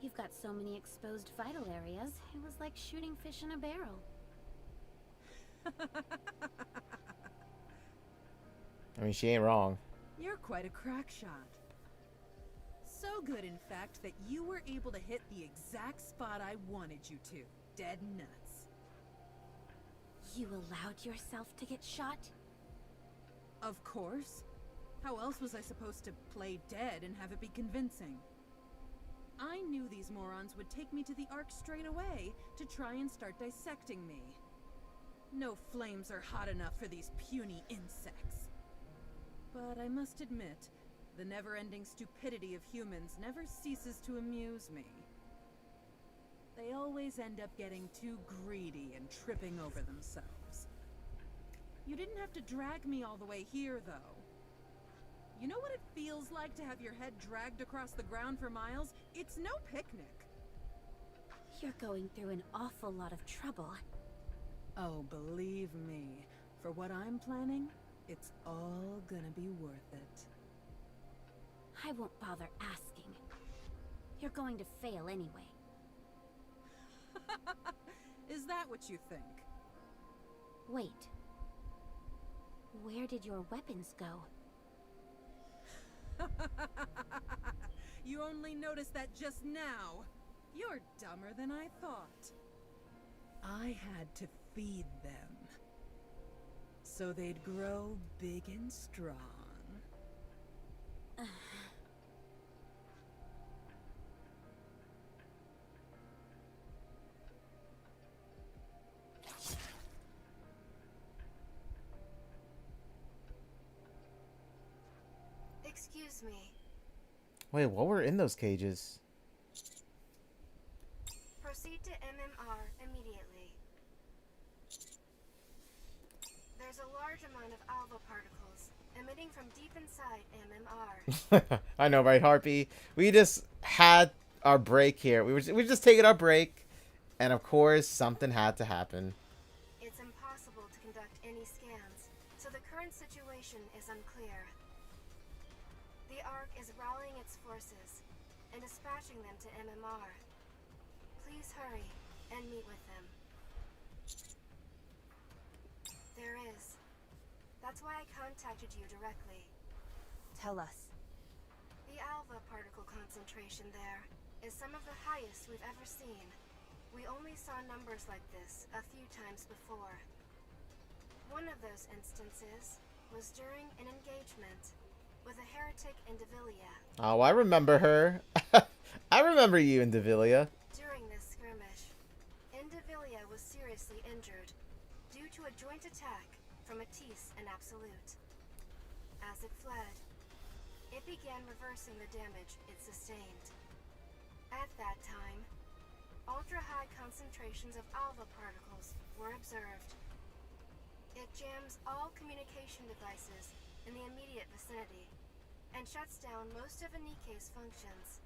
You've got so many exposed vital areas, it was like shooting fish in a barrel. I mean, she ain't wrong. You're quite a crack shot. So good, in fact, that you were able to hit the exact spot I wanted you to. Dead nuts. You allowed yourself to get shot? Of course. How else was I supposed to play dead and have it be convincing? I knew these morons would take me to the Ark straight away to try and start dissecting me. No flames are hot enough for these puny insects. But I must admit, the never-ending stupidity of humans never ceases to amuse me. They always end up getting too greedy and tripping over themselves. You didn't have to drag me all the way here, though. You know what it feels like to have your head dragged across the ground for miles? It's no picnic. You're going through an awful lot of trouble. Oh, believe me, for what I'm planning, it's all gonna be worth it. I won't bother asking. You're going to fail anyway. Is that what you think? Wait. Where did your weapons go? You only noticed that just now. You're dumber than I thought. I had to feed them, so they'd grow big and strong. Excuse me. Wait, what were in those cages? Proceed to MMR immediately. There's a large amount of alpha particles emitting from deep inside MMR. I know, right, Harpy? We just had our break here. We were just taking our break, and of course, something had to happen. It's impossible to conduct any scans, so the current situation is unclear. The Ark is rallying its forces and dispatching them to MMR. Please hurry and meet with them. There is. That's why I contacted you directly. Tell us. The alpha particle concentration there is some of the highest we've ever seen. We only saw numbers like this a few times before. One of those instances was during an engagement with a heretic in Devilia. Oh, I remember her. I remember you in Devilia. During this skirmish, Indivilia was seriously injured due to a joint attack from Matisse and Absolute. As it fled, it began reversing the damage it sustained. At that time, ultra-high concentrations of alpha particles were observed. It jams all communication devices in the immediate vicinity and shuts down most of a Nikke's functions.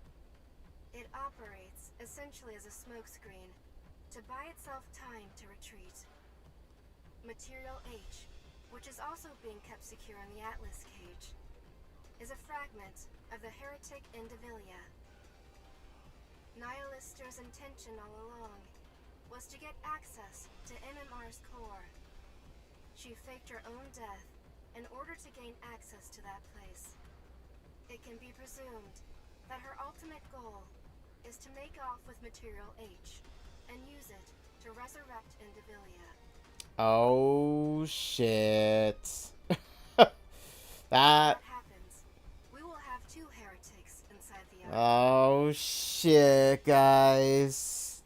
It operates essentially as a smokescreen to buy itself time to retreat. Material H, which is also being kept secure in the Atlas cage, is a fragment of the heretic Indivilia. Nihilister's intention all along was to get access to MMR's core. She faked her own death in order to gain access to that place. It can be presumed that her ultimate goal is to make off with Material H and use it to resurrect Indivilia. Oh shit. That That. happens. We will have two heretics inside the ark. Oh shit, guys.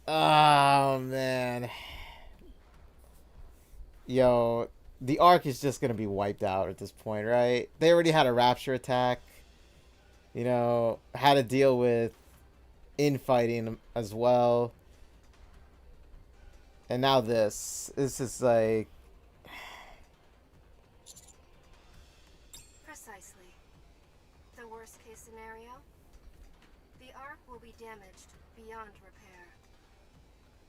Oh man. Yo, the Ark is just gonna be wiped out at this point, right? They already had a rapture attack. You know, had to deal with infighting as well. And now this. This is like... Precisely. The worst case scenario? The Ark will be damaged beyond repair.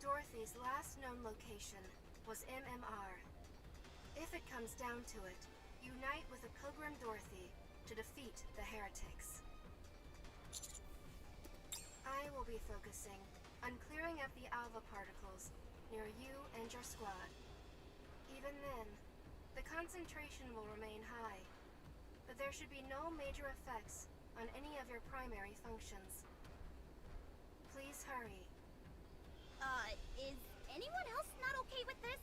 Dorothy's last known location was MMR. If it comes down to it, unite with a Pilgrim Dorothy to defeat the heretics. I will be focusing on clearing up the alpha particles near you and your squad. Even then, the concentration will remain high, but there should be no major effects on any of your primary functions. Please hurry. Is anyone else not okay with this?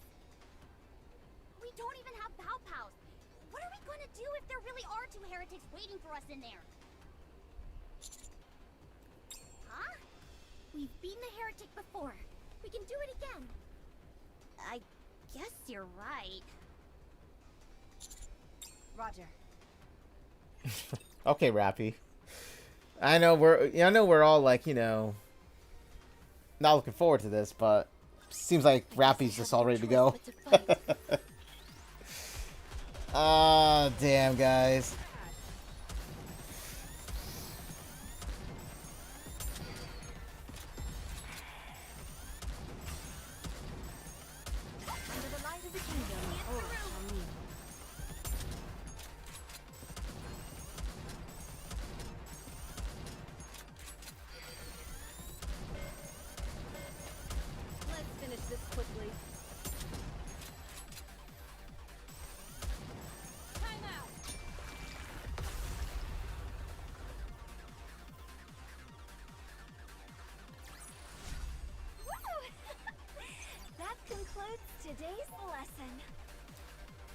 We don't even have pow-pows. What are we gonna do if there really are two heretics waiting for us in there? Huh? We've beaten a heretic before. We can do it again. I guess you're right. Roger. Okay, Rappy. I know we're all like, you know, not looking forward to this, but seems like Rappy's just all ready to go. Ah, damn, guys. Under the light of the kingdom, all shall kneel. Let's finish this quickly. Time out! That concludes today's lesson.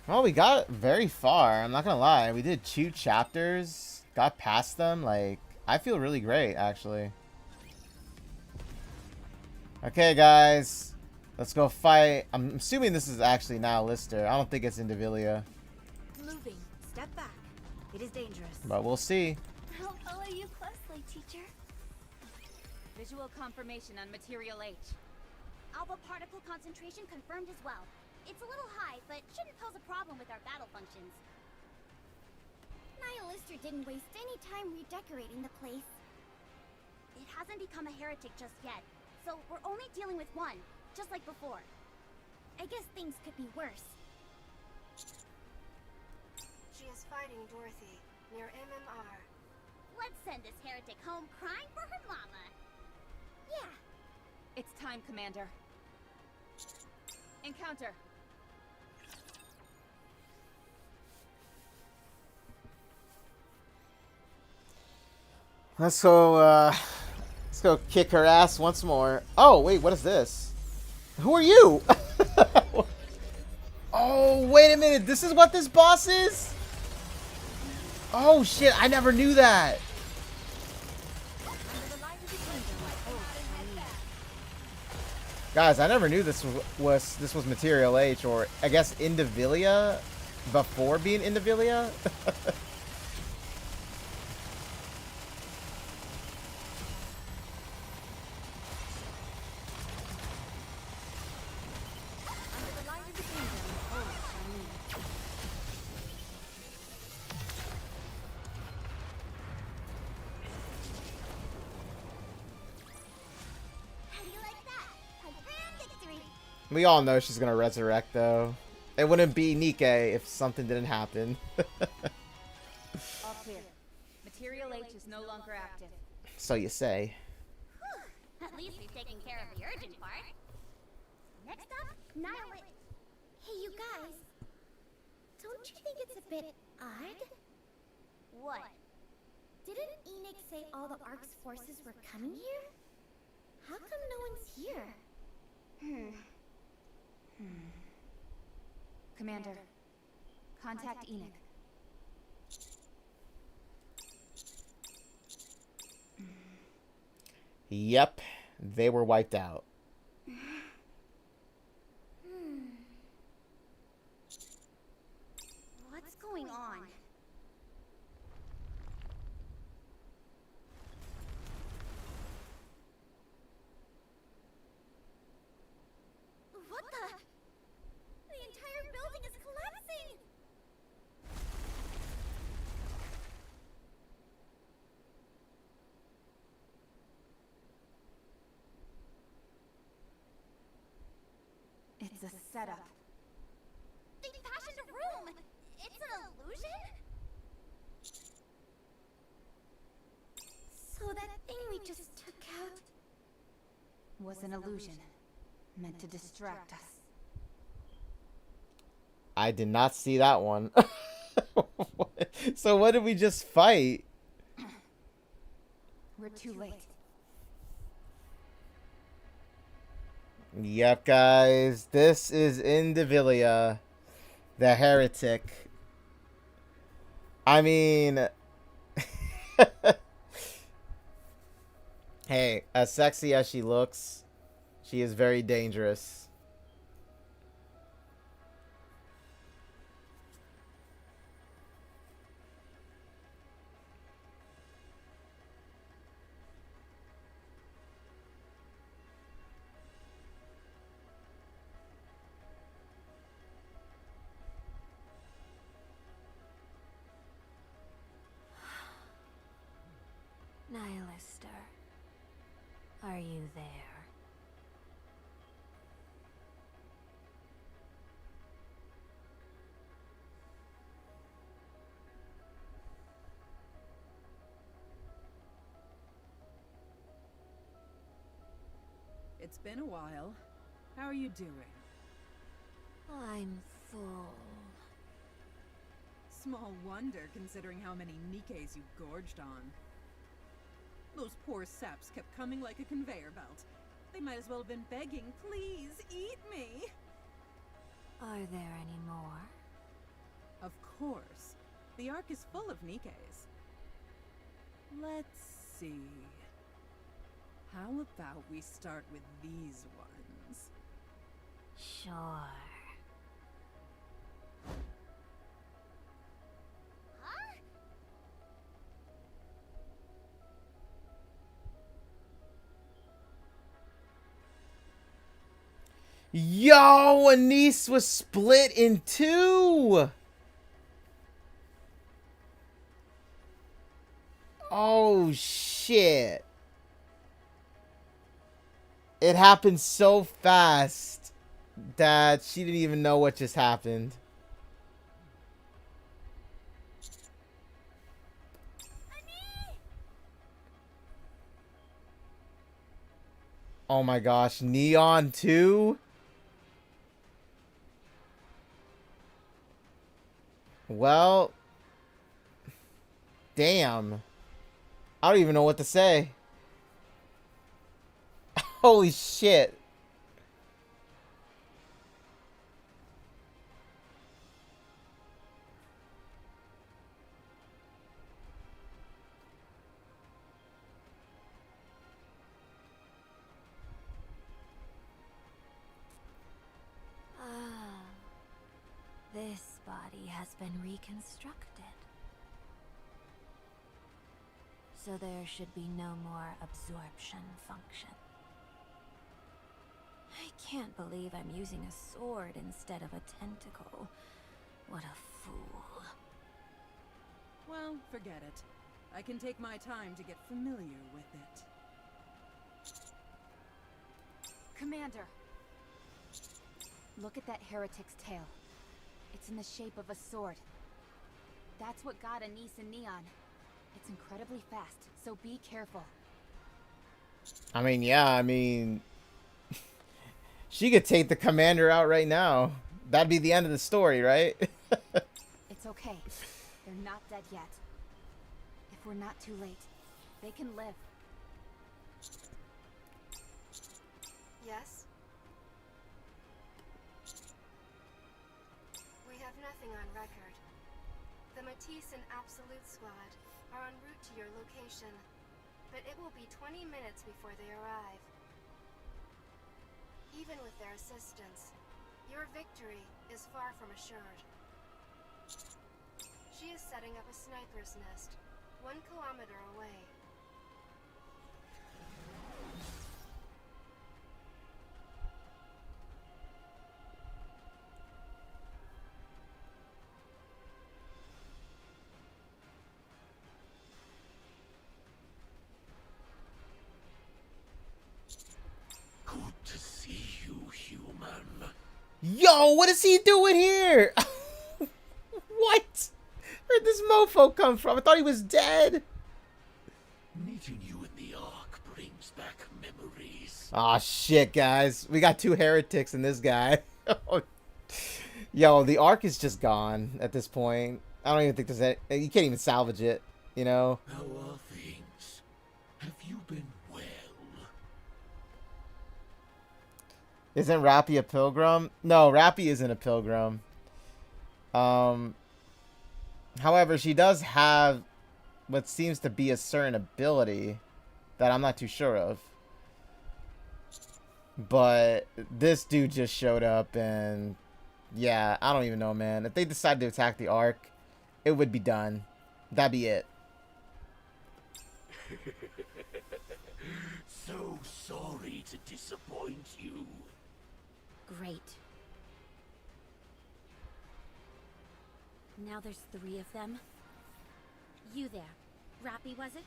Well, we got very far. I'm not gonna lie. We did 2 chapters, got past them. Like, I feel really great, actually. Okay, guys, let's go fight. I'm assuming this is actually now Lister. I don't think it's Indivilia, Moving. Step back. It is dangerous. but we'll see. I'll follow you closely, teacher. Visual confirmation on Material H. Alpha particle concentration confirmed as well. It's a little high, but shouldn't pose a problem with our battle functions. Nihilister didn't waste any time redecorating the place. It hasn't become a heretic just yet, so we're only dealing with one, just like before. I guess things could be worse. She is fighting Dorothy near MMR. Let's send this heretic home crying for her mama. Yeah. It's time, Commander. Encounter. Let's go kick her ass once more. Oh, wait, what is this? Who are you? Oh, wait a minute. This is what this boss is? Oh, shit. I never knew that. Guys, I never knew this was Material H, or I guess Indivilia before being Indivilia. We all know she's gonna resurrect, though. It wouldn't be Nikke if something didn't happen. All clear. Material H is no longer active. So you say. At least we've taken care of the urgent part. Next up, Nihle. Hey, you guys. Don't you think it's a bit odd? What? Didn't Enoch say all the Ark's forces were coming here? How come no one's here? Commander, contact Enoch. Yep, they were wiped out. What's going on? What the? The entire building is collapsing! It's a setup. They fashioned a room! It's an illusion? So that thing we just took out Was an illusion. Meant to distract us. I did not see that one. So what did we just fight? We're too late. Yep, guys. This is Indivilia, the heretic. I mean... Hey, as sexy as she looks, she is very dangerous. Nihilister, are you there? It's been a while. How are you doing? I'm full. Small wonder, considering how many Nikkes you gorged on. Those poor saps kept coming like a conveyor belt. They might as well have been begging, please, eat me! Are there any more? Of course. The Ark is full of Nikkes. Let's see. How about we start with these ones? Sure. Yo, Anise was split in two. Oh, shit. It happened so fast that she didn't even know what just happened. Oh my gosh, Neon 2? Well, damn. I don't even know what to say. Holy shit. Ah, this body has been reconstructed. So there should be no more absorption function. I can't believe I'm using a sword instead of a tentacle. What a fool. Well, forget it. I can take my time to get familiar with it. Commander! Look at that heretic's tail. It's in the shape of a sword. That's what got Anise and Neon. It's incredibly fast, so be careful. I mean, yeah, she could take the commander out right now. That'd be the end of the story, right? It's okay. They're not dead yet. If we're not too late, they can live. Yes? We have nothing on record. The Matisse and Absolute Squad are en route to your location, but it will be 20 minutes before they arrive. Even with their assistance, your victory is far from assured. She is setting up a sniper's nest, 1 kilometer away. Good to see you, human. Yo, what is he doing here? What? Where'd this mofo come from? I thought he was dead. Meeting you in the Ark brings back memories. Aw, shit, guys. We got 2 heretics in this guy. Yo, the Ark is just gone at this point. I don't even think there's any... You can't even salvage it, you know? How are things? Have you been well? Isn't Rappy a pilgrim? No, Rappy isn't a pilgrim. However, she does have what seems to be a certain ability that I'm not too sure of. But this dude just showed up and yeah, I don't even know, man. If they decide to attack the Ark, it would be done. That'd be it. So sorry to disappoint you. Great. Now there's 3 of them. You there. Rappy, was it?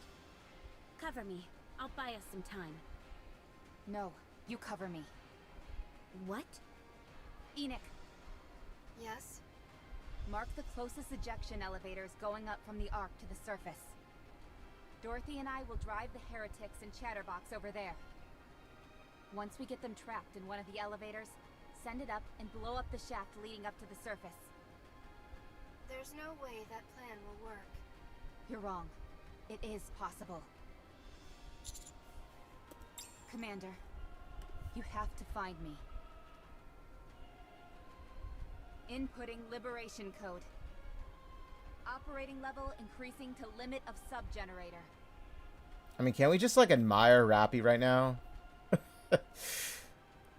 Cover me. I'll buy us some time. No, you cover me. What? Enoch, Yes? mark the closest ejection elevators going up from the Ark to the surface. Dorothy and I will drive the heretics and Chatterbox over there. Once we get them trapped in one of the elevators, send it up and blow up the shaft leading up to the surface. There's no way that plan will work. You're wrong. It is possible. Commander, you have to find me. Inputting liberation code. Operating level increasing to limit of sub-generator. I mean, can't we just, like, admire Rappy right now?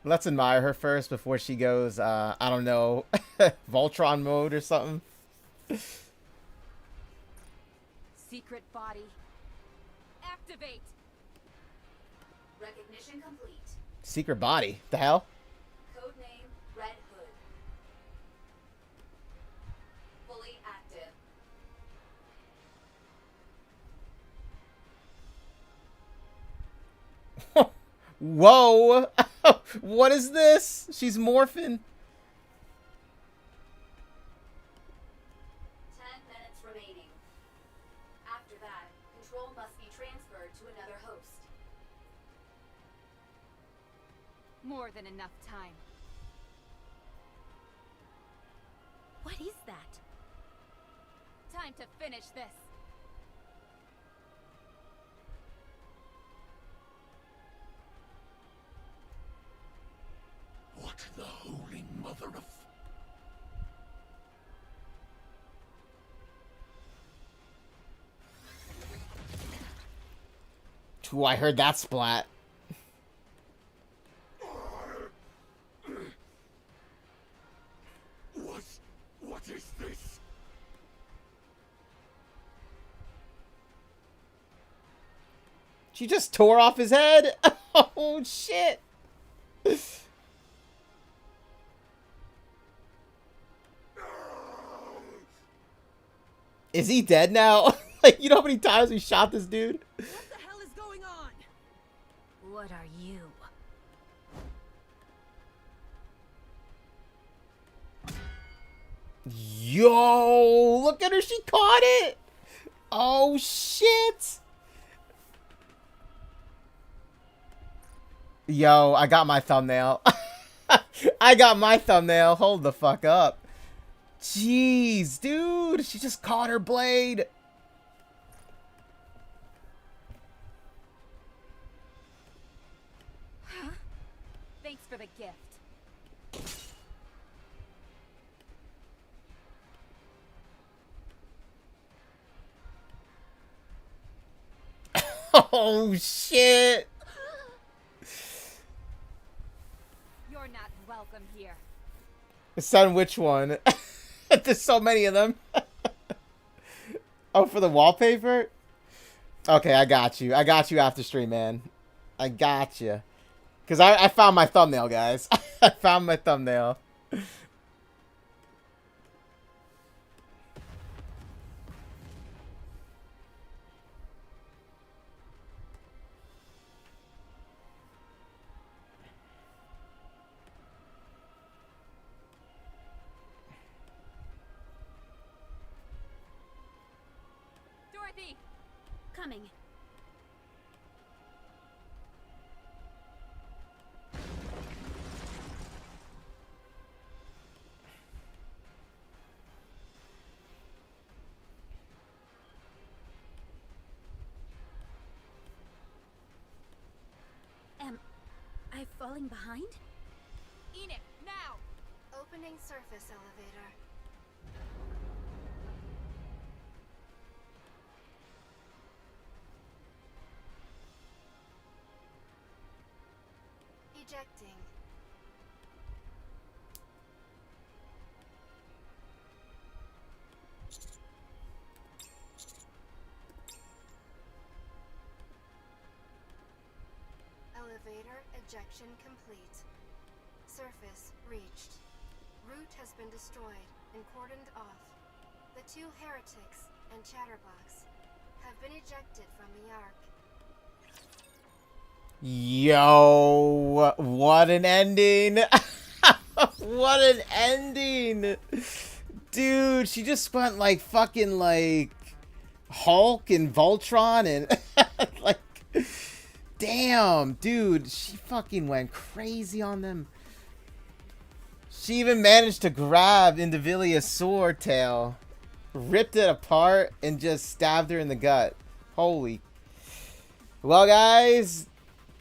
Let's admire her first before she goes, I don't know, Voltron mode or something. Secret body. Activate! Recognition complete. Secret body? The hell? Codename Red Hood. Fully active. Whoa! What is this? She's morphing. 10 minutes remaining. After that, control must be transferred to another host. More than enough time. What is that? Time to finish this. What the holy mother of... Ooh, I heard that splat. What is this? She just tore off his head. Oh shit. Is he dead now? Like, you know how many times we shot this dude? What the hell is going on? What are you? Yo, look at her. She caught it. Oh, shit. Yo, I got my thumbnail. I got my thumbnail. Hold the fuck up. Jeez, dude. She just caught her blade. Huh? Thanks for the gift. Oh, shit. You're not welcome here. Son, which one? There's so many of them. Oh, for the wallpaper? Okay, I got you. I got you after stream, man. I got you. Because I found my thumbnail, guys. I found my thumbnail. Dorothy! Coming. Am I falling behind? Enoch, now! Opening surface elevator. Ejecting. Elevator ejection complete. Surface reached. Route has been destroyed and cordoned off. The two heretics and Chatterbox have been ejected from the Ark. Yo, what an ending. What an ending. Dude, she just went like fucking like Hulk and Voltron and like, damn, dude, she fucking went crazy on them. She even managed to grab Indivilia's sword tail, ripped it apart, and just stabbed her in the gut. Holy. Well, guys,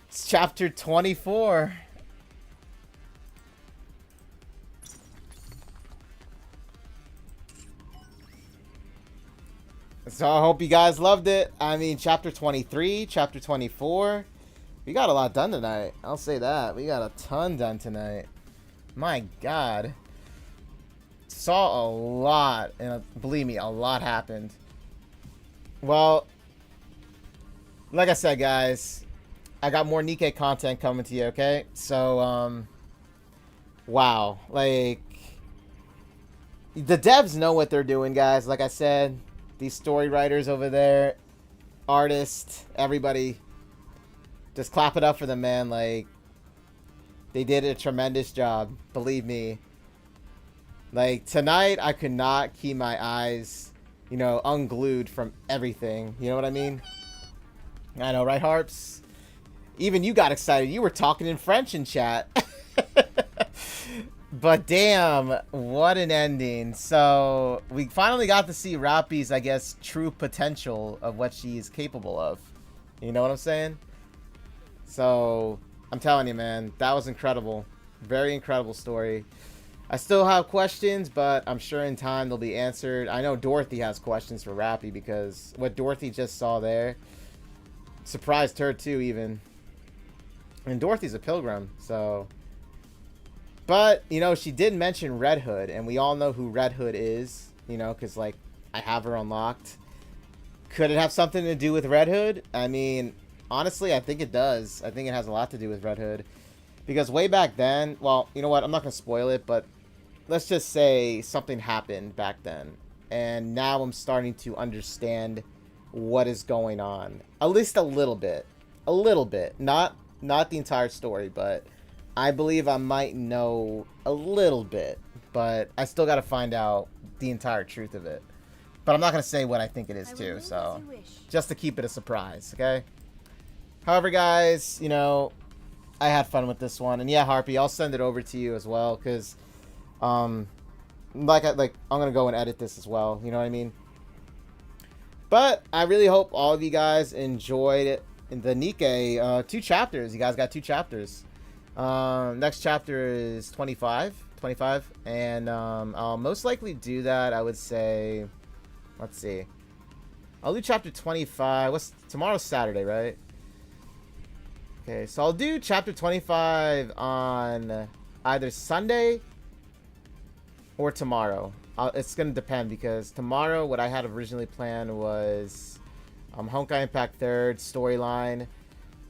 it's chapter 24. So I hope you guys loved it. I mean, chapter 23, chapter 24. We got a lot done tonight. I'll say that. We got a ton done tonight. My God. Saw a lot. And believe me, a lot happened. Well, like I said, guys, I got more Nikke content coming to you, okay? So, wow. Like, the devs know what they're doing, guys. Like I said, these story writers over there, artists, everybody, just clap it up for them, man. Like, they did a tremendous job. Believe me. Like, tonight, I could not keep my eyes, you know, unglued from everything. You know what I mean? I know, right, Harps? Even you got excited. You were talking in French in chat. But damn, what an ending. So we finally got to see Rappy's, I guess, true potential of what she is capable of. You know what I'm saying? So I'm telling you, man, that was incredible. Very incredible story. I still have questions, but I'm sure in time they'll be answered. I know Dorothy has questions for Rappy because what Dorothy just saw there surprised her too, even. And Dorothy's a pilgrim, so... But, you know, she did mention Red Hood, and we all know who Red Hood is, you know, because, like, I have her unlocked. Could it have something to do with Red Hood? I mean, honestly, I think it does. I think it has a lot to do with Red Hood. Because way back then, well, you know what, I'm not going to spoil it, but let's just say something happened back then. And now I'm starting to understand what is going on. At least a little bit. A little bit. Not the entire story, but... I believe I might know a little bit, but I still got to find out the entire truth of it. But I'm not going to say what I think it is too, so just to keep it a surprise, okay? However, guys, you know, I had fun with this one. And yeah, Harpy, I'll send it over to you as well, because I'm going to go and edit this as well, you know what I mean? But I really hope all of you guys enjoyed the Nikke 2 chapters. You guys got 2 chapters. Next chapter is 25, and I'll most likely do that, I would say, let's see, I'll do chapter 25, tomorrow's Saturday, right? Okay, so I'll do chapter 25 on either Sunday or tomorrow. It's gonna depend, because tomorrow, what I had originally planned was Honkai Impact 3rd storyline.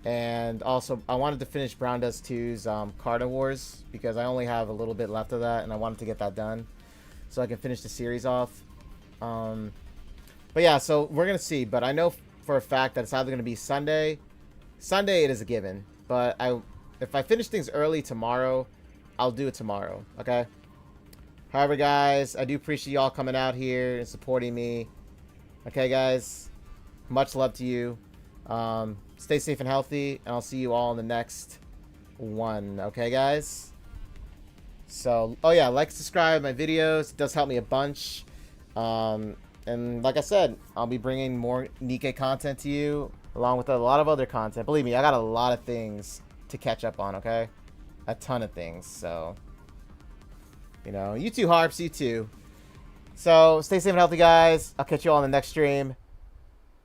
And also, I wanted to finish Brown Dust 2's Carnivores, because I only have a little bit left of that, and I wanted to get that done so I can finish the series off. But yeah, so we're going to see. But I know for a fact that it's either going to be Sunday. Sunday, it is a given. But if I finish things early tomorrow, I'll do it tomorrow, okay? However, guys, I do appreciate y'all coming out here and supporting me. Okay, guys? Much love to you. Stay safe and healthy, and I'll see you all in the next one. Okay, guys? So, oh yeah, like, subscribe my videos. It does help me a bunch. And like I said, I'll be bringing more Nikke content to you, along with a lot of other content. Believe me, I got a lot of things to catch up on, okay? A ton of things, so... You know, you too, Harps, you too. So, stay safe and healthy, guys. I'll catch you all in the next stream.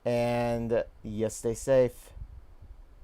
And, yes, stay safe.